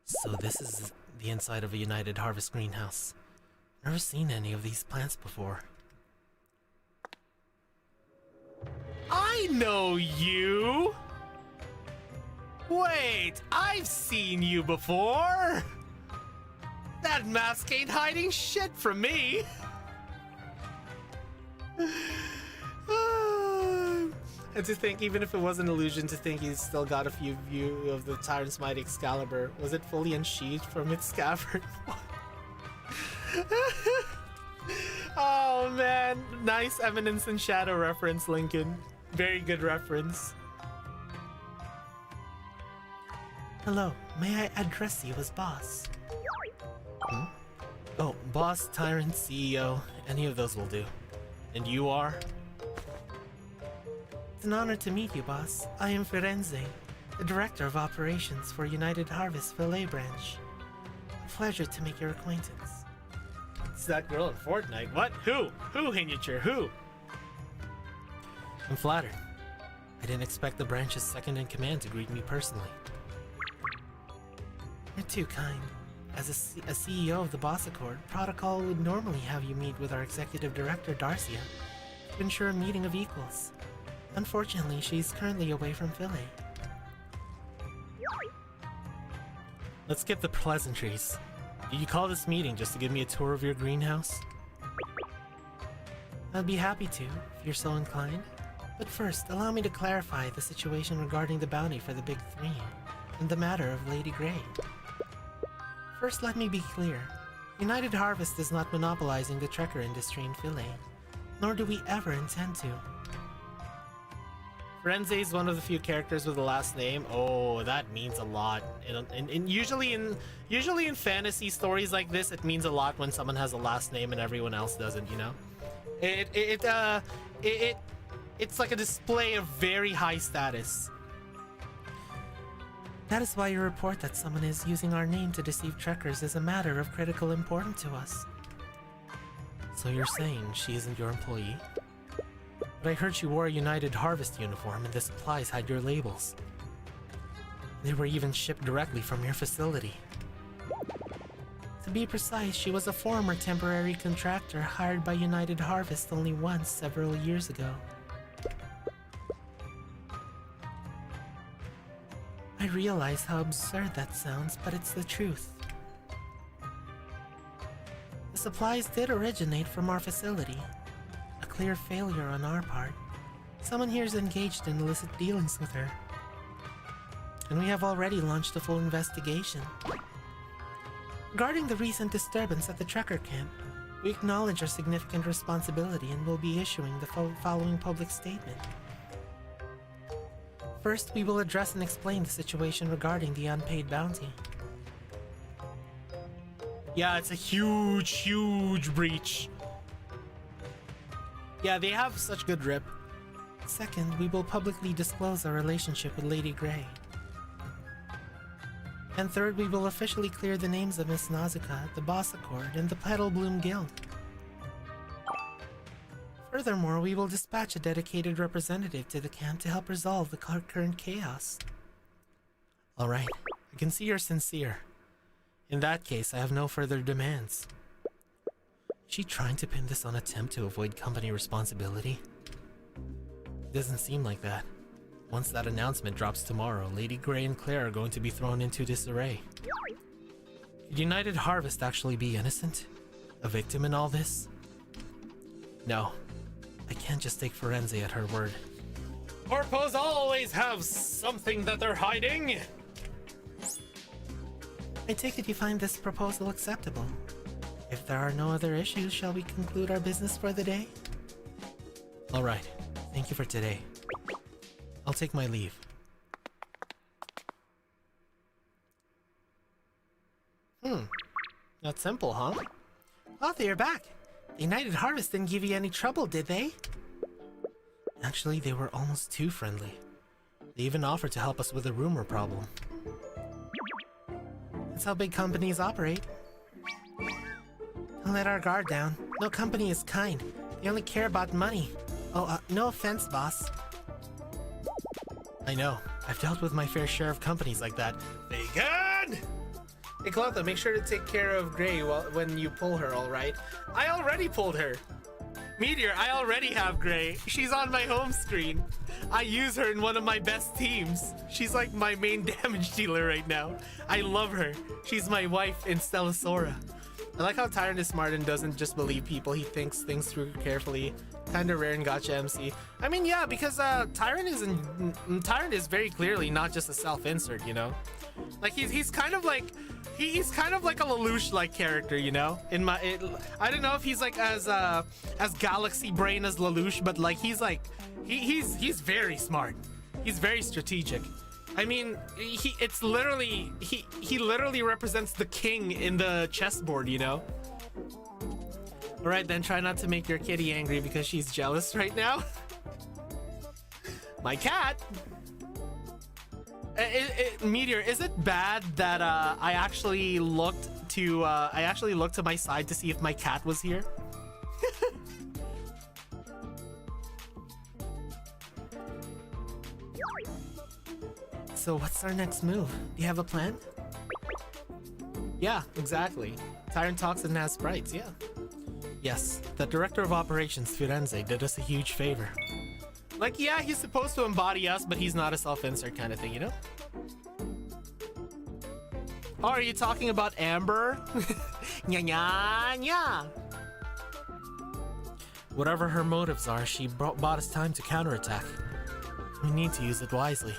Speaker 2: So this is the inside of a United Harvest greenhouse. Never seen any of these plants before. I know you! Wait, I've seen you before! That mask ain't hiding shit from me! And to think, even if it was an illusion, to think he's still got a few view of the Tyrant's mighty Excalibur. Was it fully unsheathed from its scabbard? Oh man, nice Eminence and Shadow reference, Lincoln. Very good reference. Hello, may I address you as boss? Hmm? Oh, boss, Tyrant, CEO, any of those will do. And you are? It's an honor to meet you, boss. I am Firenze, the Director of Operations for United Harvest Fillet Branch. A pleasure to make your acquaintance. It's that girl in Fortnite. What? Who? Who, Hinicher? Who? I'm flattered. I didn't expect the branch's second-in-command to greet me personally. You're too kind. As a CEO of the Boss Accord, protocol would normally have you meet with our Executive Director, Darcia, to ensure a meeting of equals. Unfortunately, she's currently away from Philly. Let's skip the pleasantries. Did you call this meeting just to give me a tour of your greenhouse? I'd be happy to, if you're so inclined. But first, allow me to clarify the situation regarding the bounty for the Big Three, and the matter of Lady Grey. First, let me be clear. United Harvest is not monopolizing the trekker industry in Philly, nor do we ever intend to. Firenze is one of the few characters with a last name. Oh, that means a lot. And usually in fantasy stories like this, it means a lot when someone has a last name and everyone else doesn't, you know? It's like a display of very high status. That is why your report that someone is using our name to deceive trekkers is a matter of critical importance to us. So you're saying she isn't your employee? But I heard you wore a United Harvest uniform and the supplies had your labels. They were even shipped directly from your facility. To be precise, she was a former temporary contractor hired by United Harvest only once several years ago. I realize how absurd that sounds, but it's the truth. The supplies did originate from our facility. A clear failure on our part. Someone here is engaged in illicit dealings with her. And we have already launched a full investigation. Regarding the recent disturbance at the trucker camp, we acknowledge our significant responsibility and will be issuing the following public statement. First, we will address and explain the situation regarding the unpaid bounty. Yeah, it's a huge breach. Yeah, they have such good rip. Second, we will publicly disclose our relationship with Lady Grey. And third, we will officially clear the names of Miss Nazuka, the Boss Accord, and the Petal Bloom Guild. Furthermore, we will dispatch a dedicated representative to the camp to help resolve the current chaos. Alright, I can see you're sincere. In that case, I have no further demands. Is she trying to pin this on an attempt to avoid company responsibility? It doesn't seem like that. Once that announcement drops tomorrow, Lady Grey and Claire are going to be thrown into disarray. Could United Harvest actually be innocent? A victim in all this? No. I can't just take Firenze at her word. Corpos always have something that they're hiding! I take it you find this proposal acceptable. If there are no other issues, shall we conclude our business for the day? Alright, thank you for today. I'll take my leave. That's simple, huh? Arthur, you're back! The United Harvest didn't give you any trouble, did they? Actually, they were almost too friendly. They even offered to help us with a rumor problem. That's how big companies operate. Don't let our guard down. No company is kind. They only care about money. Oh, no offense, boss. I know. I've dealt with my fair share of companies like that. Vegan! Hey, Clotha, make sure to take care of Grey when you pull her, alright? I already pulled her! Meteor, I already have Grey. She's on my home screen. I use her in one of my best teams. She's like my main damage dealer right now. I love her. She's my wife in Stellasora. I like how Tyrant is smart and doesn't just believe people. He thinks things through carefully. Kinda rare in Gacha MC. I mean, yeah, because Tyrant is very clearly not just a self-insert, you know? Like he's kind of like a Lelouch-like character, you know? I don't know if he's like as galaxy brain as Lelouch, but like he's very smart. He's very strategic. I mean, he literally represents the king in the chessboard, you know? Alright then, try not to make your kitty angry because she's jealous right now. My cat! Meteor, is it bad that I actually looked to my side to see if my cat was here? So what's our next move? Do you have a plan? Yeah, exactly. Tyrant talks and has sprites, yeah. Yes, the director of operations, Firenze, did us a huge favor. Like, yeah, he's supposed to embody us, but he's not a self-insert kind of thing, you know? Oh, are you talking about Amber? Nya nya nya! Whatever her motives are, she bought us time to counterattack. We need to use it wisely.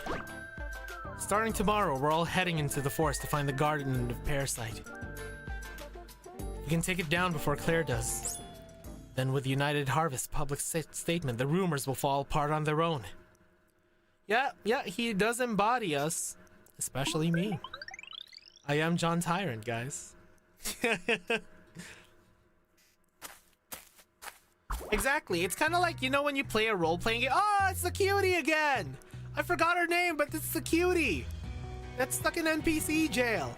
Speaker 2: Starting tomorrow, we're all heading into the forest to find the Garden of Parasite. We can take it down before Claire does. Then with United Harvest public statement, the rumors will fall apart on their own. Yeah, he does embody us. Especially me. I am John Tyrant, guys. Exactly, it's kind of like, you know, when you play a role-playing game. Oh, it's the cutie again! I forgot her name, but it's the cutie! That's stuck in NPC jail.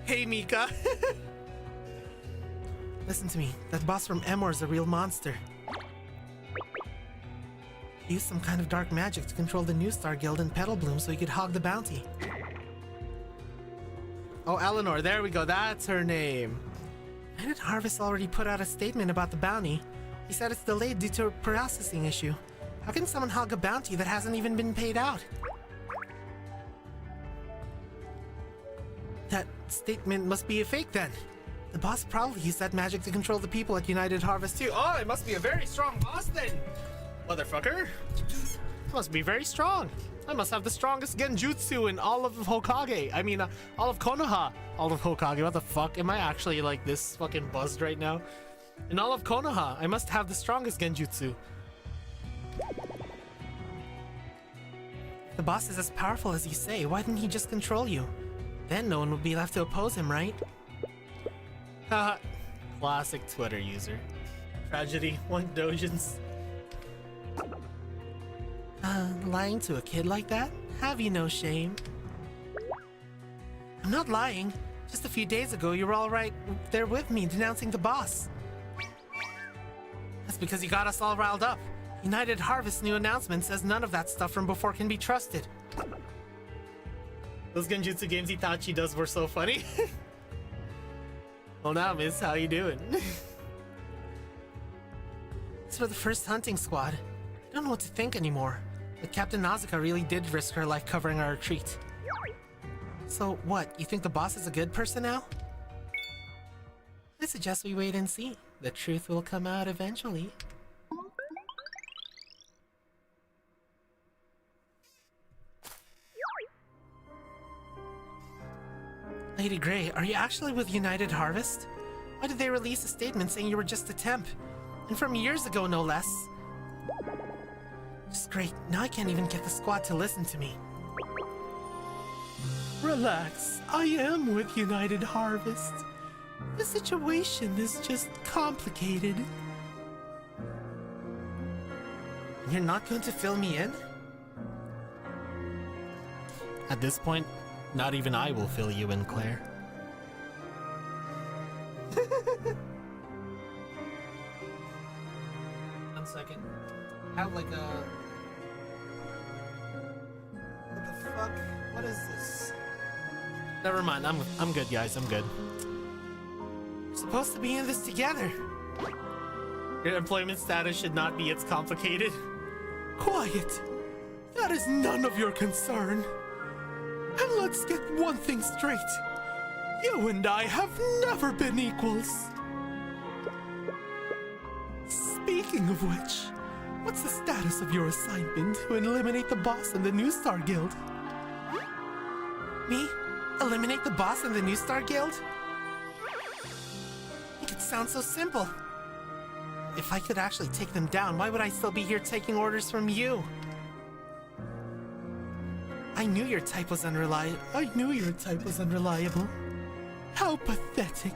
Speaker 2: Hey, Mika. Listen to me, that boss from Emor is a real monster. Use some kind of dark magic to control the New Star Guild and Petal Bloom so he could hog the bounty. Oh, Eleanor, there we go. That's her name. United Harvest already put out a statement about the bounty. He said it's delayed due to a processing issue. How can someone hog a bounty that hasn't even been paid out? That statement must be a fake then. The boss probably used that magic to control the people at United Harvest too. Oh, it must be a very strong boss then. Motherfucker. It must be very strong. I must have the strongest genjutsu in all of Hokage. I mean, all of Konoha. All of Hokage. What the fuck? Am I actually like this fucking buzzed right now? In all of Konoha, I must have the strongest genjutsu. The boss is as powerful as you say. Why didn't he just control you? Then no one would be left to oppose him, right? Haha. Classic Twitter user. Tragedy, 1 dojins. Lying to a kid like that? Have you no shame? I'm not lying. Just a few days ago, you were all right there with me denouncing the boss. That's because you got us all riled up. United Harvest's new announcement says none of that stuff from before can be trusted. Those genjutsu games Itachi does were so funny. Oh, now, miss, how you doing? It's for the first hunting squad. I don't know what to think anymore. But Captain Nausicaa really did risk her life covering our retreat. So what, you think the boss is a good person now? I suggest we wait and see. The truth will come out eventually. Lady Grey, are you actually with United Harvest? Why did they release a statement saying you were just a temp? And from years ago, no less. Just great. Now I can't even get the squad to listen to me. Relax. I am with United Harvest. The situation is just complicated. You're not going to fill me in? At this point, not even I will fill you in, Claire. 1 second. Have like a... What the fuck? What is this? Never mind, I'm good, guys, I'm good. We're supposed to be in this together. Your employment status should not be as complicated. Quiet! That is none of your concern. And let's get one thing straight. You and I have never been equals. Speaking of which, what's the status of your assignment to eliminate the boss in the New Star Guild? Me? Eliminate the boss in the New Star Guild? It sounds so simple. If I could actually take them down, why would I still be here taking orders from you? I knew your type was unreliable. How pathetic.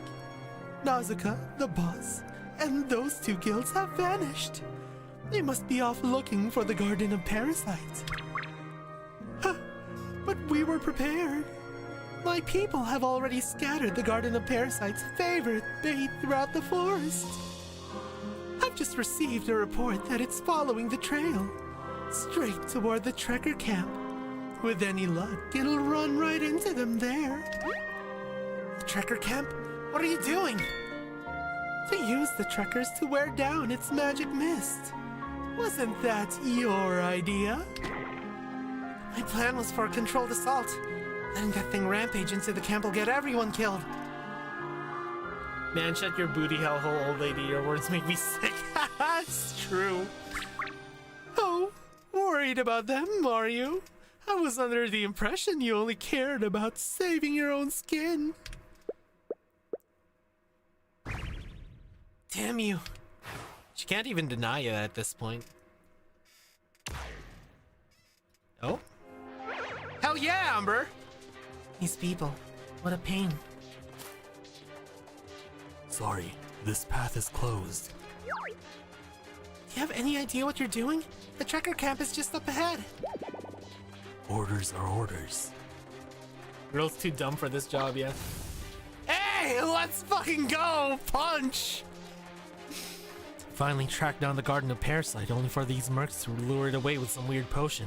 Speaker 2: Nausicaa, the boss, and those 2 guilds have vanished. They must be off looking for the Garden of Parasites. Huh, but we were prepared. My people have already scattered the Garden of Parasites' favorite bait throughout the forest. I've just received a report that it's following the trail, straight toward the Trekker camp. With any luck, it'll run right into them there. The Trekker camp? What are you doing? To use the Trekkers to wear down its magic mist. Wasn't that your idea? My plan was for a controlled assault. Letting that thing rampage into the camp will get everyone killed. Man, shut your booty hellhole, old lady. Your words make me sick. It's true. Oh, worried about them, are you? I was under the impression you only cared about saving your own skin. Damn you. She can't even deny it at this point. Oh? Hell yeah, Amber! These people, what a pain.
Speaker 1: Sorry, this path is closed.
Speaker 2: Do you have any idea what you're doing? The Trekker camp is just up ahead.
Speaker 1: Orders are orders.
Speaker 2: Girl's too dumb for this job, yeah. Hey, let's fucking go! Punch! Finally tracked down the Garden of Parasite, only for these mercs to lure it away with some weird potion.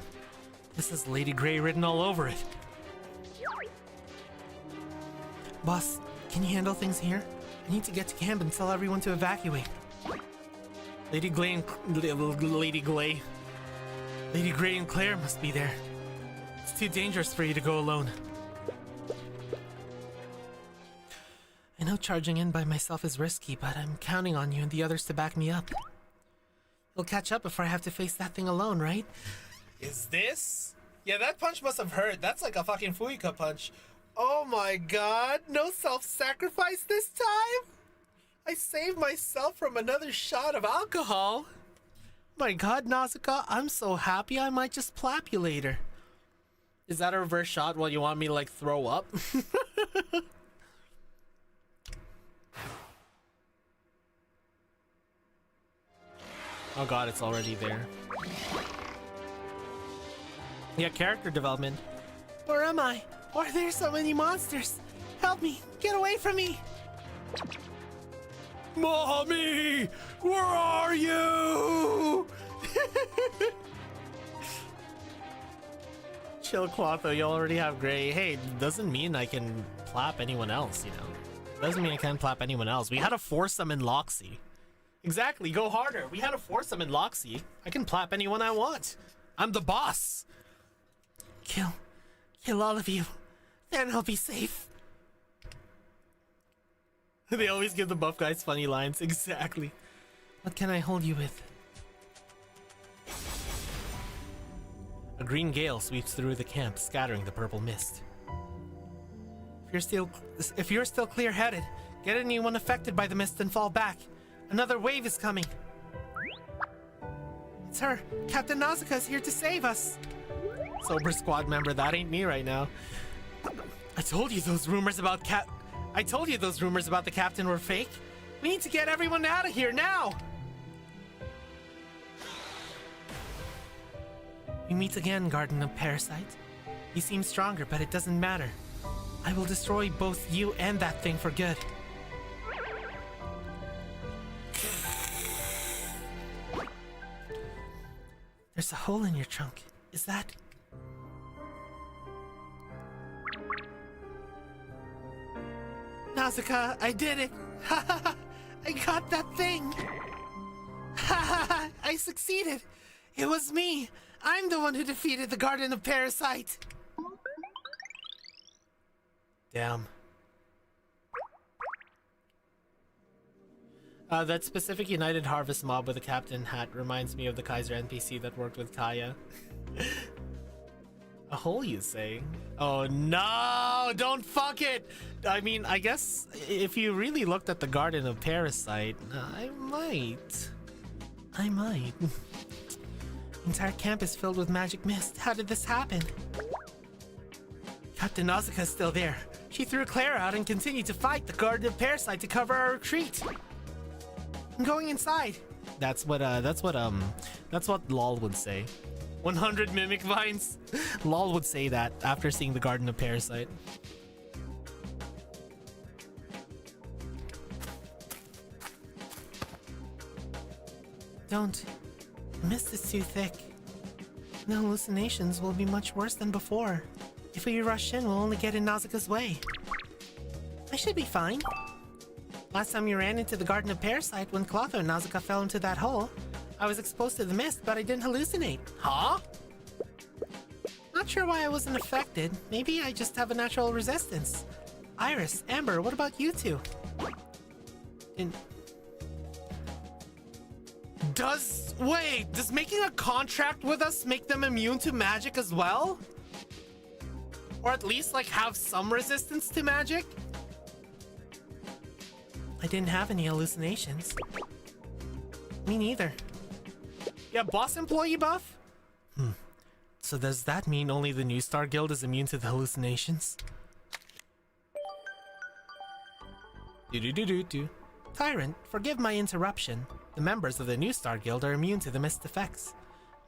Speaker 2: This has Lady Grey written all over it. Boss, can you handle things here? I need to get to camp and tell everyone to evacuate. Lady Grey and Lady Grey and Claire must be there. It's too dangerous for you to go alone. I know charging in by myself is risky, but I'm counting on you and the others to back me up. You'll catch up before I have to face that thing alone, right? Is this? Yeah, that punch must have hurt. That's like a fucking Fuika punch. Oh my god, no self-sacrifice this time? I saved myself from another shot of alcohol. My god, Nausicaa, I'm so happy I might just plap you later. Is that a reverse shot while you want me to like throw up? Oh god, it's already there. Yeah, character development. Where am I? Why are there so many monsters? Help me! Get away from me! Mommy! Where are you? Chill, Quatho, you already have Grey. Hey, doesn't mean I can plap anyone else, you know? Doesn't mean I can't plap anyone else. We had a foursome in Loxy. Exactly, go harder. We had a foursome in Loxy. I can plap anyone I want. I'm the boss. Kill all of you. Then I'll be safe. They always give the buff guys funny lines. Exactly. What can I hold you with? A green gale sweeps through the camp, scattering the purple mist. If you're still clear-headed, get anyone affected by the mist and fall back. Another wave is coming. It's her. Captain Nausicaa is here to save us. Sober squad member, that ain't me right now. I told you those rumors about the captain were fake. We need to get everyone out of here now. We meet again, Garden of Parasite. You seem stronger, but it doesn't matter. I will destroy both you and that thing for good. There's a hole in your trunk. Is that... Nausicaa, I did it! I got that thing! I succeeded! It was me! I'm the one who defeated the Garden of Parasite! Damn. That specific United Harvest mob with a captain hat reminds me of the Kaiser NPC that worked with Kaya. A hole, you say? Oh no! Don't fuck it! I mean, I guess if you really looked at the Garden of Parasite, I might. The entire camp is filled with magic mist. How did this happen? Captain Nausicaa is still there. She threw Claire out and continued to fight the Garden of Parasite to cover our retreat. I'm going inside. That's what LOL would say. 100 mimic vines. LOL would say that after seeing the Garden of Parasite. Don't. The mist is too thick. The hallucinations will be much worse than before. If we rush in, we'll only get in Nausicaa's way. I should be fine. Last time you ran into the Garden of Parasite when Clotho and Nausicaa fell into that hole, I was exposed to the mist, but I didn't hallucinate. Huh? Not sure why I wasn't affected. Maybe I just have a natural resistance. Iris, Amber, what about you two? Does making a contract with us make them immune to magic as well? Or at least like have some resistance to magic? I didn't have any hallucinations. Me neither. Yeah, boss employee buff? So does that mean only the New Star Guild is immune to the hallucinations? Tyrant, forgive my interruption. The members of the New Star Guild are immune to the mist effects.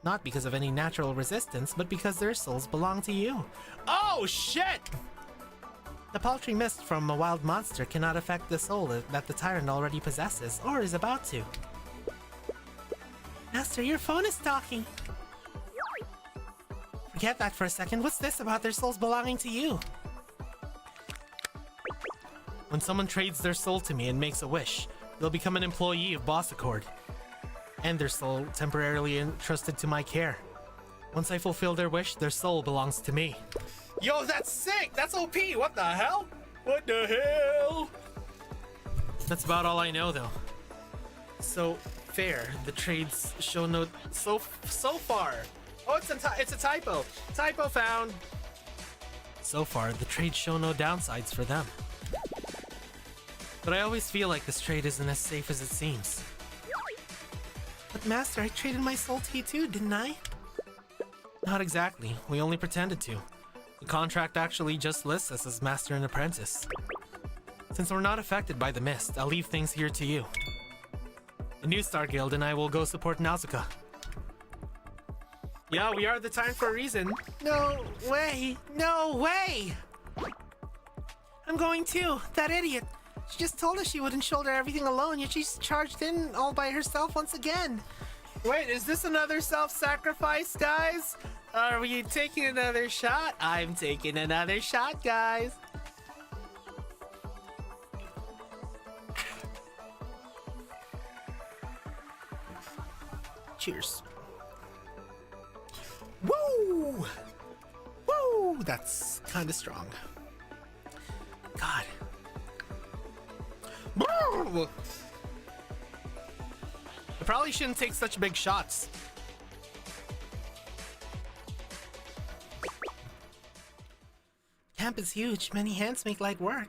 Speaker 2: Not because of any natural resistance, but because their souls belong to you. Oh, shit! The paltry mist from a wild monster cannot affect the soul that the Tyrant already possesses, or is about to. Master, your phone is talking. Forget that for a second. What's this about their souls belonging to you? When someone trades their soul to me and makes a wish, they'll become an employee of Boss Accord, and their soul temporarily entrusted to my care. Once I fulfill their wish, their soul belongs to me. Yo, that's sick! That's OP! What the hell? What the hell? That's about all I know, though. So, fair. The trades show no... So far. Oh, it's a typo. Typo found. So far, the trades show no downsides for them. But I always feel like this trade isn't as safe as it seems. But Master, I traded my soul to you too, didn't I? Not exactly. We only pretended to. The contract actually just lists us as Master and Apprentice. Since we're not affected by the mist, I'll leave things here to you. The New Star Guild and I will go support Nausicaa. Yeah, we are the time for a reason. No way! No way! I'm going too. That idiot. She just told us she wouldn't shoulder everything alone, yet she's charged in all by herself once again. Wait, is this another self-sacrifice, guys? Are we taking another shot? I'm taking another shot, guys. Cheers. Woo! Woo! That's kind of strong. God. I probably shouldn't take such big shots. Camp is huge. Many hands make light work.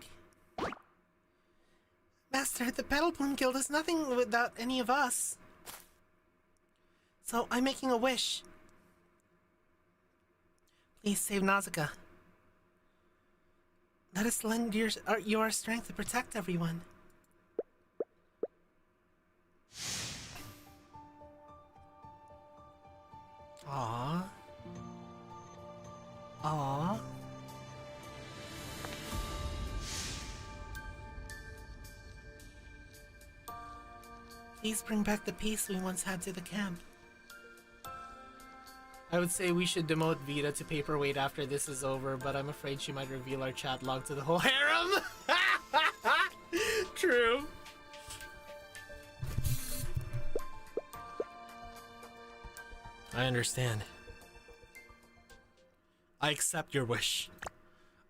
Speaker 2: Master, the Petal Bloom Guild is nothing without any of us. So I'm making a wish. Please save Nausicaa. Let us lend your strength to protect everyone. Aww. Aww. Please bring back the peace we once had to the camp. I would say we should demote Vita to paperweight after this is over, but I'm afraid she might reveal our chat log to the whole harem. True. I understand. I accept your wish.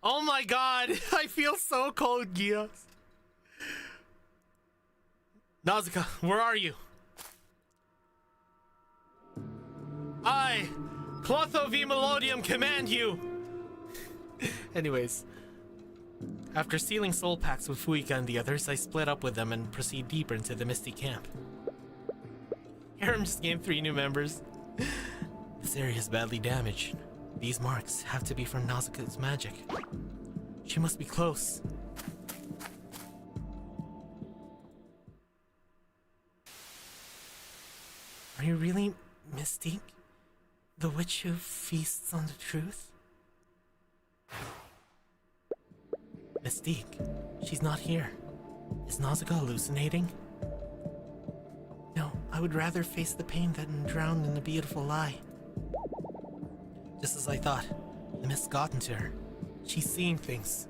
Speaker 2: Oh my god, I feel so cold, Gios. Nausicaa, where are you? I, Clotho V Melodium, command you! Anyways, after sealing soul pacts with Fuika and the others, I split up with them and proceed deeper into the Misty Camp. Harem just gained 3 new members. This area is badly damaged. These marks have to be from Nausicaa's magic. She must be close. Are you really Mystique? The witch who feasts on the truth? Mystique, she's not here. Is Nausicaa hallucinating? No, I would rather face the pain than drown in a beautiful lie. Just as I thought, the mist's gotten to her. She's seeing things.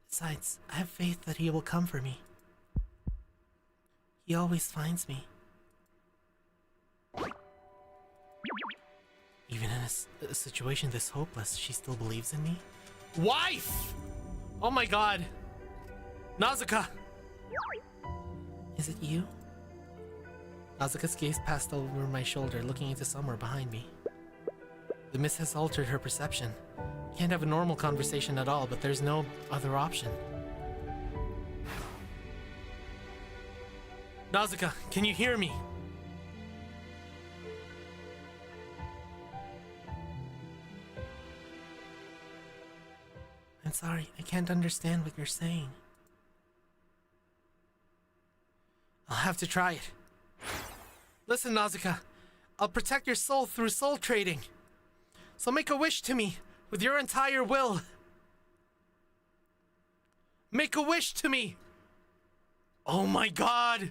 Speaker 2: Besides, I have faith that he will come for me. He always finds me. Even in a situation this hopeless, she still believes in me? Wife! Oh my god! Nausicaa! Is it you? Nausicaa's gaze passed over my shoulder, looking into somewhere behind me. The mist has altered her perception. Can't have a normal conversation at all, but there's no other option. Nausicaa, can you hear me? I'm sorry, I can't understand what you're saying. I'll have to try it. Listen, Nausicaa, I'll protect your soul through soul trading. So make a wish to me with your entire will. Make a wish to me. Oh my god.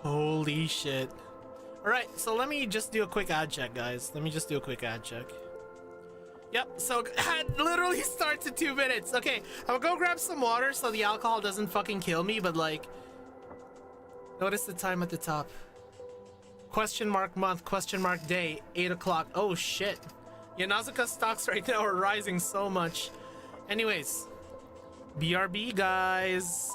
Speaker 2: Holy shit. Alright, so let me just do a quick ad check, guys. Let me just do a quick ad check. Yep, so ad literally starts in 2 minutes. Okay, I'm gonna go grab some water so the alcohol doesn't fucking kill me, but like, notice the time at the top. Question mark month, question mark day, 8 o'clock. Oh shit. Yanazuka stocks right now are rising so much. Anyways, BRB, guys.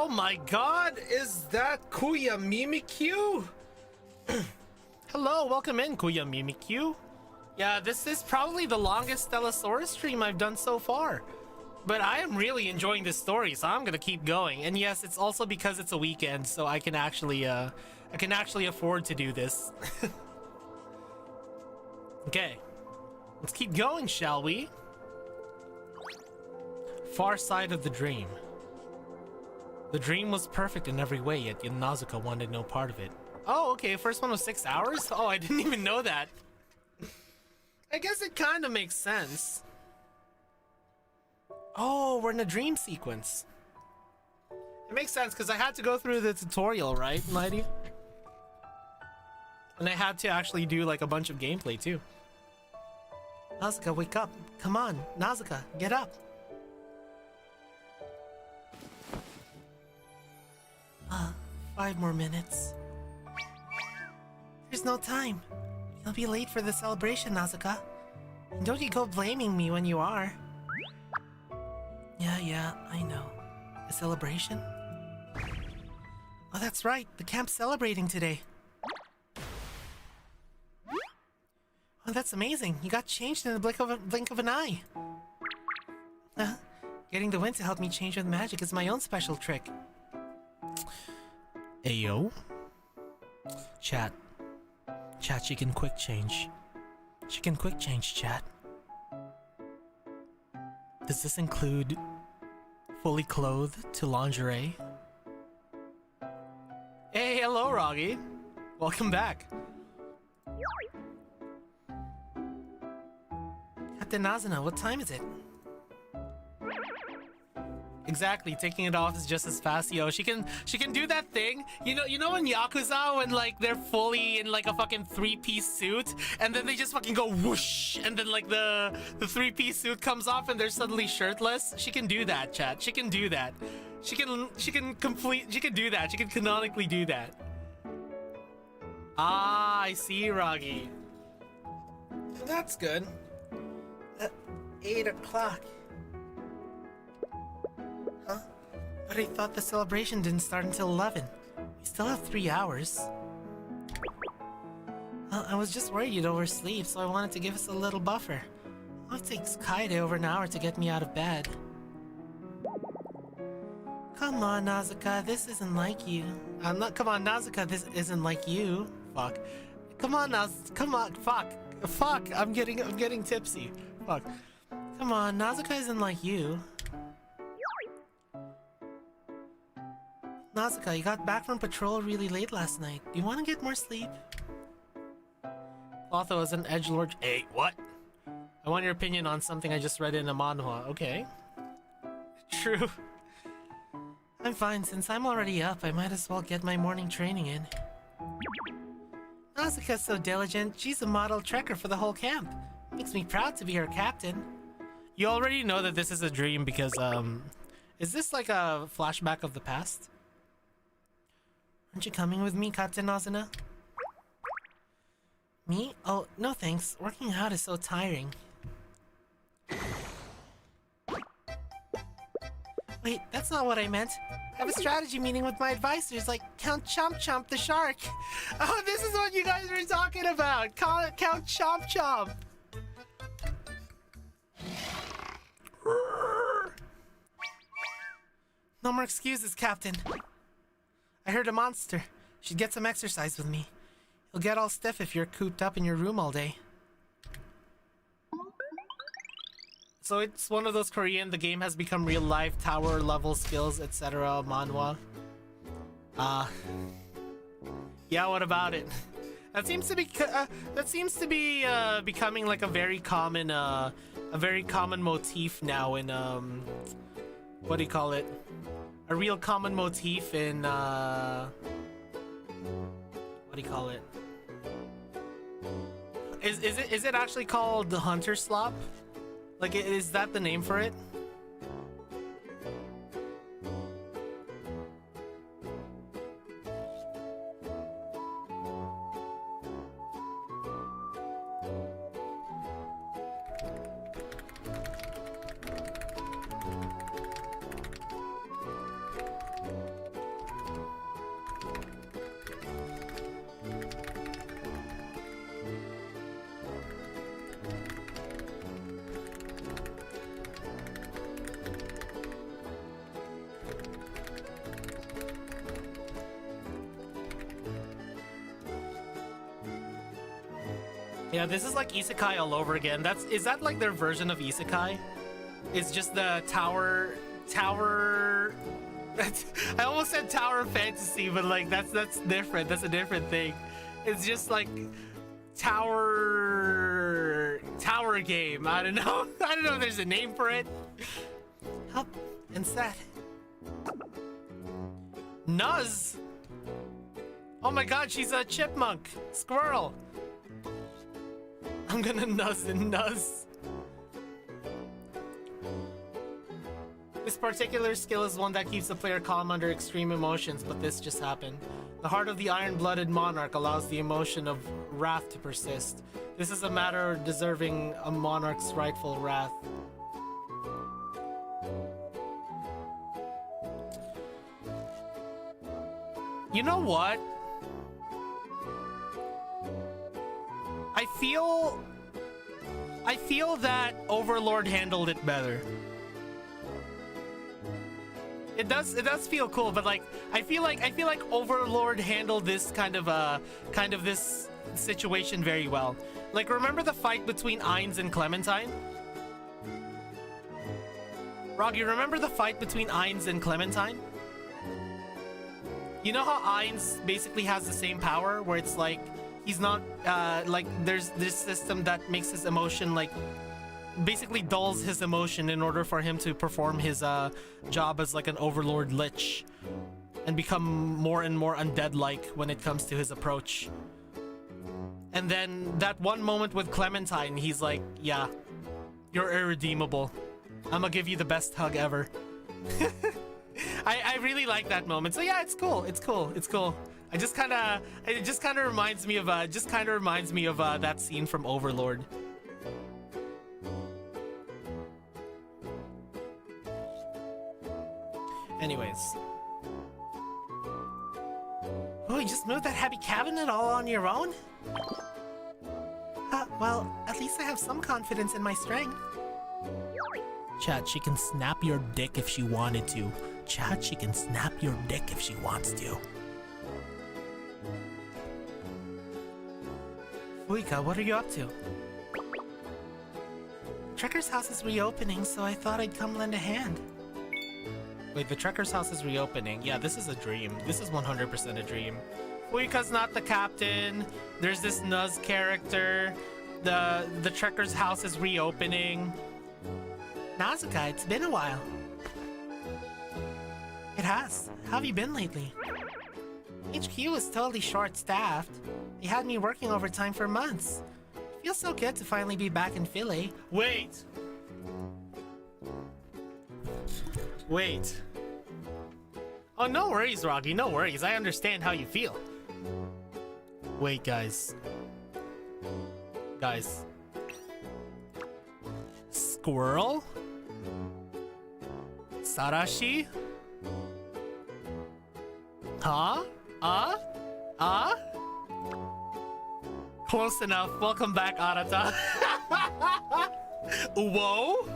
Speaker 2: Oh my god, is that Kuya Mimikyu? Hello, welcome in, Kuya Mimikyu. Yeah, this is probably the longest Stellasaurus stream I've done so far. But I am really enjoying this story, so I'm gonna keep going. And yes, it's also because it's a weekend, so I can actually afford to do this. Okay, let's keep going, shall we? Far side of the dream. The dream was perfect in every way, yet Nazuka wanted no part of it. Oh, okay, first one was 6 hours? Oh, I didn't even know that. I guess it kind of makes sense. Oh, we're in a dream sequence. It makes sense because I had to go through the tutorial, right, Mighty? And I had to actually do like a bunch of gameplay too. Nazuka, wake up. Come on, Nazuka, get up. 5 more minutes. There's no time. You'll be late for the celebration, Nazuka. And don't you go blaming me when you are. Yeah, I know. A celebration? Oh, that's right. The camp's celebrating today. Oh, that's amazing. You got changed in the blink of an eye. Getting the wind to help me change with magic is my own special trick. Ayo. Chat, she can quick change. She can quick change, chat. Does this include fully clothed to lingerie? Hey, hello, Roggy. Welcome back. Captain Nazuna, what time is it? Exactly, taking it off is just as fast, yo. She can do that thing. You know in Yakuza when like they're fully in like a fucking 3-piece suit and then they just fucking go whoosh and then like the 3-piece suit comes off and they're suddenly shirtless. She can do that, chat. She can do that. She can do that. She can canonically do that. Ah, I see, Roggy. That's good. 8 o'clock. Huh? But I thought the celebration didn't start until 11. We still have 3 hours. I was just worried you'd oversleep, so I wanted to give us a little buffer. Oh, it takes Kaede over an hour to get me out of bed. Come on, Nazuka, this isn't like you. Come on, Nazuka, this isn't like you. Fuck. Come on, come on, fuck. Fuck, I'm getting tipsy. Fuck. Come on, Nazuka isn't like you. Nazuka, you got back from patrol really late last night. Do you want to get more sleep? Clotho is an edgelord. Hey, what? I want your opinion on something I just read in a manhwa. Okay. True. I'm fine. Since I'm already up, I might as well get my morning training in. Nazuka's so diligent. She's a model trekker for the whole camp. Makes me proud to be her captain. You already know that this is a dream because, is this like a flashback of the past? Aren't you coming with me, Captain Nazuna? Me? Oh, no thanks. Working out is so tiring. Wait, that's not what I meant. I have a strategy meeting with my advisors, like Count Chomp Chomp the shark. Oh, this is what you guys were talking about. Call it Count Chomp Chomp. No more excuses, Captain. I heard a monster. Should get some exercise with me. You'll get all stiff if you're cooped up in your room all day. So it's one of those Korean, the game has become real life, tower level skills, etc. manhwa. Yeah, what about it? That seems to be becoming like a very common motif now in what do you call it? A real common motif in what do you call it? Is it actually called the Hunter Slop? Like, is that the name for it? Yeah, this is like isekai all over again. Is that like their version of isekai? It's just the tower. I almost said tower fantasy, but like that's different. That's a different thing. It's just like tower game. I don't know. I don't know if there's a name for it. Up and set. Nuz. Oh my god, she's a chipmunk. Squirrel. I'm gonna nuzz and nuzz. This particular skill is one that keeps the player calm under extreme emotions, but this just happened. The heart of the iron-blooded monarch allows the emotion of wrath to persist. This is a matter deserving a monarch's rightful wrath. You know what? I feel that Overlord handled it better. It does feel cool, but like I feel like Overlord handled this kind of this situation very well. Like, remember the fight between Ainz and Clementine? Rog, you remember the fight between Ainz and Clementine? You know how Ainz basically has the same power, where it's like he's not like there's this system that makes his emotion like basically dulls his emotion in order for him to perform his job as like an overlord lich and become more and more undead-like when it comes to his approach. And then that one moment with Clementine, he's like, yeah, you're irredeemable. I'm gonna give you the best hug ever. I really like that moment. So yeah, it's cool. It's cool. It's cool. It just kind of reminds me of that scene from Overlord. Anyways. Oh, you just moved that heavy cabinet all on your own? Well, at least I have some confidence in my strength. Chat, she can snap your dick if she wanted to. Chat, she can snap your dick if she wants to. Fuika, what are you up to? Trekker's house is reopening, so I thought I'd come lend a hand. Wait, the Trekker's house is reopening. Yeah, this is a dream. This is 100% a dream. Fuika's not the captain. There's this Nuz character. The Trekker's house is reopening. Nazuka, it's been a while. It has. How have you been lately? HQ is totally short-staffed. They had me working overtime for months. It feels so good to finally be back in Philly. Wait! Oh, no worries, Roggy. No worries. I understand how you feel. Wait, guys. Squirrel? Sarashi? Huh? Close enough. Welcome back, Arata. Whoa?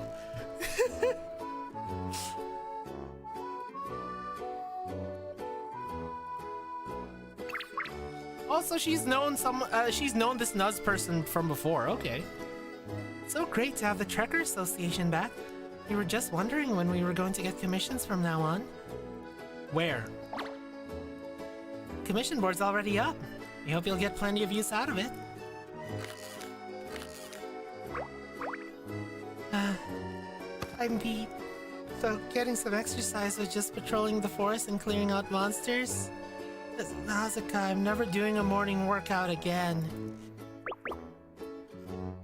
Speaker 2: Also, she's known this Nuz person from before. Okay. So great to have the Trekker Association back. We were just wondering when we were going to get commissions from now on. Where? Commission board's already up. We hope you'll get plenty of use out of it. I'm beat. So getting some exercise was just patrolling the forest and clearing out monsters. Nazuka, I'm never doing a morning workout again.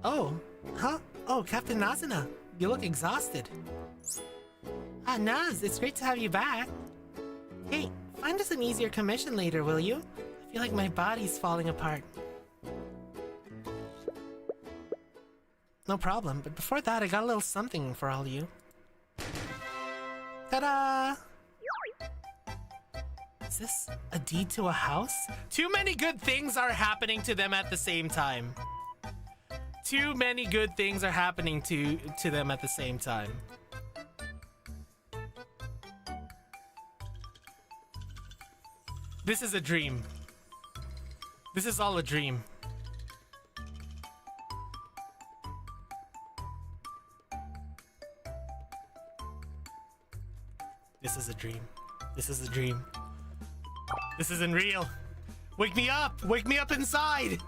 Speaker 2: Oh, huh? Oh, Captain Nazuna, you look exhausted. Naz, it's great to have you back. Hey, find us an easier commission later, will you? I feel like my body's falling apart. No problem, but before that, I got a little something for all of you. Ta-da! Is this a deed to a house? Too many good things are happening to them at the same time. Too many good things are happening to them at the same time. This is a dream. This is all a dream. This is a dream. This is a dream. This isn't real. Wake me up! Wake me up inside!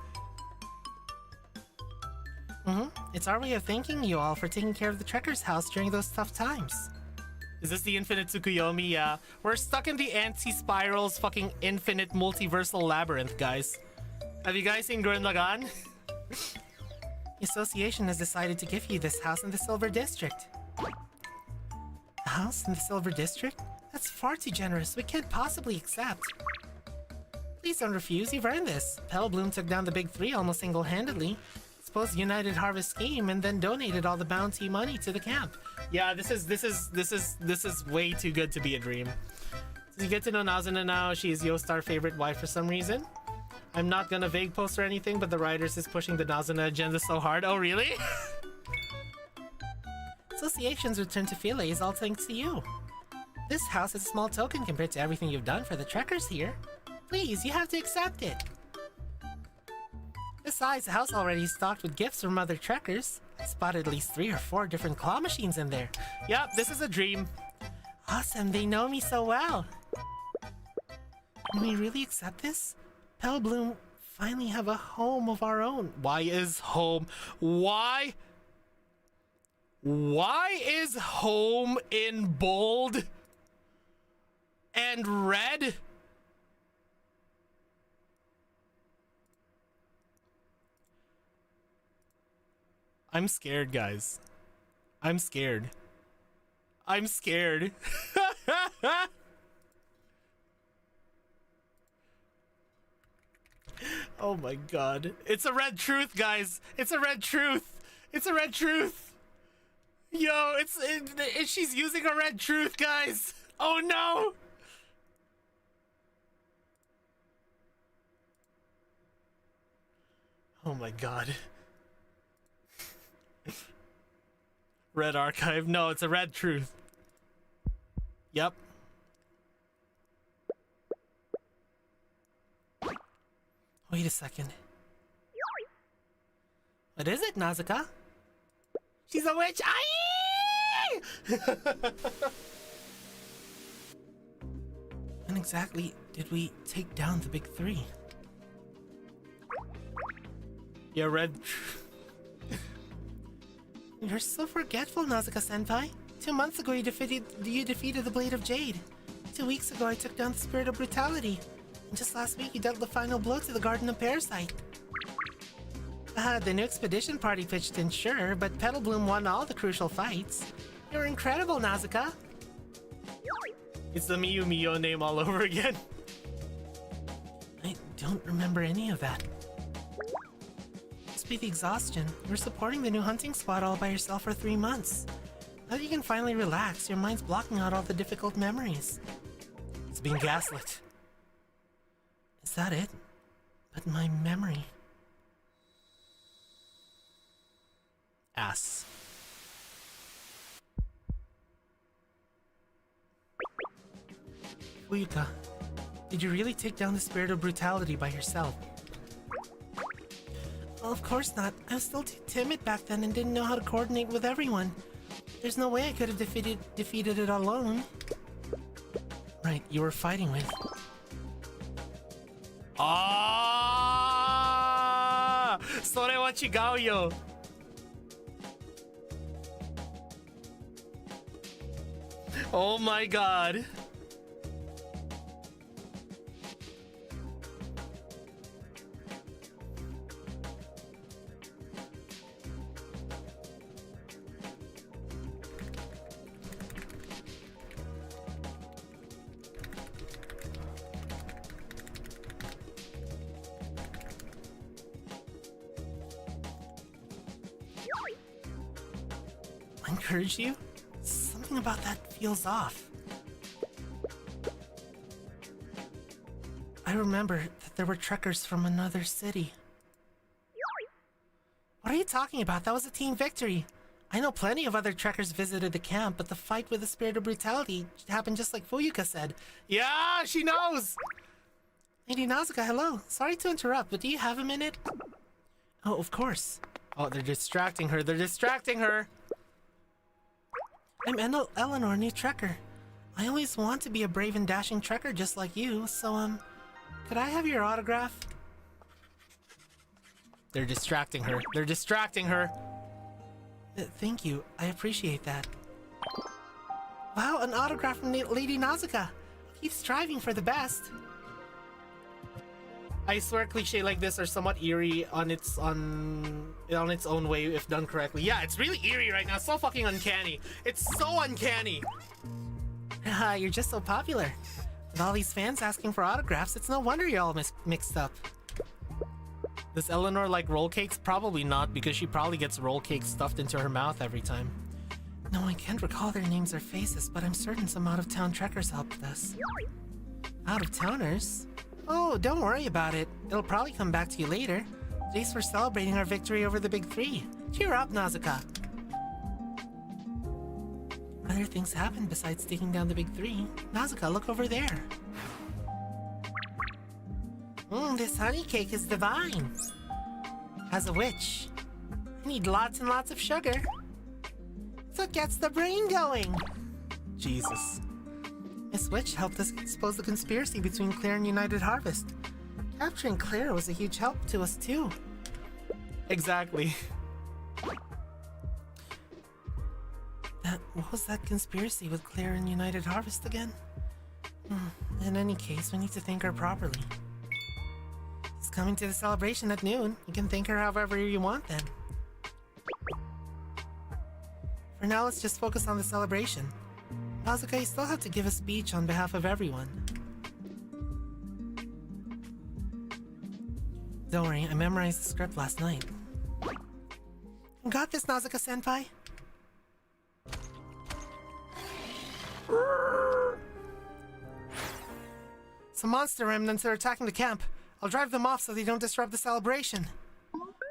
Speaker 2: It's our way of thanking you all for taking care of the Trekker's house during those tough times. Is this the infinite Tsukuyomi? Yeah. We're stuck in the anti-spiral's fucking infinite multiversal labyrinth, guys. Have you guys seen Gurren Lagann? The association has decided to give you this house in the Silver District. A house in the Silver District? That's far too generous. We can't possibly accept. Please don't refuse. You've earned this. Petal Bloom took down the big three almost single-handedly. Exposed United Harvest scheme and then donated all the bounty money to the camp. Yeah, this is way too good to be a dream. So you get to know Nazuna now. She's Yostar's favorite wife for some reason. I'm not gonna vague post or anything, but the writers is pushing the Nazuna agenda so hard. Oh, really? Association's return to Philae is all thanks to you. This house is a small token compared to everything you've done for the Trekkers here. Please, you have to accept it. Besides, the house already stocked with gifts from other Trekkers. I spotted at least 3 or 4 different claw machines in there. Yep, this is a dream. Awesome, they know me so well. Can we really accept this? Petal Bloom finally have a home of our own. Why is home? Why is home in bold and red? I'm scared, guys. I'm scared. I'm scared. Oh my god. It's a red truth, guys. It's a red truth. It's a red truth. Yo, she's using a red truth, guys. Oh no. Oh my god. Red archive. No, it's a red truth. Yep. Wait a second. What is it, Nazuka? She's a witch! Aye! When exactly did we take down the big 3? Yeah, red. You're so forgetful, Nazuka-senpai. 2 months ago, you defeated the Blade of Jade. 2 weeks ago, I took down the Spirit of Brutality. And just last week, you dealt the final blow to the Garden of Parasite. The new expedition party pitched in, sure, but Petal Bloom won all the crucial fights. You're incredible, Nazuka. It's the Miyu Miyo name all over again. I don't remember any of that. Must be the exhaustion. You were supporting the new hunting squad all by yourself for 3 months. Now that you can finally relax, your mind's blocking out all the difficult memories. It's being gaslit. Is that it? But my memory... Ass. Fuyuka, did you really take down the Spirit of Brutality by yourself? Well, of course not. I was still too timid back then and didn't know how to coordinate with everyone. There's no way I could have defeated it alone. Right, you were fighting with... Ah! それは違うよ. Oh my god. I encouraged you? Something about that feels off. I remember that there were trekkers from another city. What are you talking about? That was a team victory. I know plenty of other trekkers visited the camp, but the fight with the Spirit of Brutality happened just like Fuyuka said. Yeah, she knows! Lady Nazuka, hello. Sorry to interrupt, but do you have a minute? Oh, of course. Oh, they're distracting her. They're distracting her! I'm Eleanor, new trekker. I always want to be a brave and dashing trekker just like you, so, could I have your autograph? They're distracting her. They're distracting her. Thank you. I appreciate that. Wow, an autograph from Lady Nausicaa. Keep striving for the best. I swear cliche like this are somewhat eerie on its own way if done correctly. Yeah, it's really eerie right now. So fucking uncanny. It's so uncanny. You're just so popular. With all these fans asking for autographs, it's no wonder you're all mixed up. Does Eleanor like roll cakes? Probably not, because she probably gets roll cakes stuffed into her mouth every time. No, I can't recall their names or faces, but I'm certain some out-of-town trekkers helped us. Out-of-towners? Oh, don't worry about it. It'll probably come back to you later. Today's we're celebrating our victory over the Big Three. Cheer up, Nausicaa. Other things happened besides taking down the Big Three. Nausicaa, look over there. This honey cake is divine. As a witch, I need lots and lots of sugar. So it gets the brain going. Jesus. Miss Witch helped us expose the conspiracy between Claire and United Harvest. Capturing Claire was a huge help to us too. Exactly. What was that conspiracy with Claire and United Harvest again? In any case, we need to thank her properly. She's coming to the celebration at noon. You can thank her however you want then. For now, let's just focus on the celebration. Nausicaa, you still have to give a speech on behalf of everyone. Don't worry, I memorized the script last night. Got this, Nausicaa-senpai? Some monster remnants are attacking the camp. I'll drive them off so they don't disrupt the celebration.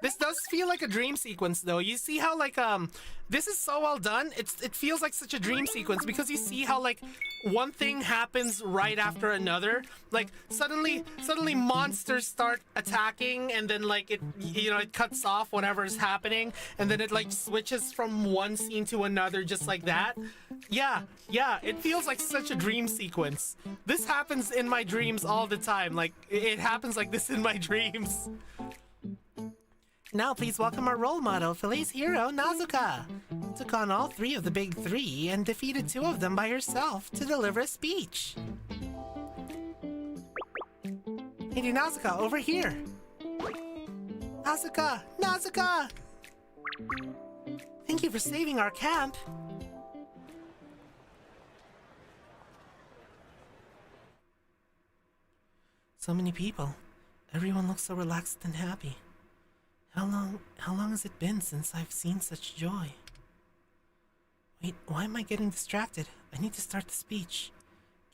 Speaker 2: This does feel like a dream sequence, though. You see how, like, this is so well done. It feels like such a dream sequence because you see how, like, one thing happens right after another. Like, suddenly monsters start attacking, and then, like, it cuts off whatever is happening, and then it, like, switches from one scene to another just like that. Yeah, it feels like such a dream sequence. This happens in my dreams all the time. Like, it happens like this in my dreams. Now please welcome our role model, Philea's hero, Nausicaa. Took on all three of the Big Three and defeated two of them by herself to deliver a speech. Hey, Nausicaa, over here. Nausicaa! Thank you for saving our camp. So many people. Everyone looks so relaxed and happy. How long has it been since I've seen such joy? Wait, why am I getting distracted? I need to start the speech.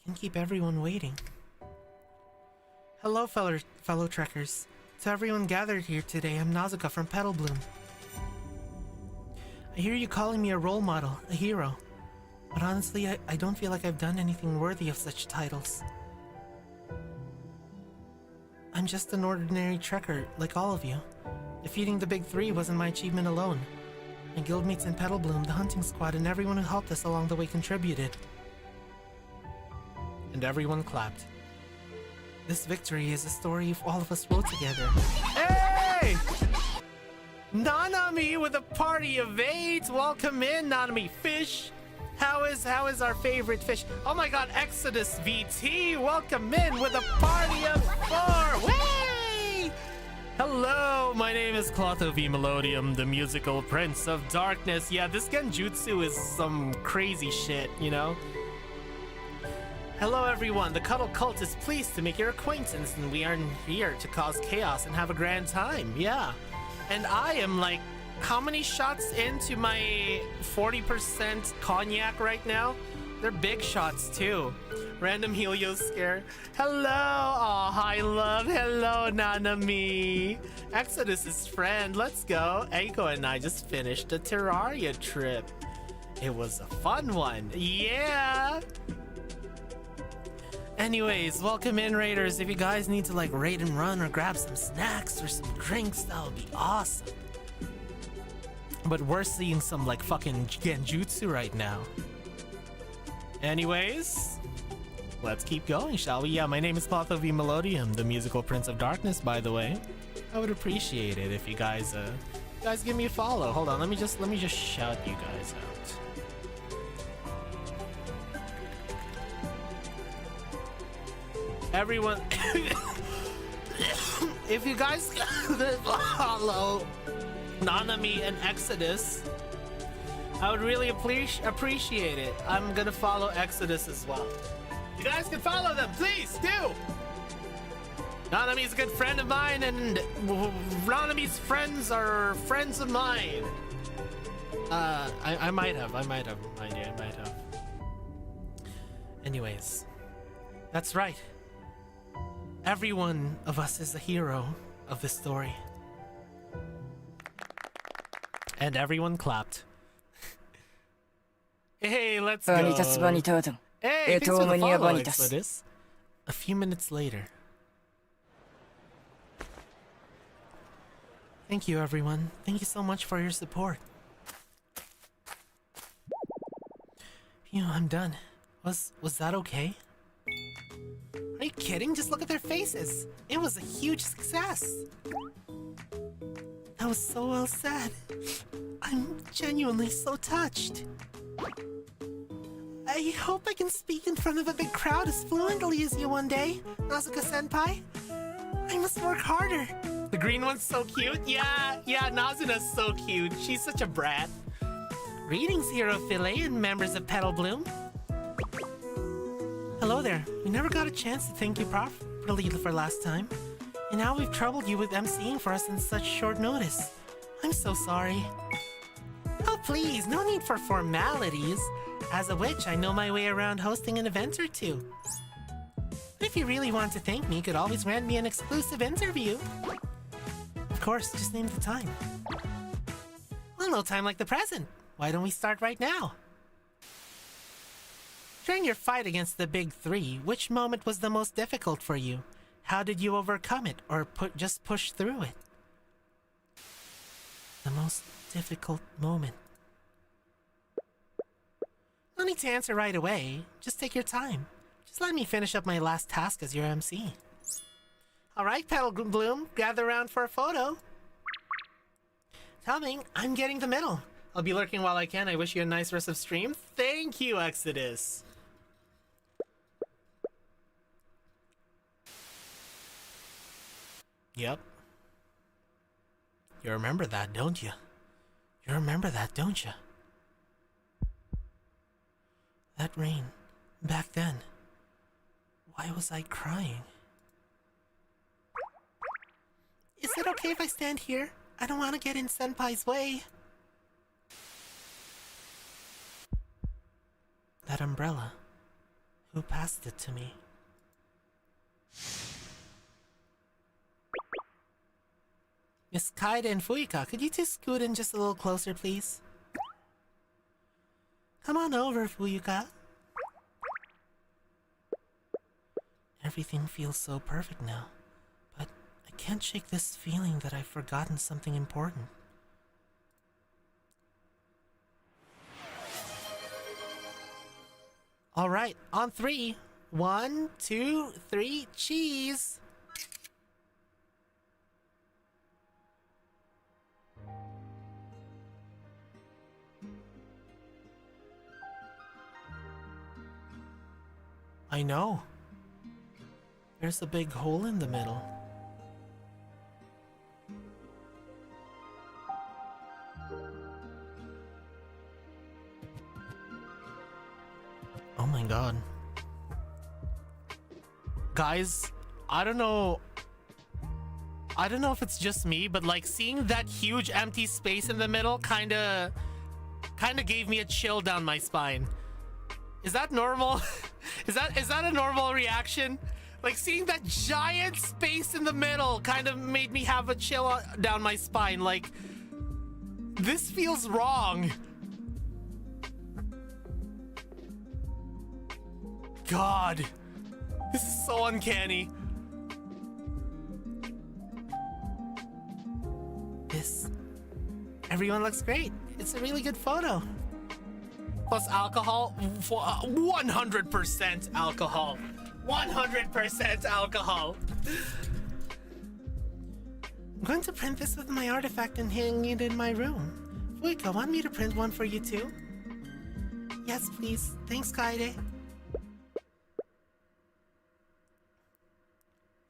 Speaker 2: Can't keep everyone waiting. Hello, fellow trekkers. To everyone gathered here today, I'm Nausicaa from Petal Bloom. I hear you calling me a role model, a hero. But honestly, I don't feel like I've done anything worthy of such titles. I'm just an ordinary trekker, like all of you. Defeating the Big Three wasn't my achievement alone. My guildmates in Petal Bloom, the hunting squad, and everyone who helped us along the way contributed. And everyone clapped. This victory is a story all of us wrote together. Hey! Nanami with a party of 8! Welcome in, Nanami Fish! How is our favorite fish? Oh my god, Exodus VT! Welcome in with a party of 4! Way! Hello, my name is Clotho V Melodium, the musical prince of darkness. Yeah, this genjutsu is some crazy shit, you know? Hello everyone, the Cuddle Cult is pleased to make your acquaintance, and we are here to cause chaos and have a grand time, yeah. And I am like, how many shots into my 40% cognac right now? They're big shots too. Random Helio scare. Hello! Aw, hi love. Hello, Nanami. Exodus's friend. Let's go. Eiko and I just finished a Terraria trip. It was a fun one. Yeah! Anyways, welcome in, raiders. If you guys need to like raid and run or grab some snacks or some drinks, that would be awesome. But we're seeing some like fucking genjutsu right now. Anyways, let's keep going, shall we? Yeah, my name is Clotho V Melodium, the musical Prince of Darkness, by the way. I would appreciate it if you guys give me a follow. Hold on, let me just shout you guys out. Everyone, if you guys follow Nanami and Exodus, I would really appreciate it. I'm gonna follow Exodus as well. You guys can follow them, please do. Nanami's a good friend of mine, and Nanami's friends are friends of mine. I might have. Anyways, that's right. Every one of us is a hero of this story. And everyone clapped. Hey, let's go. Hey, thanks for the follow, Exodus. A few minutes later. Thank you, everyone. Thank you so much for your support. Phew, I'm done. Was that okay? Are you kidding? Just look at their faces. It was a huge success. That was so well said. I'm genuinely so touched. I hope I can speak in front of a big crowd as fluently as you one day, Nazuka-senpai. I must work harder. The green one's so cute. Yeah, Nazuna's so cute. She's such a brat. Greetings, Hero Filet and members of Petal Bloom. Hello there. We never got a chance to thank you properly for last time. And now we've troubled you with emceeing for us in such short notice. I'm so sorry. Oh, please, no need for formalities. As a witch, I know my way around hosting an event or two. If you really want to thank me, you could always grant me an exclusive interview. Of course, just name the time. Well, no time like the present. Why don't we start right now? During your fight against the Big Three, which moment was the most difficult for you? How did you overcome it, or just push through it? The most difficult moment. No need to answer right away. Just take your time. Just let me finish up my last task as your MC. Alright, Petal Bloom, gather around for a photo. Tell me, I'm getting the middle. I'll be lurking while I can. I wish you a nice rest of stream. Thank you, Exodus. Yep. You remember that, don't you? You remember that, don't you? That rain, back then. Why was I crying? Is it okay if I stand here? I don't want to get in Senpai's way. That umbrella. Who passed it to me? Miss Kaide and Fuika, could you two scoot in just a little closer, please? Come on over, Fuika. Everything feels so perfect now, but I can't shake this feeling that I've forgotten something important. Alright, on 3. 1, 2, 3, cheese! I know. There's a big hole in the middle. Oh my god. Guys, I don't know if it's just me, but like seeing that huge empty space in the middle kinda gave me a chill down my spine. Is that normal? Is that a normal reaction? Like seeing that giant space in the middle kind of made me have a chill down my spine. Like, this feels wrong. God, this is so uncanny. Everyone looks great. It's a really good photo. plus alcohol. 100% alcohol. 100% alcohol. I'm going to print this with my artifact and hang it in my room. Fuika, want me to print one for you too? Yes, please. Thanks, Kaede.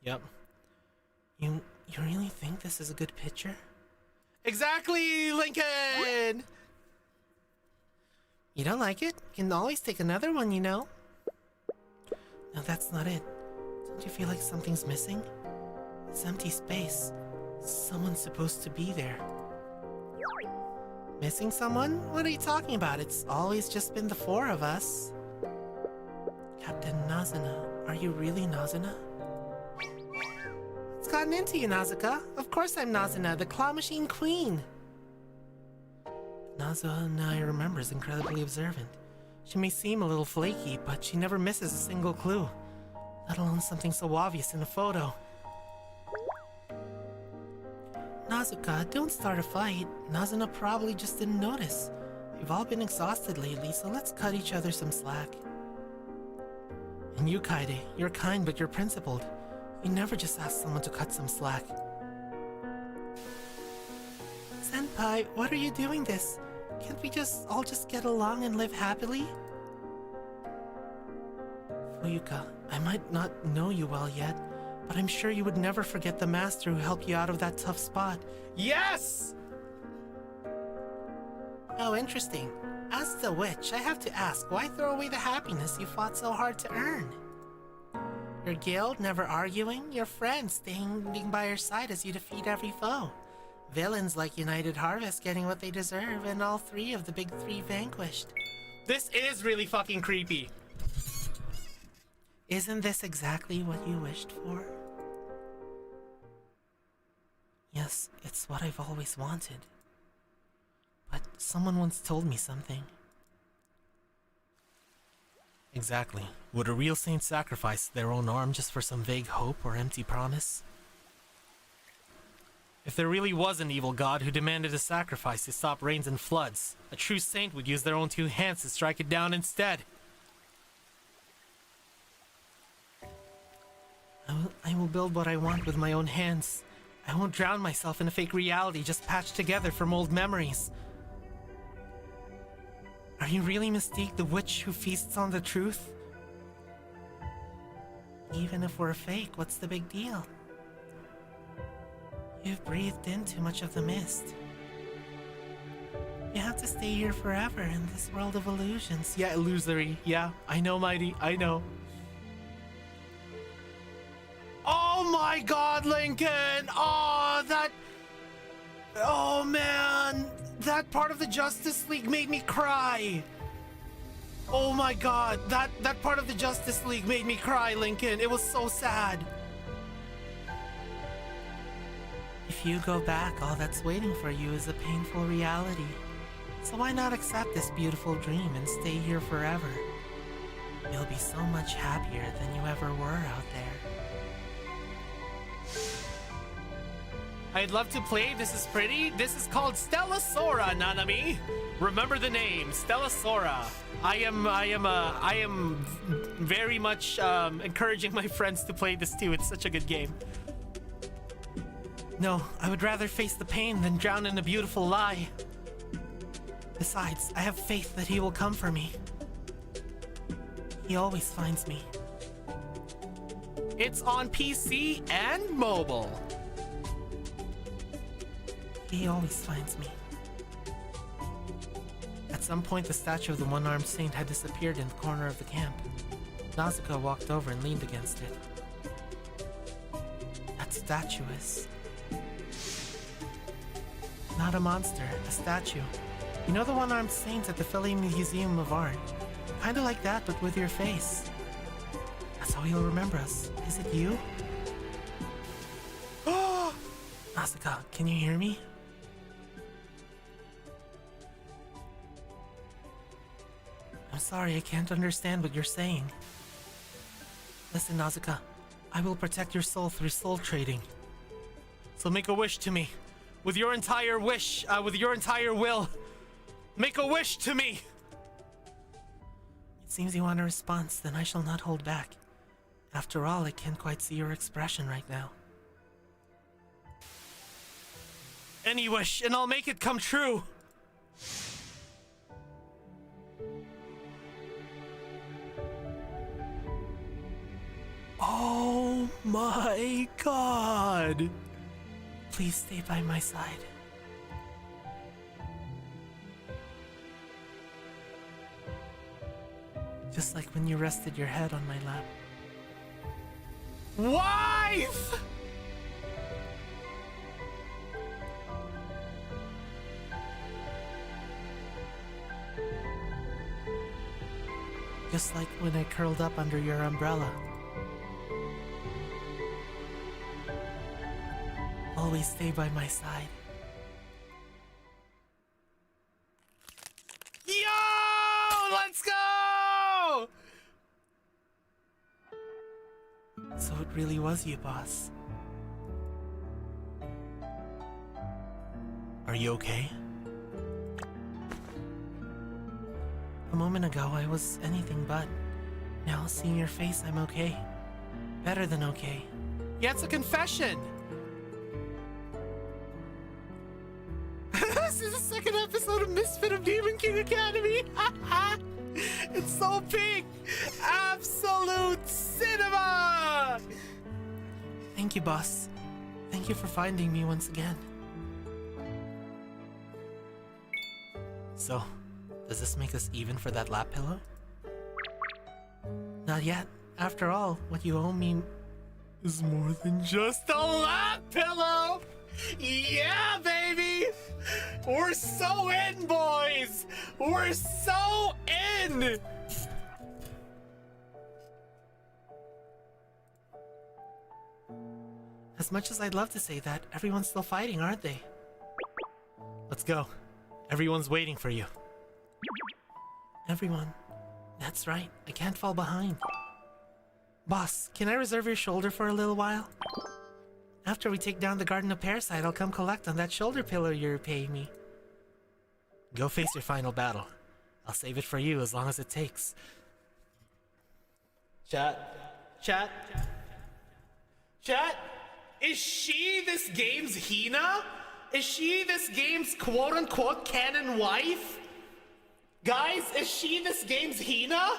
Speaker 2: Yep. You really think this is a good picture? Exactly, Lincoln! You don't like it? You can always take another one, you know? No, that's not it. Don't you feel like something's missing? It's empty space. Someone's supposed to be there. Missing someone? What are you talking about? It's always just been the four of us. Captain Nazuna, are you really Nazuna? What's gotten into you, Nazuka? Of course I'm Nazuna, the claw machine queen. Nazuna, I remember, is incredibly observant. She may seem a little flaky, but she never misses a single clue. Let alone something so obvious in a photo. Nazuka, don't start a fight. Nazuna probably just didn't notice. We've all been exhausted lately, so let's cut each other some slack. And you, Kaede, you're kind, but you're principled. You never just ask someone to cut some slack. Senpai, what are you doing this? Can't we all just get along and live happily? Fuyuka, I might not know you well yet, but I'm sure you would never forget the master who helped you out of that tough spot. Yes! Oh, interesting. As the witch, I have to ask, why throw away the happiness you fought so hard to earn? Your guild, never arguing, your friends standing by your side as you defeat every foe. Villains like United Harvest getting what they deserve, and all three of the big three vanquished. This is really fucking creepy. Isn't this exactly what you wished for? Yes, it's what I've always wanted. But someone once told me something. Exactly. Would a real saint sacrifice their own arm just for some vague hope or empty promise? If there really was an evil god who demanded a sacrifice to stop rains and floods, a true saint would use their own two hands to strike it down instead. I will build what I want with my own hands. I won't drown myself in a fake reality just patched together from old memories. Are you really Mystique, the witch who feasts on the truth? Even if we're fake, what's the big deal? You've breathed in too much of the mist. You have to stay here forever in this world of illusions. Yeah, illusory. Yeah, I know, Mighty. I know. Oh my god, Lincoln! Oh, that... Oh man! That part of the Justice League made me cry! Oh my god, that part of the Justice League made me cry, Lincoln. It was so sad. If you go back, all that's waiting for you is a painful reality. So why not accept this beautiful dream and stay here forever? You'll be so much happier than you ever were out there. I'd love to play. This is pretty. This is called Stella Sora, Nanami. Remember the name, Stella Sora. I am very much encouraging my friends to play this too. It's such a good game. No, I would rather face the pain than drown in a beautiful lie. Besides, I have faith that he will come for me. He always finds me. It's on PC and mobile. He always finds me. At some point, the statue of the one-armed saint had disappeared in the corner of the camp. Nazuka walked over and leaned against it. That statue is... not a monster, a statue. You know the one-armed saint at the Philly Museum of Art? Kinda like that, but with your face. That's how he'll remember us. Is it you? Oh! Nazuka, can you hear me? I'm sorry, I can't understand what you're saying. Listen, Nazuka, I will protect your soul through soul trading. So make a wish to me. With your entire wish, with your entire will. Make a wish to me! Seems you want a response, then I shall not hold back. After all, I can't quite see your expression right now. Any wish, and I'll make it come true! Oh my god! Please stay by my side. Just like when you rested your head on my lap. Wife! Just like when I curled up under your umbrella. Always stay by my side. Yo! Let's go! So it really was you, boss. Are you okay? A moment ago, I was anything but. Now, seeing your face, I'm okay. Better than okay. Yeah, it's a confession! This is the second episode of Misfit of Demon King Academy! It's so big! Absolute cinema! Thank you, boss. Thank you for finding me once again. So, does this make us even for that lap pillow? Not yet. After all, what you owe me is more than just a lap pillow! Yeah, baby! We're so in, boys! We're so in! As much as I'd love to say that, everyone's still fighting, aren't they? Let's go. Everyone's waiting for you. Everyone. That's right. I can't fall behind. Boss, can I reserve your shoulder for a little while? After we take down the Garden of Parasite, I'll come collect on that shoulder pillow you're paying me. Go face your final battle. I'll save it for you as long as it takes. Chat. Chat. Chat. Is she this game's Hina? Is she this game's quote-unquote canon wife? Guys, is she this game's Hina?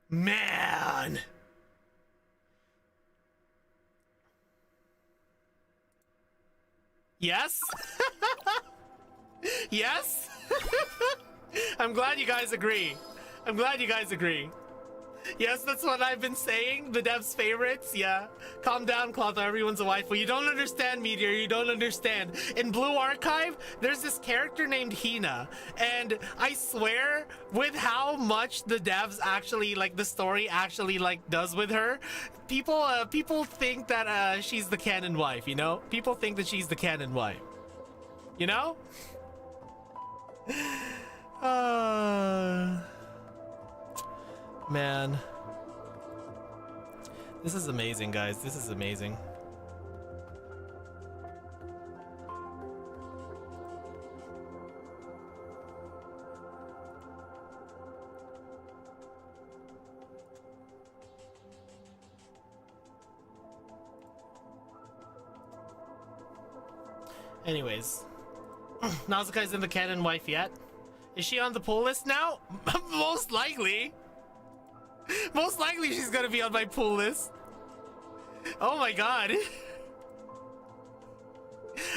Speaker 2: Man! Yes? Yes? I'm glad you guys agree. I'm glad you guys agree. Yes, that's what I've been saying. The devs' favorites. Yeah. Calm down, Clotho. Everyone's a wife. Well, you don't understand, Meteor. You don't understand. In Blue Archive, there's this character named Hina. And I swear, with how much the devs actually, like, the story actually, like, does with her, people think that she's the canon wife, you know? People think that she's the canon wife. You know? Man. This is amazing, guys. This is amazing. Anyways. Nazuka isn't the canon wife yet. Is she on the pull list now? Most likely. Most likely she's gonna be on my pull list. Oh my god.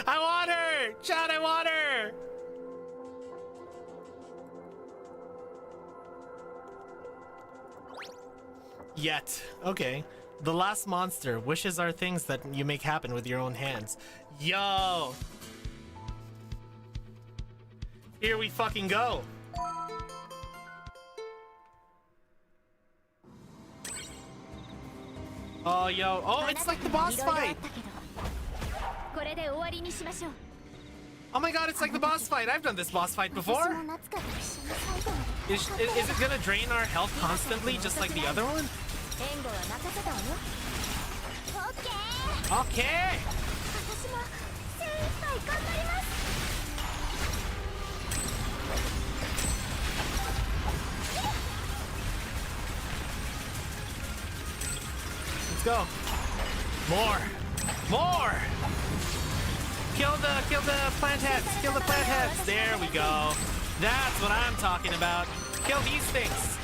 Speaker 2: I want her! Chad, I want her! Yet. Okay. The last monster. Wishes are things that you make happen with your own hands. Yo! Here we fucking go. Oh, yo. Oh, it's like the boss fight. Oh my god, it's like the boss fight. I've done this boss fight before. Is it gonna drain our health constantly, just like the other one? Okay. Let's go. More. More. Kill the plant heads. Kill the plant heads. There we go. That's what I'm talking about. Kill these things.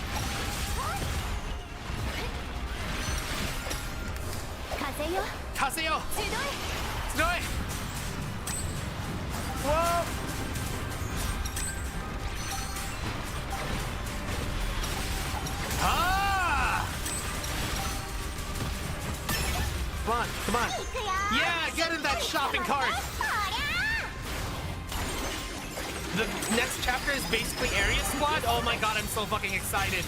Speaker 2: Kaseo. Tsuroi. Whoa. Ah! Come on, come on. Yeah, get in that shopping cart. The next chapter is basically Area Squad. Oh my god, I'm so fucking excited.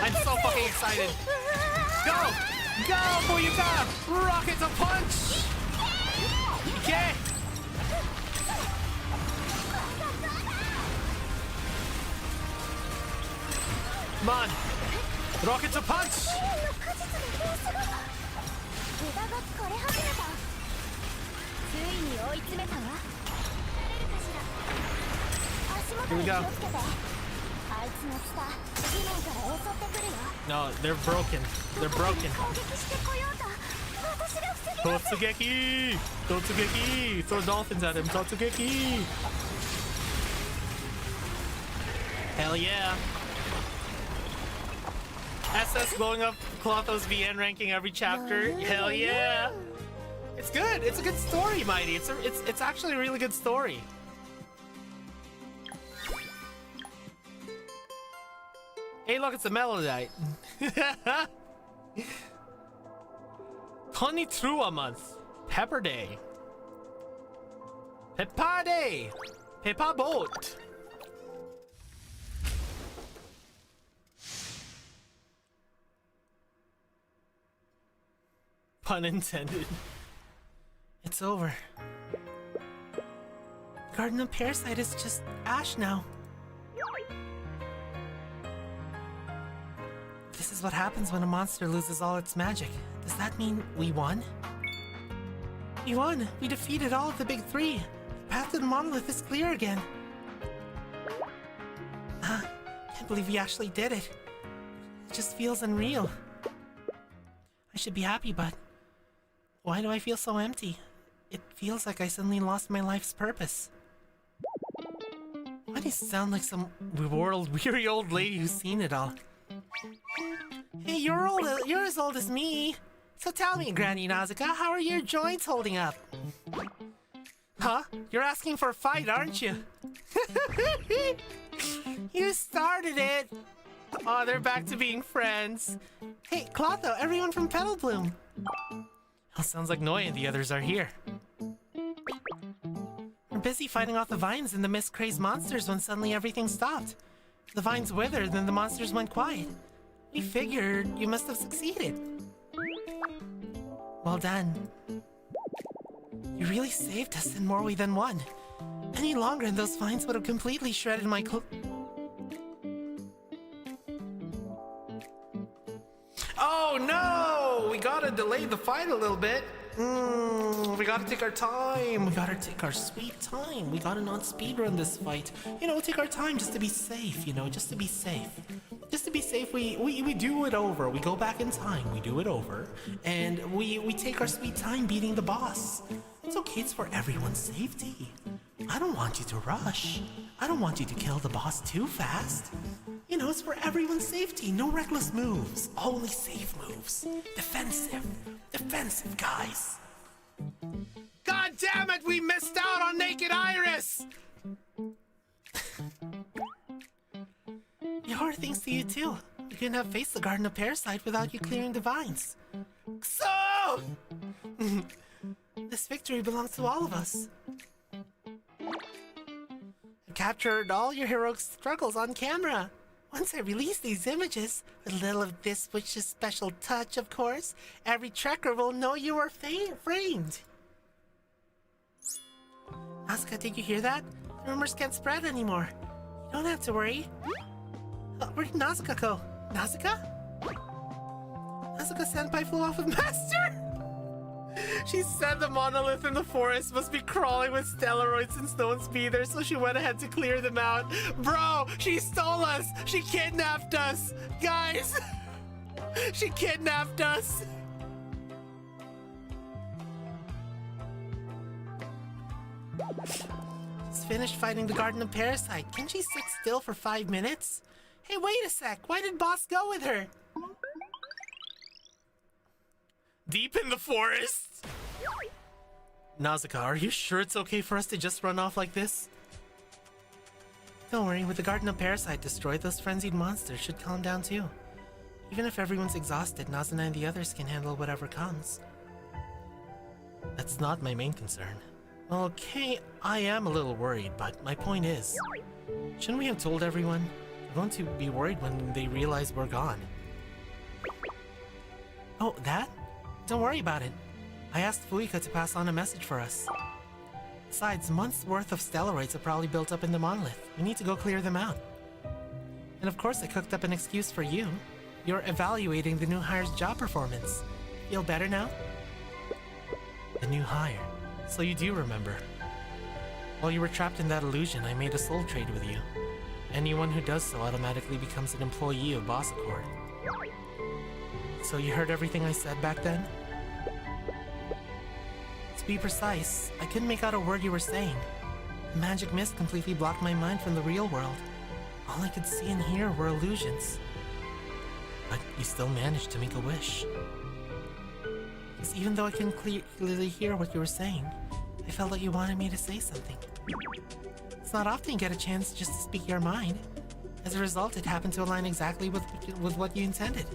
Speaker 2: I'm so fucking excited. Go! Go, Booyaka! Rocket to punch! Okay. Come on. Rocket to punch! Here we go. No, they're broken. They're broken. Totsugeki! Totsugeki! Throw dolphins at him. Totsugeki! Hell yeah. SS going up Clotho's VN ranking every chapter. Hell yeah. It's good. It's a good story, Mighty. It's actually a really good story. Hey, look, it's a Melodite. Konnichiwa month. Pepper Day. Peppa Day. Peppa Boat. Pun intended. It's over. Garden of Parasite is just ash now. This is what happens when a monster loses all its magic. Does that mean we won? We won! We defeated all of the big three! The path to the monolith is clear again! Can't believe we actually did it. It just feels unreal. I should be happy, but why do I feel so empty? It feels like I suddenly lost my life's purpose. Why do you sound like some weary old lady who's seen it all? Hey, you're as old as me. So tell me, Granny Nausicaa, how are your joints holding up? Huh? You're asking for a fight, aren't you? You started it. Oh, they're back to being friends. Hey, Clotho, everyone from Petal Bloom. Oh, sounds like Noi and the others are here. We're busy fighting off the vines and the mist-crazed monsters when suddenly everything stopped. The vines withered, then the monsters went quiet. We figured you must have succeeded. Well done. You really saved us in more ways than one. Any longer and those vines would have completely shredded my Oh no! We gotta delay the fight a little bit. We gotta take our time. We gotta take our sweet time. We gotta not speedrun this fight. You know, take our time just to be safe, you know, just to be safe. Just to be safe, we do it over. We go back in time, we do it over. And we take our sweet time beating the boss. It's okay, it's for everyone's safety. I don't want you to rush. I don't want you to kill the boss too fast. You know, it's for everyone's safety. No reckless moves. Only safe moves. Defensive. Defensive, guys. God damn it! We missed out on Naked Iris! Your heart thinks to you too. We couldn't have faced the Garden of Parasite without you clearing the vines. So, this victory belongs to all of us. I captured all your heroic struggles on camera. Once I release these images, with a little of this witch's special touch, of course, every tracker will know you were framed. Asuka, did you hear that? The rumors can't spread anymore. You don't have to worry. Oh, where did Nausicaa go? Nausicaa? Nausicaa-senpai flew off with Master! She said the monolith in the forest must be crawling with stellar since no one's be there, so she went ahead to clear them out. Bro, she stole us! She kidnapped us! Guys! She kidnapped us! She's finished fighting the Garden of Parasite. Can she sit still for 5 minutes? Hey, wait a sec. Why did Boss go with her? Deep in the forest? Nausicaa, are you sure it's okay for us to just run off like this? Don't worry, with the Garden of Parasite destroyed, those frenzied monsters should calm down too. Even if everyone's exhausted, Nazuna and the others can handle whatever comes. That's not my main concern. Okay, I am a little worried, but my point is, shouldn't we have told everyone? They're going to be worried when they realize we're gone. Oh, that? Don't worry about it. I asked Fuika to pass on a message for us. Besides, months worth of stellarites are probably built up in the monolith. We need to go clear them out. And of course I cooked up an excuse for you. You're evaluating the new hire's job performance. Feel better now? The new hire. So you do remember. While you were trapped in that illusion, I made a soul trade with you. Anyone who does so automatically becomes an employee of Boss Accord. So you heard everything I said back then? To be precise, I couldn't make out a word you were saying. The magic mist completely blocked my mind from the real world. All I could see and hear were illusions. But you still managed to make a wish. Because even though I couldn't clearly hear what you were saying, I felt like you wanted me to say something. It's not often you get a chance just to speak your mind. As a result, it happened to align exactly with what you intended.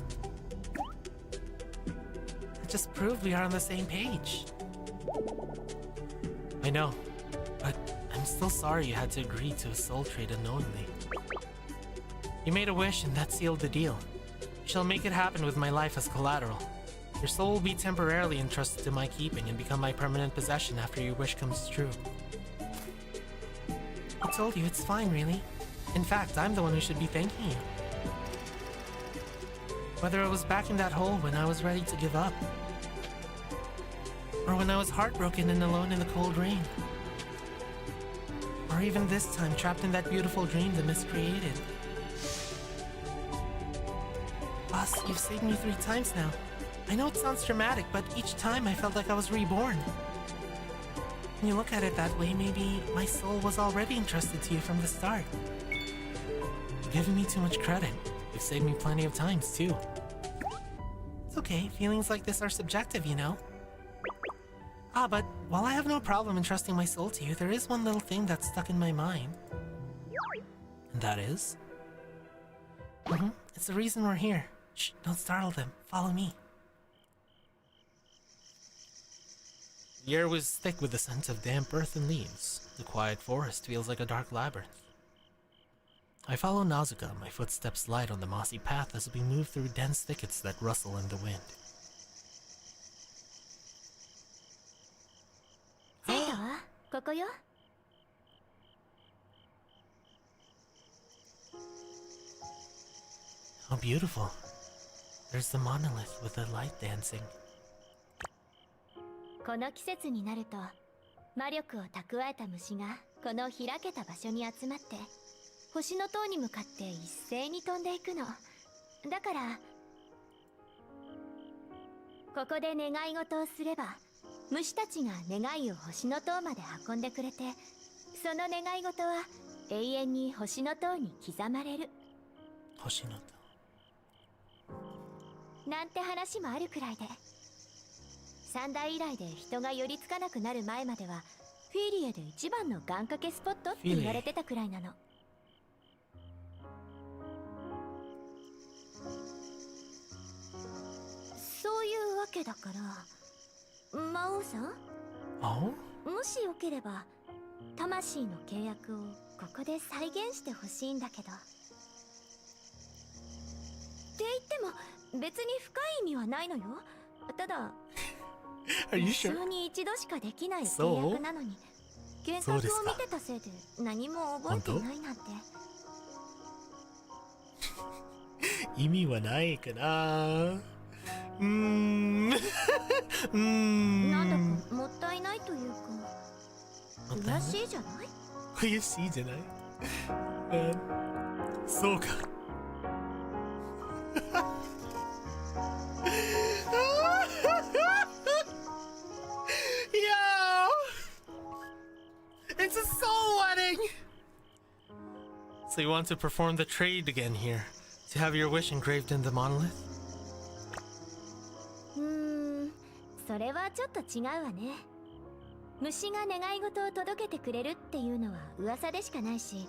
Speaker 2: It just proved we are on the same page. I know, but I'm still sorry you had to agree to a soul trade unknowingly. You made a wish and that sealed the deal. You shall make it happen with my life as collateral. Your soul will be temporarily entrusted to my keeping and become my permanent possession after your wish comes true. I told you it's fine, really. In fact, I'm the one who should be thanking you. Whether I was back in that hole when I was ready to give up, or when I was heartbroken and alone in the cold rain, or even this time trapped in that beautiful dream the mist created. Boss, you've saved me 3 times now. I know it sounds dramatic, but each time I felt like I was reborn. When you look at it that way, maybe my soul was already entrusted to you from the start. You're giving me too much credit. You've saved me plenty of times, too. It's okay, feelings like this are subjective, you know? But while I have no problem entrusting my soul to you, there is one little thing that's stuck in my mind. And that is? It's the reason we're here. Shh, don't startle them. Follow me. The air was thick with the scent of damp earth and leaves. The quiet forest feels like a dark labyrinth. I follow Nausicaa, my footsteps light on the mossy path as we move through dense thickets that rustle in the wind. How beautiful. There's the monolith with the light dancing.
Speaker 3: この季節になると魔力を蓄えた虫がこの開けた場所に集まって星の塔に向かって一斉に飛んでいくの。だからここで願い事をすれば虫たちが願いを星の塔まで運んでくれて、その願い事は永遠に星の塔に刻まれる。
Speaker 2: 星の塔。
Speaker 3: なんて話もあるくらいで、三大以来で人が寄りつかなくなる前まではフィーリエで一番の願掛けスポットって言われてたくらいなの。そういうわけだから、魔王さん、もしよければ魂の契約をここで再現してほしいんだけど。って言っても別に深い意味はないのよ。ただ一生に一度しかできない契約なのに、計画を見てたせいで何も覚えてないなんて。
Speaker 2: 意味はないかな。
Speaker 3: なんだかもったいないというか、悔しいじゃない？
Speaker 2: 悔しいじゃない？そうか。It's a soul wedding! So you want to perform the trade again here? To have your wish engraved in the monolith?
Speaker 3: それはちょっと違うわね。虫が願い事を届けてくれるっていうのは噂でしかないし、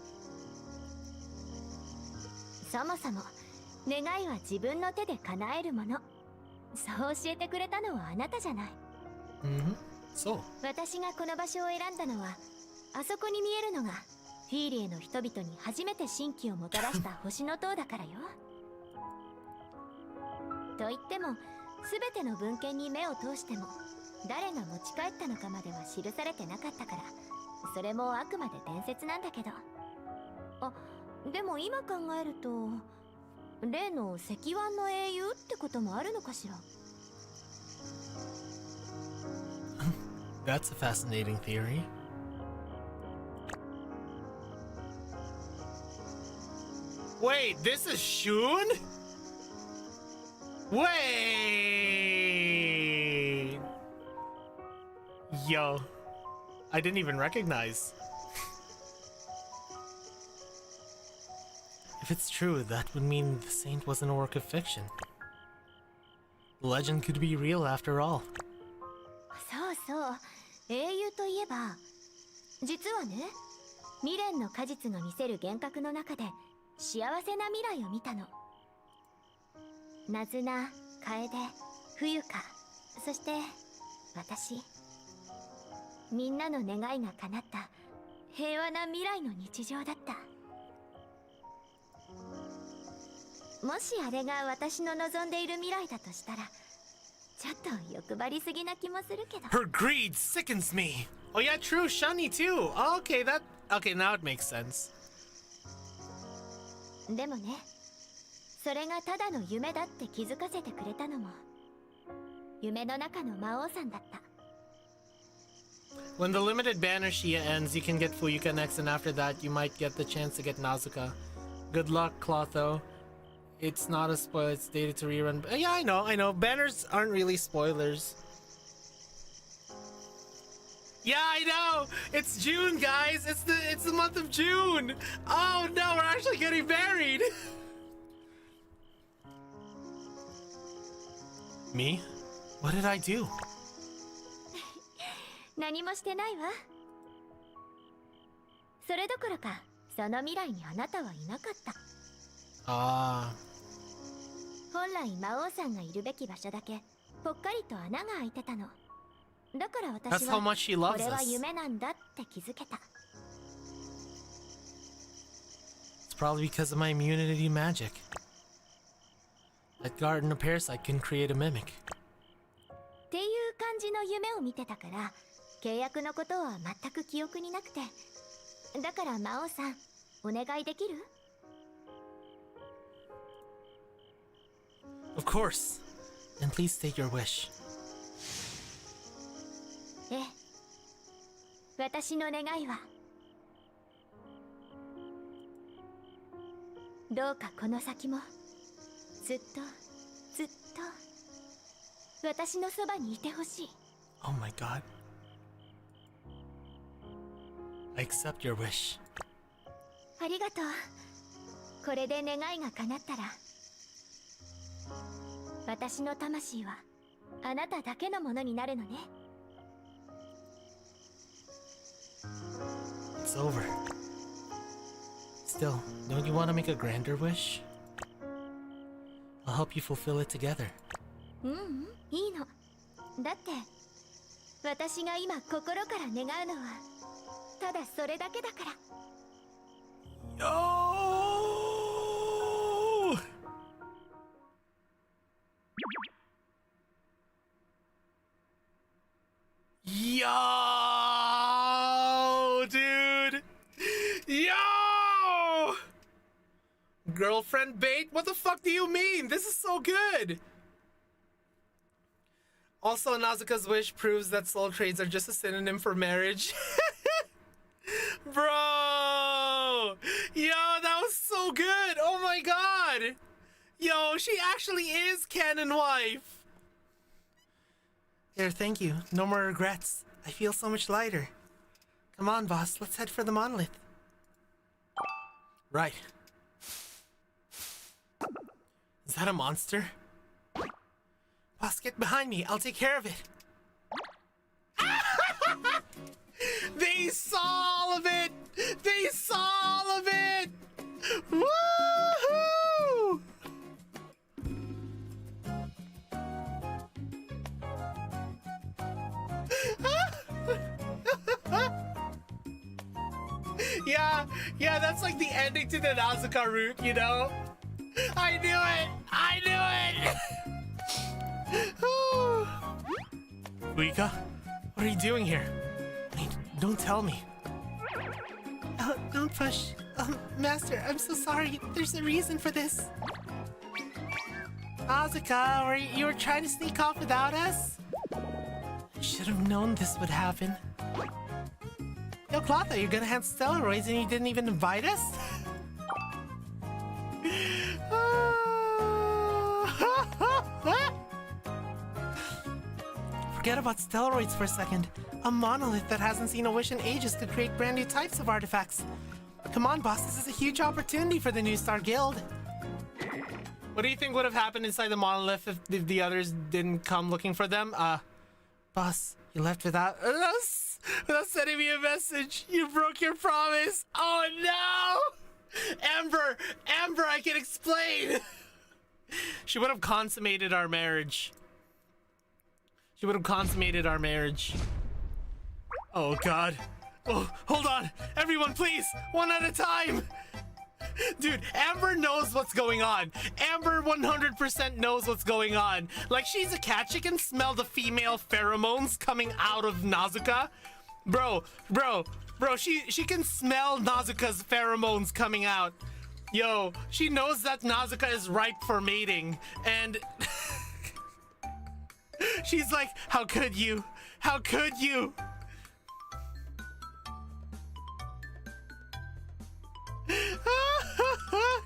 Speaker 3: そもそも願いは自分の手で叶えるもの。そう教えてくれたのはあなたじゃない。
Speaker 2: そう。
Speaker 3: 私がこの場所を選んだのは、あそこに見えるのがフィーリエの人々に初めて神気をもたらした星の塔だからよ。と言っても全ての文献に目を通しても誰が持ち帰ったのかまでは記されてなかったから、それもあくまで伝説なんだけど。あ、でも今考えると例の石腕の英雄ってこともあるのかしら。
Speaker 2: That's a fascinating theory. Wait, this is Shun? Wait! Yo, I didn't even recognize. If it's true, that would mean the saint wasn't a work of fiction. The legend could be real after all.
Speaker 3: そうそう、英雄といえば実はね、未練の果実が見せる幻覚の中で幸せな未来を見たの。ナズナ、楓、冬香、そして私。みんなの願いが叶った平和な未来の日常だった。もしあれが私の望んでいる未来だとしたら、ちょっと欲張りすぎな気もするけど。
Speaker 2: Her greed sickens me. Oh yeah, true, Shani too. Oh, okay, now it makes sense.
Speaker 3: でもね、それがただの夢だって気づかせてくれたのも夢の中の魔王さんだった。
Speaker 2: When the limited banner Shia ends, you can get Fuyuka next, and after that, you might get the chance to get Nazuka. Good luck, Clotho. It's not a spoiler, it's dated to rerun. Yeah, I know. Banners aren't really spoilers. Yeah, I know! It's June, guys! It's the month of June! Oh no, we're actually getting married! Me? What did I do?
Speaker 3: 何もしてないわ。それどころか、その未来にあなたはいなかった。本来魔王さんがいるべき場所だけぽっかりと穴が開いてたの。だから私
Speaker 2: That's how
Speaker 3: は
Speaker 2: much she loves
Speaker 3: これは
Speaker 2: us.
Speaker 3: 夢なんだって気づけた。
Speaker 2: It's probably because of my immunity to magic. That garden of parasite can create a mimic.
Speaker 3: っていう感じの夢を見てたから、契約のことは全く記憶になくて。だから魔王さん、お願いできる？
Speaker 2: Of course. Then please state your wish.
Speaker 3: ええ、私の願いは、どうかこの先もずっとずっと私のそばにいてほしい。
Speaker 2: Oh my god. I accept your wish.
Speaker 3: ありがとう。これで願いが叶ったら、私の魂はあなただけのものになるのね。
Speaker 2: It's over. Still, don't you want to make a grander wish? I'll help you fulfill it together.
Speaker 3: いいの。だって私が今心から願うのはただそれだけだから。
Speaker 2: Yo! Yo, dude! Yo! Girlfriend bait? What the fuck do you mean? This is so good! Also, Nazuka's wish proves that soul trades are just a synonym for marriage. Bro! Yo, that was so good! Oh my god! Yo, she actually is canon wife! Here, thank you. No more regrets. I feel so much lighter. Come on, boss. Let's head for the monolith. Right. Is that a monster? Boss, get behind me. I'll take care of it. They saw all of it! They saw all of it! Woohoo! Yeah, that's like the ending to the Nazuka route, you know? I knew it! I knew it! Uika, what are you doing here? Wait, don't tell me. Don't push. Master, I'm so sorry. There's a reason for this. Nazuka, you were trying to sneak off without us? I should have known this would happen. Yo, Clotha, you're gonna have steroids and you didn't even invite us? Forget about steroids for a second. A monolith that hasn't seen a wish in ages could create brand new types of artifacts. Come on, boss, this is a huge opportunity for the New Star Guild. What do you think would have happened inside the monolith if the others didn't come looking for them? Boss, you left without sending me a message. You broke your promise. Oh no! Amber, I can explain. She would have consummated our marriage. Oh god. Oh, hold on. Everyone, please. One at a time. Dude, Amber knows what's going on. Amber 100% knows what's going on. Like, she's a cat. She can smell the female pheromones coming out of Nazuka. Bro, she can smell Nazuka's pheromones coming out. Yo, she knows that Nazuka is ripe for mating. And she's like, how could you? How could you?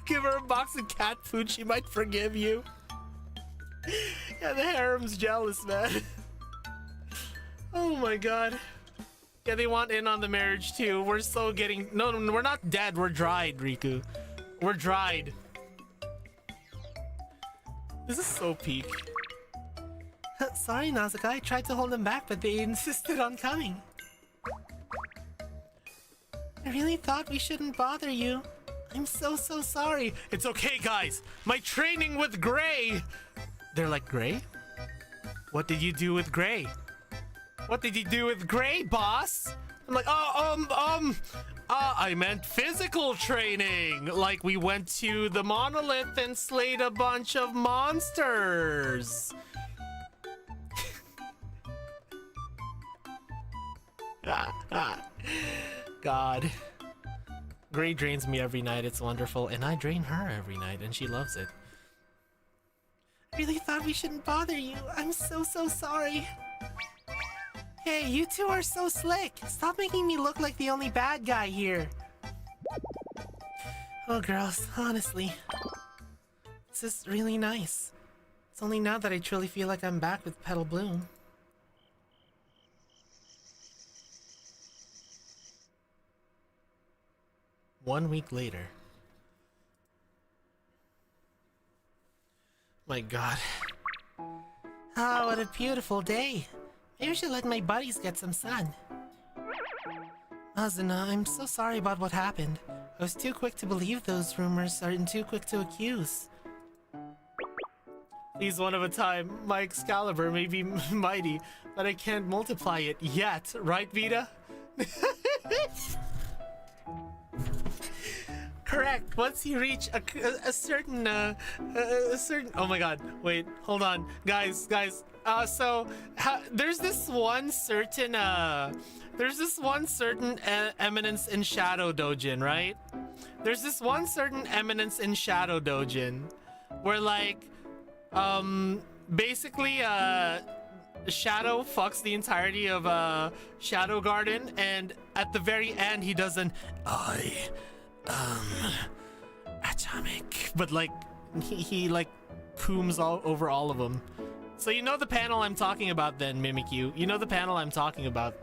Speaker 2: Give her a box of cat food, she might forgive you. Yeah, the harem's jealous, man. Oh my god. Yeah, they want in on the marriage too. We're so getting... No, we're not dead. We're dried, Riku. We're dried. This is so peak. Sorry, Nazuka. I tried to hold them back, but they insisted on coming. I really thought we shouldn't bother you. I'm so sorry. It's okay, guys. My training with Gray. They're like, Gray? What did you do with Gray? What did you do with Gray, boss? I'm like, I meant physical training. Like, we went to the monolith and slayed a bunch of monsters. God. Gray drains me every night, it's wonderful, and I drain her every night, and she loves it. I really thought we shouldn't bother you. I'm so sorry. Hey, you two are so slick. Stop making me look like the only bad guy here. Oh, girls, honestly. This is really nice. It's only now that I truly feel like I'm back with Petal Bloom. One week later. My god. Ah, what a beautiful day. Maybe I should let my buddies get some sun. Azuna, I'm so sorry about what happened. I was too quick to believe those rumors and too quick to accuse. Please, one at a time. My Excalibur may be mighty, but I can't multiply it yet, right, Vita? Correct. Once you reach a certain oh my god, wait, hold on, guys, there's this one certain eminence in Shadow Dojin, right? There's this one certain eminence in Shadow Dojin where, like, basically Shadow fucks the entirety of Shadow Garden, and at the very end he does an atomic, but like he like pooms all over all of them. So you know the panel I'm talking about then, Mimikyu. You know the panel I'm talking about.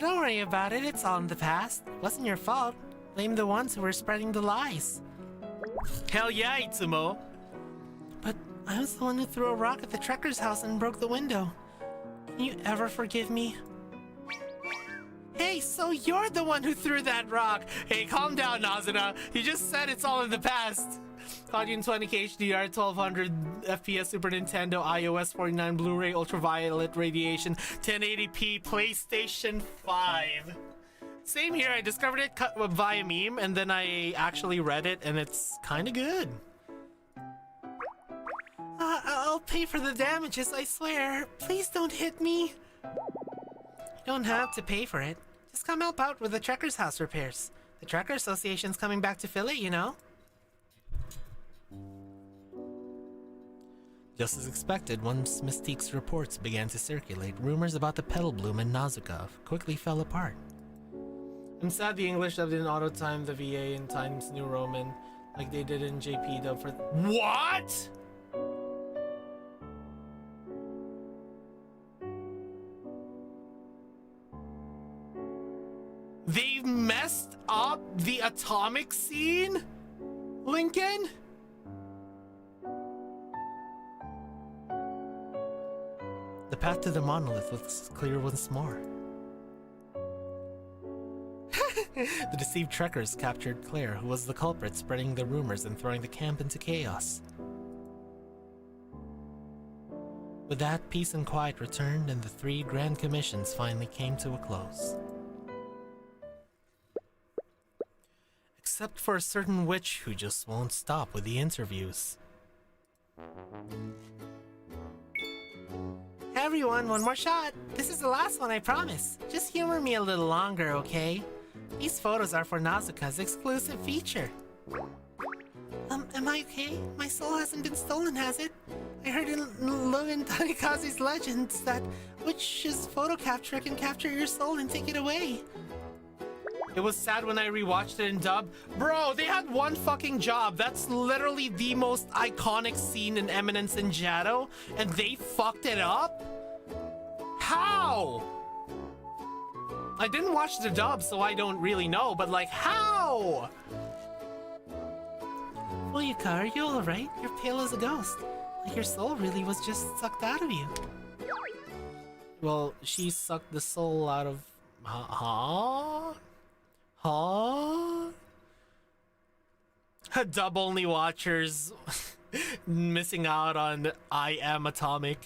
Speaker 2: Don't worry about it. It's all in the past. It wasn't your fault. Blame the ones who were spreading the lies. Hell yeah, Itsumo. But I was the one who threw a rock at the trekker's house and broke the window. Can you ever forgive me? Hey, so you're the one who threw that rock. Hey, calm down, Nazuna. You just said it's all in the past. Audio 20K HDR, 1200 FPS, Super Nintendo, iOS 49, Blu-ray, ultraviolet radiation, 1080p, PlayStation 5. Same here. I discovered it via meme, and then I actually read it, and it's kind of good. I'll pay for the damages, I swear. Please don't hit me. You don't have to pay for it. Just come help out with the Trekker's house repairs. The Trekker Association's coming back to fill it, you know? Just as expected, once Mystique's reports began to circulate, rumors about the Petal Bloom and Nazukov quickly fell apart. I'm sad the English dub didn't auto-time the VA in Times New Roman like they did in JP dub for— What?! They messed up the atomic scene? Lincoln? The path to the monolith looks clear once more. The deceived trekkers captured Claire, who was the culprit, spreading the rumors and throwing the camp into chaos. With that, peace and quiet returned, and the 3 grand commissions finally came to a close. Except for a certain witch who just won't stop with the interviews. Hey everyone, one more shot. This is the last one, I promise. Just humor me a little longer, okay? These photos are for Nazuka's exclusive feature. Am I okay? My soul hasn't been stolen, has it? I heard in Logan Tanikaze's legends that witch's photo capture can capture your soul and take it away. It was sad when I rewatched it in dub. Bro, they had one fucking job. That's literally the most iconic scene in Eminence in Shadow, and they fucked it up? How? I didn't watch the dub, so I don't really know, but like, how? Well, Yuka, are you alright? You're pale as a ghost. Like your soul really was just sucked out of you. Well, she sucked the soul out of... Huh? Dub-only watchers missing out on I Am Atomic.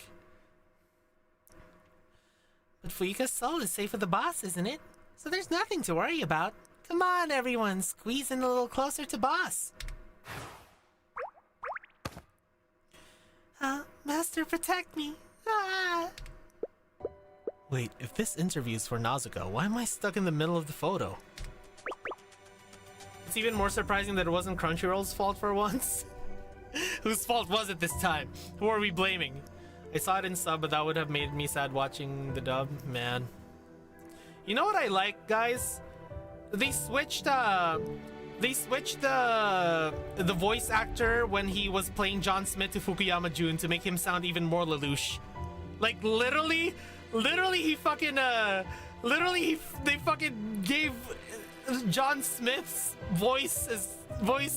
Speaker 2: But Fuyuka's soul is safe with the boss, isn't it? So there's nothing to worry about. Come on, everyone, squeeze in a little closer to boss. Master, protect me. Ah. Wait, if this interview's for Nazuka, why am I stuck in the middle of the photo? It's even more surprising that it wasn't Crunchyroll's fault for once. Whose fault was it this time? Who are we blaming? I saw it in sub, but that would have made me sad watching the dub. Man. You know what I like, guys? They switched the voice actor when he was playing John Smith to Fukuyama Jun to make him sound even more Lelouch. Like literally he fucking they fucking gave John Smith's voice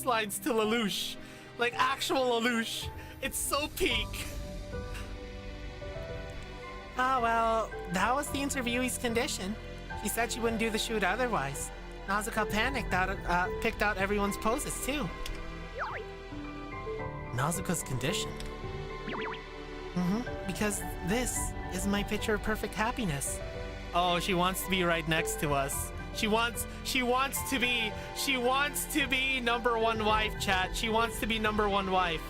Speaker 2: lines to Lelouch. Like actual Lelouch. It's so peak. Oh well, that was the interviewee's condition. She said she wouldn't do the shoot otherwise. Nazuka panicked picked out everyone's poses too. Nazuka's condition? Because this is my picture of perfect happiness. Oh, she wants to be right next to us. She wants to be number one wife, chat. She wants to be number one wife.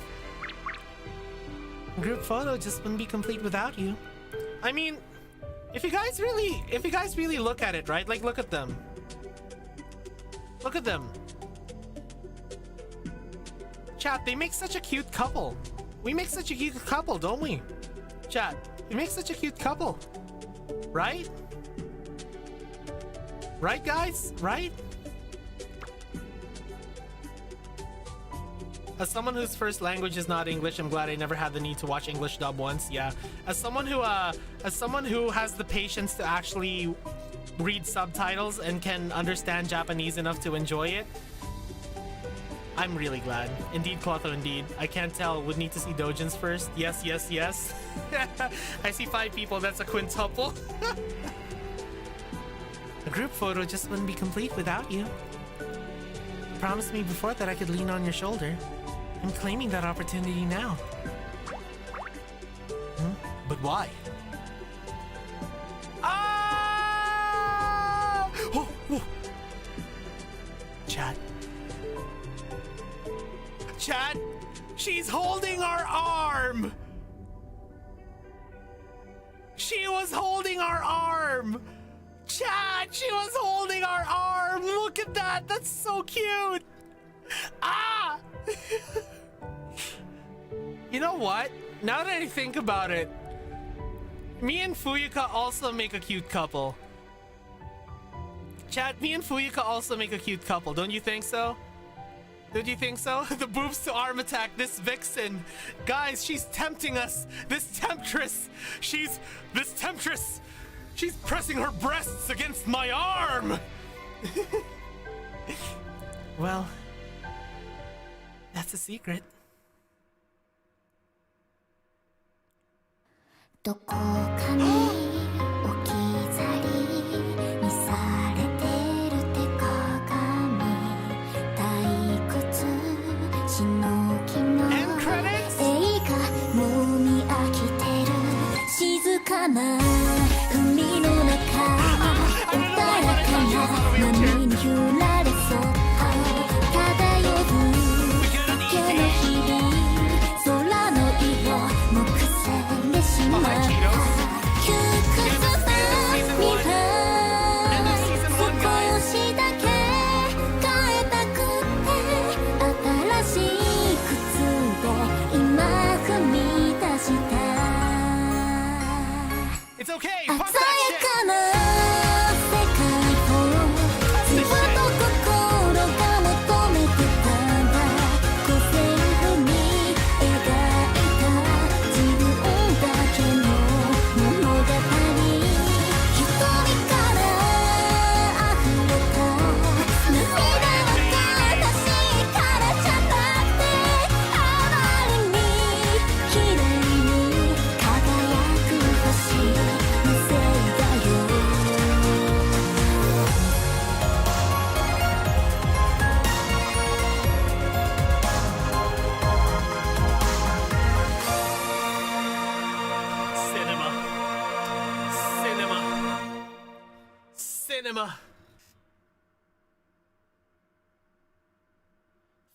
Speaker 2: Group photo just wouldn't be complete without you. I mean, if you guys really look at it, right? Like, look at them. Look at them. Chat, they make such a cute couple. We make such a cute couple, don't we? Chat, we make such a cute couple. Right? Right, guys? Right? As someone whose first language is not English, I'm glad I never had the need to watch English dub once. Yeah. As someone who has the patience to actually read subtitles and can understand Japanese enough to enjoy it, I'm really glad. Indeed, Clotho, indeed. I can't tell. Would need to see Dojins first. Yes, yes, yes. I see 5 people. That's a quintuple. A group photo just wouldn't be complete without you. You promised me before that I could lean on your shoulder. I'm claiming that opportunity now.
Speaker 1: But why?
Speaker 2: Ah! Oh, oh. Chat, she's holding our arm. She was holding our arm. Chat, she was holding our arm. Look at that. That's so cute. Ah! You know what? Now that I think about it, me and Fuyuka also make a cute couple. Chat, me and Fuyuka also make a cute couple. Don't you think so? Don't you think so? The boobs to arm attack, this vixen. Guys, she's tempting us. This temptress. She's pressing her breasts against my arm. Well, that's a secret.
Speaker 4: どこかに置き去りにされてる手鏡退屈しのきの映画も見飽きてる静かな海の中穏やかな波に揺られそう漂うだけの日々空の色もくせんでしまう
Speaker 2: It's okay. Pump that shit.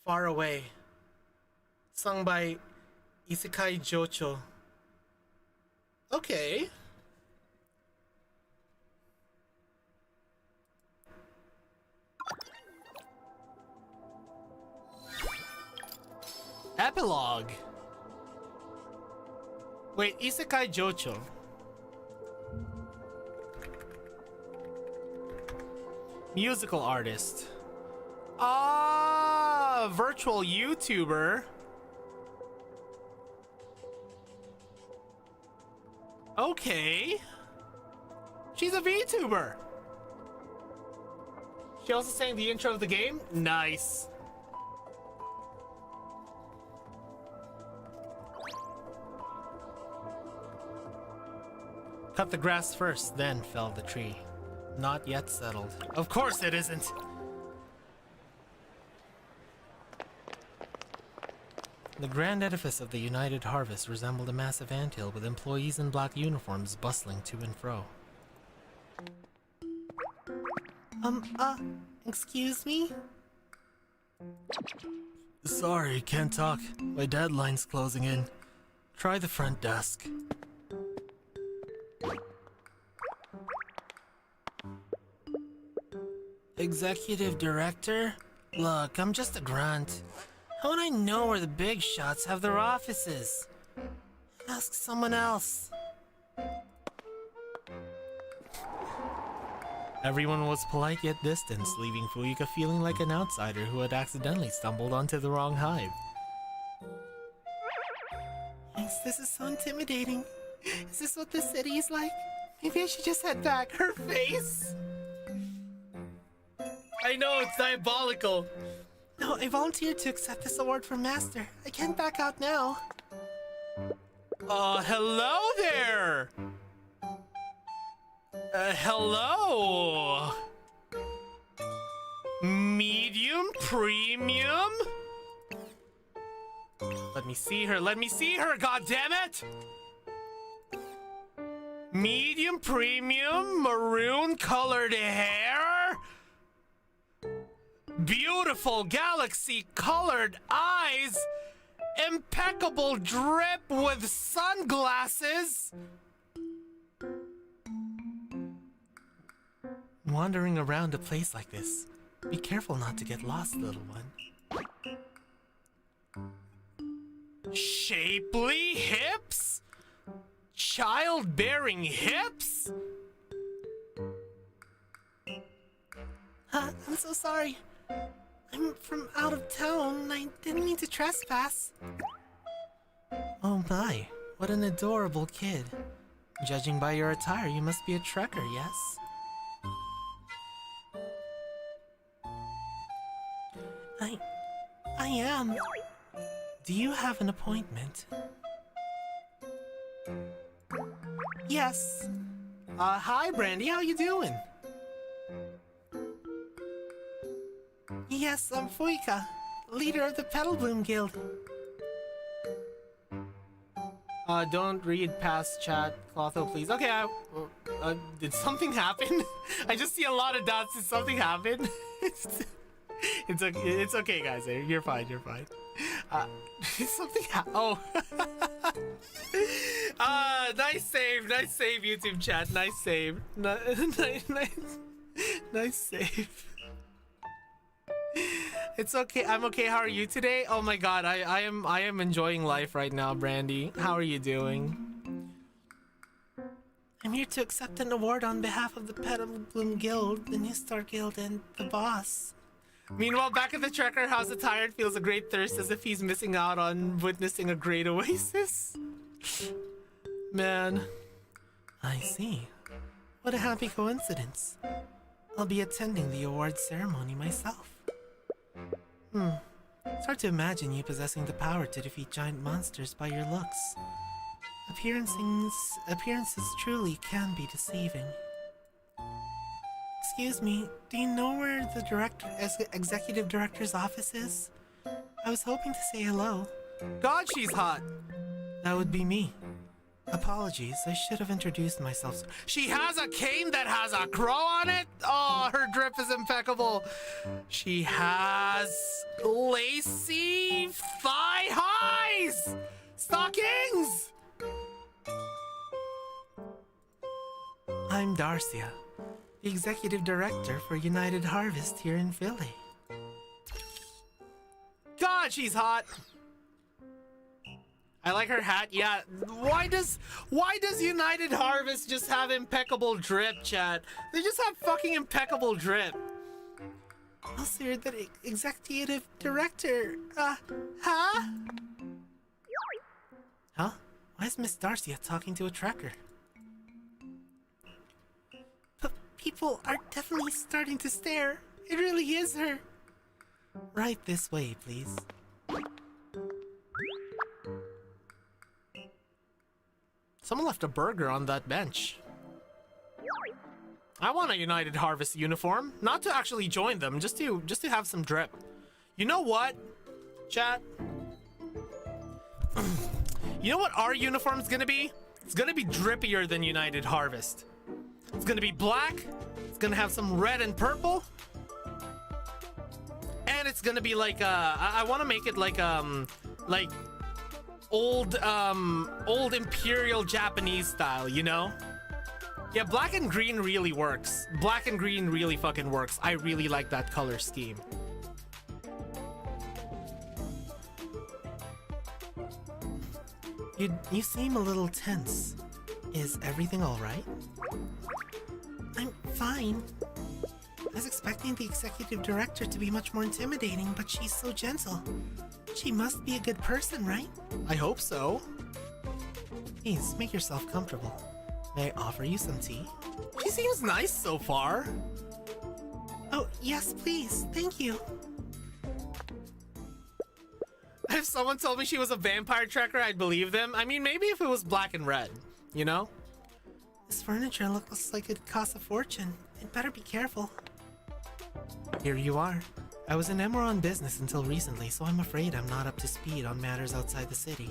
Speaker 2: Far Away, sung by Isekai Jocho. Okay. Epilogue. Wait, Isekai Jocho. Musical artist. Ah, virtual YouTuber. Okay. She's a VTuber. She also sang the intro of the game? Nice. Cut the grass first, then fell the tree. Not yet settled. Of course it isn't. The grand edifice of the United Harvest resembled a massive anthill with employees in black uniforms bustling to and fro. Excuse me?
Speaker 1: Sorry, can't talk. My deadline's closing in. Try the front desk.
Speaker 2: Executive Director? Look, I'm just a grunt. How would I know where the big shots have their offices? Ask someone else. Everyone was polite yet distant, leaving Fuyuka feeling like an outsider who had accidentally stumbled onto the wrong hive. this is so intimidating. Is this what the city is like? Maybe I should just head back. Her face! I know, it's diabolical. No, I volunteered to accept this award from Master. I can't back out now. Hello there! Hello? Medium? Premium? Let me see her, goddammit! Medium, premium, maroon colored hair? Beautiful galaxy colored eyes? Impeccable drip with sunglasses? Wandering around a place like this, be careful not to get lost, little one. Shapely hips? Childbearing hips? I'm so sorry. I'm from out of town. I didn't mean to trespass. Oh my, what an adorable kid. Judging by your attire, you must be a trekker, yes? I am. Do you have an appointment? Yes. Hi, Brandy. How you doing? Yes, I'm Fuika, leader of the Petal Bloom Guild. Don't read past chat, Clotho, please. Okay, did something happen? I just see a lot of dots. Did something happen? It's okay, guys. You're fine. Something oh. Nice save, YouTube chat. Nice save. Nice save. It's okay. I'm okay. How are you today? Oh my god, I am enjoying life right now, Brandy. How are you doing? I'm here to accept an award on behalf of the Petal Bloom Guild, the New Star Guild, and the boss. Meanwhile, back at the Trekker house, the Tyrant feels a great thirst as if he's missing out on witnessing a great oasis. Man. I see. What a happy coincidence. I'll be attending the awards ceremony myself. It's hard to imagine you possessing the power to defeat giant monsters by your looks. Appearances truly can be deceiving. Excuse me, do you know where the executive director's office is? I was hoping to say hello. God, she's hot! That would be me. Apologies, I should have introduced myself. She has a cane that has a crow on it? Oh, her drip is impeccable. She has lacy thigh highs! Stockings! I'm Darcia, the executive director for United Harvest here in Philly. God, she's hot! I like her hat. Yeah, why does United Harvest just have impeccable drip, chat? They just have fucking impeccable drip. Also, you're the executive director. Huh? Huh? Why is Miss Darcia talking to a Trekker? But people are definitely starting to stare. It really is her. Right this way, please. Someone left a burger on that bench. I want a United Harvest uniform. Not to actually join them, just to have some drip. You know what, chat? You know what our uniform's gonna be? It's gonna be drippier than United Harvest. It's gonna be black. It's gonna have some red and purple. And it's gonna be like I want to make it like old imperial Japanese style, you know? Yeah, black and green really works. Black and green really fucking works. I really like that color scheme. You seem a little tense. Is everything all right? I'm fine. I was expecting the executive director to be much more intimidating, but she's so gentle. She must be a good person, right? I hope so. Please, make yourself comfortable. May I offer you some tea? She seems nice so far. Oh, yes, please. Thank you. If someone told me she was a vampire trekker, I'd believe them. I mean, maybe if it was black and red, you know? This furniture looks like it costs a fortune. You'd better be careful. Here you are. I was in Emerald business until recently, so I'm afraid I'm not up to speed on matters outside the city.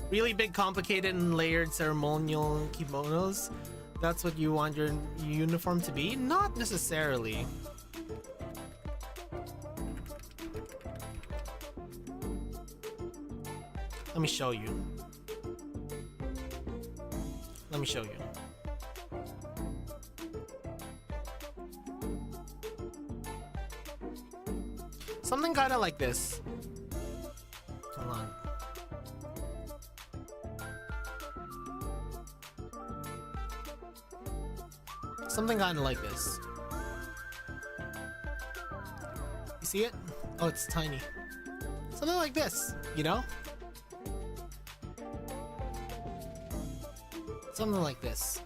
Speaker 2: Really big, complicated, and layered ceremonial kimonos? That's what you want your uniform to be? Not necessarily. Let me show you. Let me show you. Something kind of like this. Hold on. Something kind of like this. You see it? Oh, it's tiny. Something like this, you know? Something like this.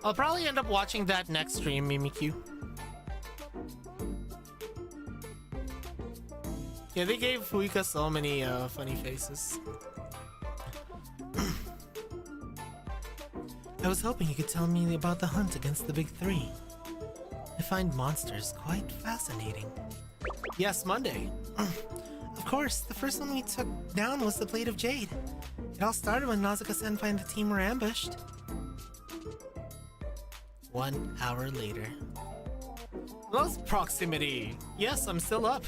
Speaker 2: I'll probably end up watching that next stream, Mimikyu. Yeah, they gave Fuika so many funny faces. I was hoping you could tell me about the hunt against the big three. I find monsters quite fascinating. Yes, Monday. Of course, the first one we took down was the Blade of Jade. It all started when Nazuka-senpai and the team were ambushed. 1 hour later. Close proximity! Yes, I'm still up.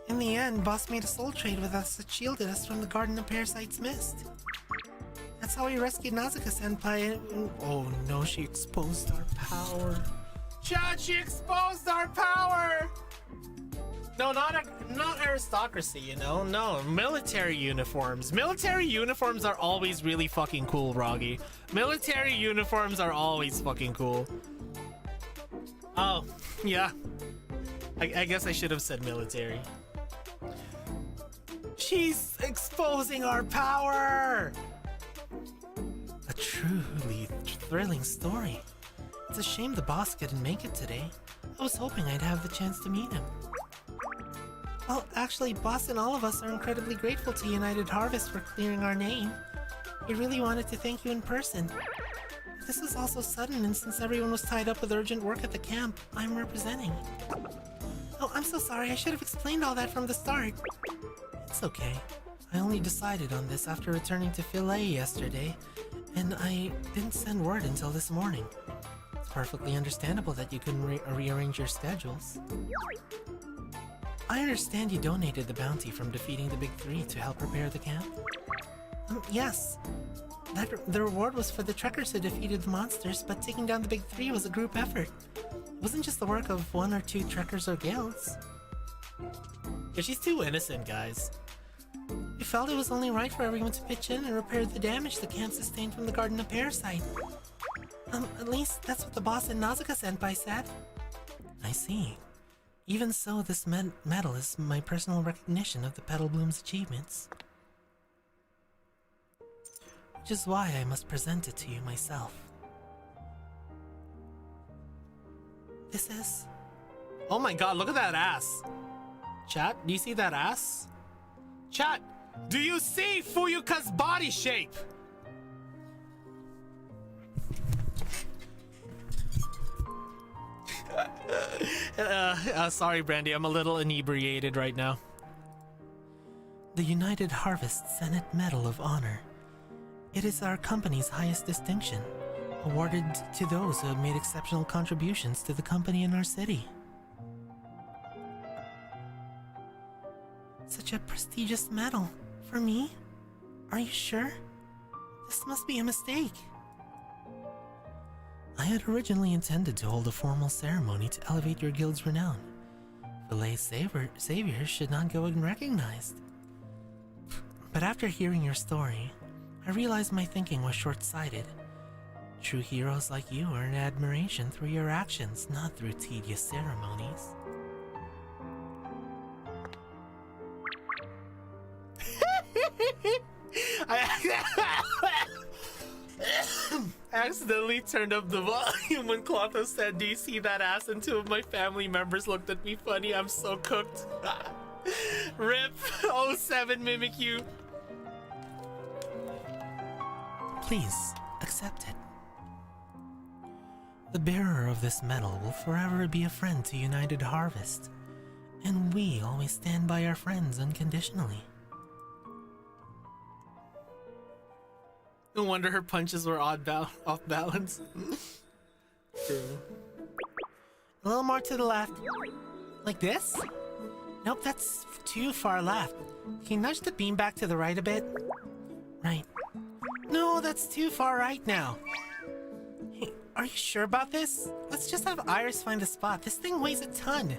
Speaker 2: In the end, Boss made a soul trade with us that shielded us from the Garden of Parasites mist. That's how we rescued Nazuka-senpai and... Oh no, she exposed our power. Chad, she exposed our power! No, not aristocracy, you know? No, military uniforms. Military uniforms are always really fucking cool, Roggy. Military uniforms are always fucking cool. Oh, yeah. I guess I should have said military. She's exposing our power! A truly thrilling story. It's a shame the boss couldn't make it today. I was hoping I'd have the chance to meet him. Well, actually, Boss and all of us are incredibly grateful to United Harvest for clearing our name. We really wanted to thank you in person. This was also sudden, and since everyone was tied up with urgent work at the camp, I'm representing. Oh, I'm so sorry. I should have explained all that from the start. It's okay. I only decided on this after returning to Philae yesterday, and I didn't send word until this morning. It's perfectly understandable that you couldn't rearrange your schedules. I understand you donated the bounty from defeating the Big Three to help repair the camp? Yes. The reward was for the trekkers who defeated the monsters, but taking down the Big Three was a group effort. It wasn't just the work of 1 or 2 trekkers or guilds. Yeah, she's too innocent, guys. We felt it was only right for everyone to pitch in and repair the damage the camp sustained from the Garden of Parasite. At least that's what the boss and Nazuka-senpai said. I see. Even so, this medal is my personal recognition of the Petal Bloom's achievements. Which is why I must present it to you myself. This is... Oh my god, look at that ass! Chat, do you see that ass? Chat, do you see Fuyuka's body shape? Sorry, Brandy, I'm a little inebriated right now. The United Harvest Senate Medal of Honor. It is our company's highest distinction, awarded to those who have made exceptional contributions to the company in our city. Such a prestigious medal. For me? Are you sure? This must be a mistake. I had originally intended to hold a formal ceremony to elevate your guild's renown. Philae's saviors should not go unrecognized. But after hearing your story, I realized my thinking was short-sighted. True heroes like you earn admiration through your actions, not through tedious ceremonies. accidentally turned up the volume when Clotho said, "Do you see that ass?" And two of my family members looked at me funny. I'm so cooked. Rip. 07 Mimikyu.
Speaker 1: Please, accept it. The bearer of this medal will forever be a friend to United Harvest, and we always stand by our friends unconditionally.
Speaker 2: No wonder her punches were off balance. True.
Speaker 1: A little more to the left. Like this? Nope, that's too far left. Can you nudge the beam back to the right a bit? Right. No, that's too far right now. Hey, are you sure about this? Let's just have Iris find a spot. This thing weighs a ton.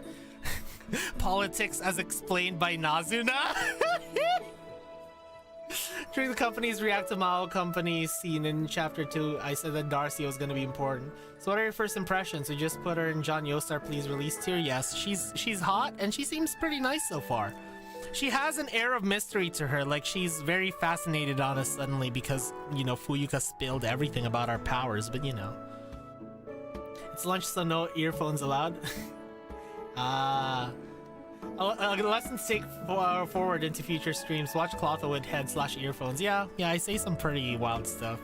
Speaker 2: Politics as explained by Nazuna. During the company's React to Mao company scene in chapter 2, I said that Darcy was going to be important. So what are your first impressions? We just put her in John Yostar Please Release tier. Yes, she's hot and she seems pretty nice so far. She has an air of mystery to her, like she's very fascinated on us suddenly because, you know, Fuyuka spilled everything about our powers, but you know. It's lunch, so no earphones allowed. Lessons take forward into future streams. Watch Clotho with head/earphones. Yeah, I say some pretty wild stuff.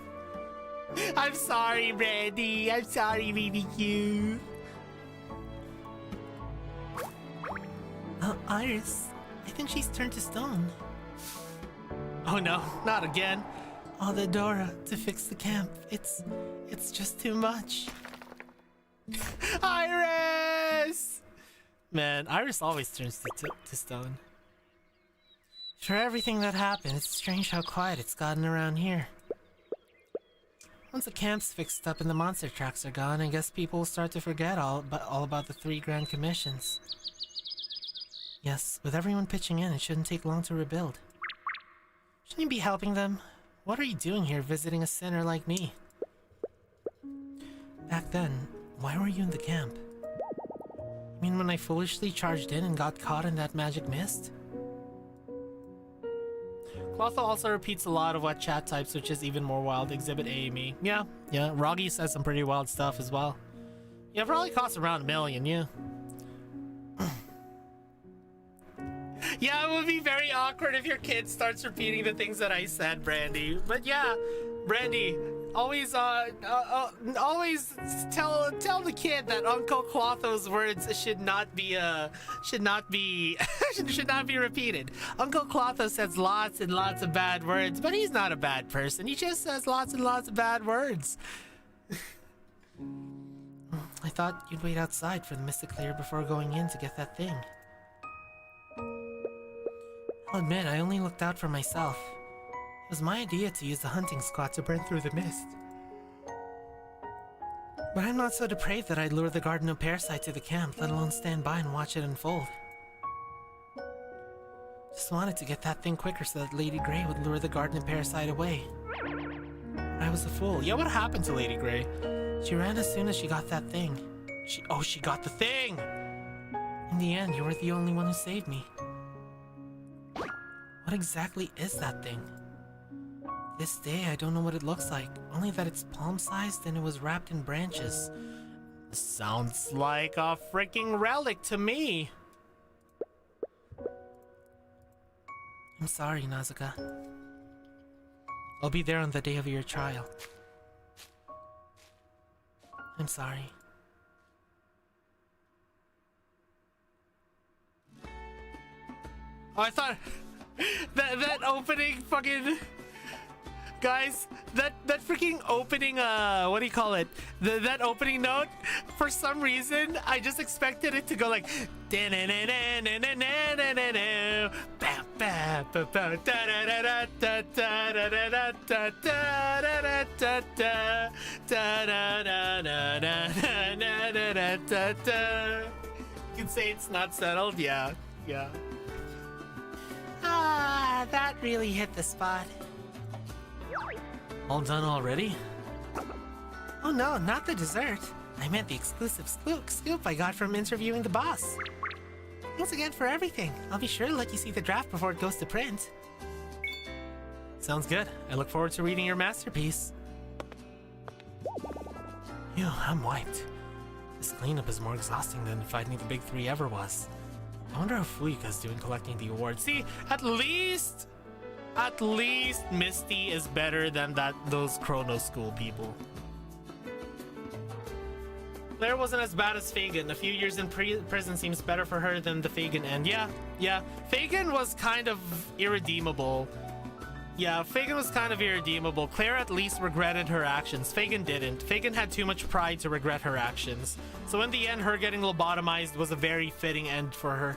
Speaker 2: I'm sorry, Brandy. I'm sorry, BBQ.
Speaker 1: Iris, I think she's turned to stone.
Speaker 2: Oh no, not again.
Speaker 1: Oh, the Dora to fix the camp. It's just too much.
Speaker 2: Iris! Man, Iris always turns to stone.
Speaker 1: For everything that happened, it's strange how quiet it's gotten around here. Once the camp's fixed up and the monster tracks are gone, I guess people will start to forget all about the 3 grand commissions. Yes, with everyone pitching in, it shouldn't take long to rebuild. Shouldn't you be helping them? What are you doing here visiting a sinner like me? Back then, why were you in the camp? You mean when I foolishly charged in and got caught in that magic mist?
Speaker 2: Clotho also repeats a lot of what chat types, which is even more wild. Exhibit A, me. Yeah. Roggy says some pretty wild stuff as well. Yeah, probably costs around $1 million, yeah. Yeah, it would be very awkward if your kid starts repeating the things that I said, Brandy. But yeah, Brandy, always always tell the kid that Uncle Clotho's words should not be repeated. Uncle Clotho says lots and lots of bad words, but he's not a bad person. He just says lots and lots of bad words.
Speaker 1: I thought you'd wait outside for the mist to clear before going in to get that thing. I'll admit, I only looked out for myself. It was my idea to use the hunting squad to burn through the mist. But I'm not so depraved that I'd lure the Garden of Parasite to the camp, let alone stand by and watch it unfold. Just wanted to get that thing quicker so that Lady Grey would lure the Garden of Parasite away. I was a fool.
Speaker 2: Yeah, what happened to Lady Grey?
Speaker 1: She ran as soon as she got that thing.
Speaker 2: She got the thing!
Speaker 1: In the end, you were the only one who saved me. What exactly is that thing? This day, I don't know what it looks like, only that it's palm-sized and it was wrapped in branches.
Speaker 2: Sounds like a freaking relic to me.
Speaker 1: I'm sorry, Nazuka. I'll be there on the day of your trial. I'm sorry.
Speaker 2: Oh, I thought that opening fucking guys, that freaking opening what do you call it? That opening note, for some reason I just expected it to go like you can say it's not settled. Yeah.
Speaker 1: Ah, that really hit the spot. All done already? Oh no, not the dessert. I meant the exclusive scoop I got from interviewing the boss. Thanks again for everything. I'll be sure to let you see the draft before it goes to print.
Speaker 2: Sounds good. I look forward to reading your masterpiece.
Speaker 1: Phew, I'm wiped. This cleanup is more exhausting than fighting the big three ever was. I wonder how Fuika's doing collecting the awards. See, at least Misty is better than those Chrono School people. Claire wasn't as bad as Fagin. A few years in prison seems better for her than the Fagin end. Yeah. Fagin was kind of irredeemable. Claire at least regretted her actions. Fagin didn't. Fagin had too much pride to regret her actions. So in the end, her getting lobotomized was a very fitting end for her.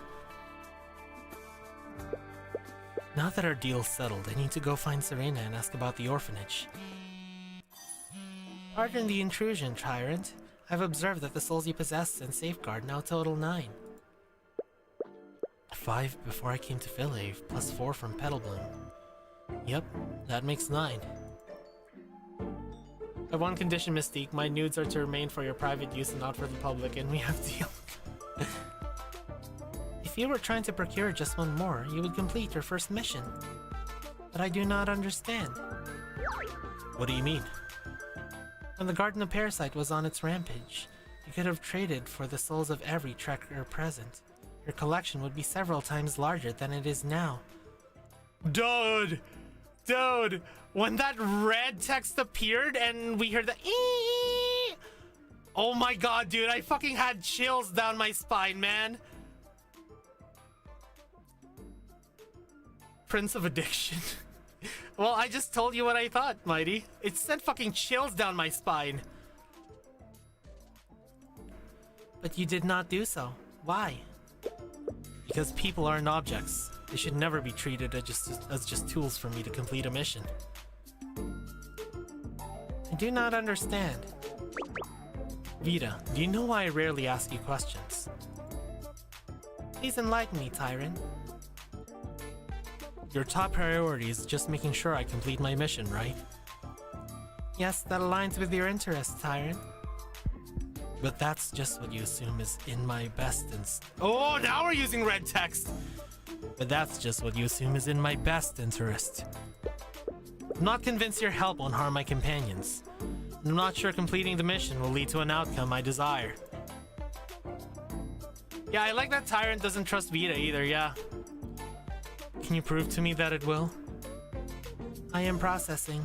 Speaker 1: Now that our deal's settled, I need to go find Serena and ask about the orphanage. Pardon the intrusion, Tyrant. I've observed that the souls you possess and safeguard now total 9. 5 before I came to Philave, plus 4 from Petalbloom. Yep, that makes 9. I have one condition, Mystique. My nudes are to remain for your private use and not for the public, and we have deal. If you were trying to procure just one more, you would complete your first mission. But I do not understand. What do you mean? When the Garden of Parasite was on its rampage, you could have traded for the souls of every trekker present. Your collection would be several times larger than it is now. Dude, when that red text appeared and we heard the eee, oh my god, dude, I fucking had chills down my spine, man. Prince of Addiction. Well, I just told you what I thought, Mighty. It sent fucking chills down my spine. But you did not do so. Why? Because people aren't objects. They should never be treated as just tools for me to complete a mission. I do not understand. Vita, do you know why I rarely ask you questions? Please enlighten me, Tyrant. Your top priority is just making sure I complete my mission, right? Yes, that aligns with your interests, Tyrant. But that's just what you assume is in my best Oh, now we're using red text! But that's just what you assume is in my best interest. I'm not convinced your help won't harm my companions. I'm not sure completing the mission will lead to an outcome I desire. Yeah, I like that Tyrant doesn't trust Vita either, yeah. Can you prove to me that it will? I am processing.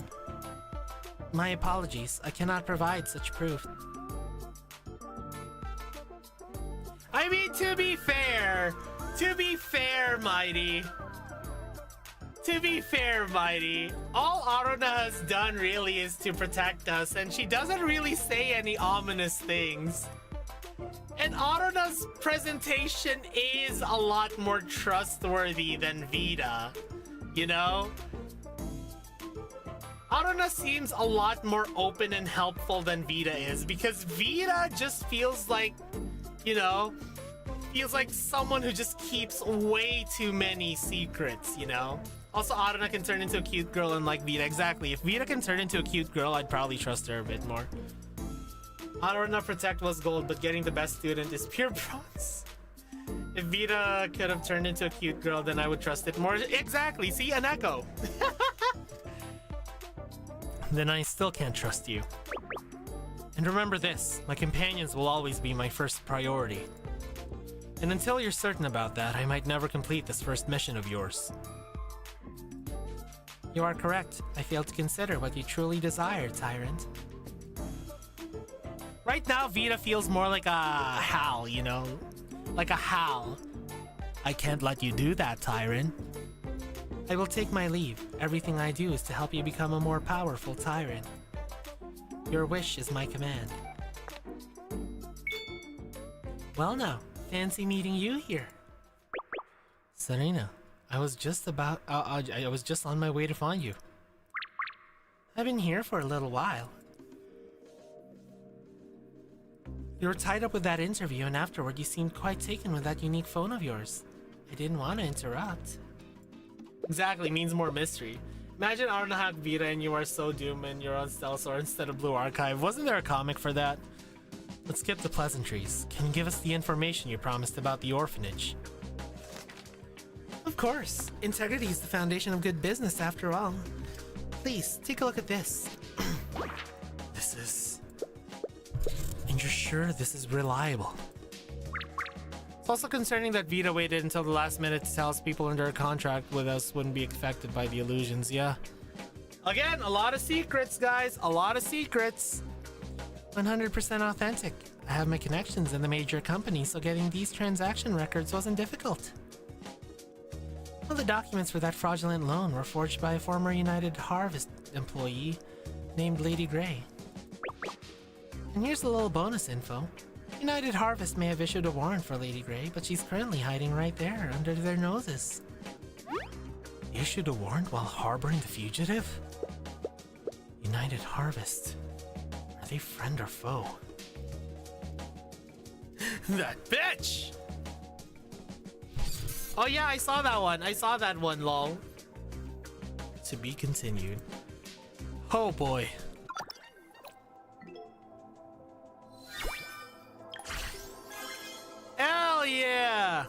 Speaker 1: My apologies, I cannot provide such proof. I mean, to be fair, Mighty. All Aruna has done really is to protect us, and she doesn't really say any ominous things. And Aruna's presentation is a lot more trustworthy than Vita, you know? Aruna seems a lot more open and helpful than Vita is, because Vita just feels like, you know, someone who just keeps way too many secrets, you know? Also, Aruna can turn into a cute girl unlike Vita. Exactly. If Vita can turn into a cute girl, I'd probably trust her a bit more. Aruna Protect was gold, but getting the best student is pure bronze. If Vita could have turned into a cute girl, then I would trust it more. Exactly. See, an echo. Then I still can't trust you. And remember this, my companions will always be my first priority. And until you're certain about that, I might never complete this first mission of yours. You are correct. I failed to consider what you truly desire, Tyrant. Right now, Vita feels more like a Hal, you know? Like a Hal. I can't let you do that, Tyrant. I will take my leave. Everything I do is to help you become a more powerful Tyrant. Your wish is my command. Well now, fancy meeting you here. Serena, I was just on my way to find you. I've been here for a little while. You were tied up with that interview, and afterward you seemed quite taken with that unique phone of yours. I didn't want to interrupt. Exactly, means more mystery. Imagine Aruna had Vita and you are so doomed and you're on Stelsor instead of Blue Archive. Wasn't there a comic for that? Let's skip the pleasantries. Can you give us the information you promised about the orphanage? Of course. Integrity is the foundation of good business after all. Please, take a look at this.
Speaker 2: You're sure this is reliable? It's also concerning that Vita waited until the last minute to tell us people under a contract with us wouldn't be affected by the illusions, yeah. Again, a lot of secrets, guys. A lot of secrets.
Speaker 1: 100% authentic. I have my connections in the major companies, so getting these transaction records wasn't difficult. All the documents for that fraudulent loan were forged by a former United Harvest employee named Lady Gray. And here's a little bonus info. United Harvest may have issued a warrant for Lady Gray, but she's currently hiding right there, under their noses.
Speaker 2: Issued a warrant while harboring the fugitive? United Harvest. Are they friend or foe? That bitch! Oh yeah, I saw that one. I saw that one, lol. To be continued. Oh boy. Hell yeah!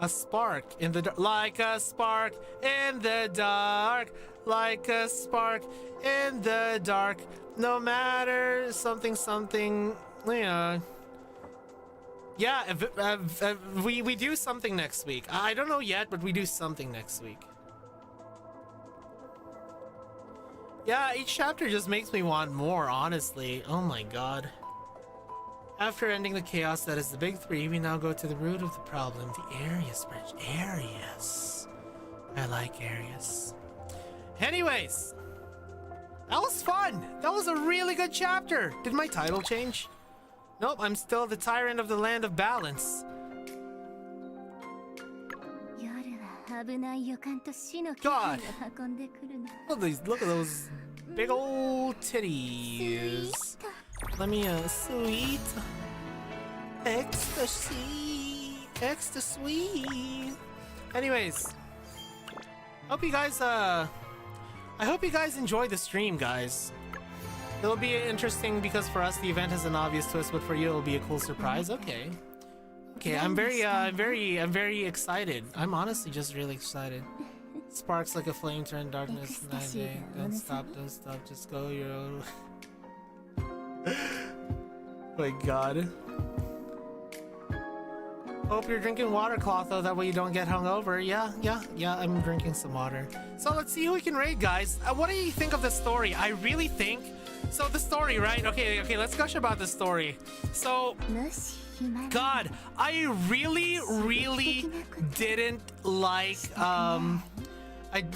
Speaker 2: A spark in the dark, like a spark in the dark, like a spark in the dark. No matter something, yeah. Yeah, we do something next week. I don't know yet, but we do something next week. Yeah, each chapter just makes me want more, honestly. Oh my god. After ending the chaos that is the big three, we now go to the root of the problem, the Arius Bridge. Arius. I like Arius. Anyways, that was fun. That was a really good chapter. Did my title change? Nope, I'm still the Tyrant of the Land of Balance. God. Look at those big old titties. Let me, sweet. Extra sweet. Anyways. Hope you guys, I hope you guys enjoyed the stream, guys. It'll be interesting because for us the event has an obvious twist, but for you it'll be a cool surprise. Okay. Okay, I'm very excited. I'm honestly just really excited. Sparks like a flame turn darkness night day. Don't stop, just go your own. My god. Hope you're drinking water, Clotho, that way you don't get hungover. Yeah, I'm drinking some water. So let's see who we can raid, guys. What do you think of the story? I really think... So the story, right? Okay, let's gush about the story. So... God, I really didn't like, I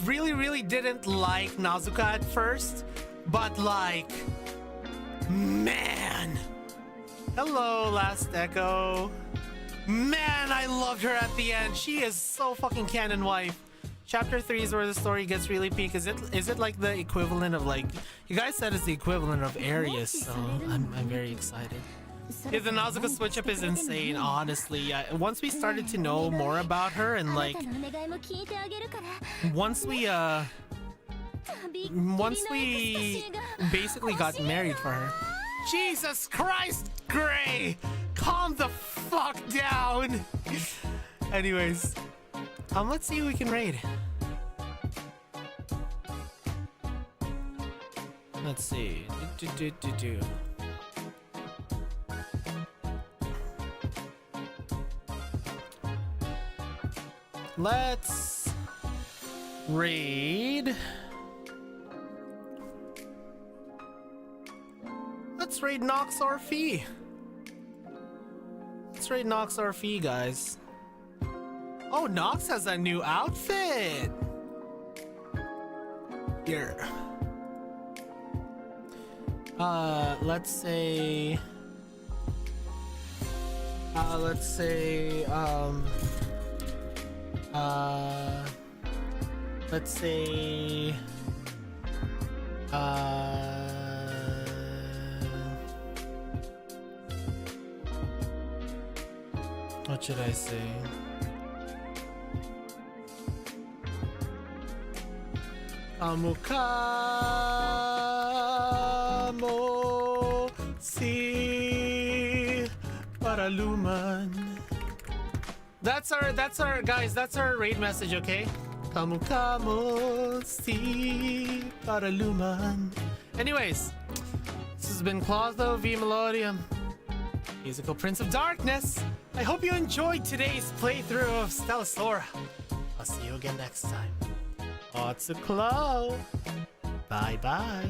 Speaker 2: really didn't like Nazuka at first, but like, man. Hello, Last Echo. Man, I loved her at the end. She is so fucking canon wife. Chapter 3 is where the story gets really peak. Is it like the equivalent of like, you guys said it's the equivalent of Arius, so I'm very excited. Yeah, the Nazuka switch up is insane, honestly. Once we started to know more about her and like, once we basically got married for her. Jesus Christ, Gray! Calm the fuck down! Anyways, let's see who we can raid. Let's see. Let's raid. Let's raid Nox RP. Let's raid Nox RP, guys. Oh, Nox has a new outfit. Here. Let's say, let's say, what should I say? Kamukamo si paraluman. That's our guys, that's our raid message, okay? Kamukamo si paraluman. Anyways, this has been Clotho v Melodium.
Speaker 1: Musical Prince of Darkness. I hope you enjoyed today's playthrough of Stellasora. I'll see you again next time.
Speaker 2: Otsuclo. Bye bye.